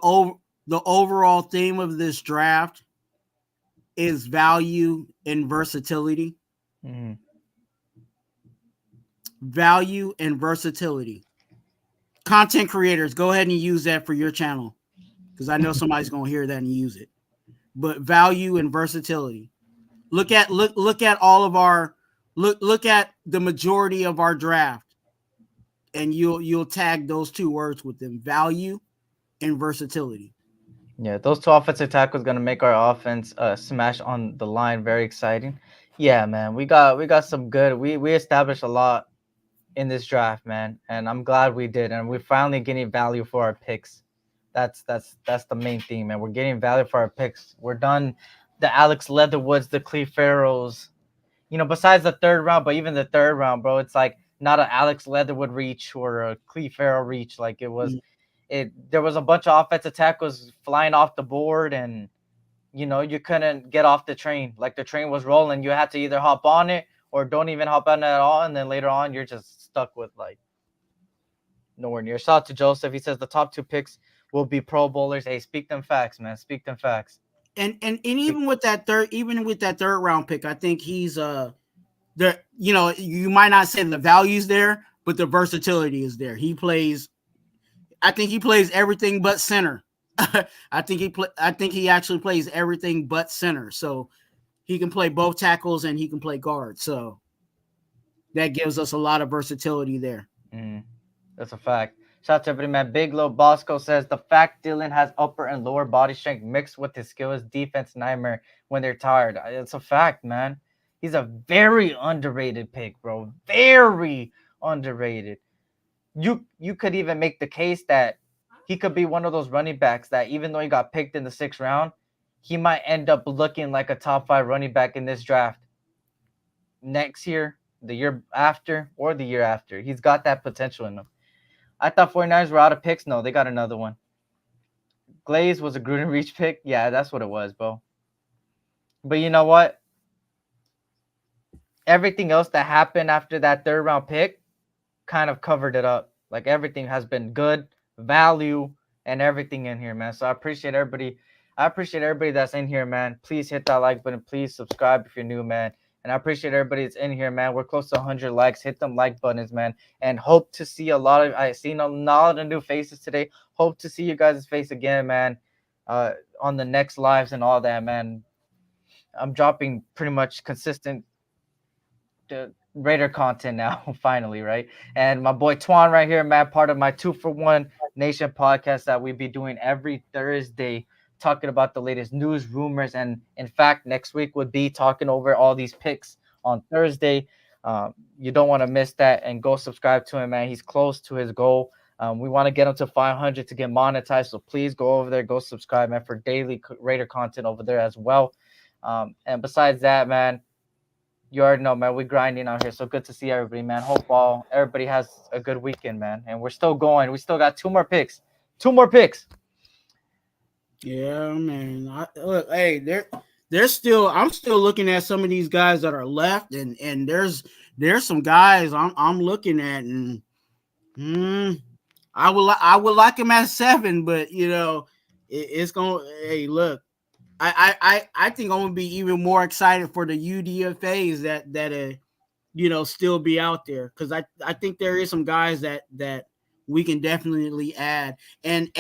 overall theme of this draft is value and versatility? Mm-hmm. Value and versatility. Content creators, go ahead and use that for your channel, because I know somebody's gonna hear that and use it. But value and versatility. Look at all of our look at the majority of our draft, and you'll tag those two words with them: value and versatility. Yeah, those two offensive tackles gonna make our offense smash on the line very exciting. Yeah, man, we got some good. We established a lot in this draft, man, and I'm glad we did, and we're finally getting value for our picks. That's the main thing, man. We're getting value for our picks. We're done the Alex Leatherwoods, the Cleve Farrells, besides the third round, but even the third round, bro, it's like not an Alex Leatherwood reach or a Cleve Farrell reach. Like it was, there was a bunch of offensive tackles flying off the board, and you couldn't get off the train. Like the train was rolling. You had to either hop on it or don't even hop on it at all, and then later on you're just stuck with like nowhere near. Shout out to Joseph. He says the top two picks will be Pro Bowlers. Hey, speak them facts, man. Speak them facts. And even with that third round pick, I think he's you might not say the value's there, but the versatility is there. I think he plays everything but center. I think he actually plays everything but center. So he can play both tackles and he can play guard. So that gives us a lot of versatility there. That's a fact. Shout out to everybody, man. Big Low Bosco says the fact Dylan has upper and lower body strength mixed with his skills, defense nightmare when they're tired. It's a fact, man. He's a very underrated pick, bro. Very underrated. You could even make the case that he could be one of those running backs that even though he got picked in the 6th round, he might end up looking like a top 5 running back in this draft next year, the year after, or the year after. He's got that potential in him. I thought 49ers were out of picks. No, they got another one. Glaze was a Gruden reach pick. Yeah, that's what it was, bro. But you know what? Everything else that happened after that 3rd round pick kind of covered it up. Like everything has been good, value, and everything in here, man. So I appreciate everybody. I appreciate everybody that's in here, man. Please hit that like button. Please subscribe if you're new, man. And I appreciate everybody that's in here, man. We're close to 100 likes. Hit them like buttons, man. And hope to see I've seen a lot of new faces today. Hope to see you guys' face again, man, on the next lives and all that, man. I'm dropping pretty much consistent Raider content now, finally, right? And my boy Twuan right here, man, part of my 2-for-1 Nation podcast that we be doing every Thursday, talking about the latest news, rumors, and in fact, next week would be talking over all these picks on Thursday. You don't want to miss that, and go subscribe to him, man. He's close to his goal. We want to get him to 500 to get monetized, so please go over there, go subscribe, man, for daily Raider content over there as well. And besides that, man, you already know, man, we're grinding out here. So good to see everybody, man. Hope everybody has a good weekend, man. And we're still going. We still got 2 more picks. 2 more picks. Yeah, man. Look, hey, there's still. I'm still looking at some of these guys that are left, and there's some guys I'm looking at, and I would like him at 7, but it's gonna. Hey, look. I think I'm gonna be even more excited for the UDFAs that still be out there, because I think there is some guys that we can definitely add, and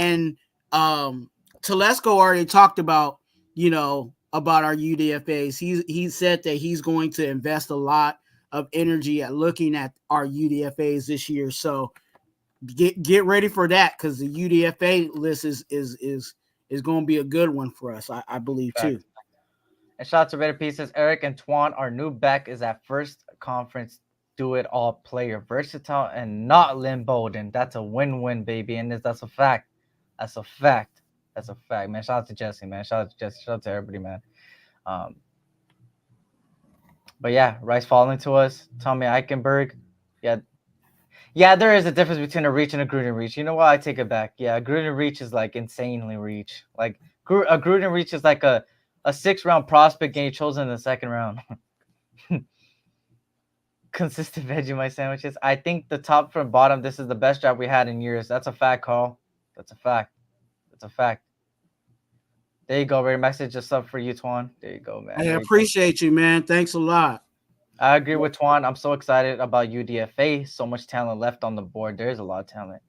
Telesco already talked about about our UDFAs. He said that he's going to invest a lot of energy at looking at our UDFAs this year, so get ready for that, because the UDFA list is going to be a good one for us, I believe, too. And shout out to Raider Pieces. Eric and Twuan, our new back is at first conference do-it-all player. Versatile and not Lynn Bowden. That's a win-win, baby. And that's a fact. That's a fact. That's a fact, man. Shout out to Jesse, man. Shout out to Jesse. Shout out to everybody, man. But yeah, Rice falling to us. Tommy Eichenberg. Yeah, there is a difference between a reach and a Gruden reach. You know what? I take it back. Yeah, a Gruden reach is like insanely reach. Like a Gruden reach is like a a 6th-round prospect getting chosen in the 2nd round. Consistent Vegemite sandwiches. I think the top from bottom, this is the best job we had in years. That's a fact, Carl. That's a fact. That's a fact. There you go, Raider. Message just up for you, Twuan. There you go, man. I appreciate you, man. Thanks a lot. I agree with Twuan. I'm so excited about UDFA. So much talent left on the board. There's a lot of talent.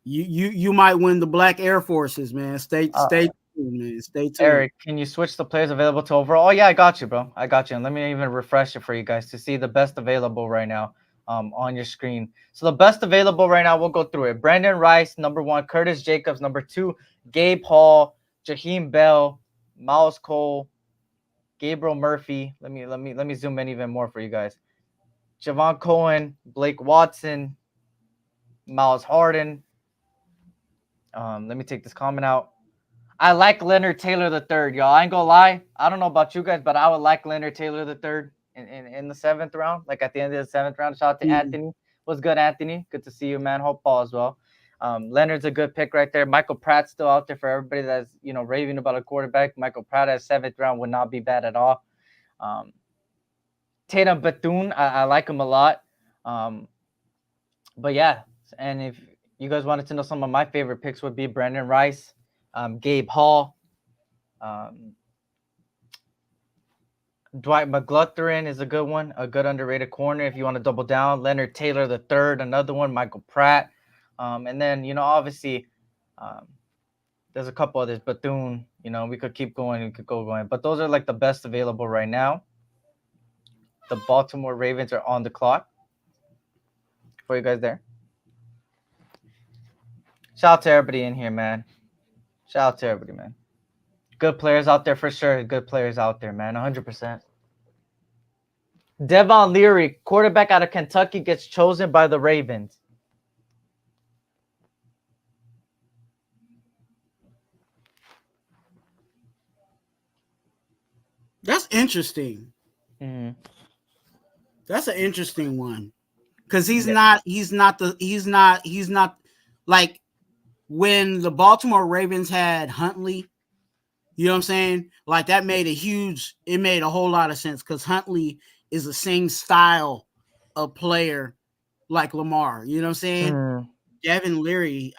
You might win the Black Air Forces, man. Stay tuned, man. Stay tuned. Eric, can you switch the players available to overall? Oh yeah, I got you, bro. I got you. And let me even refresh it for you guys to see the best available right now on your screen. So the best available right now, we'll go through it. Brandon Rice, number 1. Curtis Jacobs, number 2. Gabe Hall, Jaheim Bell, Miles Cole, Gabriel Murphy. Let me zoom in even more for you guys. Javon Cohen, Blake Watson, Miles Harden. Let me take this comment out. I like Leonard Taylor III, y'all. I ain't gonna lie. I don't know about you guys, but I would like Leonard Taylor III in the 7th round. Like at the end of the 7th round. Shout out to Anthony. What's good, Anthony? Good to see you, man. Hope all as well. Leonard's a good pick right there. Michael Pratt's still out there for everybody that's raving about a quarterback. Michael Pratt at 7th round would not be bad at all. Tatum Bethune, I like him a lot. But yeah, and if you guys wanted to know, some of my favorite picks would be Brandon Rice, Gabe Hall, Dwight McGlothern is a good one, a good underrated corner if you want to double down. Leonard Taylor III, another one. Michael Pratt, and then obviously there's a couple others. Bethune, we could keep going, we could go going, but those are like the best available right now. The Baltimore Ravens are on the clock for you guys there. Shout out to everybody in here, man. Shout out to everybody, man. Good players out there for sure. Good players out there, man. 100%. Devon Leary, quarterback out of Kentucky, gets chosen by the Ravens. That's interesting. Mm-hmm. That's an interesting one. Because he's not like when the Baltimore Ravens had Huntley, you know what I'm saying? Like that made a whole lot of sense because Huntley is the same style of player like Lamar. You know what I'm saying? Mm. Devin Leary,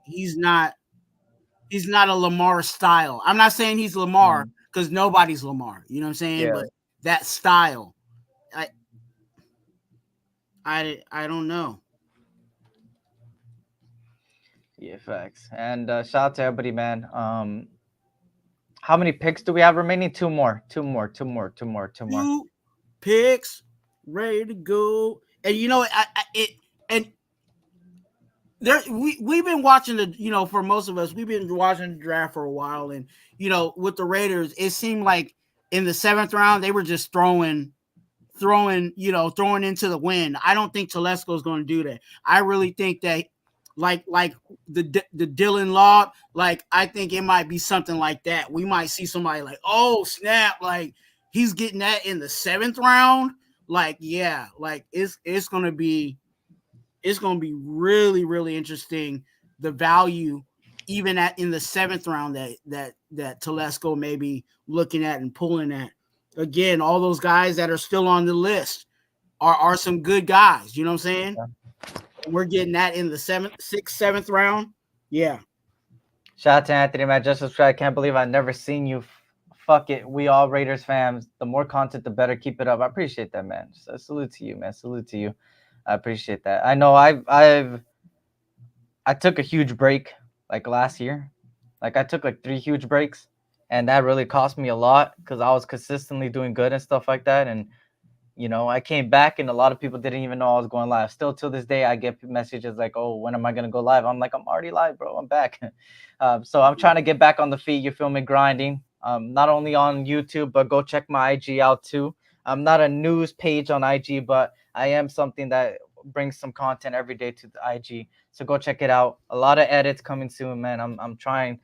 he's not a Lamar style. I'm not saying he's Lamar because nobody's Lamar. You know what I'm saying? Yeah. But that style, I don't know. Yeah, facts. And shout out to everybody, man. How many picks do we have remaining? Two more. Two picks, ready to go. And we've been watching the, for most of us, we've been watching the draft for a while, and with the Raiders, it seemed like in the 7th round they were just throwing into the wind. I don't think Telesco's going to do that. I really think that like the Dylan Law, like I think it might be something like that. We might see somebody like, oh snap, like he's getting that in the 7th round. Like, yeah, like it's going to be really, really interesting. The value even in the 7th round that Telesco may be looking at and pulling at. Again, all those guys that are still on the list are some good guys. You know what I'm saying? Yeah. We're getting that in the 6th, 7th round. Yeah. Shout out to Anthony, man. Just subscribe. Can't believe I've never seen you. Fuck it. We all Raiders fans. The more content, the better. Keep it up. I appreciate that, man. So salute to you, man. Salute to you. I appreciate that. I know I took a huge break like last year. Like I took like 3 huge breaks. And that really cost me a lot because I was consistently doing good and stuff like that. And, I came back and a lot of people didn't even know I was going live. Still to this day, I get messages like, oh, when am I going to go live? I'm like, I'm already live, bro. I'm back. So I'm trying to get back on the feet. You feel me? Grinding. Not only on YouTube, but go check my IG out too. I'm not a news page on IG, but I am something that brings some content every day to the IG. So go check it out. A lot of edits coming soon, man. I'm trying.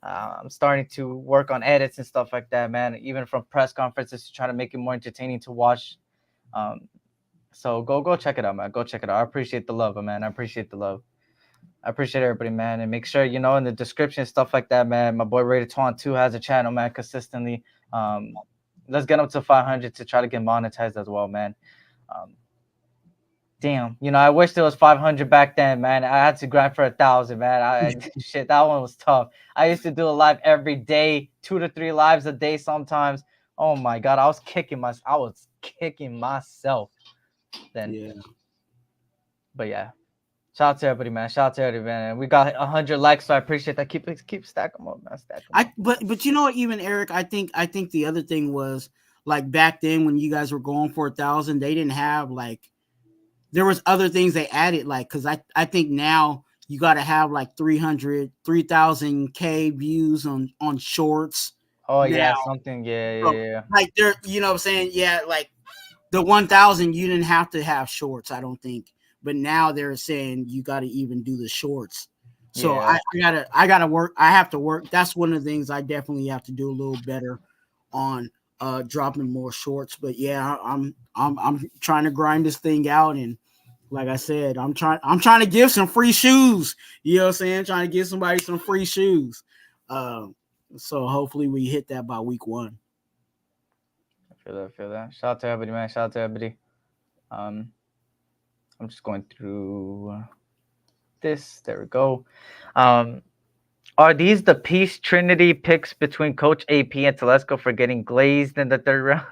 I'm starting to work on edits and stuff like that, man. Even from press conferences to try to make it more entertaining to watch. So go check it out, man. Go check it out. I appreciate the love, man. I appreciate the love. I appreciate everybody, man, and make sure in the description stuff like that, man. My boy Raider Twuan 2 has a channel, man, consistently. Let's get up to 500 to try to get monetized as well, man. Damn, I wish there was 500 back then, man. I had to grind for 1,000, man. Shit, that one was tough. I used to do a live every day, 2 to 3 lives a day sometimes. Oh my god, I was kicking myself then. Yeah. But yeah. Shout out to everybody, man. Shout out to everybody, man. We got 100 likes, so I appreciate that. Keep stacking them up, man. But you know what, even Eric, I think the other thing was, like, back then when you guys were going for 1,000, they didn't have, like, there was other things they added, like, because I think now you got to have like 3,000K views on shorts. Oh now. Yeah, something, yeah. Like, they're, what I'm saying, yeah, like the 1,000, you didn't have to have shorts, I don't think. But now they're saying you got to even do the shorts. So yeah. I gotta work. I have to work. That's one of the things I definitely have to do a little better on, dropping more shorts. But yeah, I'm trying to grind this thing out, and like I said, I'm trying to give some free shoes. You know what I'm saying? Trying to give somebody some free shoes. So hopefully we hit that by week 1. I feel that. Shout out to everybody, man. Shout out to everybody. I'm just going through this. There we go. Are these the Peace Trinity picks between Coach AP and Telesco for getting glazed in the 3rd round?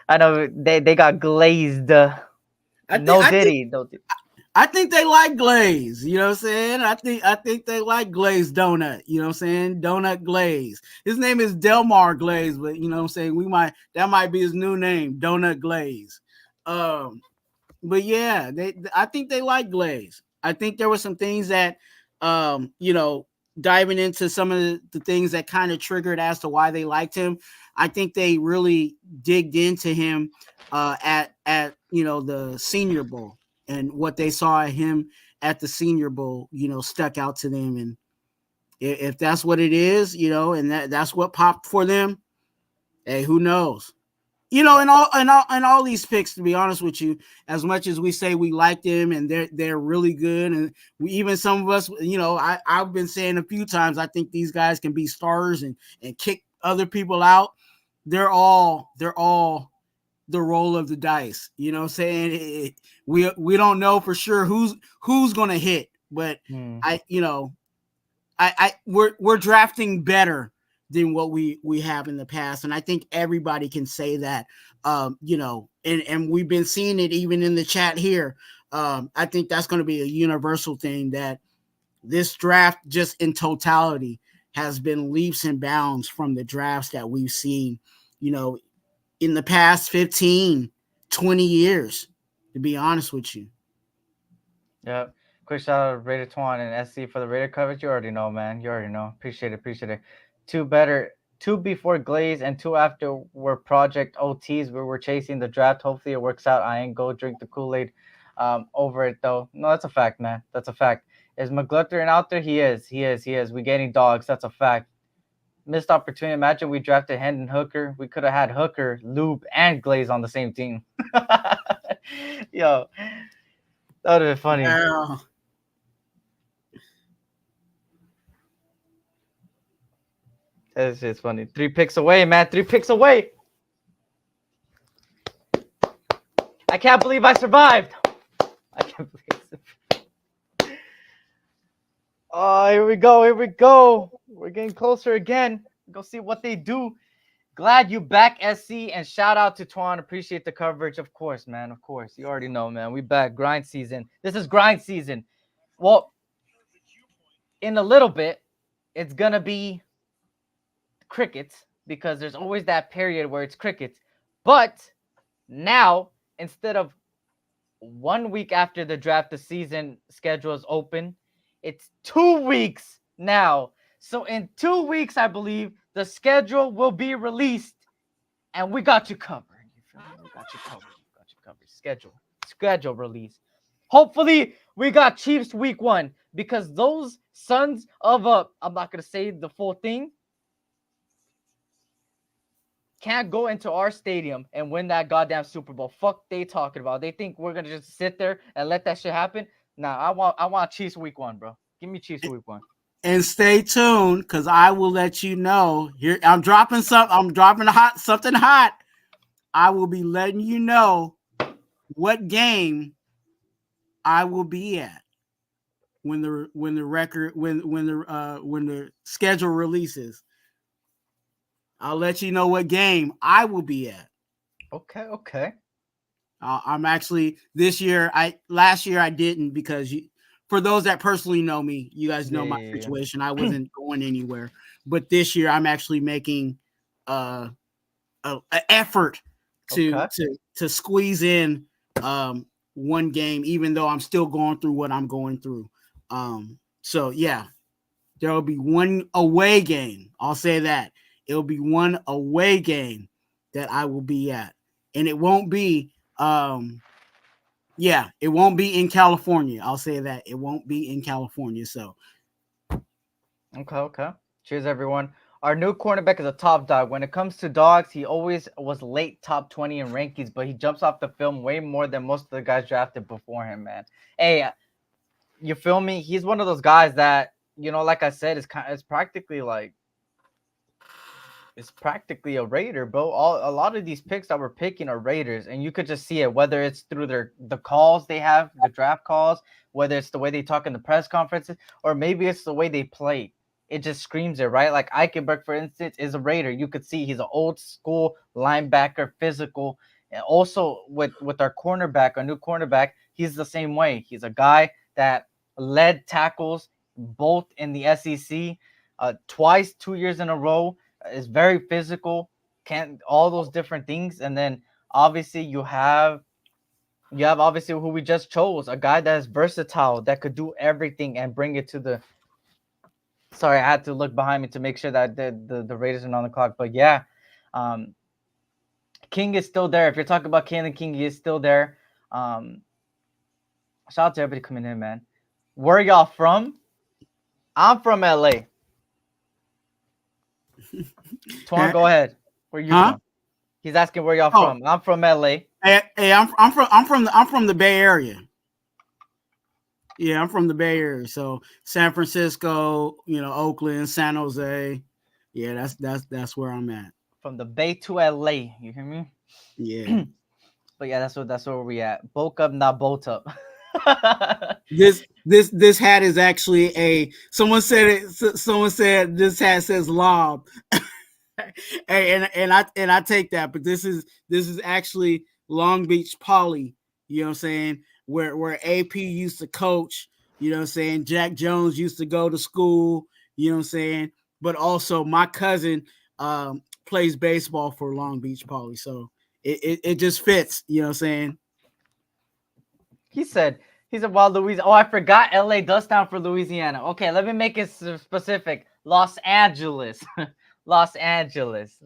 I know they got glazed. No Diddy. I think they like glaze. You know what I'm saying? I think they like glazed donut. You know what I'm saying? Donut glaze. His name is Delmar Glaze, but you know what I'm saying? That might be his new name, Donut Glaze. But yeah, I think they like glaze. I think there were some things that, diving into some of the things that kind of triggered as to why they liked him. I think they really digged into him at the Senior Bowl, and what they saw at him at the Senior Bowl, stuck out to them. And if that's what it is, and that's what popped for them, hey, who knows? And all these picks, to be honest with you, as much as we say we like them and they're really good, and even some of us, I've been saying a few times, I think these guys can be stars and kick other people out. They're all the roll of the dice. You know what I'm saying? We don't know for sure who's gonna hit, but we're drafting better than what we have in the past. And I think everybody can say that, and we've been seeing it even in the chat here. I think that's going to be a universal thing, that this draft just in totality has been leaps and bounds from the drafts that we've seen, in the past 15, 20 years, to be honest with you. Yeah. Quick shout out to Raider Twuan and SC for the Raider coverage. You already know, man. You already know. Appreciate it. 2 before Glaze and 2 after were Project OTs. We were chasing the draft. Hopefully it works out. I ain't go drink the Kool-Aid over it, though. No, that's a fact, man. That's a fact. Is McGluttering out there? He is. We're getting dogs. That's a fact. Missed opportunity. Imagine we drafted Hendon Hooker. We could have had Hooker, Lube, and Glaze on the same team. Yo, that would have been funny. Yeah. That's just funny. 3 picks away, man. 3 picks away. I can't believe I survived. Oh, here we go. We're getting closer again. Go see what they do. Glad you back, SC, and shout out to Twuan. Appreciate the coverage. Of course, man. Of course. You already know, man. We back. Grind season. This is grind season. Well, in a little bit, it's going to be crickets, because there's always that period where it's crickets. But now, instead of 1 week after the draft, the season schedule is open, it's 2 weeks now. So in 2 weeks, I believe, the schedule will be released, and we got you covered. You feel me? We got you covered. Schedule release. Hopefully, we got Chiefs week 1, because those sons of I'm not gonna say the full thing. can't go into our stadium and win that goddamn Super Bowl. Fuck they talking about. They think we're gonna just sit there and let that shit happen. Nah, I want Chiefs week 1, bro. Give me Chiefs week 1. And stay tuned, because I will let you know. Here, I'm dropping something hot. I will be letting you know what game I will be at when the schedule releases. I'll let you know what game I will be at. Okay. I'm actually last year I didn't, because for those that personally know me, you guys know my situation. I wasn't going anywhere, but this year I'm actually making an effort to squeeze in one game, even though I'm still going through what I'm going through. So yeah, there will be one away game. I'll say that it'll be one away game that I will be at, and it won't be it won't be in California. I'll say that it won't be in California. So okay. Cheers, everyone. Our new cornerback is a top dog. When it comes to dogs, he always was late top 20 in rankings, but he jumps off the film way more than most of the guys drafted before him, man. Hey, you feel me? He's one of those guys that, like I said, it's practically a Raider, bro. A lot of these picks that we're picking are Raiders, and you could just see it, whether it's through the calls they have, the draft calls, whether it's the way they talk in the press conferences, or maybe it's the way they play. It just screams it, right? Like Eichenberg, for instance, is a Raider. You could see he's an old school linebacker, physical. And also with our cornerback, our new cornerback, he's the same way. He's a guy that led tackles both in the SEC twice, 2 years in a row. Is very physical, all those different things. And then obviously you have obviously who we just chose, a guy that is versatile, that could do everything and bring it to the. Sorry, I had to look behind me to make sure that the Raiders are on the clock. But yeah, King is still there. If you're talking about Kalen King, he is still there. Shout out to everybody coming in, man. Where y'all from? I'm from LA. Twuan, go ahead. Where you from? He's asking where y'all from. I'm from LA. Hey, I'm from the Bay Area. Yeah, I'm from the Bay Area. So San Francisco, Oakland, San Jose. Yeah, that's where I'm at. From the Bay to LA. You hear me? Yeah. But yeah, that's where we at. Bulk up, not bolt up. This hat is actually someone said this hat says lob. and I take that, but this is actually Long Beach Poly, you know what I'm saying, where AP used to coach, you know what I'm saying, Jack Jones used to go to school, you know what I'm saying, but also my cousin plays baseball for Long Beach Poly, so it just fits, you know what I'm saying. He said while Louisiana. Oh, I forgot LA does stand for Louisiana. Okay, let me make it specific. Los Angeles. Los Angeles,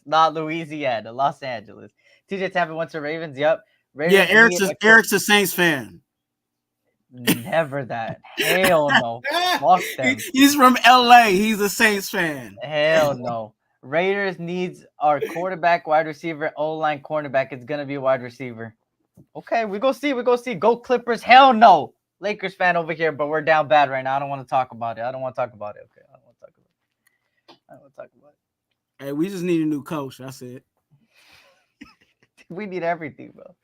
not Louisiana. Los Angeles. TJ Tappan went to Ravens. Yep. Raiders, yeah, Eric's a Saints fan. Never that. Hell no. Fuck them. He's from LA. He's a Saints fan. Hell no. Raiders needs our quarterback, wide receiver, O-line, cornerback. It's gonna be a wide receiver. Okay, we go see. Go Clippers. Hell no. Lakers fan over here, but we're down bad right now. I don't want to talk about it. Okay, I don't want to talk about it. Hey, we just need a new coach. That's it. We need everything, bro.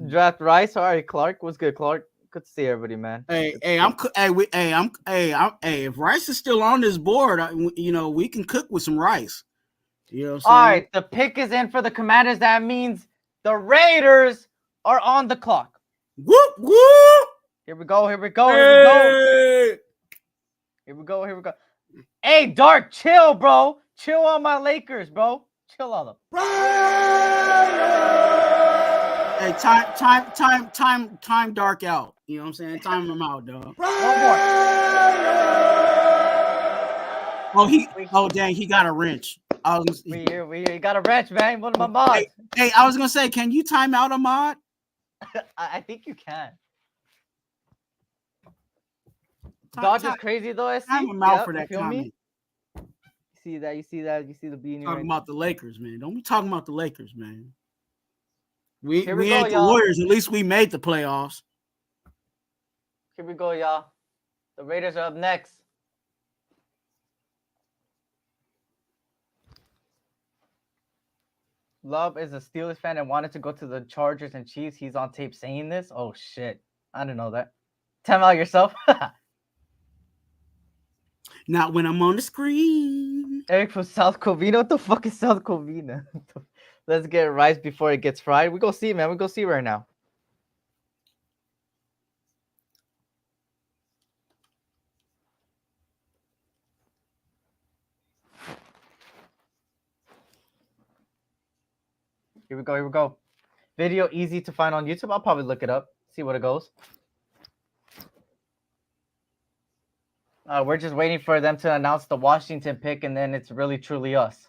Draft Rice. All right, Clark. What's good, Clark? Good to see everybody, man. If Rice is still on this board, we can cook with some rice. You know what I'm saying? All right, the pick is in for the Commanders. That means the Raiders are on the clock. Whoop whoop. Here we go. Here we go. Hey, Dark, chill, bro. Chill on my Lakers, bro. Chill on them. Hey, time Dark out. You know what I'm saying? Time him out, dog. One more. Dang, he got a wrench. We got a wrench, man. One of my mods. Hey, I was gonna say, can you time out a mod? I think you can. Dodgers crazy though. SC. Time him out for you that feel comment. me? You see that? You see that? You see the beanie Talking right about the Lakers, man. Don't be talking about the Lakers, man. We Here we go, ain't the y'all. Warriors. At least we made the playoffs. Here we go, y'all. The Raiders are up next. Love is a Steelers fan and wanted to go to the Chargers and Chiefs. He's on tape saying this. Oh shit! I didn't know that. Tell out yourself. Not when I'm on the screen. Eric from South Covina. What the fuck is South Covina? Let's get rice before it gets fried. We go see, man. We go see right now. Here we go. Here we go. Video easy to find on YouTube. I'll probably look it up. See what it goes. We're just waiting for them to announce the Washington pick, and then it's really truly us.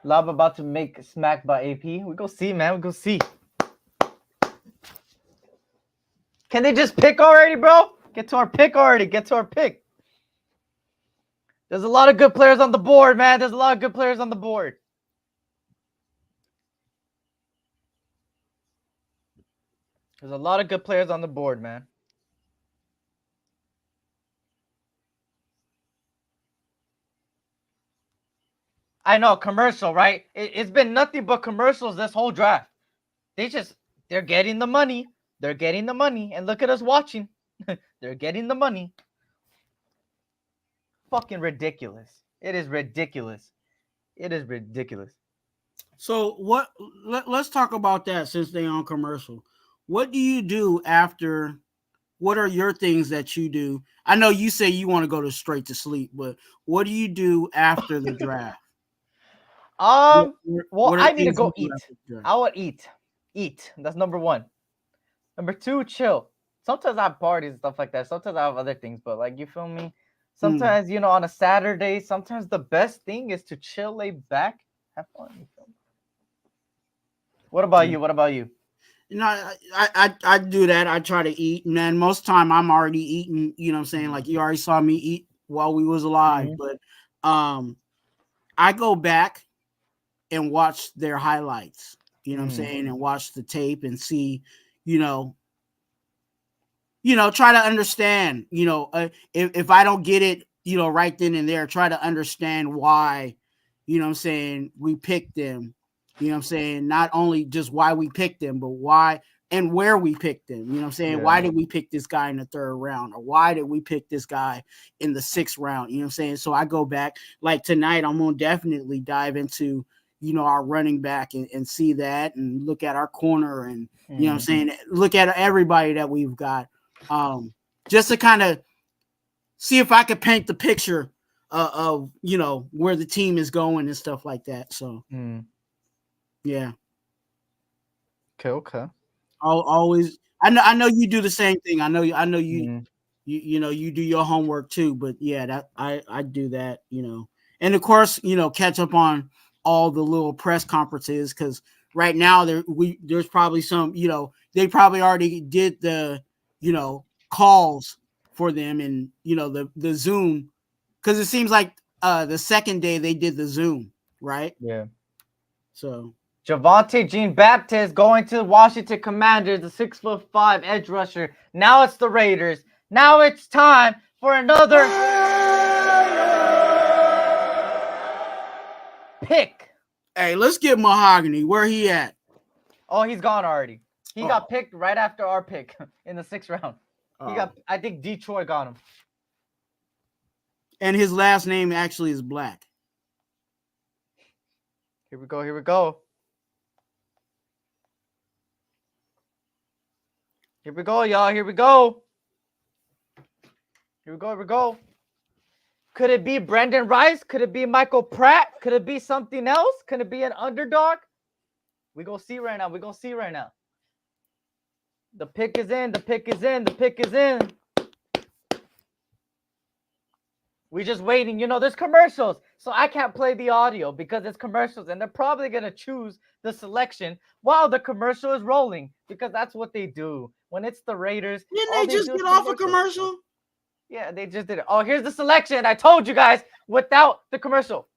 Lob about to make smack by AP. We go see, man. We go see. Can they just pick already, bro? Get to our pick already. Get to our pick. There's a lot of good players on the board, man. There's a lot of good players on the board. There's a lot of good players on the board, man. I know, commercial, right? It's been nothing but commercials this whole draft. They're getting the money. They're getting the money. And look at us watching. They're getting the money. Fucking ridiculous. It is ridiculous. It is ridiculous. So let's talk about that since they're on commercial. What do you do after? What are your things that you do? I know you say you want to go straight to sleep, but what do you do after the draft? Well, I need to go eat. I would eat. Eat. That's number one. Number two, chill. Sometimes I have parties and stuff like that. Sometimes I have other things, but like, you feel me? Sometimes, you know, on a Saturday, sometimes the best thing is to chill, lay back, have fun. You feel me? What about you? What about you? You know, I do that. I try to eat, and then most time I'm already eating. You know what I'm saying? Like, you already saw me eat while we was alive. But I go back and watch their highlights. You know what I'm saying? And watch the tape and see, you know, try to understand. You know, if I don't get it, you know, right then and there, try to understand why. You know what I'm saying? We picked them. You know what I'm saying? Not only just why we picked them, but why and where we picked them. You know what I'm saying? Yeah. Why did we pick this guy in the 3rd round? Or why did we pick this guy in the 6th round? You know what I'm saying? So I go back. Like tonight, I'm going to definitely dive into, you know, our running back and see that and look at our corner and, you know what I'm saying? Look at everybody that we've got. Just to kind of see if I could paint the picture of, you know, where the team is going and stuff like that. So, yeah. Okay. I'll always. I know you do the same thing. I know you. You know you do your homework too. But yeah, that I do that. You know, and of course, you know, catch up on all the little press conferences because right now there's probably some. You know, they probably already did the, you know, calls for them and, you know, the Zoom, because it seems like the second day they did the Zoom, right? Yeah. So. Javonte Jean-Baptiste going to the Washington Commanders, the 6'5" edge rusher. Now it's the Raiders. Now it's time for another pick. Hey, let's get Mahogany. Where he at? Oh, he's gone already. He got picked right after our pick in the 6th round. I think Detroit got him. And his last name actually is Black. Here we go. Here we go. Here we go, y'all. Here we go. Here we go. Here we go. Could it be Brendan Rice? Could it be Michael Pratt? Could it be something else? Could it be an underdog? We gonna see right now. We gonna see right now. The pick is in. The pick is in. The pick is in. We just waiting. You know, there's commercials, so I can't play the audio because it's commercials, and they're probably gonna choose the selection while the commercial is rolling because that's what they do when it's the Raiders. Didn't all they just do is get off a commercial? Yeah, they just did it. Oh, here's the selection. I told you guys without the commercial.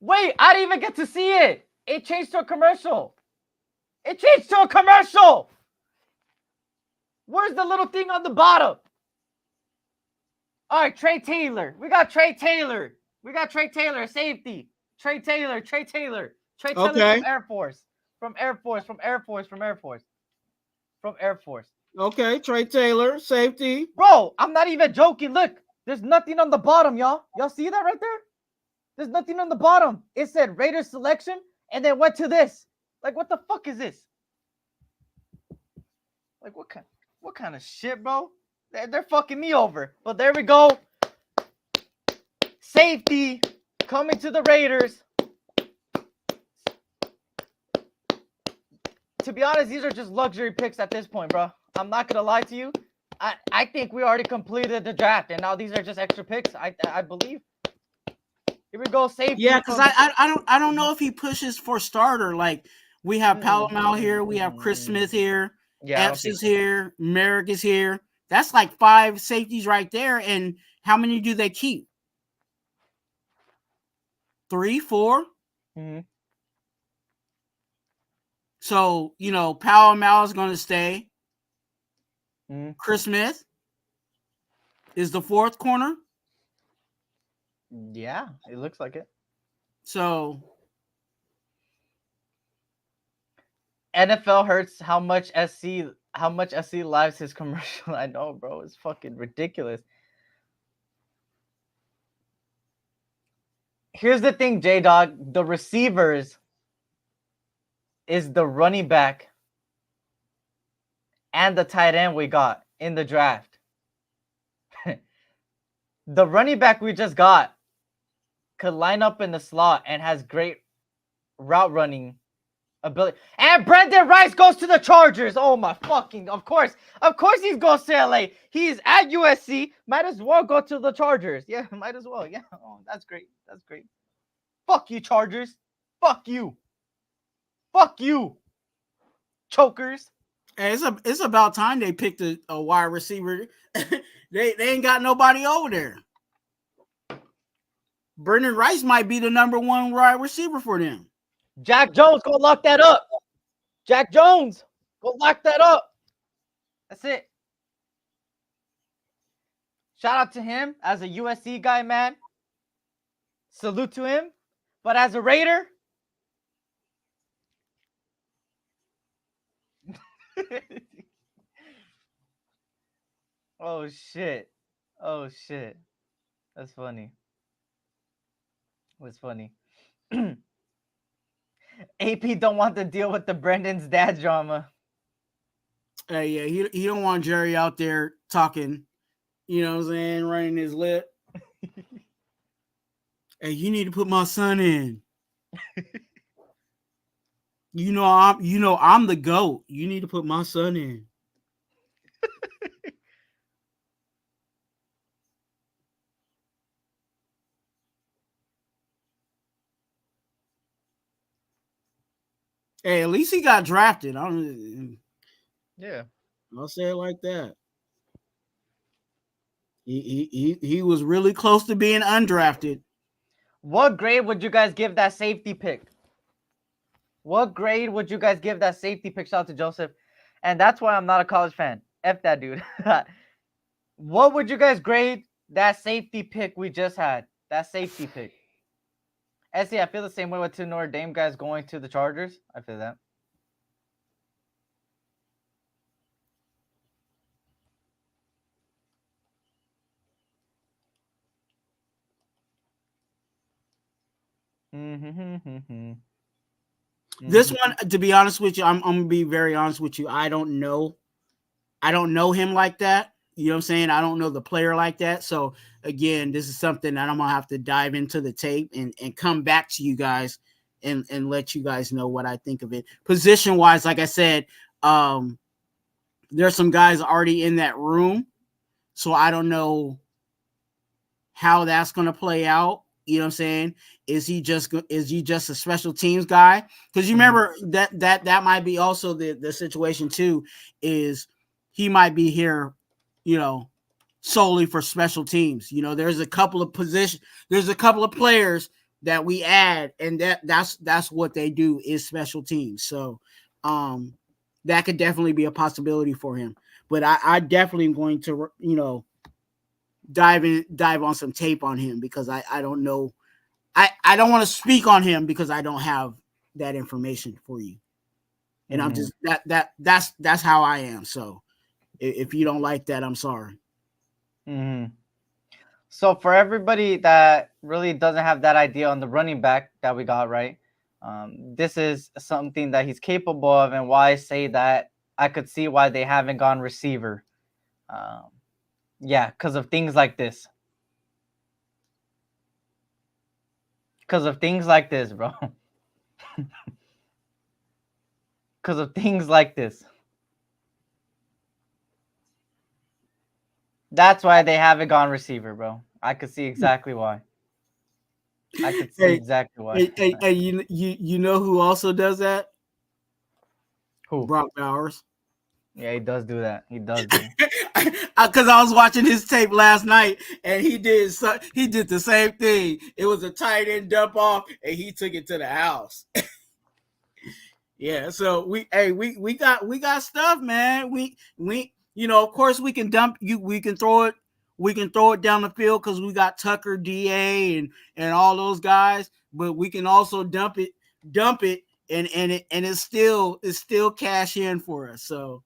Wait, I didn't even get to see it. It changed to a commercial. It changed to a commercial. Where's the little thing on the bottom? All right, Trey Taylor. We got Trey Taylor. We got Trey Taylor, safety. Trey Taylor. Trey Taylor. Trey Taylor Okay. from Air Force. From Air Force. From Air Force. From Air Force. From Air Force. Okay, Trey Taylor, safety. Bro, I'm not even joking. Look, there's nothing on the bottom, y'all. Y'all see that right there? There's nothing on the bottom. It said Raiders selection and then went to this. Like, what the fuck is this? Like, what kind of shit, bro? They're fucking me over. But there we go. Safety coming to the Raiders. To be honest, these are just luxury picks at this point, bro. I'm not gonna lie to you. I think we already completed the draft, and now these are just extra picks. I believe. Here we go, safety. Yeah, because I don't know if he pushes for starter. Like we have Palomar here, we have Chris Smith here, Epps is here, Merrick is here. That's like 5 safeties right there. And how many do they keep? 3, 4? Mm-hmm. So, you know, Palomar is going to stay. Mm-hmm. Chris Smith is the 4th corner. Yeah, it looks like it. So NFL hurts how much SC lives his commercial. I know, bro. It's fucking ridiculous. Here's the thing, J-Dog. The receivers is the running back and the tight end we got in the draft. The running back we just got could line up in the slot and has great route running ability. And Brendan Rice goes to the Chargers. Oh my fucking, of course he's going to LA. He's at USC. Might as well go to the Chargers. Yeah, might as well. Yeah. Oh, that's great. That's great. Fuck you, Chargers. Fuck you. Fuck you. Chokers. Hey, it's about time they picked a wide receiver. they ain't got nobody over there. Brendan Rice might be the number 1 wide receiver for them. Jack Jones, go lock that up. Jack Jones, go lock that up. That's it. Shout out to him as a USC guy, man. Salute to him. But as a Raider, oh shit. Oh shit. That's funny. What's funny? AP don't want to deal with the Brendan's dad drama. Hey, yeah, he don't want Jerry out there talking, you know what I'm saying, running his lip. Hey, you need to put my son in. You know I'm the GOAT. You need to put my son in. Hey, at least he got drafted. Yeah. I'll say it like that. He was really close to being undrafted. What grade would you guys give that safety pick? What grade would you guys give that safety pick? Shout out to Joseph. And that's why I'm not a college fan. F that dude. What would you guys grade that safety pick we just had? That safety pick. Essie, I feel the same way with 2 Notre Dame guys going to the Chargers. I feel that. This one, to be honest with you, I'm gonna be very honest with you. I don't know him like that. You know what I'm saying? I don't know the player like that. So again, this is something that I'm gonna have to dive into the tape and come back to you guys and let you guys know what I think of it. Position wise, like I said, there's some guys already in that room, so I don't know how that's going to play out. You know what I'm saying? Is he just a special teams guy? Because you remember that might be also the situation too, is he might be here, you know, solely for special teams. You know, there's a couple of players that we add, and that's what they do is special teams. So that could definitely be a possibility for him. But I definitely am going to, you know, dive on some tape on him, because I don't know. I don't want to speak on him because I don't have that information for you. And I'm just that's how I am. So if you don't like that, I'm sorry. So for everybody that really doesn't have that idea on the running back that we got, right? This is something that he's capable of, and why I say that I could see why they haven't gone receiver. Yeah, because of things like this. Because of things like this, bro. Because of things like this. That's why they haven't gone receiver, bro. I could see exactly why. I could see exactly why. Hey, you know who also does that? Who? Brock Bowers. Yeah, he does do that. He does do. Because I was watching his tape last night, and he did the same thing. It was a tight end dump off, and he took it to the house. Yeah, so we got stuff, man. We you know, of course we can throw it down the field because we got Tucker, DA, and all those guys, but we can also dump it, and it's still cash in for us. So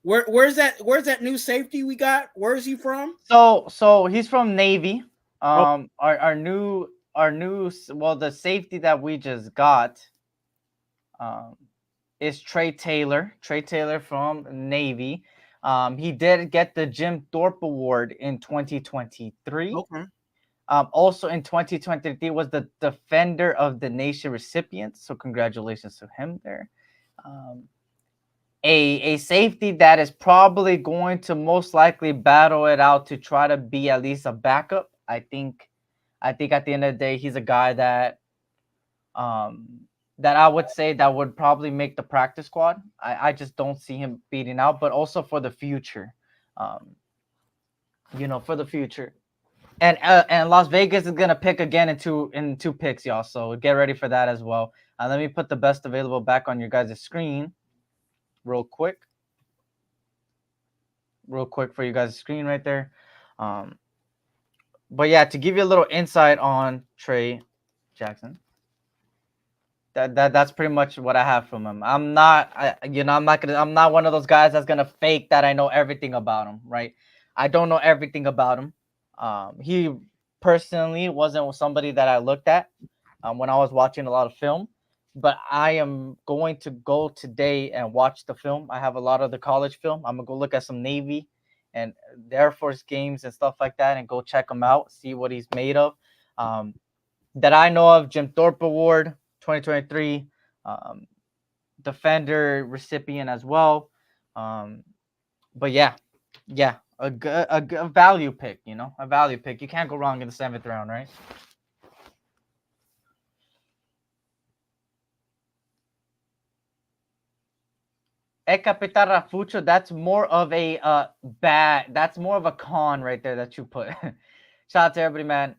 where's that new safety we got? Where is he from? So he's from Navy. Our new the safety that we just got is Trey Taylor. Trey Taylor from Navy. He did get the Jim Thorpe Award in 2023. Okay. Also in 2023 was the Defender of the Nation recipient. So congratulations to him there. A safety that is probably going to most likely battle it out to try to be at least a backup. I think at the end of the day, he's a guy that that I would say that would probably make the practice squad. I just don't see him beating out, but also for the future, you know, for the future. And Las Vegas is gonna pick again in two picks, y'all. So get ready for that as well. Let me put the best available back on your guys' screen, real quick for you guys' screen right there. But yeah, to give you a little insight on Trey Jackson, that's pretty much what I have from him. I'm not one of those guys that's gonna fake that I know everything about him, right? I don't know everything about him. He personally wasn't somebody that I looked at when I was watching a lot of film, but I am going to go today and watch the film. I have a lot of the college film. I'm gonna go look at some Navy and the Air Force games and stuff like that, and go check him out, see what he's made of. That I know of, Jim Thorpe Award 2023, Defender recipient as well. But yeah, a value pick, you know, a value pick. You can't go wrong in the 7th round, right? Capitan Rafucho, that's more of a that's more of a con right there that you put. Shout out to everybody, man.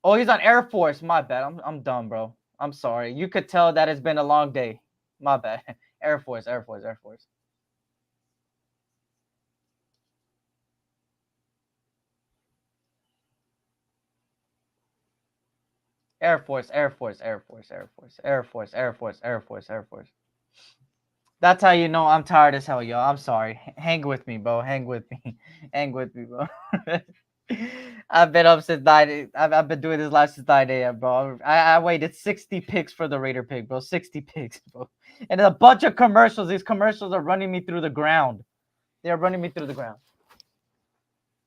Oh, he's on Air Force. My bad. I'm dumb, bro. I'm sorry. You could tell that it's been a long day. My bad. Air Force. Air Force. Air Force. Air Force. Air Force. Air Force. Air Force. Air Force. Air Force. Air Force. Air Force. That's how you know I'm tired as hell, y'all. I'm sorry. Hang with me, bro. Hang with me. Hang with me, bro. I've been up since 9. I've been doing this live since 9 a.m., bro. I waited 60 picks for the Raider pick, bro. 60 picks, bro. And a bunch of commercials. These commercials are running me through the ground. They are running me through the ground.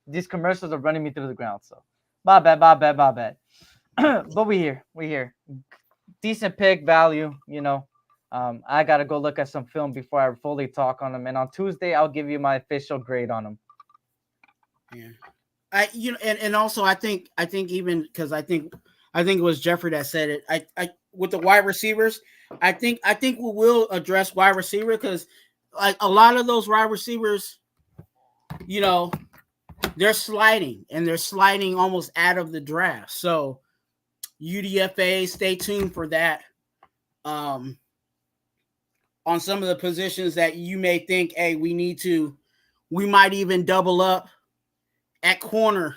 These commercials are running me through the ground. So My bad. But we here. Decent pick value, you know. I gotta go look at some film before I fully talk on him. And on Tuesday, I'll give you my official grade on him. Yeah, and also I think even because I think it was Jeffrey that said it. I with the wide receivers, I think we will address wide receiver because like a lot of those wide receivers, you know, they're sliding almost out of the draft. So UDFA, stay tuned for that. On some of the positions that you may think, hey, we might even double up at corner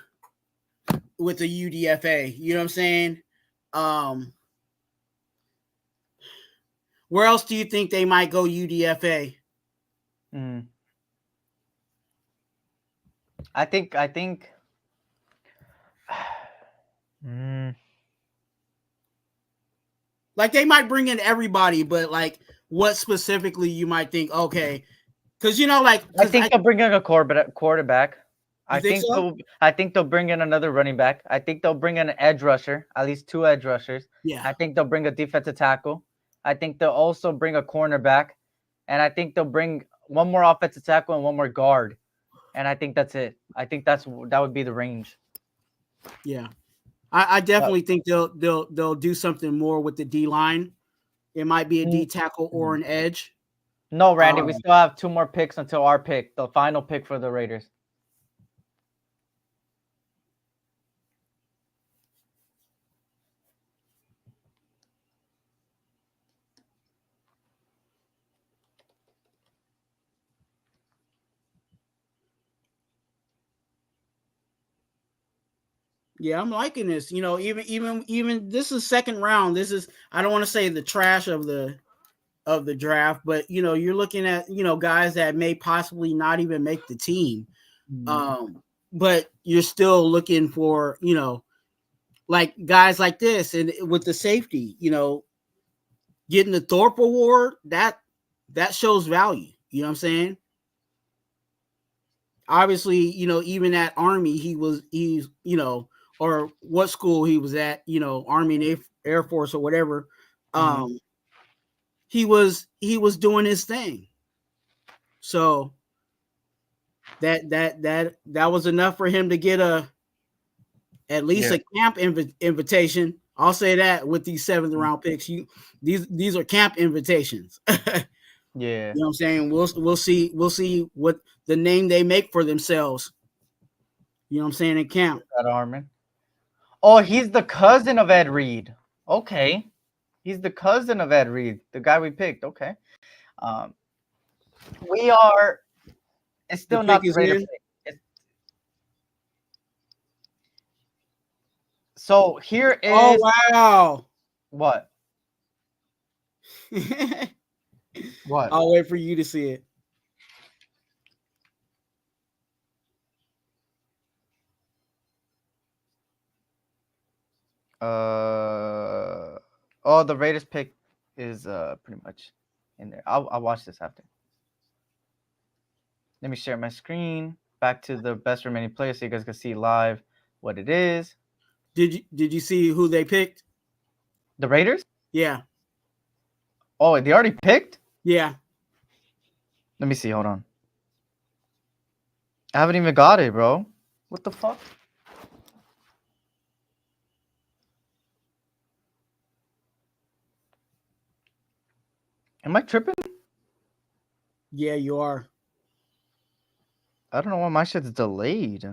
with the UDFA. You know what I'm saying? Where else do you think they might go UDFA? I think like they might bring in everybody, but like what specifically you might think, okay, because you know, like I think they'll bring in a quarterback. I think they'll bring in another running back. I think they'll bring in an edge rusher, at least 2 edge rushers. Yeah. I think they'll bring a defensive tackle. I think they'll also bring a cornerback, and I think they'll bring one more offensive tackle and one more guard. And I think that's it. I think that would be the range. Yeah. I definitely think they'll do something more with the D line. It might be a D tackle or an edge. No, Randy, we still have 2 more picks until our pick, the final pick for the Raiders. Yeah, I'm liking this. You know, even this is second round. This is, I don't want to say the trash of the draft, but you know, you're looking at, you know, guys that may possibly not even make the team. But you're still looking for, you know, like guys like this, and with the safety, you know, getting the Thorpe Award, that shows value. You know what I'm saying? Obviously, you know, even at Army, he's, you know, or what school he was at, you know, Army and Air Force or whatever. He was doing his thing. So that was enough for him to get at least a camp invitation. I'll say that with these 7th round picks, these are camp invitations. Yeah. You know what I'm saying? We'll see what the name they make for themselves. You know what I'm saying, in camp. That Armin. Oh, he's the cousin of Ed Reed. Okay. He's the cousin of Ed Reed, the guy we picked. Okay. It's still not the Raider pick. So here is. Oh, wow. What? What? I'll wait for you to see it. Oh, the Raiders pick is pretty much in there. I'll watch this after. Let me share my screen. Back to the best remaining players so you guys can see live what it is. Did you see who they picked? The Raiders? Yeah. Oh, they already picked? Yeah. Let me see. Hold on. I haven't even got it, bro. What the fuck? Am I tripping? Yeah, you are. I don't know why my shit's delayed.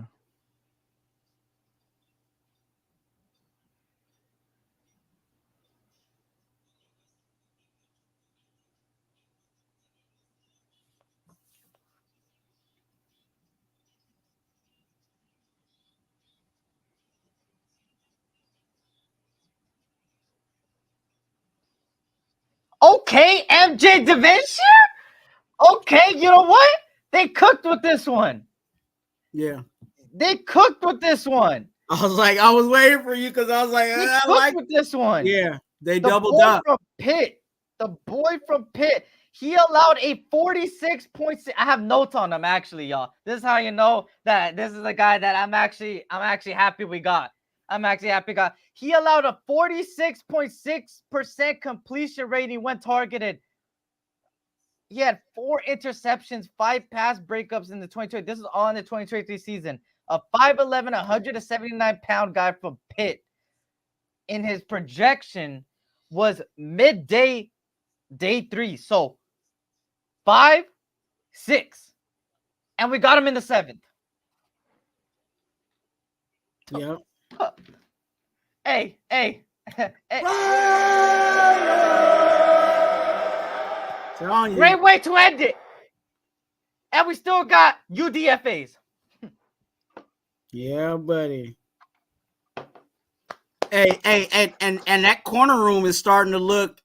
Okay, MJ Division? Okay, you know what? They cooked with this one. Yeah. They cooked with this one. I was waiting for you because I was like, they cooked with this one. Yeah, they doubled up. The boy from Pitt. He allowed a 46 points. I have notes on him, actually, y'all. This is how you know that this is a guy that I'm actually happy we got. I'm actually happy. He allowed a 46.6% completion rating when targeted. He had 4 interceptions, 5 pass breakups in the 2020. This is all in the 2023 season. A 5'11", 179-pound guy from Pitt. In his projection was midday, day 3. So 5, 6. And we got him in the 7th. Yep. Hey. Great way to end it. And we still got UDFAs. Yeah, buddy. Hey, and that corner room is starting to look,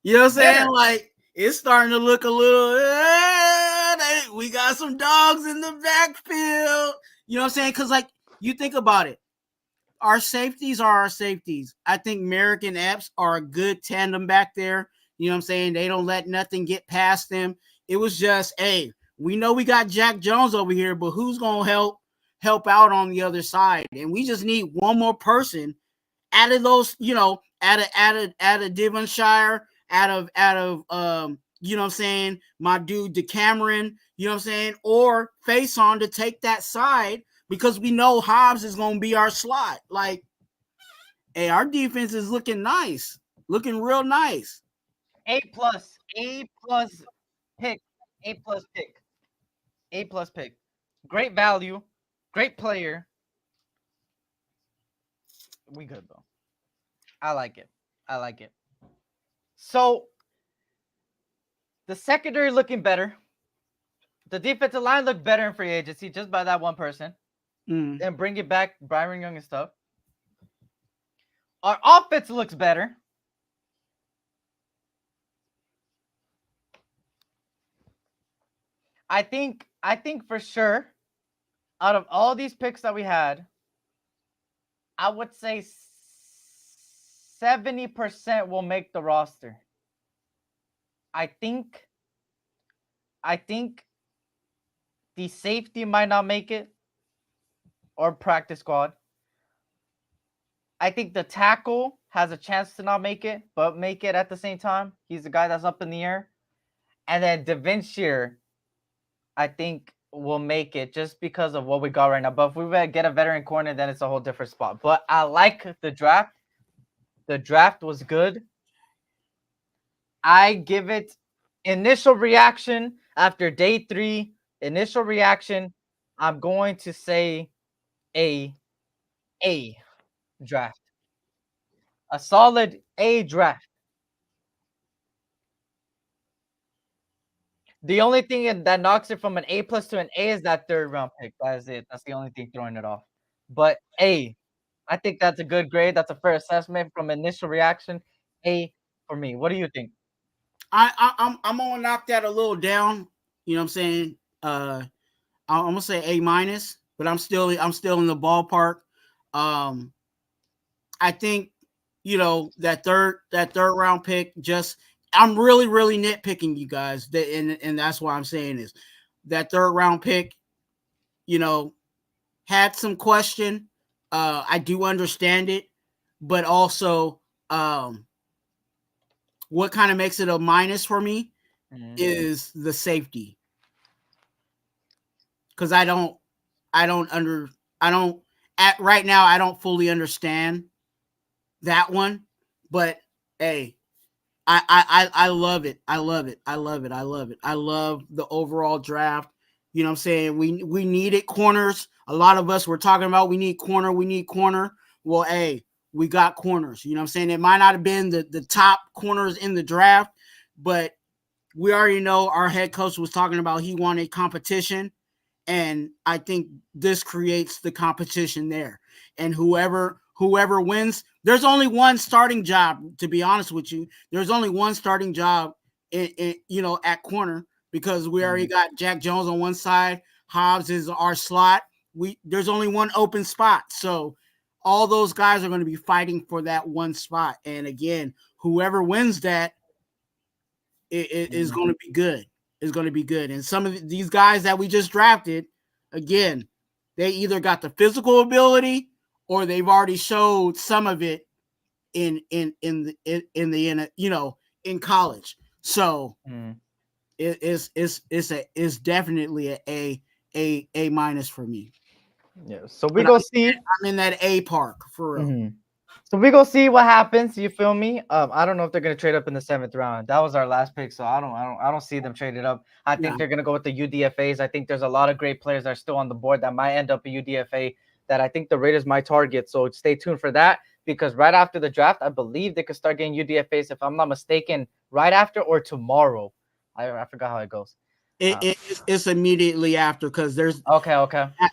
you know what I'm saying? Better. Like, it's starting to look a little, we got some dogs in the backfield. You know what I'm saying? Because, like, you think about it. Our safeties are our safeties. I think Merrick and Epps are a good tandem back there. You know what I'm saying? They don't let nothing get past them. It was just, hey, we know we got Jack Jones over here, but who's going to help out on the other side? And we just need one more person out of those, you know, out of Devonshire, out of you know what I'm saying, my dude DeCameron, you know what I'm saying, or Face On to take that side, because we know Hobbs is going to be our slot. Like, hey, our defense is looking nice, looking real nice. A plus pick. Great value, great player. We good, bro. I like it. So the secondary looking better. The defensive line looked better in free agency just by that one person. And bring it back, Byron Young and stuff. Our offense looks better. I think for sure, out of all these picks that we had, I would say 70% will make the roster. I think the safety might not make it, or practice squad. I think the tackle has a chance to not make it, but make it at the same time. He's the guy that's up in the air. And then YESSIR, I think, will make it just because of what we got right now. But if we get a veteran corner, then it's a whole different spot. But I like the draft. The draft was good. I give it initial reaction after day 3. Initial reaction, I'm going to say A draft. A solid A draft. The only thing that knocks it from an A+ to an A is that 3rd round pick. That is it. That's the only thing throwing it off. But A, I think that's a good grade. That's a fair assessment from initial reaction. A for me. What do you think? I'm gonna knock that a little down. You know what I'm saying? I'm gonna say A-, but I'm still in the ballpark. I think, you know, that third round pick, just, I'm really nitpicking, you guys. And that's why I'm saying is that 3rd round pick, you know, had some question. I do understand it, but also what kind of makes it a minus for me is the safety. Because right now I don't fully understand that one. But hey, I love it. I love the overall draft. You know what I'm saying? We needed corners. A lot of us were talking about we need corner. Well, hey, we got corners. You know what I'm saying? It might not have been the top corners in the draft, but we already know our head coach was talking about he wanted competition. And I think this creates the competition there. And whoever wins, there's only one starting job, to be honest with you. There's only one starting job in you know, at corner, because we already got Jack Jones on one side. Hobbs is our slot. There's only one open spot. So all those guys are going to be fighting for that one spot. And again, whoever wins that is going to be good. Is going to be good. And some of these guys that we just drafted, again, they either got the physical ability or they've already showed some of it in college. So it's definitely a minus for me. Yeah. So we go see. I'm in that A park for real. So we go see what happens. You feel me? I don't know if they're gonna trade up in the 7th round. That was our last pick, so I don't see them traded up. I think they're gonna go with the UDFAs. I think there's a lot of great players that are still on the board that might end up a UDFA that I think the Raiders might target. So stay tuned for that, because right after the draft, I believe they could start getting UDFAs, if I'm not mistaken, right after or tomorrow. I forgot how it goes. It's immediately after, because there's okay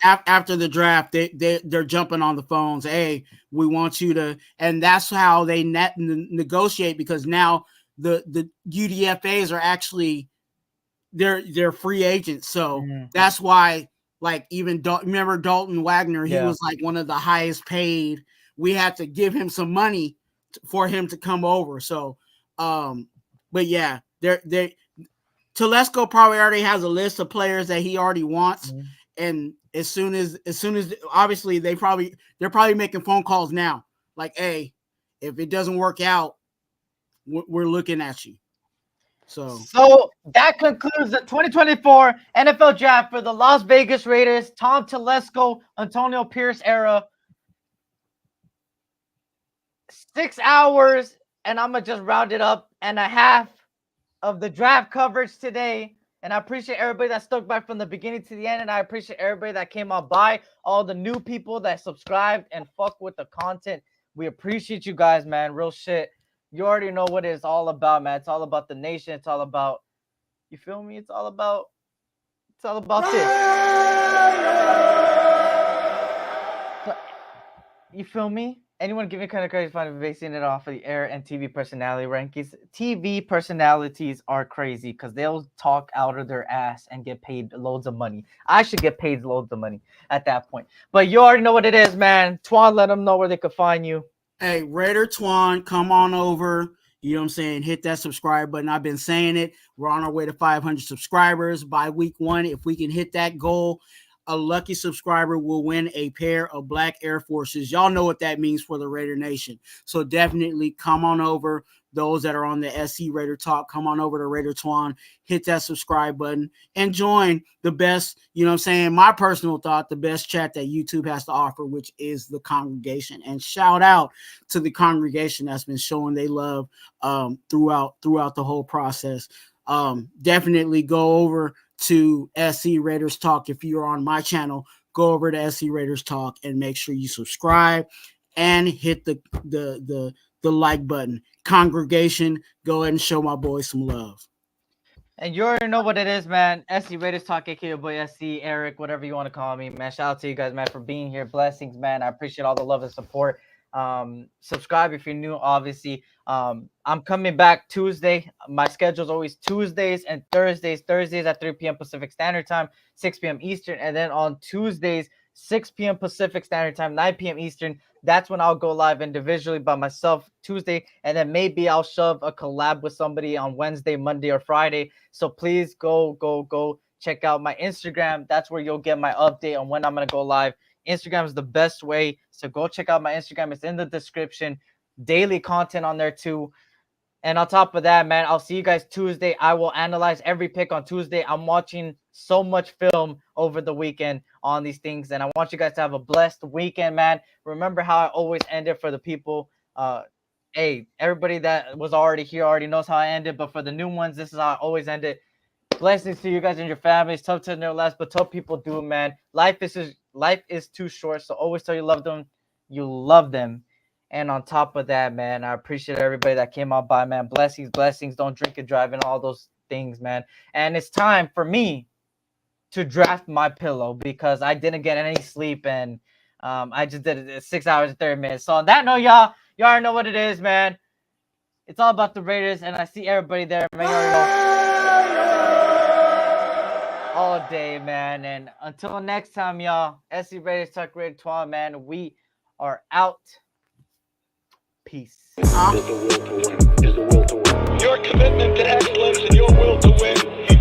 after the draft they're jumping on the phones. Hey, we want you to, and that's how they negotiate, because now the UDFAs are actually they're free agents. So that's why, like, even remember Dalton Wagner, he was like one of the highest paid. We had to give him some money for him to come over. So but yeah, they're Telesco probably already has a list of players that he already wants, and as soon as obviously they're probably making phone calls now, like, hey, if it doesn't work out, we're looking at you. So that concludes the 2024 NFL Draft for the Las Vegas Raiders. Tom Telesco, Antonio Pierce era. 6 hours, and I'm gonna just round it up, and a half of the draft coverage today. And I appreciate everybody that stuck by from the beginning to the end, and I appreciate everybody that came on by, all the new people that subscribed and fuck with the content. We appreciate you guys, man. Real shit. You already know what it's all about, man. It's all about the nation. It's all about, you feel me? It's all about this. So, you feel me? Anyone give me kind of credit for basing it off of the air and TV personality rankings? TV personalities are crazy because they'll talk out of their ass and get paid loads of money. I should get paid loads of money at that point. But you already know what it is, man. Twuan, let them know where they could find you. Hey, Raider Twuan, come on over. You know what I'm saying? Hit that subscribe button. I've been saying it. We're on our way to 500 subscribers by week 1. If we can hit that goal, a lucky subscriber will win a pair of black Air Forces. Y'all know what that means for the Raider Nation. So definitely come on over. Those that are on the SC Raider Talk, come on over to Raider Twuan, hit that subscribe button, and join the best, you know what I'm saying, my personal thought, the best chat that YouTube has to offer, which is the congregation. And shout out to the congregation that's been showing they love throughout the whole process. Definitely go over to SC Raiders Talk. If you're on my channel, go over to SC Raiders Talk and make sure you subscribe and hit the like button. Congregation, go ahead and show my boy some love. And you already know what it is, man. SC Raiders Talk, aka your boy SC, Eric, whatever you want to call me, man. Shout out to you guys, man, for being here. Blessings, man. I appreciate all the love and support. Subscribe if you're new, obviously. I'm coming back Tuesday. My schedule is always Tuesdays and Thursdays at 3 p.m. Pacific Standard Time, 6 p.m. Eastern, and then on Tuesdays 6 p.m. Pacific Standard Time, 9 p.m. Eastern. That's when I'll go live individually by myself Tuesday, and then maybe I'll shove a collab with somebody on Wednesday, Monday, or Friday. So please go check out my Instagram. That's where you'll get my update on when I'm gonna go live. Instagram is the best way, so go check out my Instagram. It's in the description. Daily content on there too. And on top of that, man, I'll see you guys Tuesday. I will analyze every pick on Tuesday. I'm watching so much film over the weekend on these things, and I want you guys to have a blessed weekend, man. Remember how I always end it for the people. Hey, everybody that was already here already knows how I end it, but for the new ones, this is how I always end it. Blessings to you guys and your families. Tough to know less, but tell people do, man. Life is too short, so always tell you love them. And on top of that, man, I appreciate everybody that came out by, man. Blessings. Don't drink and drive and all those things, man. And it's time for me to draft my pillow because I didn't get any sleep, and I just did it 6 hours and 30 minutes. So on that note, y'all already know what it is, man. It's all about the Raiders, and I see everybody there, man. You already know. All day, man. And until next time, y'all, SC Raiders Talk, Raider Twuan, man. We are out. Peace. Is the will to win. Your commitment to excellence and your will to win